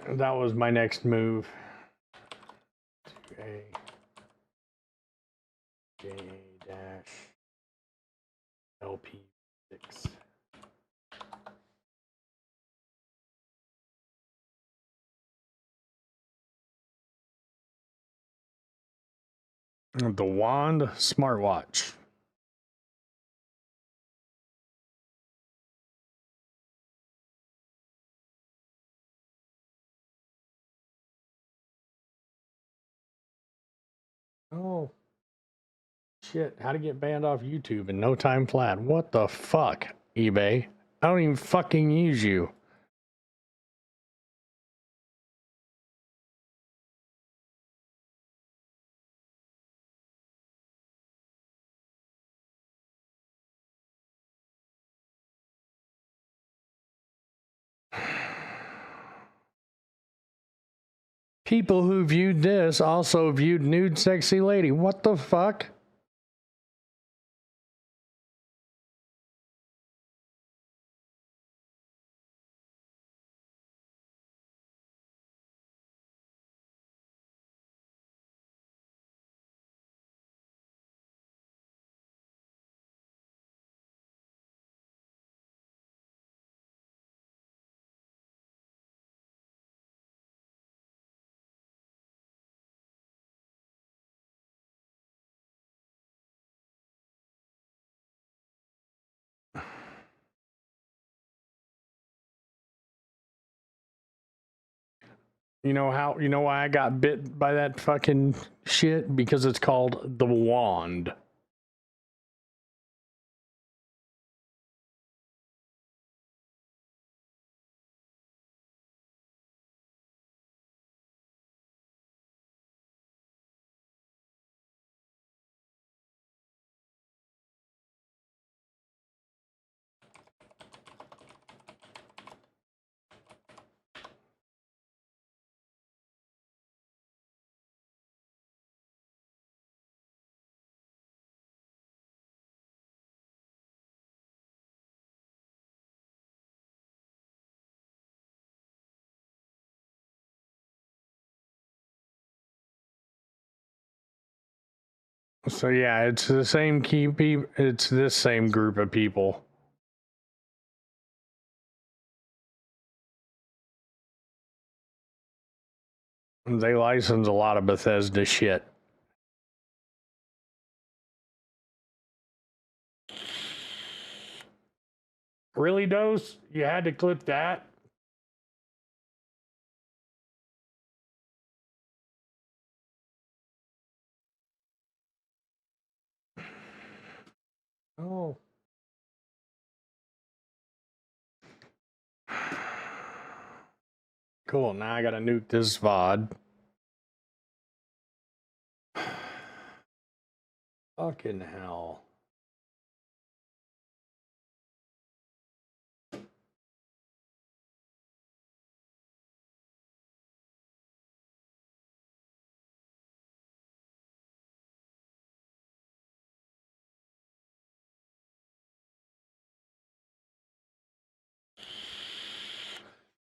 That was my next move. J-LP6. The Wand smartwatch. Oh. Shit, how to get banned off YouTube in no time flat. What the fuck, eBay? I don't even fucking use you. People who viewed this also viewed nude sexy lady. What the fuck? You know why I got bit by that fucking shit? Because it's called the wand. So yeah, it's the same it's this same group of people. They license a lot of Bethesda shit. Really, Dose? You had to clip that? Oh. Cool, now I gotta nuke this VOD. Fucking hell.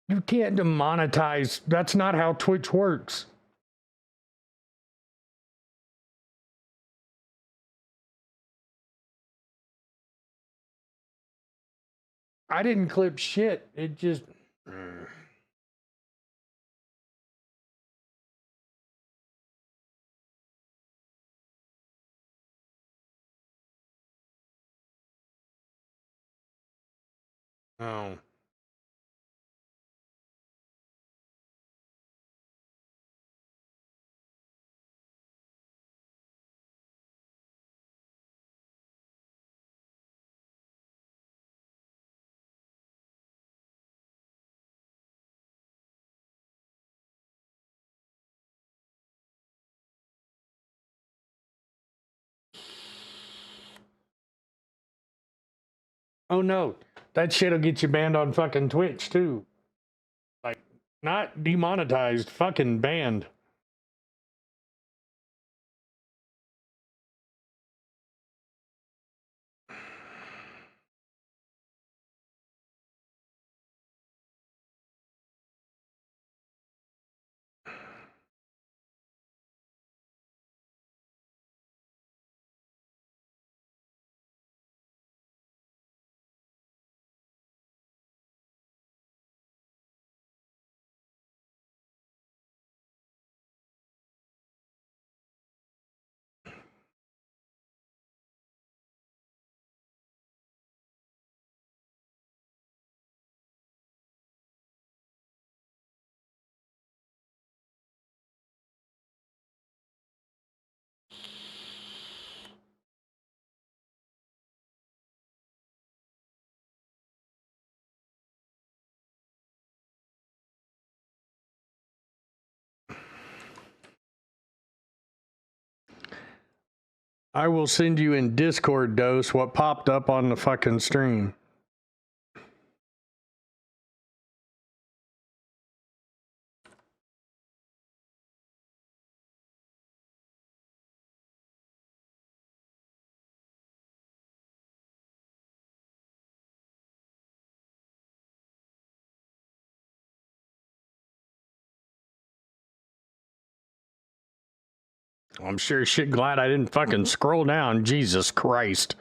You can't demonetize. That's not how Twitch works. I didn't clip shit. It just... Oh. Oh no, that shit'll get you banned on fucking Twitch too. Like, not demonetized, fucking banned. I will send you in Discord, Dose, what popped up on the fucking stream. I'm sure as shit glad I didn't fucking scroll down. Jesus Christ.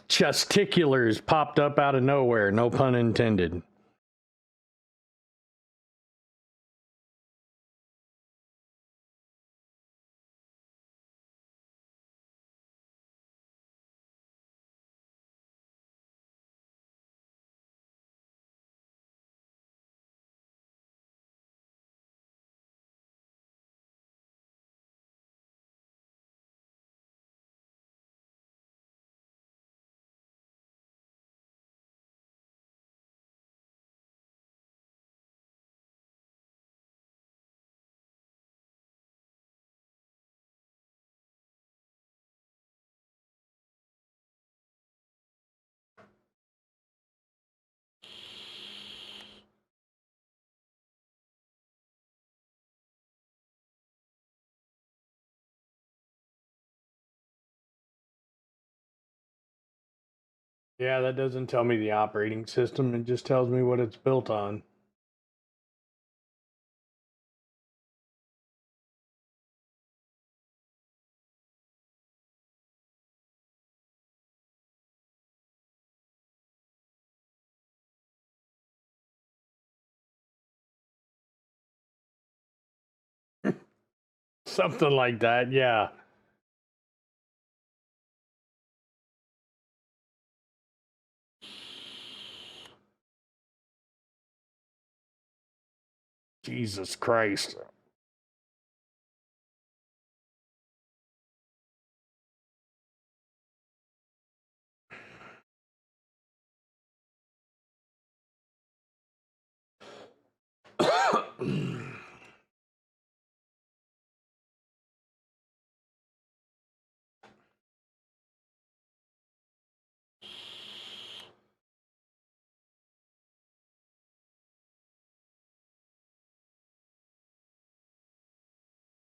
Chesticulars popped up out of nowhere. No pun intended. Yeah, that doesn't tell me the operating system. It just tells me what it's built on. Something like that, yeah. Jesus Christ.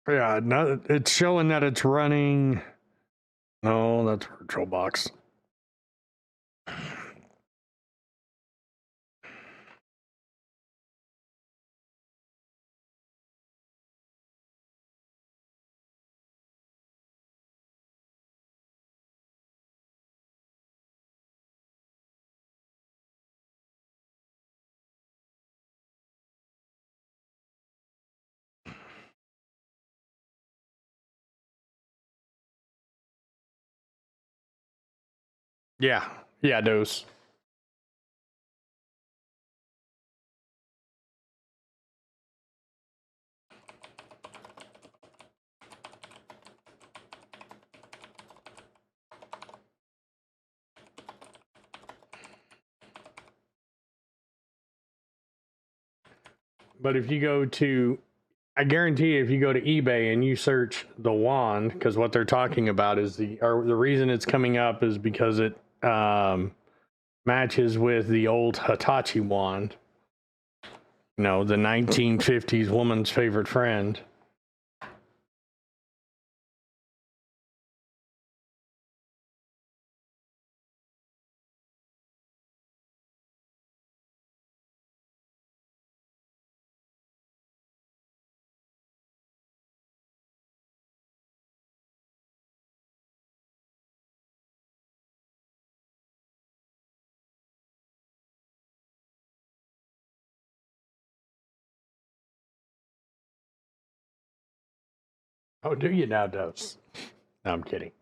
Yeah, no, it's showing that it's running. No, that's VirtualBox. Yeah, dose. But if you go to, I guarantee if you go to eBay and you search the wand, because what they're talking about is the reason it's coming up is because it matches with the old Hitachi wand. You know, the 1950s woman's favorite friend. Oh, do you now, Dose? No, I'm kidding.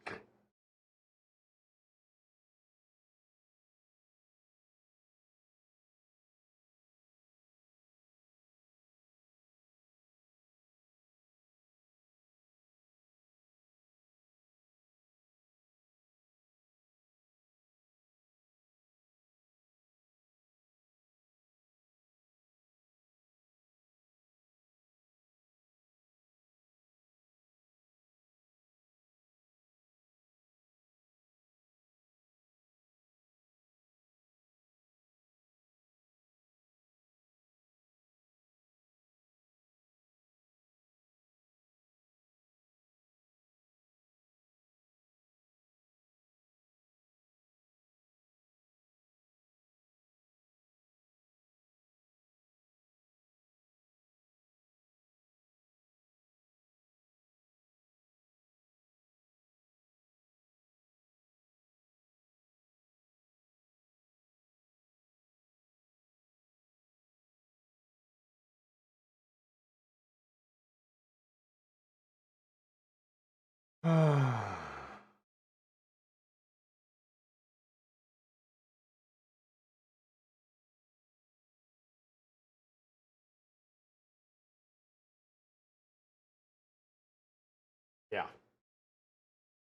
Yeah.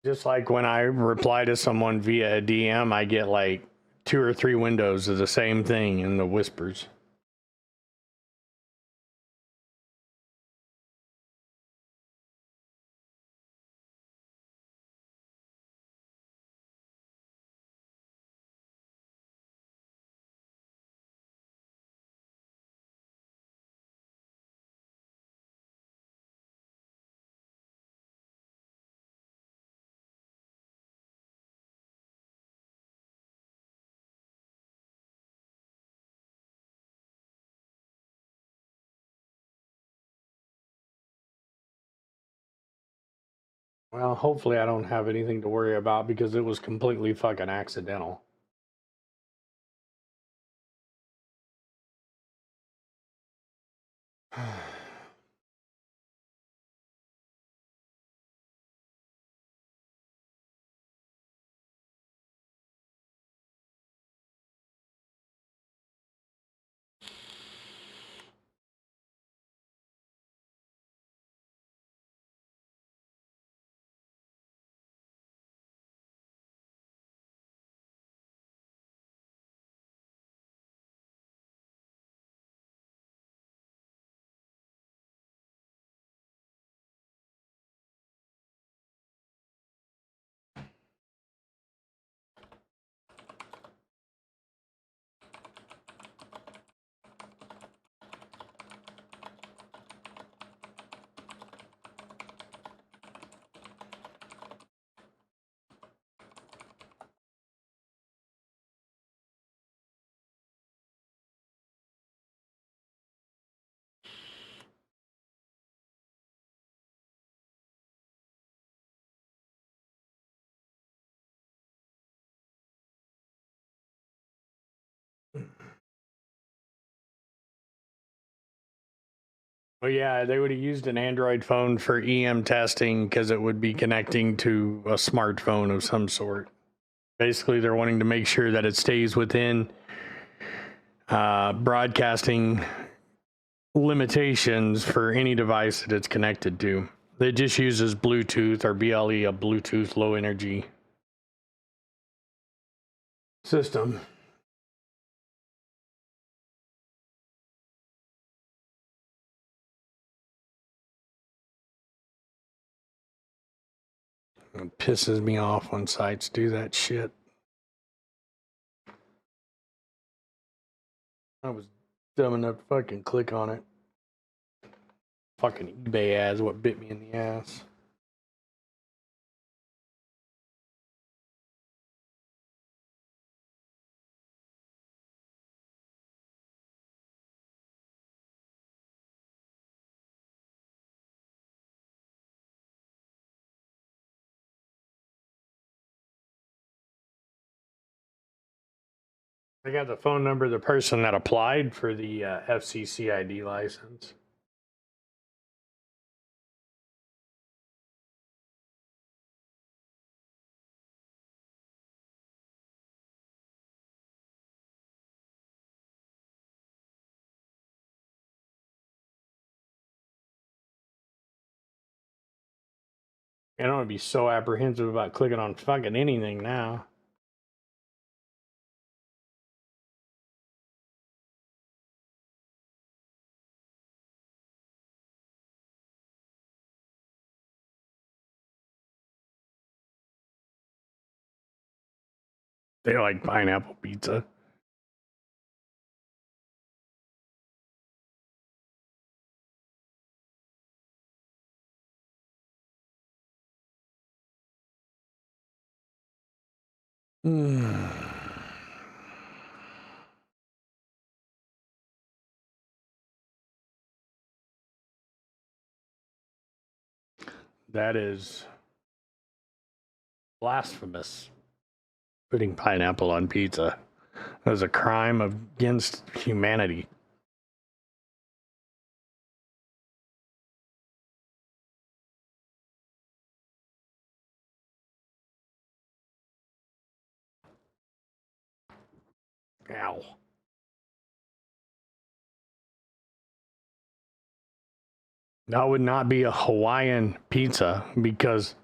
Just like when I reply to someone via a DM, I get like 2 or 3 windows of the same thing in the whispers. Well, hopefully I don't have anything to worry about because it was completely fucking accidental. Well, yeah, they would have used an Android phone for EM testing because it would be connecting to a smartphone of some sort. Basically, they're wanting to make sure that it stays within broadcasting limitations for any device that it's connected to. It just uses Bluetooth or BLE, a Bluetooth low energy system. It pisses me off when sites do that shit. I was dumb enough to fucking click on it. Fucking eBay ads, what bit me in the ass. I got the phone number of the person that applied for the FCC ID license. I don't want to be so apprehensive about clicking on fucking anything now. They like pineapple pizza. That is blasphemous. Putting pineapple on pizza. That is a crime against humanity. Ow. That would not be a Hawaiian pizza because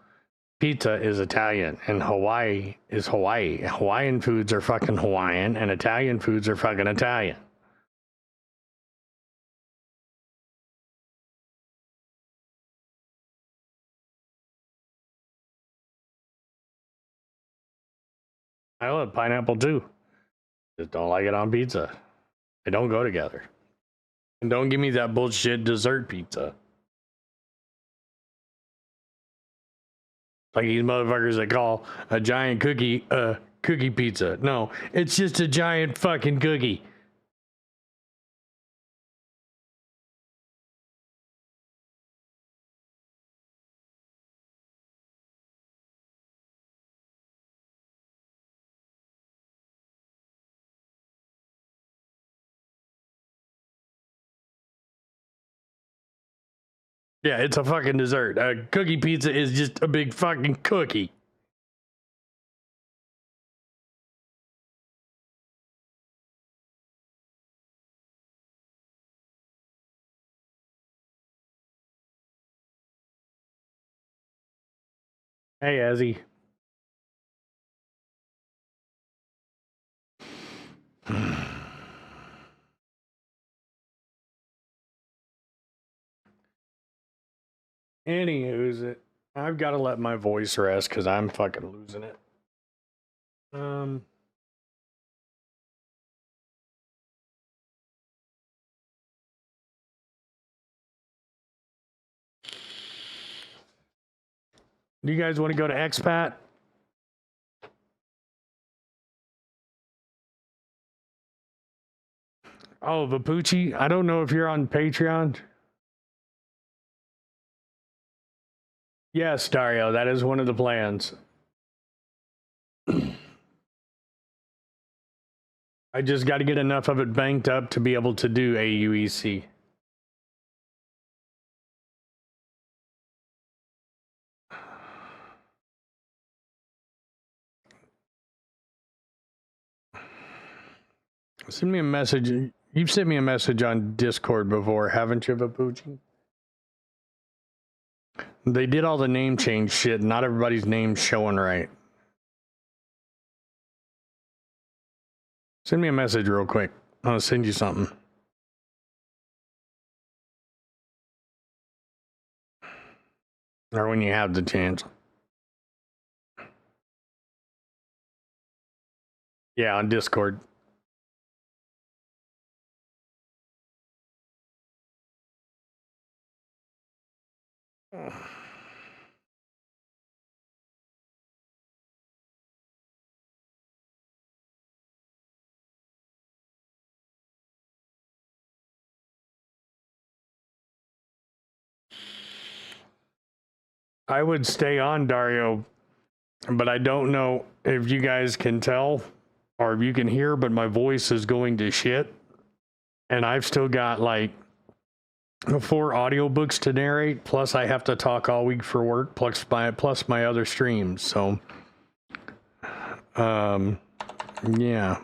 pizza is Italian and Hawaii is Hawaii. Hawaiian foods are fucking Hawaiian and Italian foods are fucking Italian. I love pineapple too. Just don't like it on pizza. They don't go together. And don't give me that bullshit dessert pizza. Like these motherfuckers that call a giant cookie cookie pizza. No, it's just a giant fucking cookie. Yeah, it's a fucking dessert. A cookie pizza is just a big fucking cookie. Hey, Ezzy. Anywho's I've got to let my voice rest because I'm fucking losing it. Do you guys want to go to Expat? Oh, Vapucci, I don't know if you're on Patreon. Yes, Dario, that is one of the plans. I just got to get enough of it banked up to be able to do AUEC. Send me a message. You've sent me a message on Discord before, haven't you, Vapucci? They did all the name change shit. Not everybody's name's showing right. Send me a message real quick. I'll send you something. Or when you have the chance. Yeah, on Discord. I would stay on, Dario, but I don't know if you guys can tell or if you can hear, but my voice is going to shit. And I've still got like 4 audiobooks to narrate, plus I have to talk all week for work, plus my other streams. So, yeah.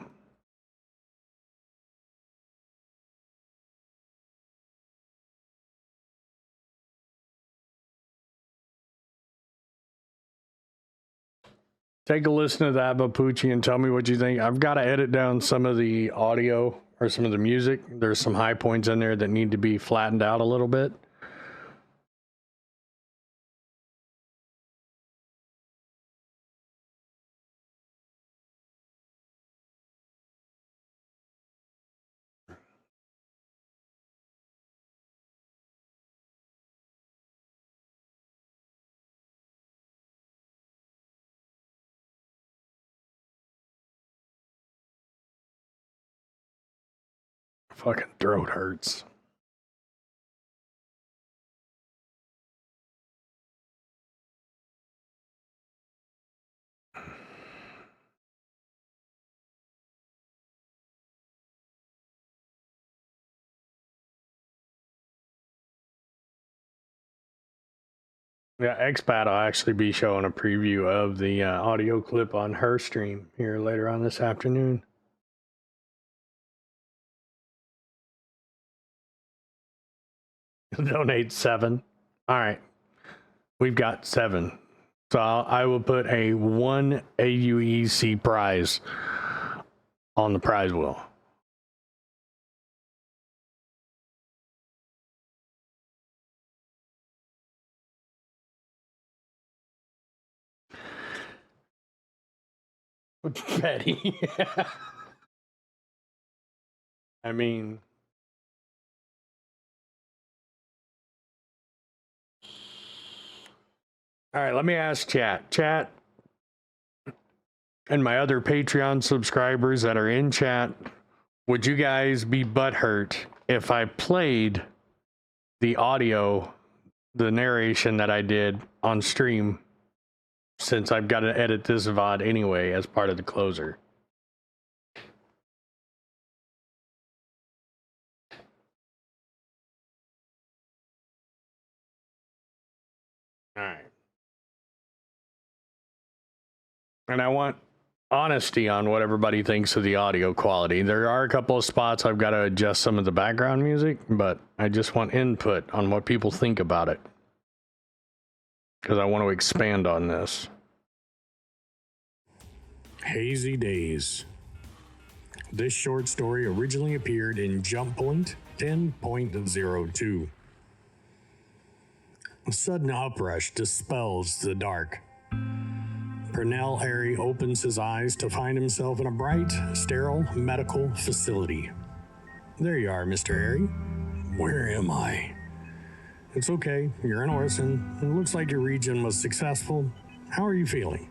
Take a listen to that, Bapucci, and tell me what you think. I've got to edit down some of the audio or some of the music. There's some high points in there that need to be flattened out a little bit. Fucking throat hurts. Yeah, Expat will actually be showing a preview of the audio clip on her stream here later on this afternoon. Donate 7. All right. We've got 7. So I will put a 1 AUEC prize on the prize wheel. Betty. I mean, all right, let me ask chat, and my other Patreon subscribers that are in chat, would you guys be butthurt if I played the audio, the narration that I did on stream, since I've got to edit this VOD anyway as part of the closer? All right. And I want honesty on what everybody thinks of the audio quality. There are a couple of spots I've got to adjust some of the background music, but I just want input on what people think about it, because I want to expand on this. Hazy Days. This short story originally appeared in Jump Point 10.02. A sudden uprush dispels the dark. Pernell Harry opens his eyes to find himself in a bright, sterile medical facility. There you are, Mr. Harry. Where am I? It's okay, you're an orphan. It looks like your region was successful. How are you feeling?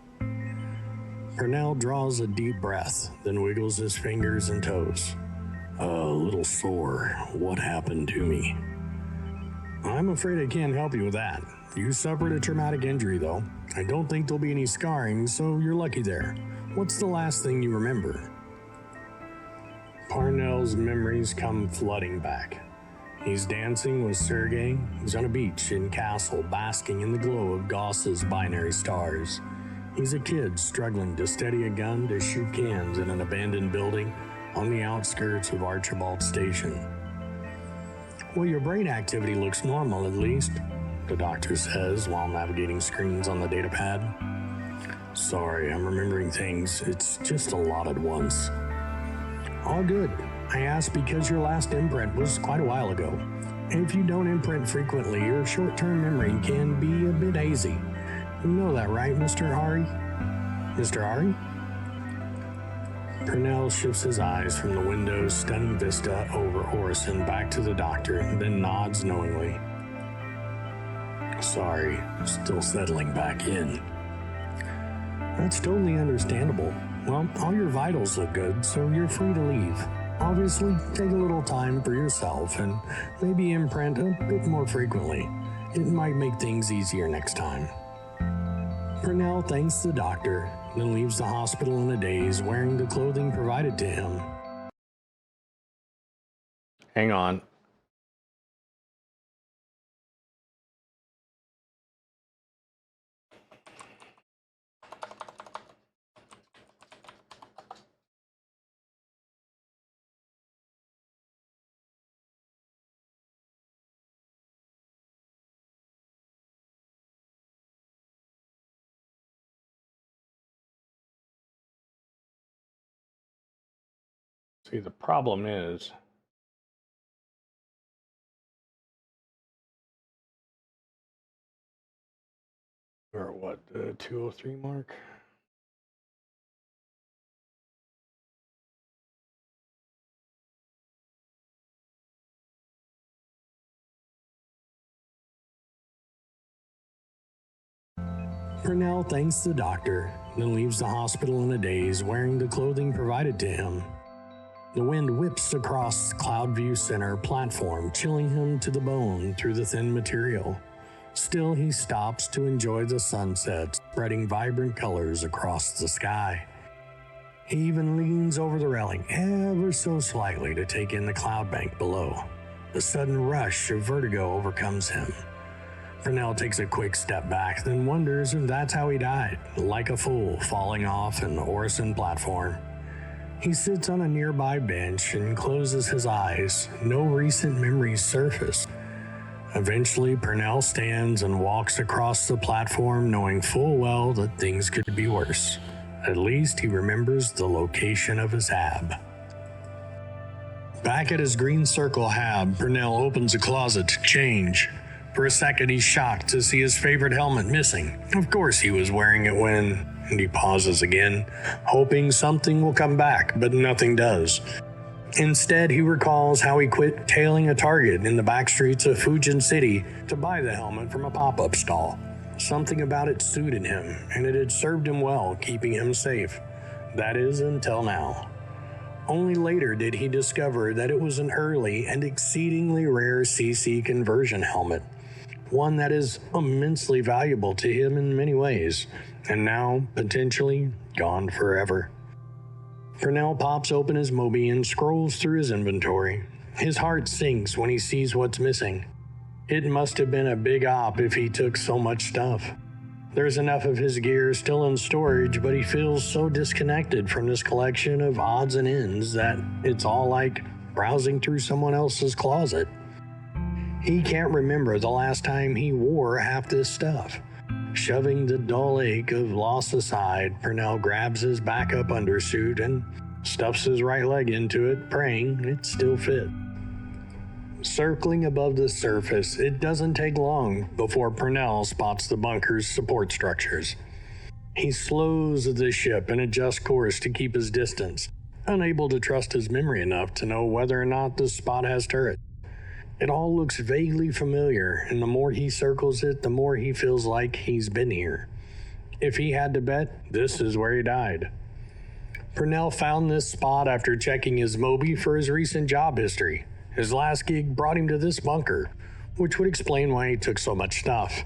Pernell draws a deep breath, then wiggles his fingers and toes. A little sore. What happened to me? I'm afraid I can't help you with that. You suffered a traumatic injury, though. I don't think there'll be any scarring, so you're lucky there. What's the last thing you remember? Parnell's memories come flooding back. He's dancing with Sergei. He's on a beach in Castle, basking in the glow of Gauss's binary stars. He's a kid struggling to steady a gun to shoot cans in an abandoned building on the outskirts of Archibald Station. Well, your brain activity looks normal, at least, the doctor says while navigating screens on the datapad. Sorry, I'm remembering things. It's just a lot at once. All good. I asked because your last imprint was quite a while ago. If you don't imprint frequently, your short-term memory can be a bit hazy. You know that, right, Mr. Hari? Mr. Hari? Pernell shifts his eyes from the window's stunning vista over Orison back to the doctor, then nods knowingly. Sorry, still settling back in. That's totally understandable. Well, all your vitals look good, so you're free to leave. Obviously, take a little time for yourself and maybe imprint a bit more frequently. It might make things easier next time. Pernell thanks the doctor, then leaves the hospital in a daze wearing the clothing provided to him. Hang on. See, the problem is we're at what, the 203 mark? Pernell thanks the doctor, then leaves the hospital in a daze wearing the clothing provided to him. The wind whips across Cloudview Center platform, chilling him to the bone through the thin material. Still, he stops to enjoy the sunset, spreading vibrant colors across the sky. He even leans over the railing ever so slightly to take in the cloud bank below. The sudden rush of vertigo overcomes him. Pernell takes a quick step back, then wonders if that's how he died, like a fool falling off an Orison platform. He sits on a nearby bench and closes his eyes. No recent memories surface. Eventually, Purnell stands and walks across the platform, knowing full well that things could be worse. At least he remembers the location of his hab. Back at his green circle hab, Purnell opens a closet to change. For a second, he's shocked to see his favorite helmet missing. Of course he was wearing it when... And he pauses again, hoping something will come back, but nothing does. Instead, he recalls how he quit tailing a target in the back streets of Fujin City to buy the helmet from a pop-up stall. Something about it suited him, and it had served him well, keeping him safe. That is, until now. Only later did he discover that it was an early and exceedingly rare CC conversion helmet. One that is immensely valuable to him in many ways, and now, potentially, gone forever. Purnell pops open his Moby and scrolls through his inventory. His heart sinks when he sees what's missing. It must have been a big op if he took so much stuff. There's enough of his gear still in storage, but he feels so disconnected from this collection of odds and ends that it's all like browsing through someone else's closet. He can't remember the last time he wore half this stuff. Shoving the dull ache of loss aside, Purnell grabs his backup undersuit and stuffs his right leg into it, praying it still fit. Circling above the surface, it doesn't take long before Purnell spots the bunker's support structures. He slows the ship and adjusts course to keep his distance, unable to trust his memory enough to know whether or not the spot has turret. It all looks vaguely familiar, and the more he circles it, the more he feels like he's been here. If he had to bet, this is where he died. Purnell found this spot after checking his Moby for his recent job history. His last gig brought him to this bunker, which would explain why he took so much stuff.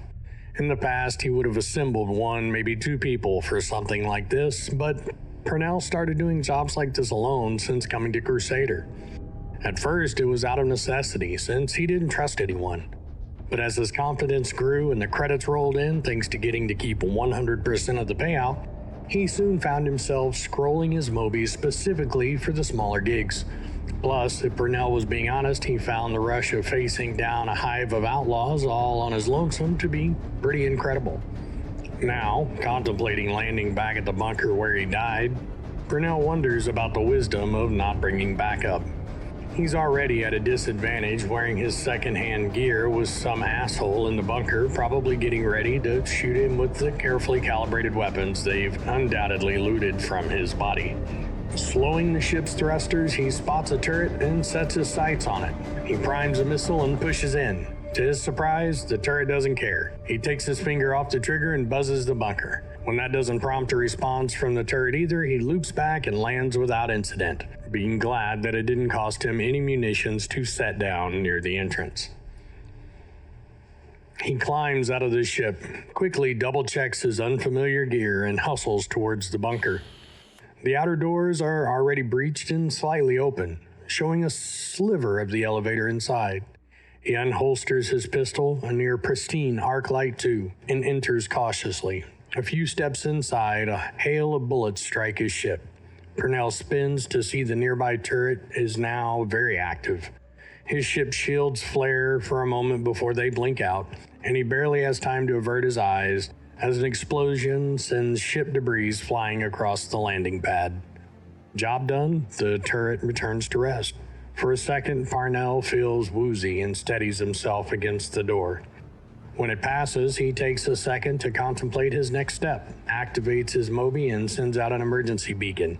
In the past, he would have assembled one, maybe two people for something like this, but Purnell started doing jobs like this alone since coming to Crusader. At first, it was out of necessity, since he didn't trust anyone. But as his confidence grew and the credits rolled in, thanks to getting to keep 100% of the payout, he soon found himself scrolling his Moby specifically for the smaller gigs. Plus, if Purnell was being honest, he found the rush of facing down a hive of outlaws all on his lonesome to be pretty incredible. Now, contemplating landing back at the bunker where he died, Purnell wonders about the wisdom of not bringing backup. He's already at a disadvantage wearing his second-hand gear with some asshole in the bunker probably getting ready to shoot him with the carefully calibrated weapons they've undoubtedly looted from his body. Slowing the ship's thrusters, he spots a turret and sets his sights on it. He primes a missile and pushes in. To his surprise, the turret doesn't care. He takes his finger off the trigger and buzzes the bunker. When that doesn't prompt a response from the turret either, he loops back and lands without incident, being glad that it didn't cost him any munitions to set down near the entrance. He climbs out of the ship, quickly double-checks his unfamiliar gear, and hustles towards the bunker. The outer doors are already breached and slightly open, showing a sliver of the elevator inside. He unholsters his pistol, a near pristine arc light too, and enters cautiously. A few steps inside, a hail of bullets strike his ship. Purnell spins to see the nearby turret is now very active. His ship's shields flare for a moment before they blink out, and he barely has time to avert his eyes as an explosion sends ship debris flying across the landing pad. Job done, the turret returns to rest. For a second, Purnell feels woozy and steadies himself against the door. When it passes, he takes a second to contemplate his next step, activates his Moby, and sends out an emergency beacon.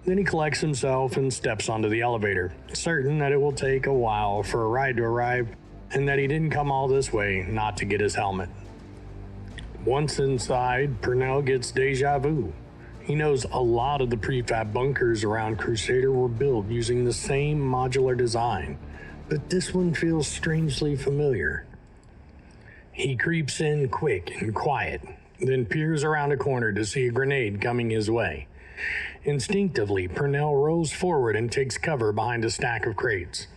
Then he collects himself and steps onto the elevator, certain that it will take a while for a ride to arrive, and that he didn't come all this way not to get his helmet. Once inside, Purnell gets deja vu. He knows a lot of the prefab bunkers around Crusader were built using the same modular design, but this one feels strangely familiar. He creeps in quick and quiet, then peers around a corner to see a grenade coming his way. Instinctively, Purnell rolls forward and takes cover behind a stack of crates.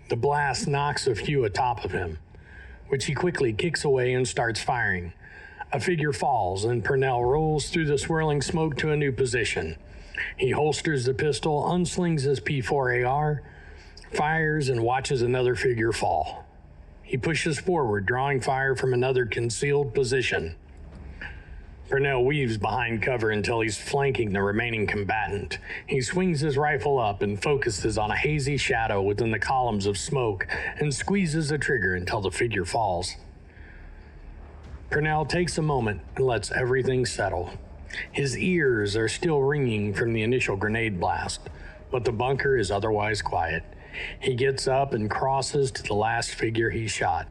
The blast knocks a few atop of him, which he quickly kicks away and starts firing. A figure falls, and Purnell rolls through the swirling smoke to a new position. He holsters the pistol, unslings his P4 AR, fires, and watches another figure fall. He pushes forward, drawing fire from another concealed position. Purnell weaves behind cover until he's flanking the remaining combatant. He swings his rifle up and focuses on a hazy shadow within the columns of smoke and squeezes the trigger until the figure falls. Purnell takes a moment and lets everything settle. His ears are still ringing from the initial grenade blast, but the bunker is otherwise quiet. He gets up and crosses to the last figure he shot.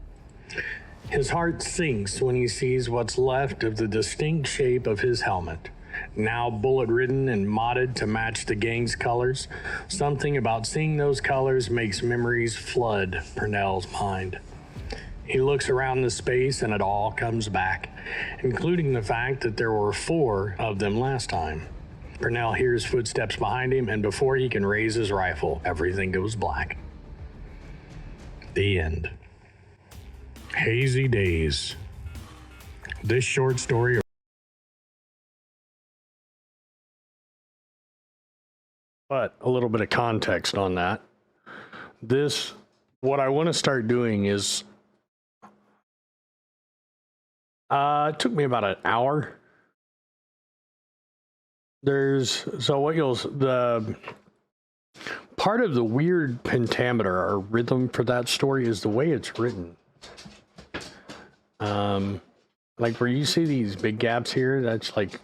His heart sinks when he sees what's left of the distinct shape of his helmet. Now bullet-ridden and modded to match the gang's colors, something about seeing those colors makes memories flood Purnell's mind. He looks around the space and it all comes back, including the fact that there were 4 of them last time. Purnell hears footsteps behind him, and before he can raise his rifle, everything goes black. The end. Hazy Days. This short story. But a little bit of context on that. What I want to start doing is, it took me about an hour. The part of the weird pentameter or rhythm for that story is the way it's written. Like where you see these big gaps here, that's like,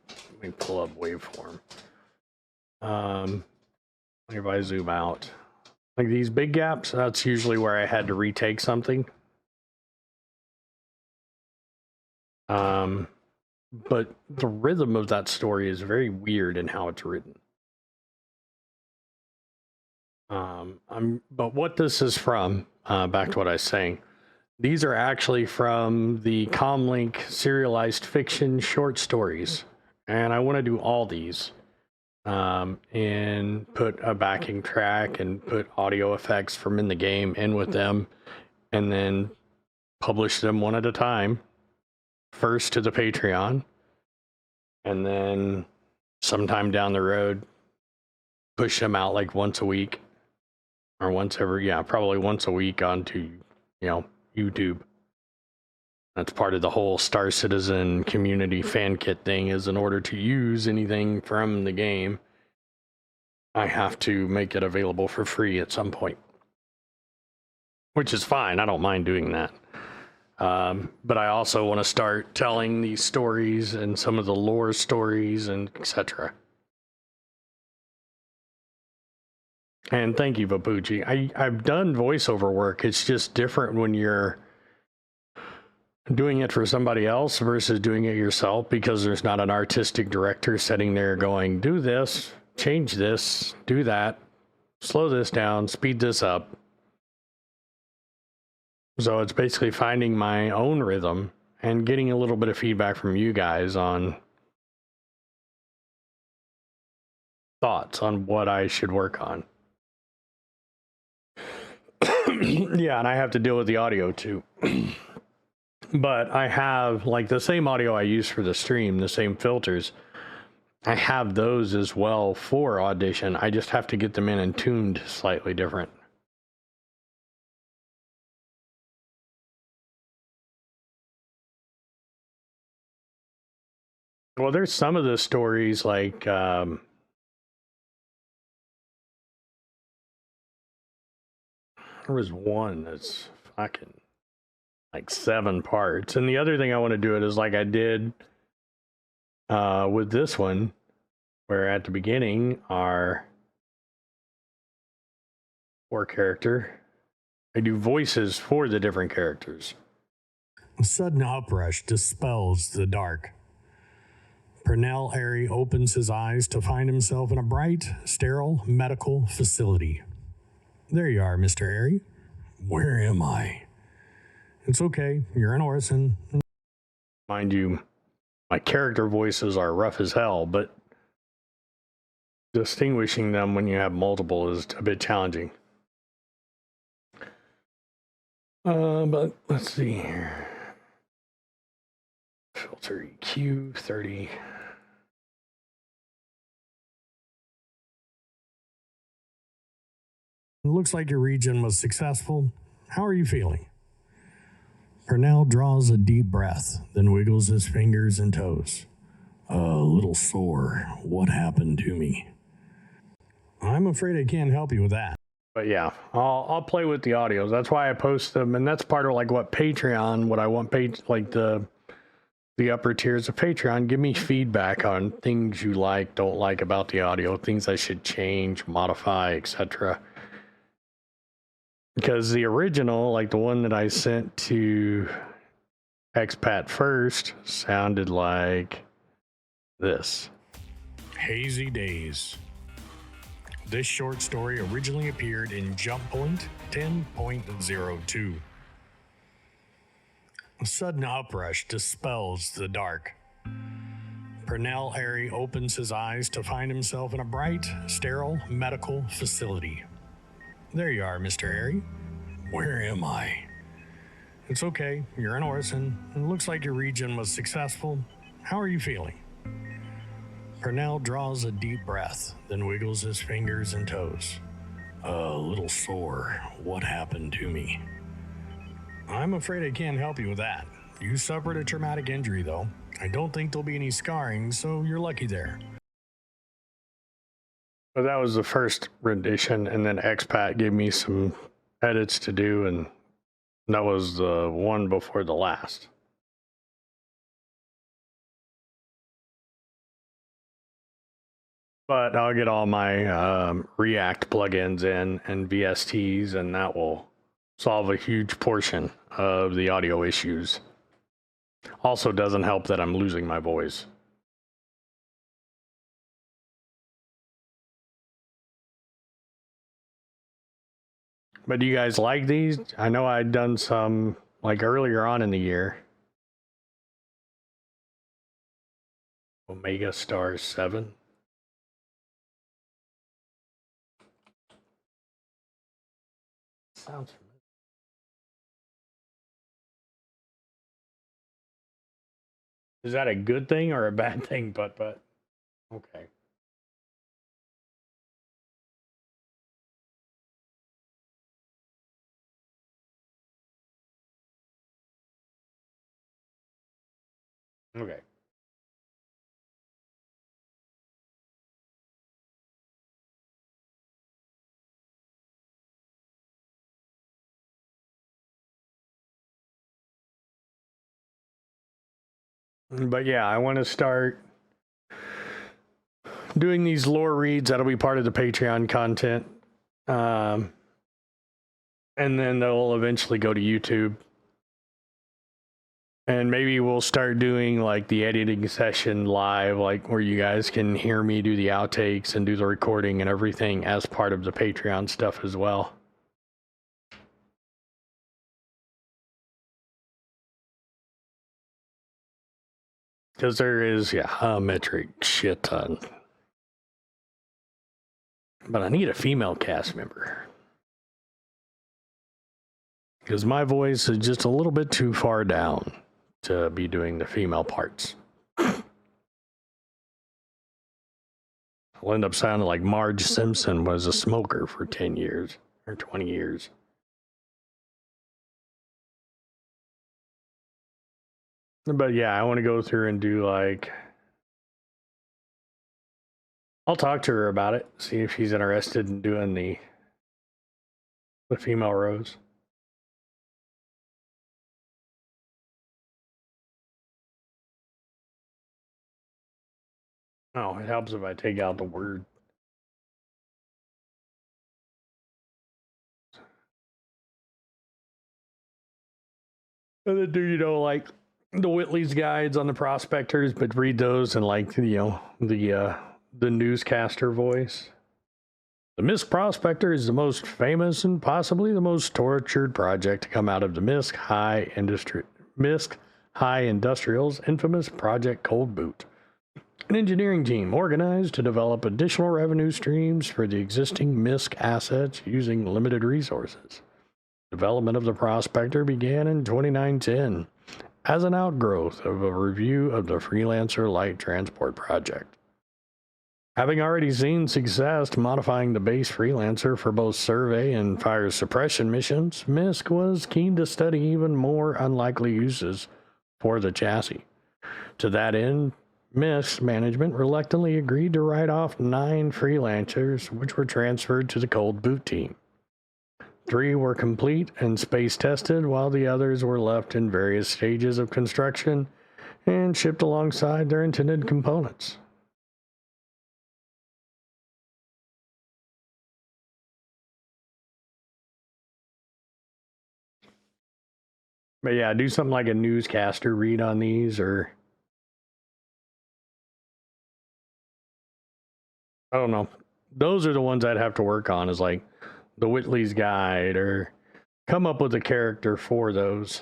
let me pull up waveform. If I zoom out, like these big gaps, that's usually where I had to retake something. But the rhythm of that story is very weird in how it's written. But what this is from, back to what I was saying, these are actually from the Comlink serialized fiction short stories. And I want to do all these, and put a backing track and put audio effects from in the game in with them, and then publish them one at a time. First to the Patreon, and then sometime down the road, push them out like once a week, or probably once a week onto, YouTube. That's part of the whole Star Citizen community fan kit thing, is in order to use anything from the game, I have to make it available for free at some point. Which is fine, I don't mind doing that. But I also want to start telling these stories and some of the lore stories and etc. And thank you, Vapucci. I've done voiceover work. It's just different when you're doing it for somebody else versus doing it yourself, because there's not an artistic director sitting there going, do this, change this, do that, slow this down, speed this up. So it's basically finding my own rhythm and getting a little bit of feedback from you guys on thoughts on what I should work on. Yeah, and I have to deal with the audio too. But I have, like, the same audio I use for the stream, the same filters, I have those as well for Audition. I just have to get them in and tuned slightly different. Well, there's some of the stories like there was one that's fucking like 7 parts. And the other thing I want to do it is like I did with this one, where at the beginning our 4 character, I do voices for the different characters. A sudden uprush dispels the dark. Purnell Airy opens his eyes to find himself in a bright, sterile medical facility. There you are, Mr. Airy. Where am I? It's okay, you're an Orson. Mind you, my character voices are rough as hell, but distinguishing them when you have multiple is a bit challenging. But let's see here. Filter EQ 30. It looks like your region was successful. How are you feeling? Purnell draws a deep breath, then wiggles his fingers and toes. A little sore. What happened to me? I'm afraid I can't help you with that. But yeah, I'll play with the audios. That's why I post them, and that's part of like what Patreon, what I want like the upper tiers of Patreon. Give me feedback on things you like, don't like about the audio, things I should change, modify, etc. Because the original, like the one that I sent to Expat first, sounded like this. Hazy Days. This short story originally appeared in Jump Point 10.02. A sudden uprush dispels the dark. Purnell Harry opens his eyes to find himself in a bright, sterile medical facility. There you are, Mr. Harry. Where am I? It's okay, you're an orphan. It looks like your region was successful. How are you feeling? Purnell draws a deep breath, then wiggles his fingers and toes. A little sore. What happened to me? I'm afraid I can't help you with that. You suffered a traumatic injury, though. I don't think there'll be any scarring, so you're lucky there. But that was the first rendition, and then Expat gave me some edits to do, and that was the one before the last. But I'll get all my React plugins in and VSTs, and that will solve a huge portion of the audio issues. Also doesn't help that I'm losing my voice. But do you guys like these? I know I'd done some like earlier on in the year. Omega Star 7. Sounds familiar. Is that a good thing or a bad thing? But okay. Okay. But yeah, I want to start doing these lore reads. That'll be part of the Patreon content. And then they'll eventually go to YouTube. And maybe we'll start doing like the editing session live, like where you guys can hear me do the outtakes and do the recording and everything as part of the Patreon stuff as well. Because there is, yeah, a metric shit ton. But I need a female cast member. Because my voice is just a little bit too far down to be doing the female parts. I'll end up sounding like Marge Simpson was a smoker for 10 years or 20 years. But yeah, I want to go through and do like... I'll talk to her about it, see if she's interested in doing the female Rose. Oh, it helps if I take out the word. And then do, you know, like the Whitley's guides on the prospectors, but read those in like, you know, the newscaster voice. The Misk Prospector is the most famous and possibly the most tortured project to come out of the Misk High Industrial's infamous Project Cold Boot. An engineering team organized to develop additional revenue streams for the existing Misk assets using limited resources. Development of the Prospector began in 2910 as an outgrowth of a review of the Freelancer Light Transport Project. Having already seen success modifying the base freelancer for both survey and fire suppression missions, MISC was keen to study even more unlikely uses for the chassis. To that end, MISC management reluctantly agreed to write off 9 freelancers, which were transferred to the cold boot team. 3 were complete and space tested, while the others were left in various stages of construction and shipped alongside their intended components. But yeah, do something like a newscaster read on these, or I don't know. Those are the ones I'd have to work on, is like the Whitley's Guide, or come up with a character for those.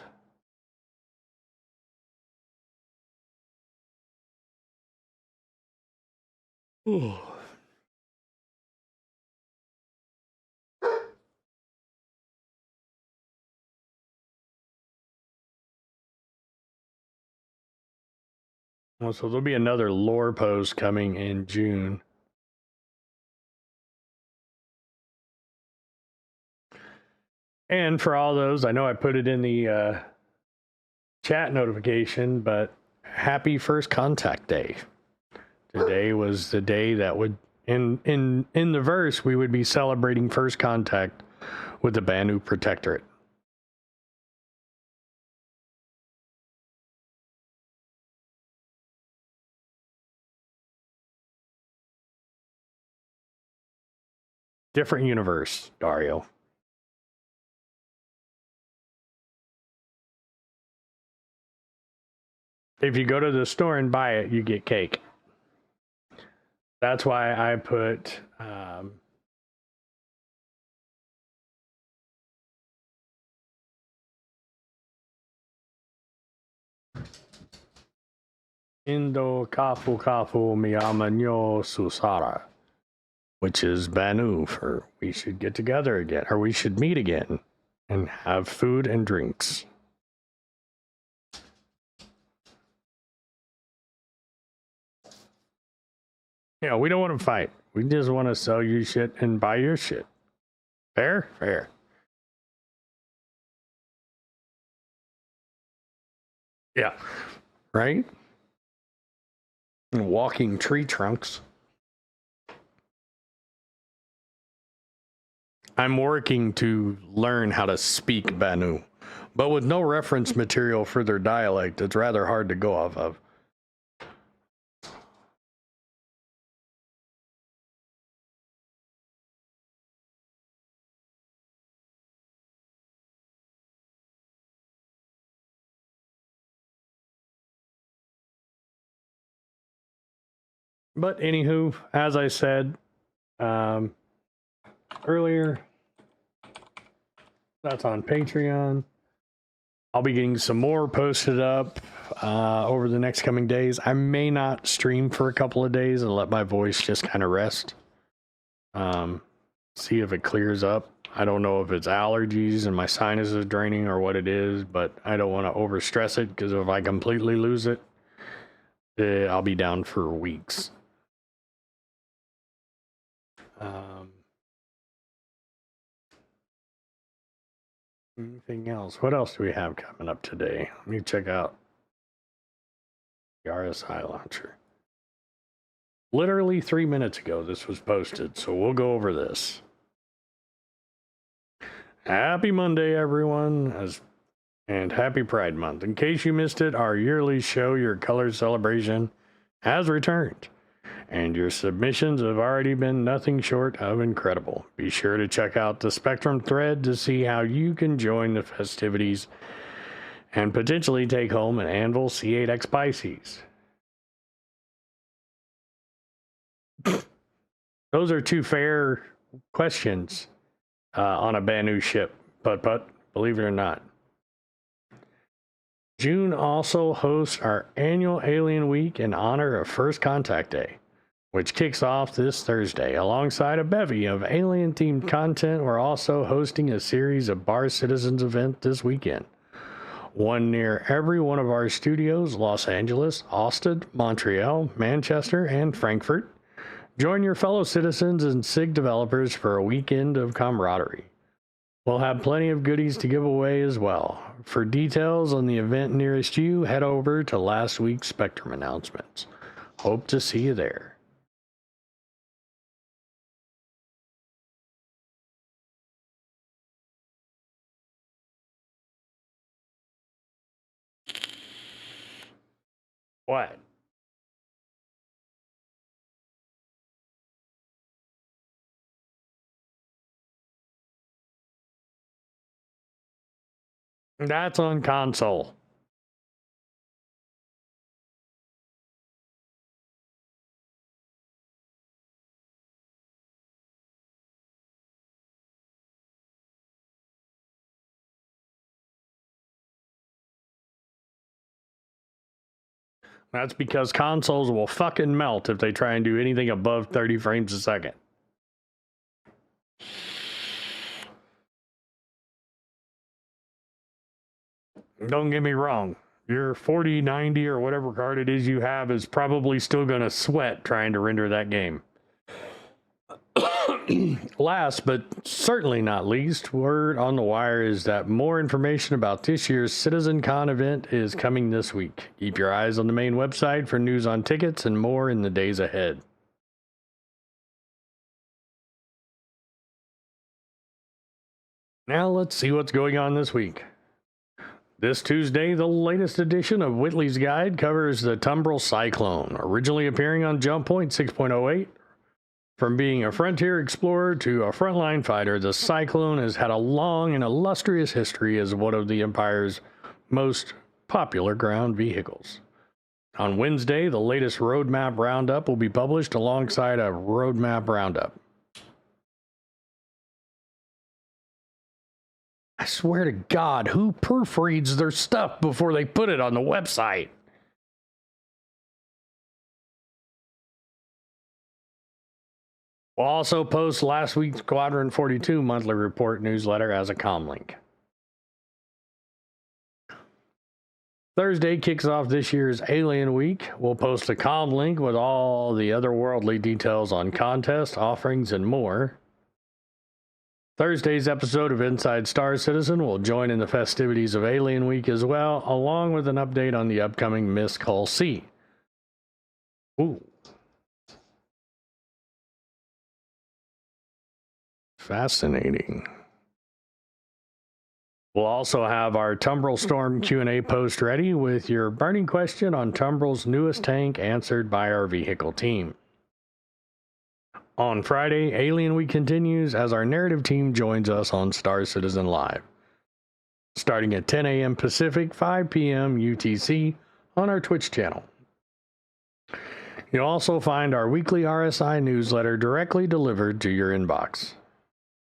Ooh. Well, so there'll be another lore post coming in June. And for all those, I know I put it in the chat notification, but happy First Contact Day. Today was the day that would, in the verse, we would be celebrating first contact with the Banu Protectorate. Different universe, Dario. If you go to the store and buy it, you get cake. That's why I put indo kafo myama sara, which is Banu for we should get together again, or we should meet again and have food and drinks. Yeah, we don't want to fight. We just want to sell you shit and buy your shit. Fair? Fair. Yeah. Right? Walking tree trunks. I'm working to learn how to speak Banu, but with no reference material for their dialect, it's rather hard to go off of. But anywho, as I said earlier, that's on Patreon. I'll be getting some more posted up over the next coming days. I may not stream for a couple of days and let my voice just kind of rest. See if it clears up. I don't know if it's allergies and my sinus is draining or what it is, but I don't want to overstress it, because if I completely lose it, I'll be down for weeks. Anything else? What else do we have coming up today? Let me check out the RSI launcher. Literally 3 minutes ago this was posted, so we'll go over this. Happy Monday, everyone, and happy Pride Month. In case you missed it, our yearly Show Your Colors celebration has returned, and your submissions have already been nothing short of incredible. Be sure to check out the Spectrum thread to see how you can join the festivities and potentially take home an Anvil C8X Pisces. Those are 2 fair questions on a Banu ship, but believe it or not. June also hosts our annual Alien Week in honor of First Contact Day, which kicks off this Thursday. Alongside a bevy of alien-themed content, we're also hosting a series of Bar Citizens event this weekend. One near every one of our studios: Los Angeles, Austin, Montreal, Manchester, and Frankfurt. Join your fellow citizens and SIG developers for a weekend of camaraderie. We'll have plenty of goodies to give away as well. For details on the event nearest you, head over to last week's Spectrum announcements. Hope to see you there. What? That's on console. That's because consoles will fucking melt if they try and do anything above 30 frames a second. Don't get me wrong. Your 4090 or whatever card it is you have is probably still going to sweat trying to render that game. Last, but certainly not least, word on the wire is that more information about this year's CitizenCon event is coming this week. Keep your eyes on the main website for news on tickets and more in the days ahead. Now let's see what's going on this week. This Tuesday, the latest edition of Whitley's Guide covers the Tumbril Cyclone, originally appearing on Jump Point 6.08. From being a frontier explorer to a frontline fighter, the Cyclone has had a long and illustrious history as one of the Empire's most popular ground vehicles. On Wednesday, the latest Roadmap Roundup will be published alongside a Roadmap Roundup. I swear to God, who proofreads their stuff before they put it on the website? We'll also post last week's Quadrant 42 monthly report newsletter as a comlink. Thursday kicks off this year's Alien Week. We'll post a comlink with all the otherworldly details on contests, offerings, and more. Thursday's episode of Inside Star Citizen will join in the festivities of Alien Week as well, along with an update on the upcoming Miss Hull C. Ooh. Fascinating. We'll also have our Tumbril Storm Q&A post ready with your burning question on Tumbril's newest tank answered by our vehicle team. On Friday, Alien Week continues as our narrative team joins us on Star Citizen Live, starting at 10 a.m. Pacific, 5 p.m. UTC on our Twitch channel. You'll also find our weekly RSI newsletter directly delivered to your inbox.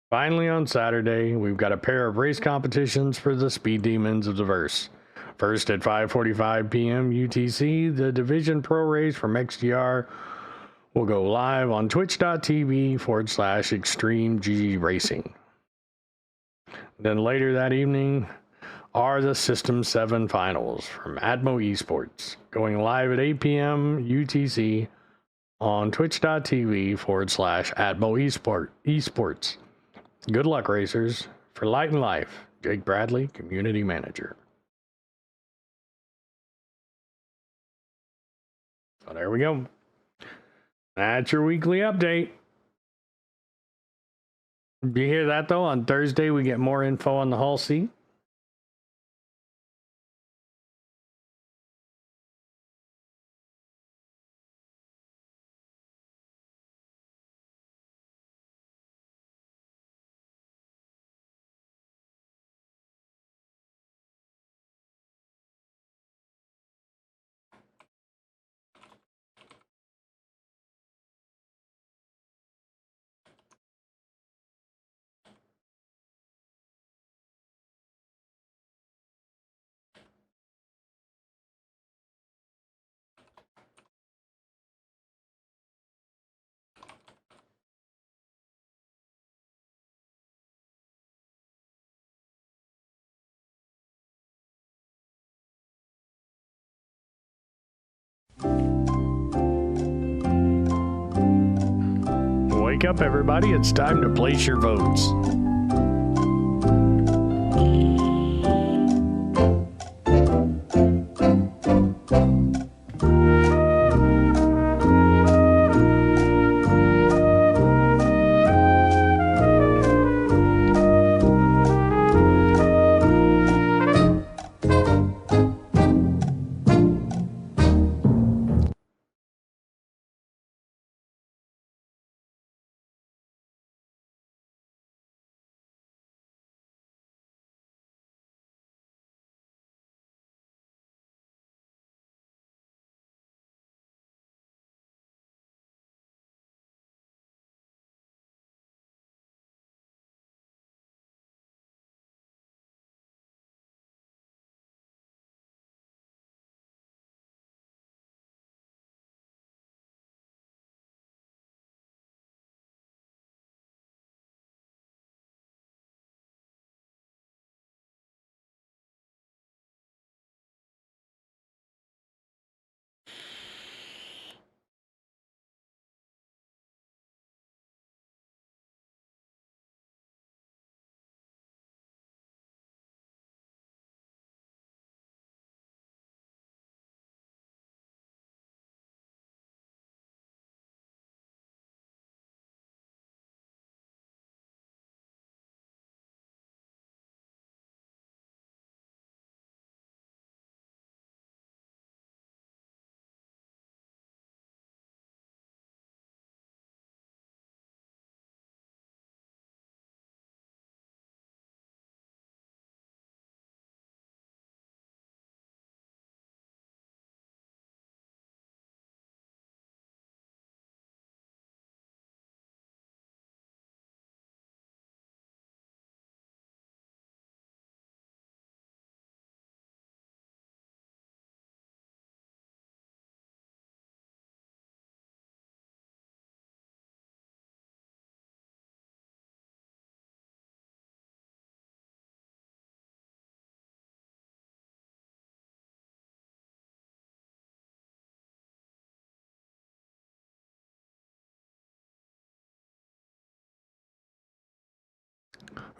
Finally, on Saturday, we've got a pair of race competitions for the Speed Demons of the Verse. First at 5:45 p.m. UTC, the Division Pro Race from XGR will go live on twitch.tv/ExtremeGG Racing. Then later that evening are the System 7 Finals from Atmo Esports, going live at 8 p.m. UTC on twitch.tv/Atmo Esports. Good luck, racers. For Light and Life, Jake Bradley, Community Manager. So there we go. That's your weekly update. Do you hear that, though? On Thursday, we get more info on the Hull C. Wake up, everybody. It's time to place your votes.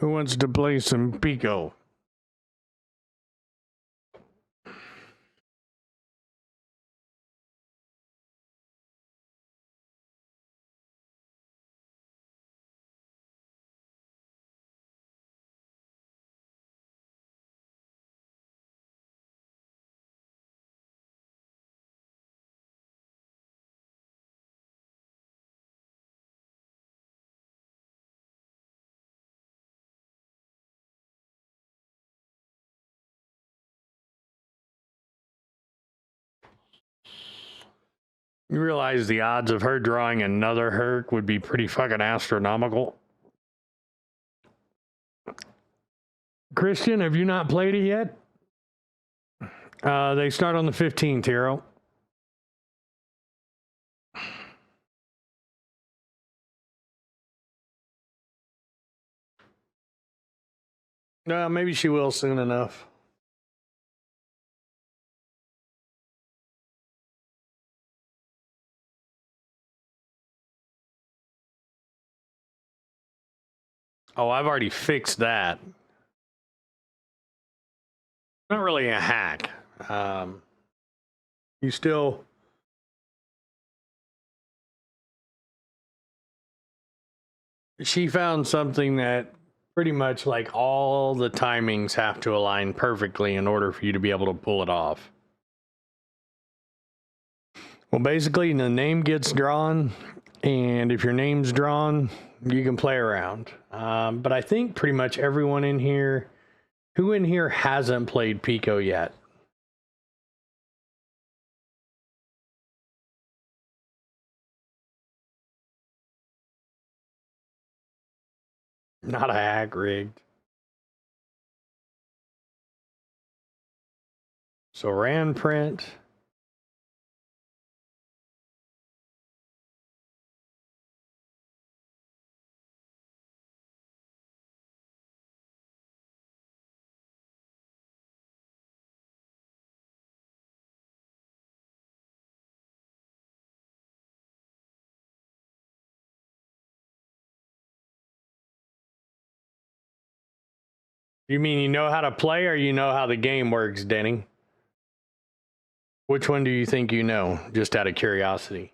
Who wants to play some Pico? You realize the odds of her drawing another Herc would be pretty fucking astronomical? Christian, have you not played it yet? They start on the 15th, Hero. Maybe she will soon enough. Oh, I've already fixed that. Not really a hack. You still... She found something that pretty much like all the timings have to align perfectly in order for you to be able to pull it off. Well, basically, the name gets drawn, and if your name's drawn, you can play around. But I think pretty much everyone in here, who in here hasn't played Pico yet? Not a hack rigged. So ran print. You mean you know how to play or you know how the game works, Denny? Which one do you think you know, just out of curiosity?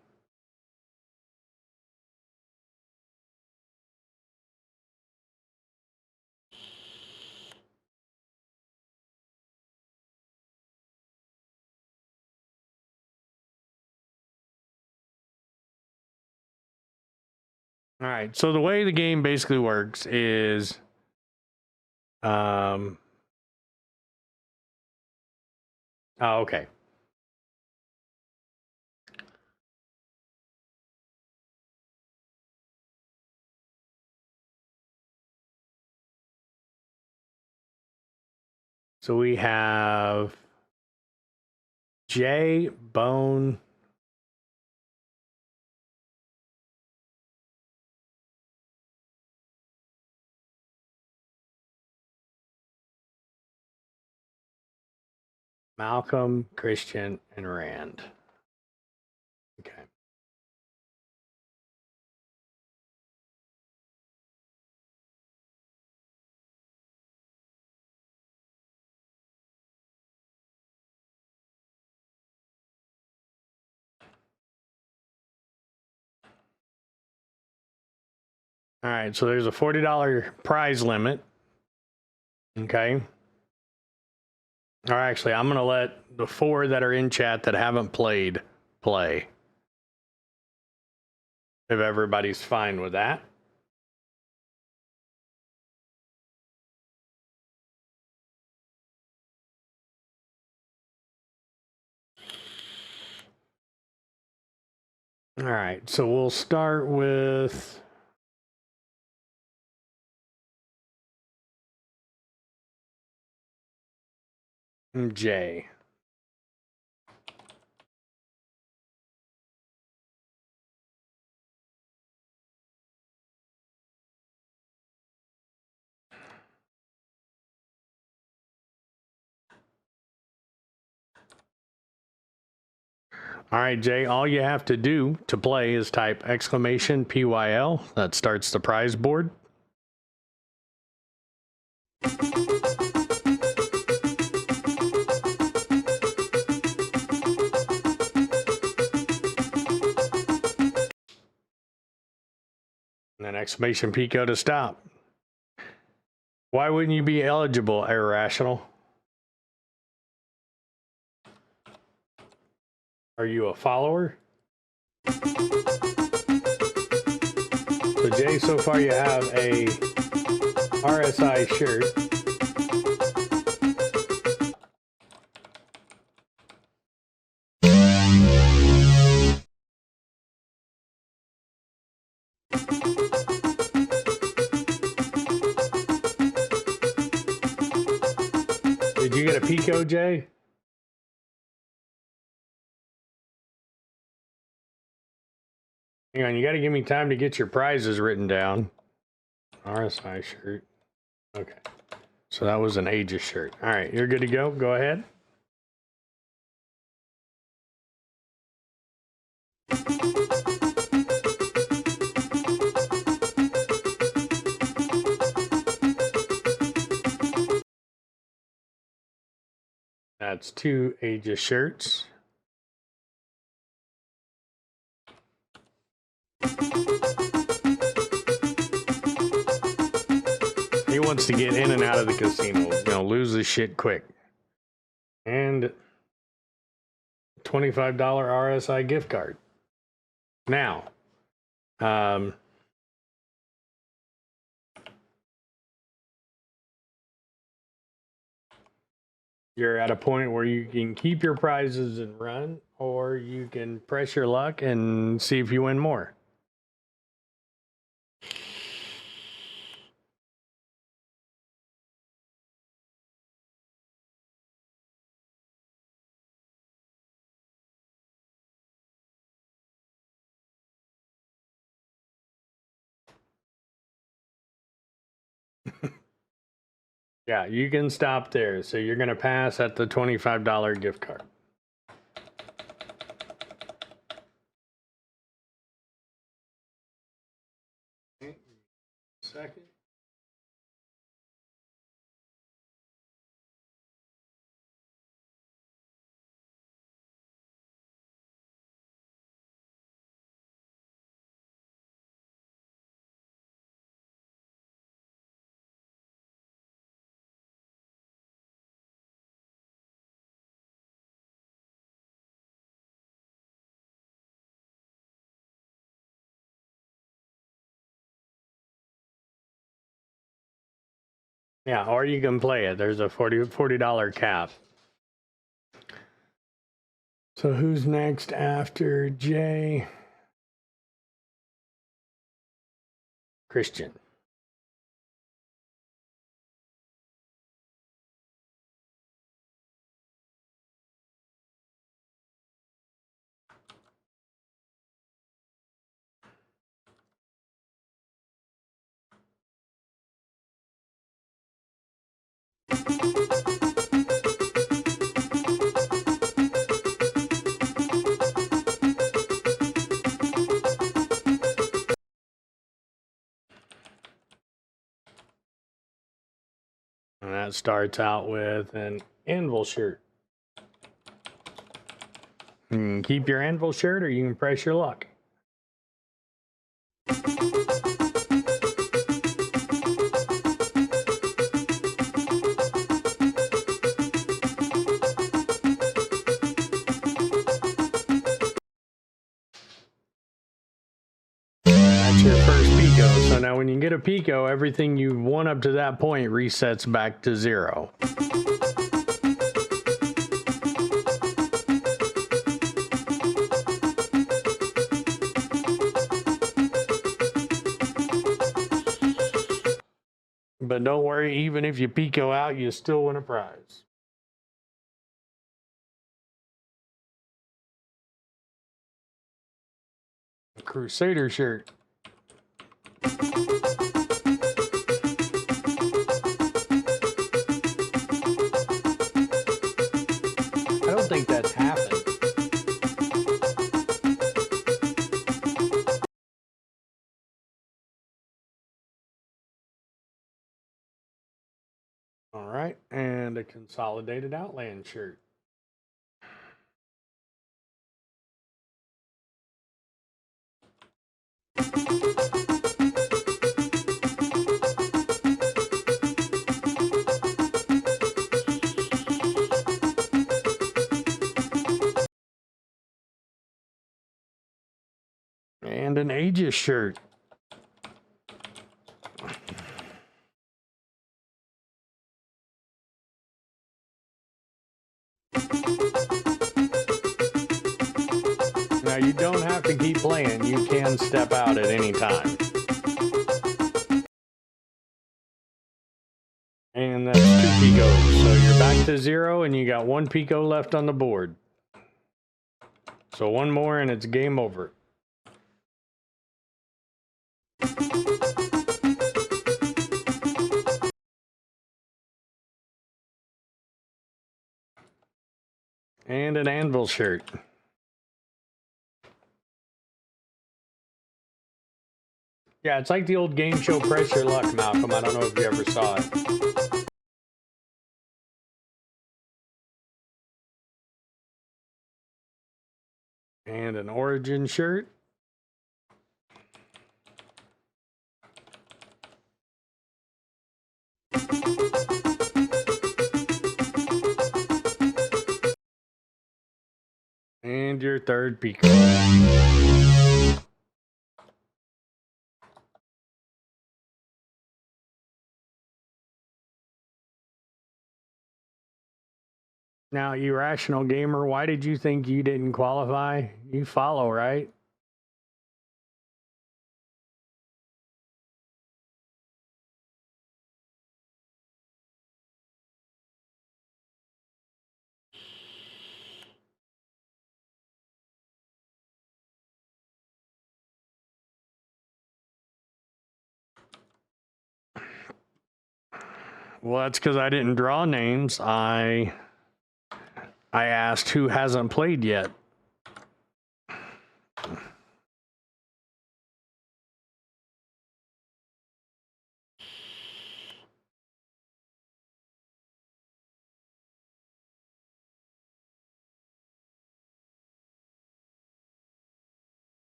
All right, so the way the game basically works is oh, okay. So we have Jay, Bone, Malcolm, Christian, and Rand. Okay. All right, so there's a $40 prize limit. Okay. Or actually, I'm going to let the 4 that are in chat that haven't played play. If everybody's fine with that. All right, so we'll start with Jay. All right, Jay, all you have to do to play is type exclamation PYL. That starts the prize board. And then exclamation Pico to stop. Why wouldn't you be eligible, Irrational? Are you a follower? So Jay, so far you have a RSI shirt. Did you get a Pico, Jay? Hang on, you got to give me time to get your prizes written down. RSI shirt. Okay. So that was an Aegis shirt. All right, you're good to go. Go ahead. That's 2 Aegis shirts. He wants to get in and out of the casino. He's gonna lose his shit quick. And $25 RSI gift card. Now, you're at a point where you can keep your prizes and run, or you can press your luck and see if you win more. Yeah, you can stop there. So you're going to pass at the $25 gift card. Second. Yeah, or you can play it. There's a $40 cap. So who's next after Jay? Christian. And that starts out with an anvil shirt. You can keep your anvil shirt or you can press your luck. That's your first pico. So now when you get a pico, everything you've won up to that point resets back to 0. But don't worry, even if you pico out, you still win a prize. Crusader shirt. I don't think that's happened. All right, and a consolidated Outland shirt. And an Aegis shirt. Now you don't have to keep playing. You can step out at any time. And that's 2 picos. So you're back to 0 and you got 1 pico left on the board. So 1 more and it's game over. And an anvil shirt. Yeah, it's like the old game show Press Your Luck, Malcolm. I don't know if you ever saw it. And an Origin shirt. And your 3rd pico. Now, Irrational Gamer, why did you think you didn't qualify? You follow, right? Well, that's because I didn't draw names. I asked who hasn't played yet.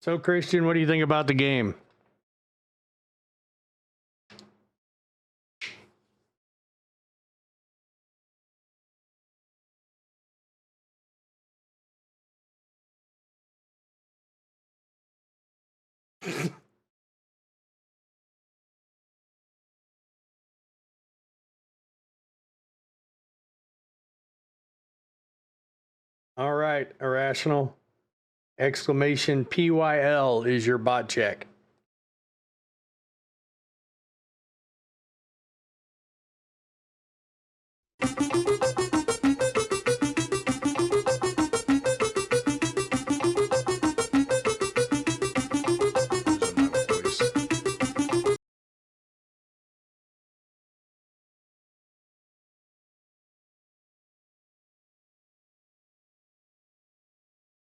So, Christian, what do you think about the game? All right, Irrational. Exclamation PYL is your bot check.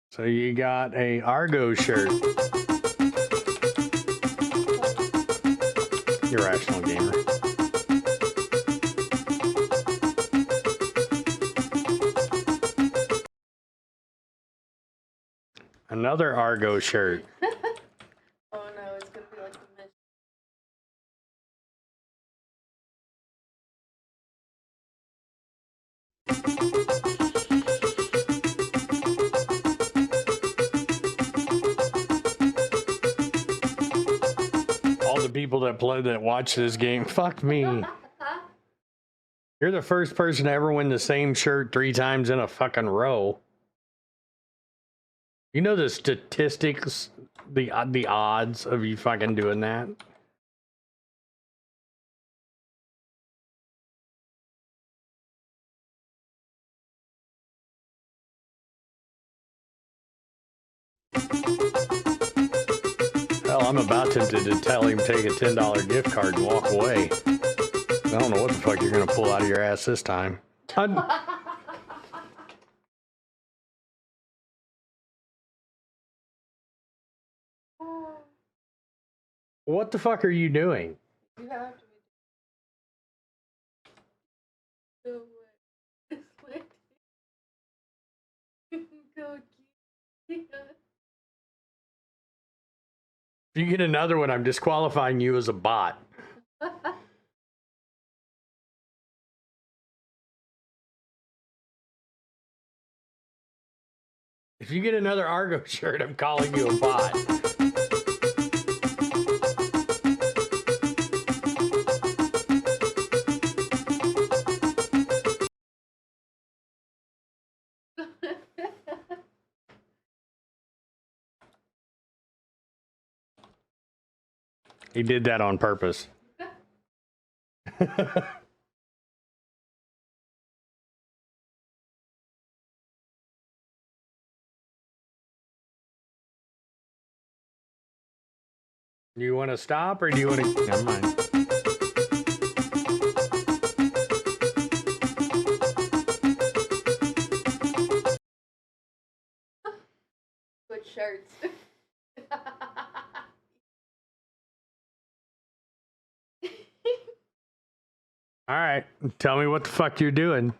So you got a Argo shirt. Irrational gamer. Another Argo shirt. Oh no, it's gonna be like the mission. All the people that watch this game, fuck me. You're the first person to ever win the same shirt 3 times in a fucking row. You know the statistics, the odds of you fucking doing that? Hell, I'm about tempted to tell him take a $10 gift card and walk away. I don't know what the fuck you're gonna pull out of your ass this time. What the fuck are you doing? You have to be. No way. Go keep. If you get another one, I'm disqualifying you as a bot. If you get another Argo shirt, I'm calling you a bot. He did that on purpose. Do you want to stop or do you want to... Never mind. With shirts. All right, tell me what the fuck you're doing.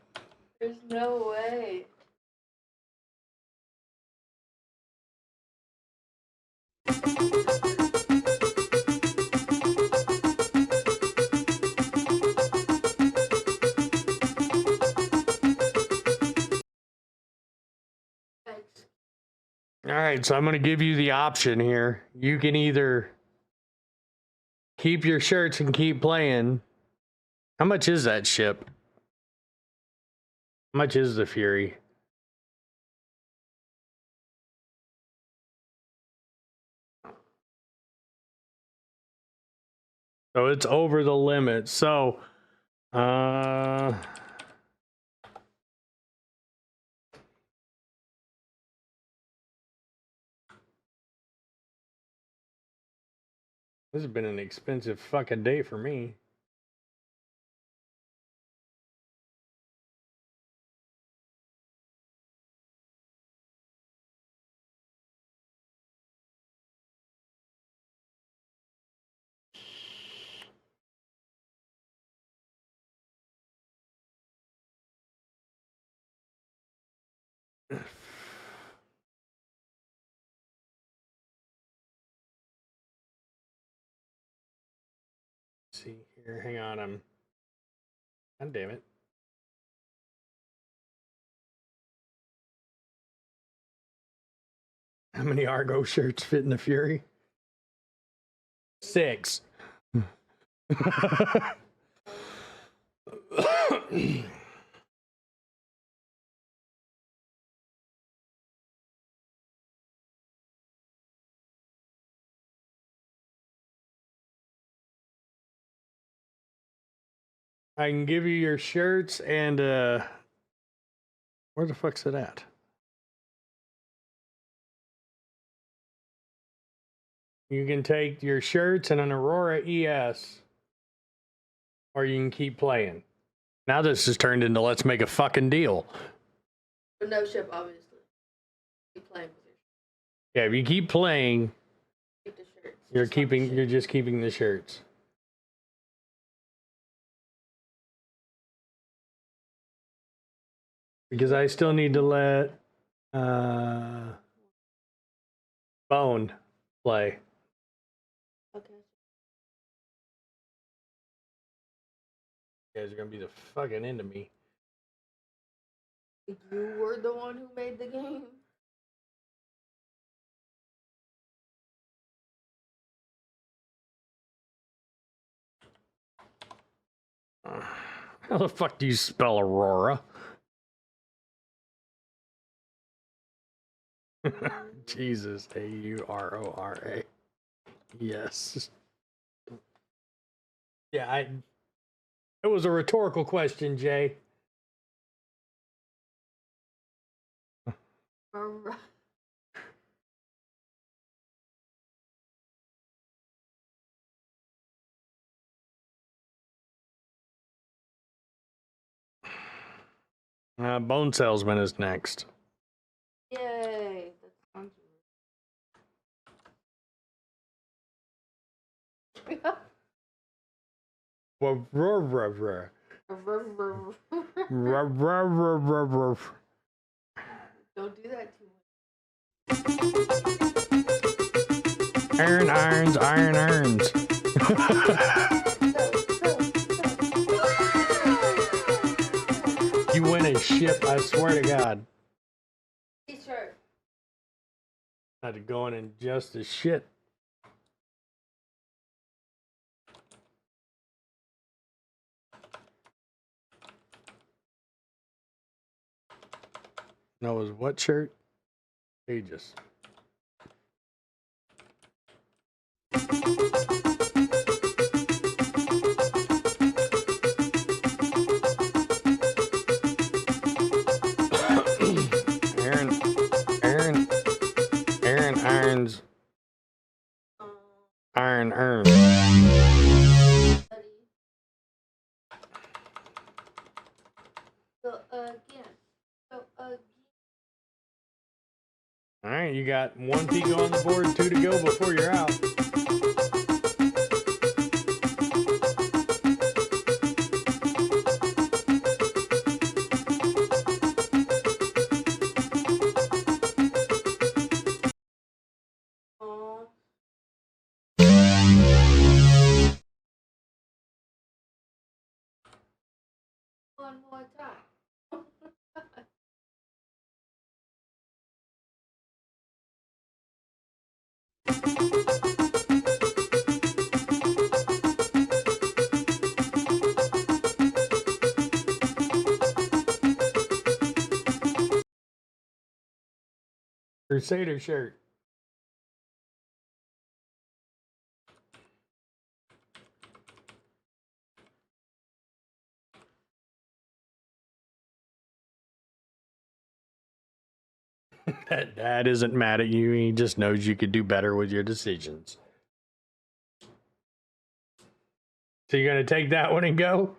There's no way. All right, so I'm going to give you the option here. You can either keep your shirts and keep playing. How much is that ship? How much is the Fury? So it's over the limit. So, this has been an expensive fucking day for me. See here, hang on, God damn it. How many Argo shirts fit in the Fury? 6. I can give you your shirts and where the fuck's it at? You can take your shirts and an Aurora ES, or you can keep playing. Now this has turned into let's make a fucking deal. But no ship, obviously. Keep playing with your Yeah, if you keep playing, keep the shirts. you're just keeping the shirts. Because I still need to let Bone play. Okay. You guys are gonna be the fucking into me. You were the one who made the game. How the fuck do you spell Aurora? Jesus, Aurora. Yes. Yeah, it was a rhetorical question, Jay. Bone Salesman is next. Yay. That sounds Don't do that too much. Iron irons, iron irons. You win a ship, I swear to God. T-shirt. Had to go in and adjust the shit. No, it was what shirt? Aegis. Aaron irons. Iron earns. So again. All right, you got 1 Pico on the board, 2 to go before you're out. One more time. Crusader shirt. Dad isn't mad at you. He just knows you could do better with your decisions. So you're going to take that one and go?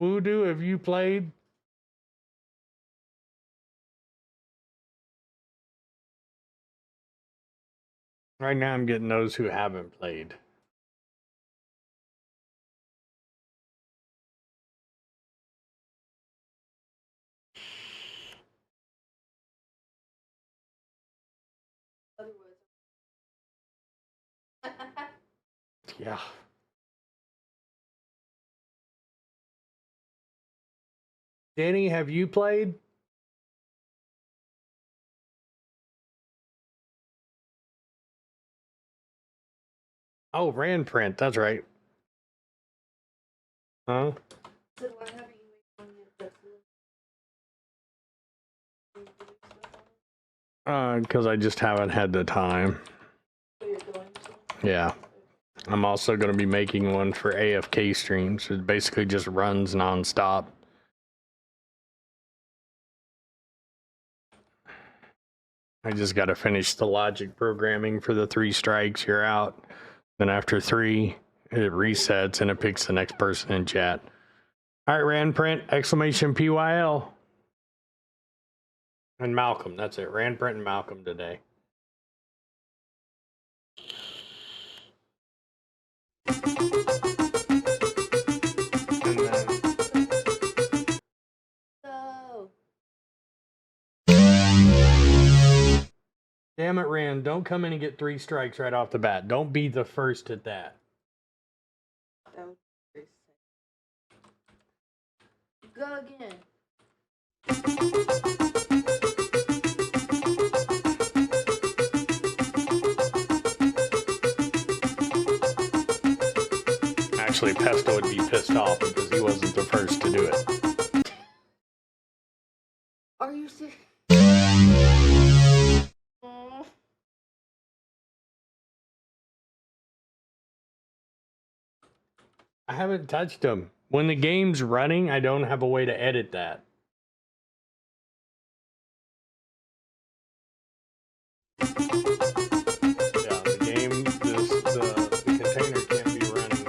Voodoo, have you played? Right now I'm getting those who haven't played. Yeah. Danny, have you played? Oh, Rand print. That's right. Huh? So why haven't you made one yet? Because I just haven't had the time. So you're going to? Yeah. I'm also going to be making one for AFK streams. It basically just runs nonstop. I just got to finish the logic programming for the 3 strikes. You're out. Then after 3, it resets and it picks the next person in chat. All right, Rand print, exclamation PYL. And Malcolm, that's it. Rand print and Malcolm today. No. Damn it, Rand, don't come in and get 3 strikes right off the bat. Don't be the first at that. Go again. Actually, Pesto would be pissed off because he wasn't the first to do it. Are you serious? Oh. I haven't touched him. When the game's running, I don't have a way to edit that. Yeah, the game, the container can't be running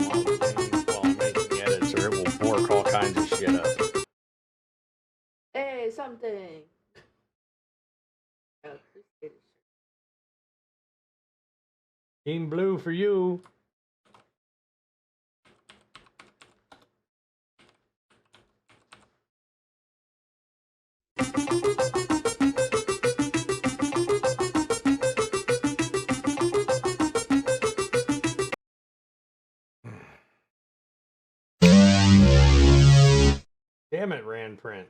while I'm making edits, or it will bork all kinds of shit up. Hey, something. Team Blue for you. Damn it, Rand print.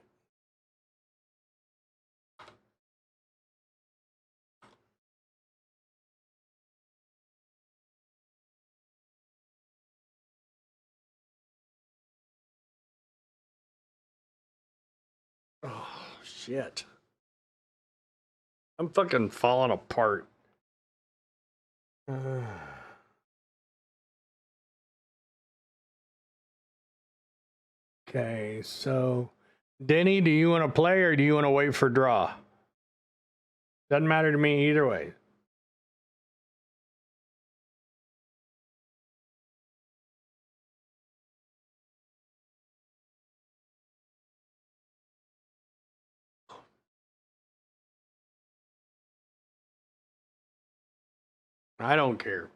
Oh, shit. I'm fucking falling apart. Okay, so Denny, do you want to play or do you want to wait for draw? Doesn't matter to me either way. I don't care.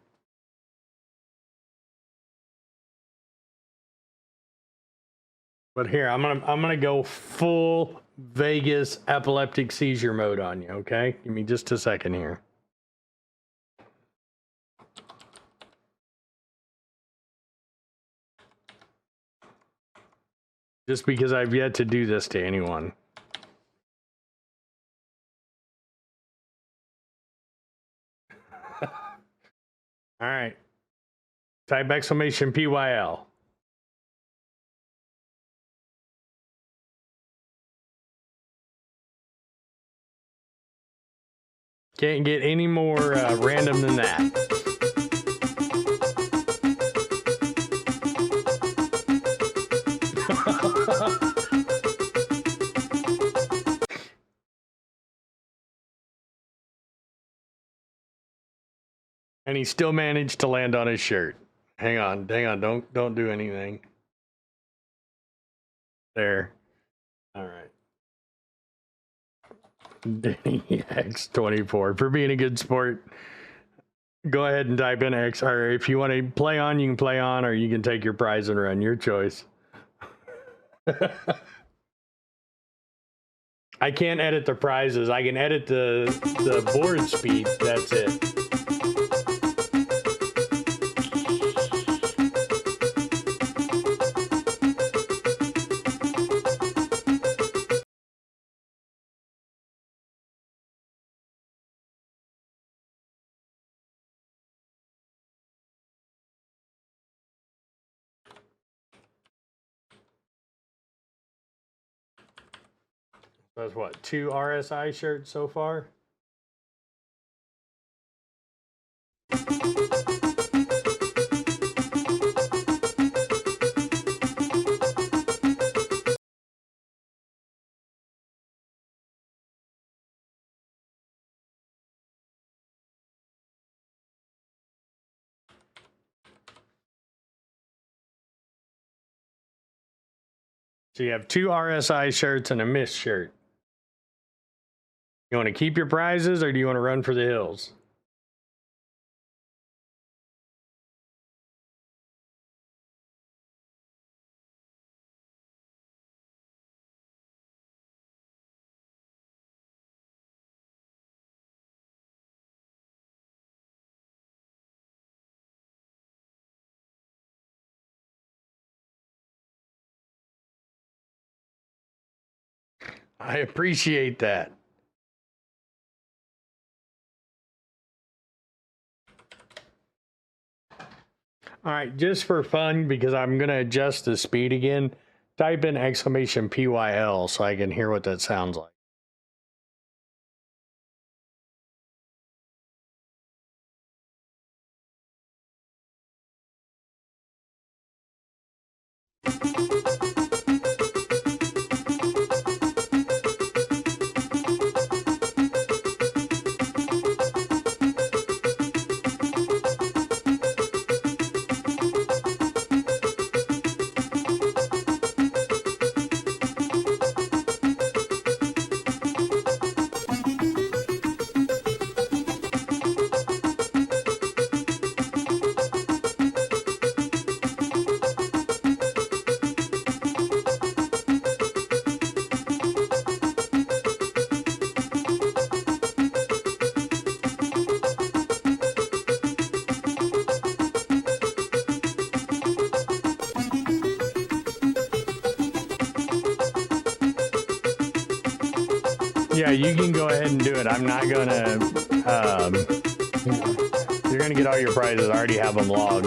But here, I'm gonna go full Vegas epileptic seizure mode on you, okay? Give me just a second here. Just because I've yet to do this to anyone. All right. Type exclamation PYL. Can't get any more random than that. And he still managed to land on his shirt. Hang on, don't do anything. There. All right. Denny X24 for being a good sport. Go ahead and type in X, or if you want to play on, you can play on, or you can take your prize and run. Your choice. I can't edit the prizes. I can edit the board speed. That's it. That's what, 2 RSI shirts so far? So you have 2 RSI shirts and a Mist shirt. You want to keep your prizes or do you want to run for the hills? I appreciate that. All right, just for fun, because I'm going to adjust the speed again, type in exclamation PYL so I can hear what that sounds like. Yeah, you can go ahead and do it. I'm not going to... you're going to get all your prizes. I already have them logged.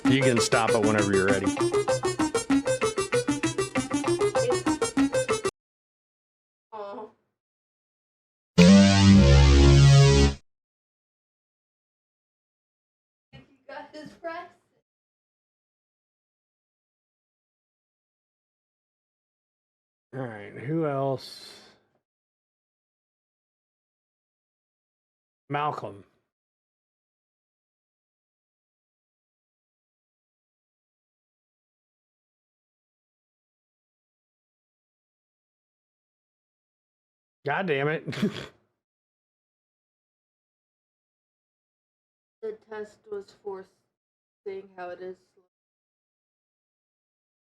You can stop it whenever you're ready. Oh. Think he got his prize? All right, who else? Malcolm. God damn it. The test was for seeing how it is.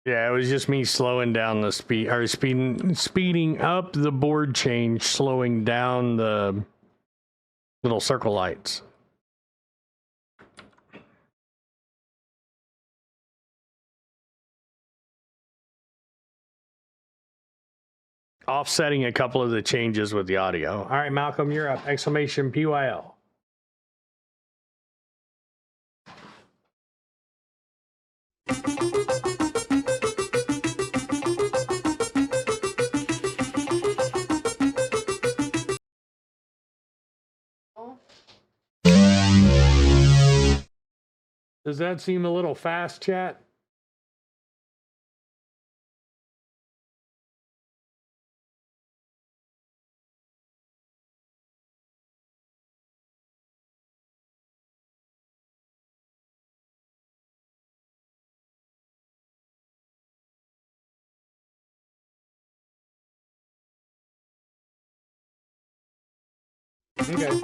Yeah, it was just me slowing down the speed, or speeding up the board change, slowing down the little circle lights. Offsetting a couple of the changes with the audio. All right, Malcolm, you're up. Exclamation PYL. Does that seem a little fast, chat? Okay.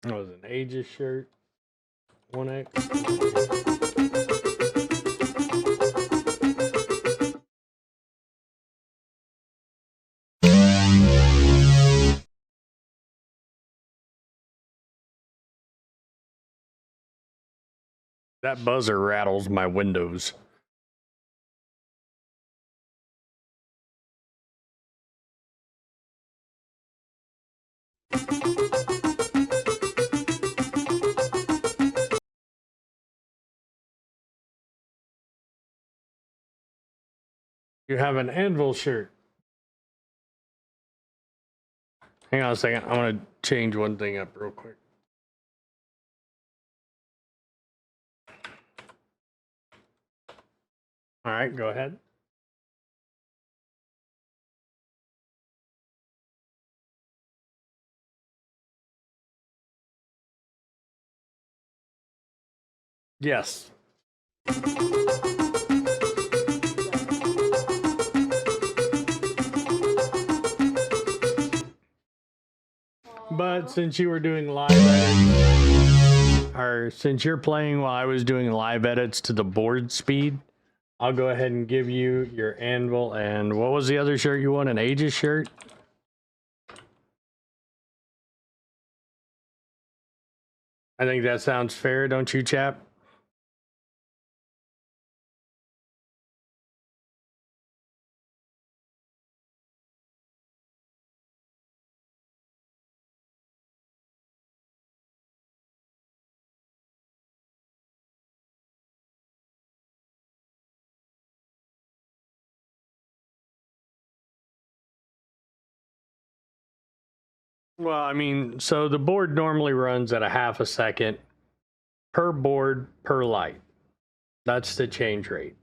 That was an Aegis shirt. 1X. That buzzer rattles my windows. You have an anvil shirt. Hang on a second. I want to change one thing up real quick. All right, go ahead. Yes. But since you were doing live edits, or since you're playing while I was doing live edits to the board speed, I'll go ahead and give you your anvil. And what was the other shirt you want? An Aegis shirt? I think that sounds fair, don't you, chap? Well, I mean, so the board normally runs at a half a second per board per light. That's the change rate.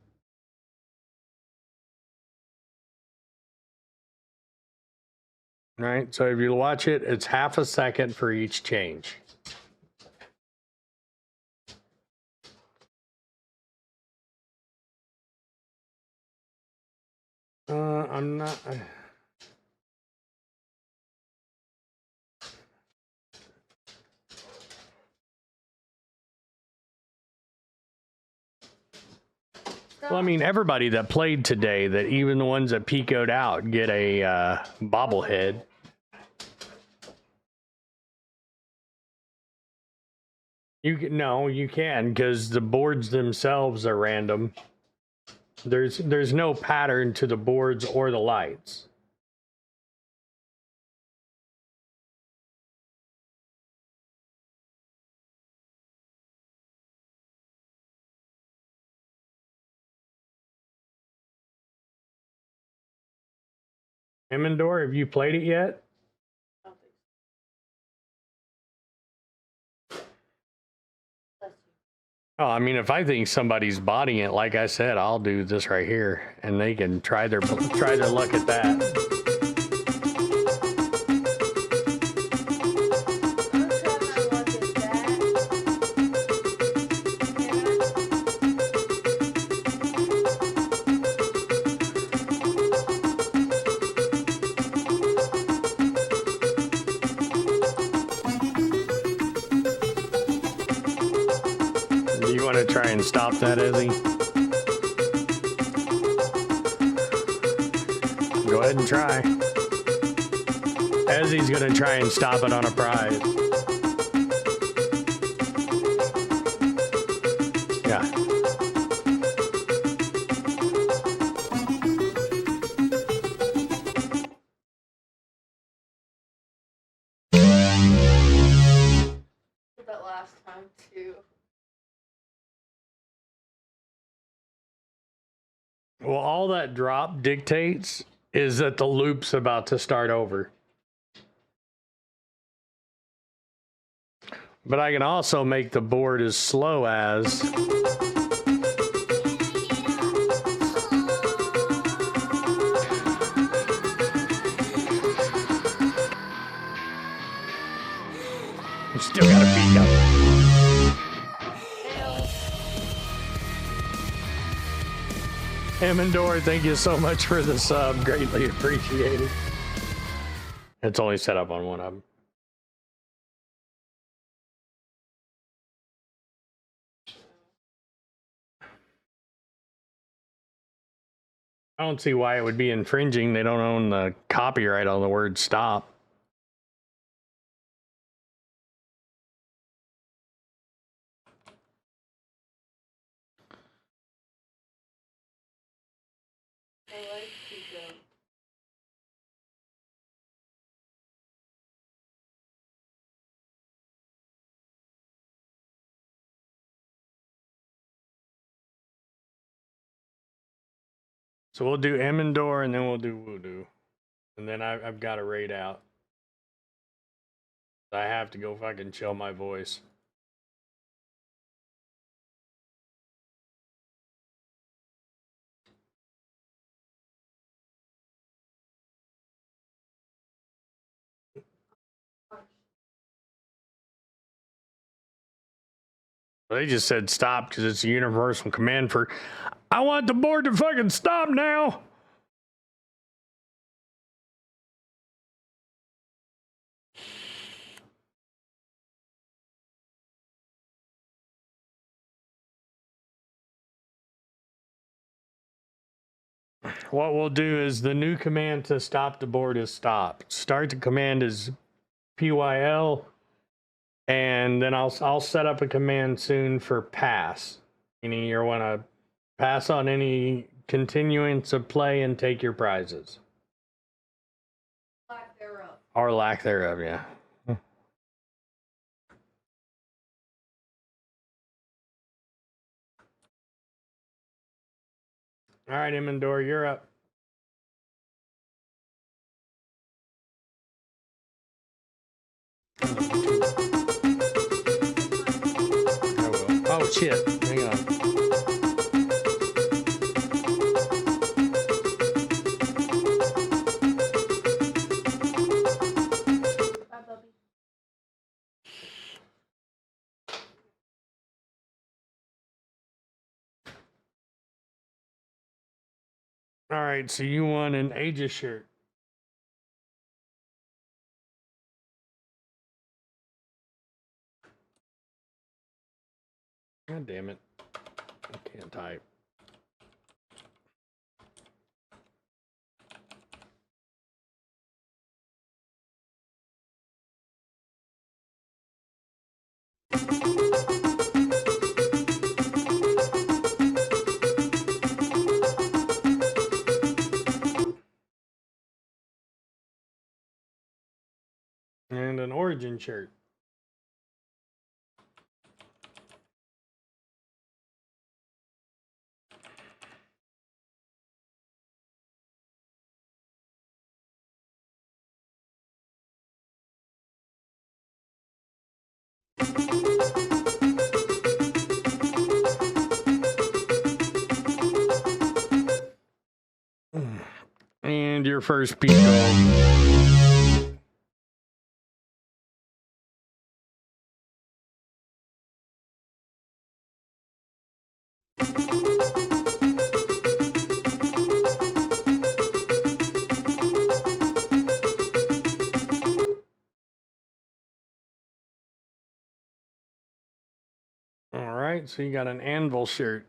All right, so if you watch it, it's half a second for each change. I'm not... Well, I mean, everybody that played today, that even the ones that picoed out, get a bobblehead. No, you can, because the boards themselves are random. There's no pattern to the boards or the lights. Emendor, have you played it yet? Oh, I mean, if I think somebody's bodying it, like I said, I'll do this right here, and they can try their luck at that. Try and stop that, Ezzy. Go ahead and try. Ezzy's gonna try and stop it on a prize. Yeah. That last time too. Well, all that drop dictates is that the loop's about to start over. But I can also make the board as slow as... You still gotta peek up. Emendor, thank you so much for the sub. Greatly appreciated. It's only set up on one of them. I don't see why it would be infringing. They don't own the copyright on the word stop. So we'll do Emendor and then we'll do Voodoo. And then I've got to raid out. I have to go fucking chill my voice. They just said stop because it's a universal command for, I want the board to fucking stop now. What we'll do is the new command to stop the board is stop. Start the command is PYL, and then I'll set up a command soon for pass. Meaning you want to pass on any continuance of play and take your prizes. Lack thereof. Or lack thereof, yeah. All right, Emendor, you're up. Oh shit, hang on. Bye, Bubby. All right, so you want an Aegis shirt. God damn it. I can't type. And an Origin shirt. And your first pico. All right, so you got an Anvil shirt.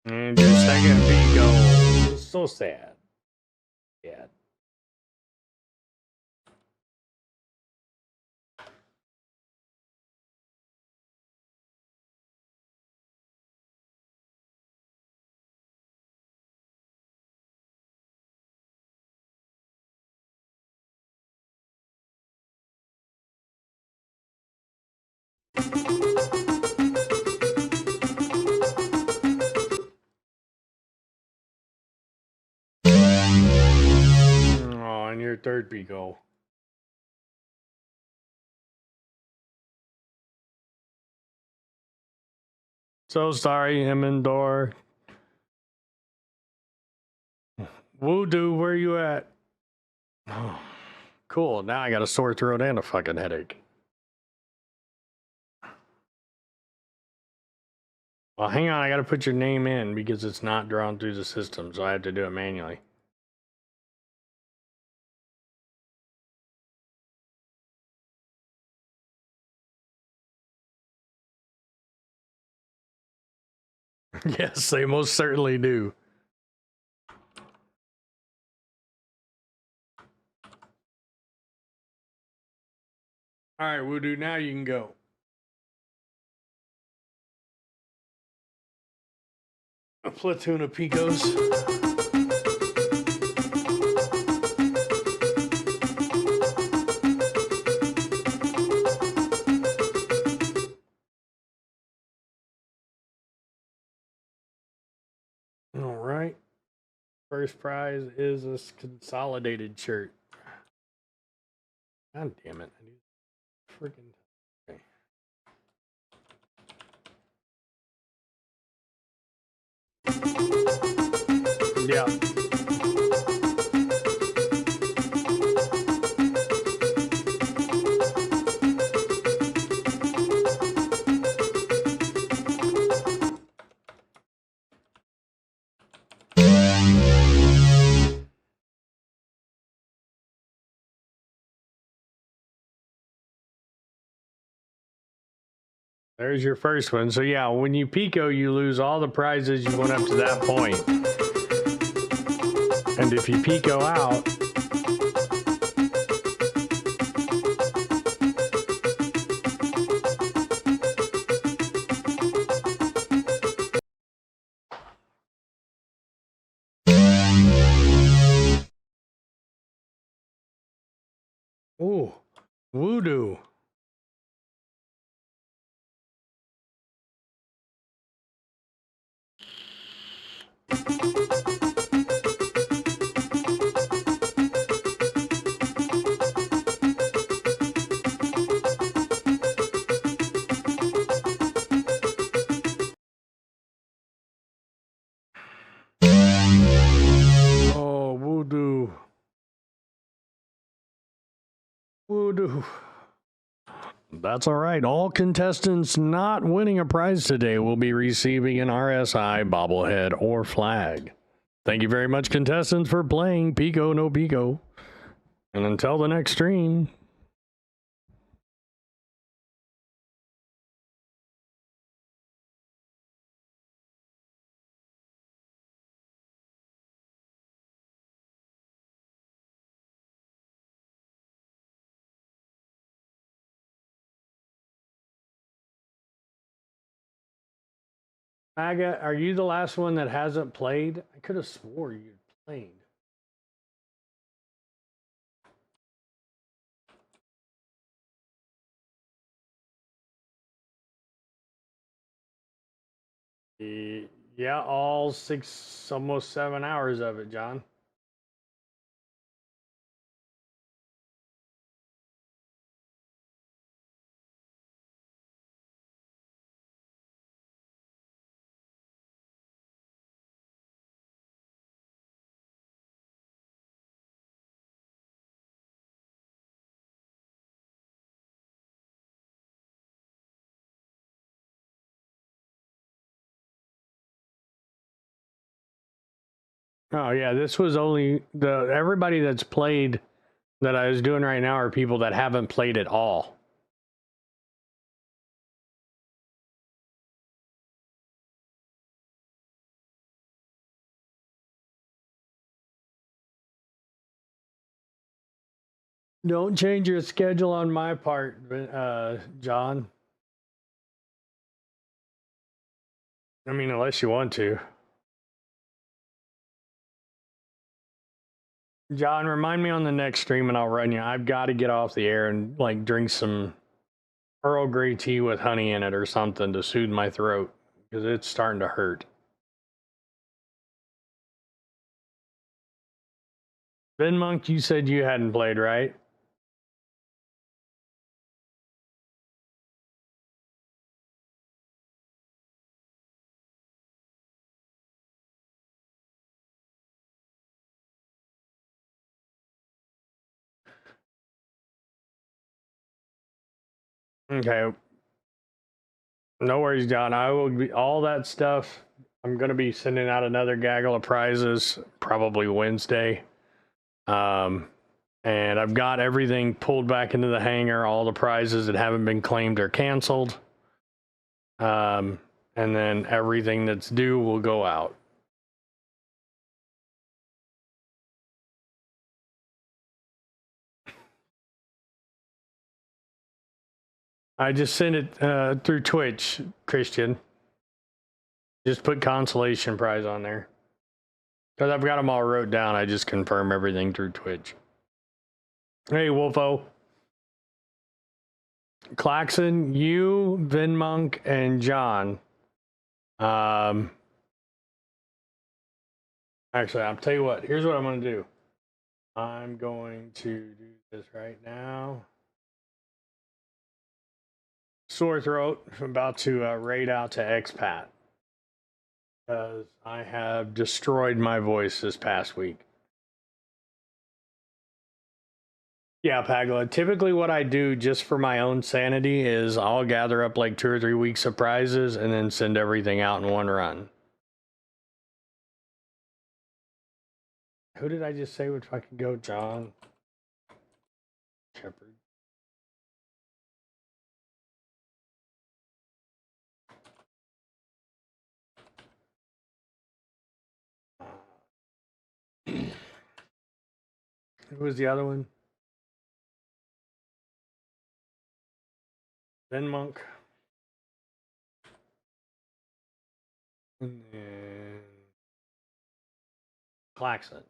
And your second pico. So sad. Yeah. Oh, and your third pico. So sorry, Emendor. Voodoo, where you at? Oh, cool. Now I got a sore throat and a fucking headache. Well, hang on. I got to put your name in because it's not drawn through the system, so I have to do it manually. Yes, they most certainly do. All right, Voodoo, now you can go. A platoon of Picos. All right. First prize is a consolidated shirt. God damn it. I need freaking. Okay. Yeah. There's your first one. So yeah, when you Pico, you lose all the prizes you went up to that point. And if you Pico out, ooh, voodoo. Oh, voodoo. Voodoo. That's all right. All contestants not winning a prize today will be receiving an RSI bobblehead or flag. Thank you very much, contestants, for playing Pico No Pico. And until the next stream. Aga, are you the last one that hasn't played? I could have swore you'd played. Yeah, all 6, almost 7 hours of it, John. Oh yeah, this was only everybody that's played that I was doing right now are people that haven't played at all. Don't change your schedule on my part, John. I mean, unless you want to. John, remind me on the next stream and I'll run you. I've got to get off the air and like drink some Earl Grey tea with honey in it or something to soothe my throat because it's starting to hurt. Ben Monk, you said you hadn't played, right? Okay. No worries, John. I will be all that stuff. I'm going to be sending out another gaggle of prizes probably Wednesday. And I've got everything pulled back into the hangar. All the prizes that haven't been claimed are canceled. And then everything that's due will go out. I just sent it through Twitch, Christian. Just put consolation prize on there. Because I've got them all wrote down. I just confirm everything through Twitch. Hey, Wolfo. Claxon, you, Vinmonk, and John. Actually, I'll tell you what. Here's what I'm going to do. I'm going to do this right now. Sore throat. I'm about to raid out to expat. Because I have destroyed my voice this past week. Yeah, Pagla. Typically what I do just for my own sanity is I'll gather up like 2 or 3 weeks of prizes and then send everything out in one run. Who did I just say would fucking go? John Shepard. Who was the other one? Ben Monk. And then Claxon.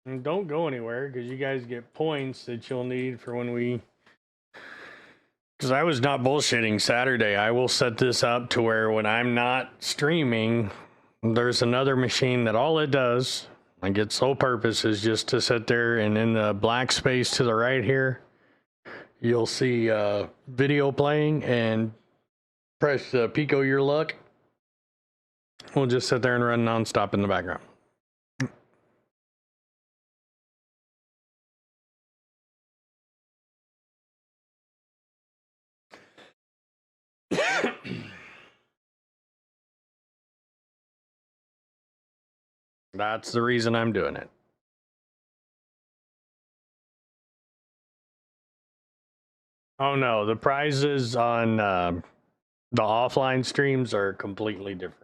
And don't go anywhere because you guys get points that you'll need for when we... Because I was not bullshitting Saturday. I will set this up to where when I'm not streaming, there's another machine that all it does, like its sole purpose is just to sit there, and in the black space to the right here, you'll see video playing, and press Pico Your Luck. We'll just sit there and run nonstop in the background. That's the reason I'm doing it. Oh no, the prizes on the offline streams are completely different.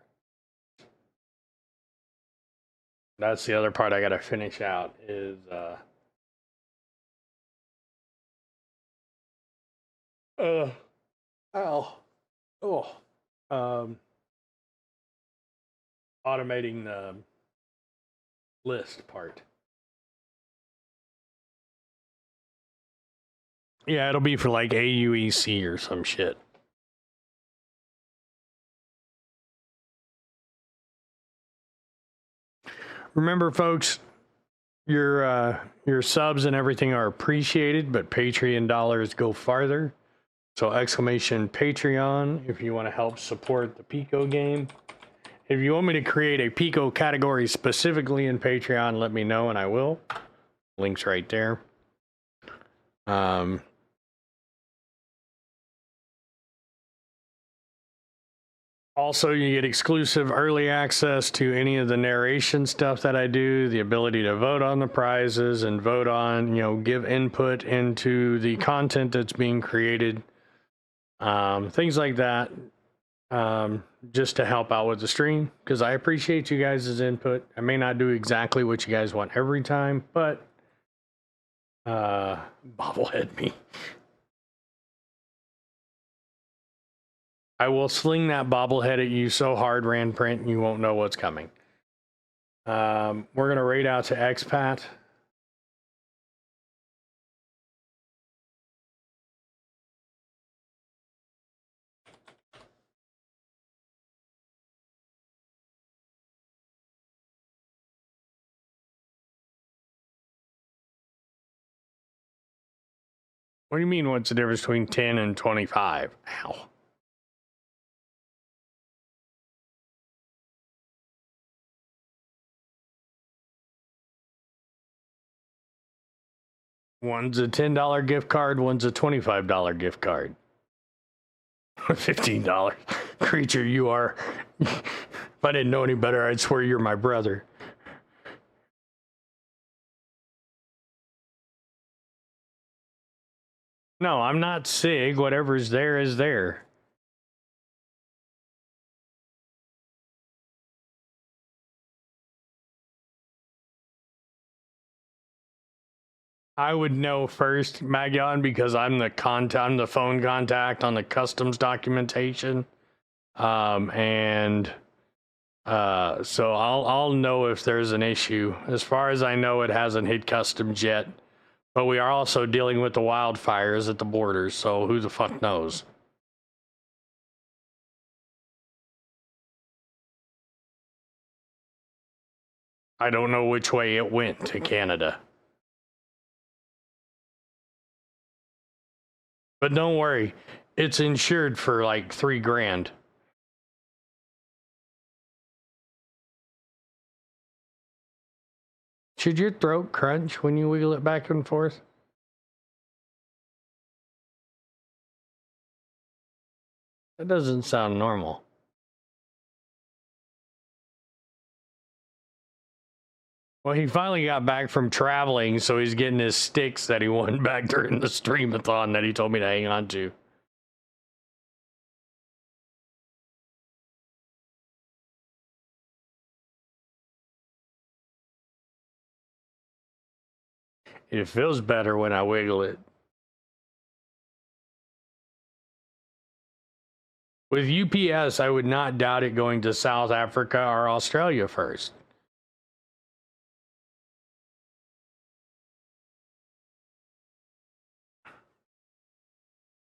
That's the other part I gotta finish out is automating the list part. Yeah, it'll be for like AUEC or some shit. Remember, folks, your subs and everything are appreciated, but Patreon dollars go farther. So exclamation Patreon if you want to help support the Pico game. If you want me to create a Pico category specifically in Patreon, let me know and I will. Link's right there. Also, you get exclusive early access to any of the narration stuff that I do, the ability to vote on the prizes and vote on, give input into the content that's being created. Things like that, just to help out with the stream, because I appreciate you guys' input. I may not do exactly what you guys want every time, but bobblehead me. I will sling that bobblehead at you so hard, Randprint, you won't know what's coming. We're going to raid out to expat. What do you mean, what's the difference between 10 and 25? Ow. One's a $10 gift card, one's a $25 gift card. $15. Creature, you are. If I didn't know any better, I'd swear you're my brother. No, I'm not SIG. Whatever's there is there. I would know first, Magyon, because I'm the phone contact on the customs documentation. So I'll know if there's an issue. As far as I know, it hasn't hit customs yet, but we are also dealing with the wildfires at the borders, so who the fuck knows? I don't know which way it went to Canada. But don't worry, it's insured for like $3 grand. Should your throat crunch when you wiggle it back and forth? That doesn't sound normal. Well, he finally got back from traveling, so he's getting his sticks that he won back during the streamathon that he told me to hang on to. It feels better when I wiggle it. With UPS, I would not doubt it going to South Africa or Australia first.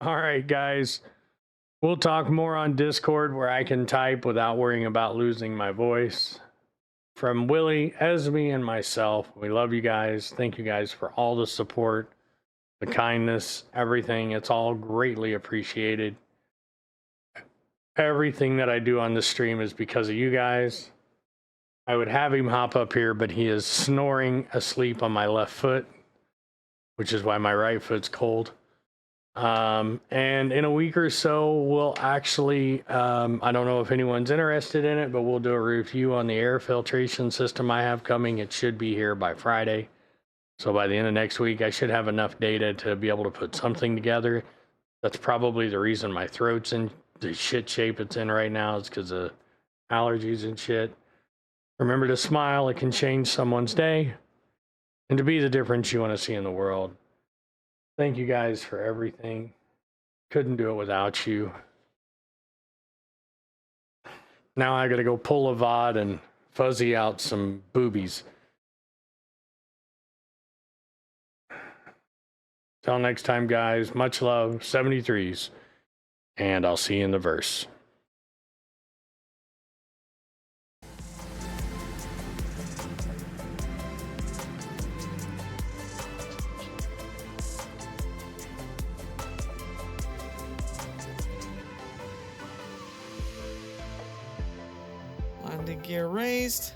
All right, guys. We'll talk more on Discord where I can type without worrying about losing my voice. From Willie, Esme, and myself, we love you guys. Thank you guys for all the support, the kindness, everything. It's all greatly appreciated. Everything that I do on the stream is because of you guys. I would have him hop up here, but he is snoring asleep on my left foot, which is why my right foot's cold. And in a week or so, we'll actually, I don't know if anyone's interested in it, but we'll do a review on the air filtration system I have coming. It should be here by Friday. So by the end of next week, I should have enough data to be able to put something together. That's probably the reason my throat's in the shit shape it's in right now, is because of allergies and shit. Remember to smile. It can change someone's day. And to be the difference you want to see in the world. Thank you guys for everything. Couldn't do it without you. Now I gotta go pull a VOD and fuzzy out some boobies. Till next time, guys. Much love, 73s. And I'll see you in the verse. On to get raised.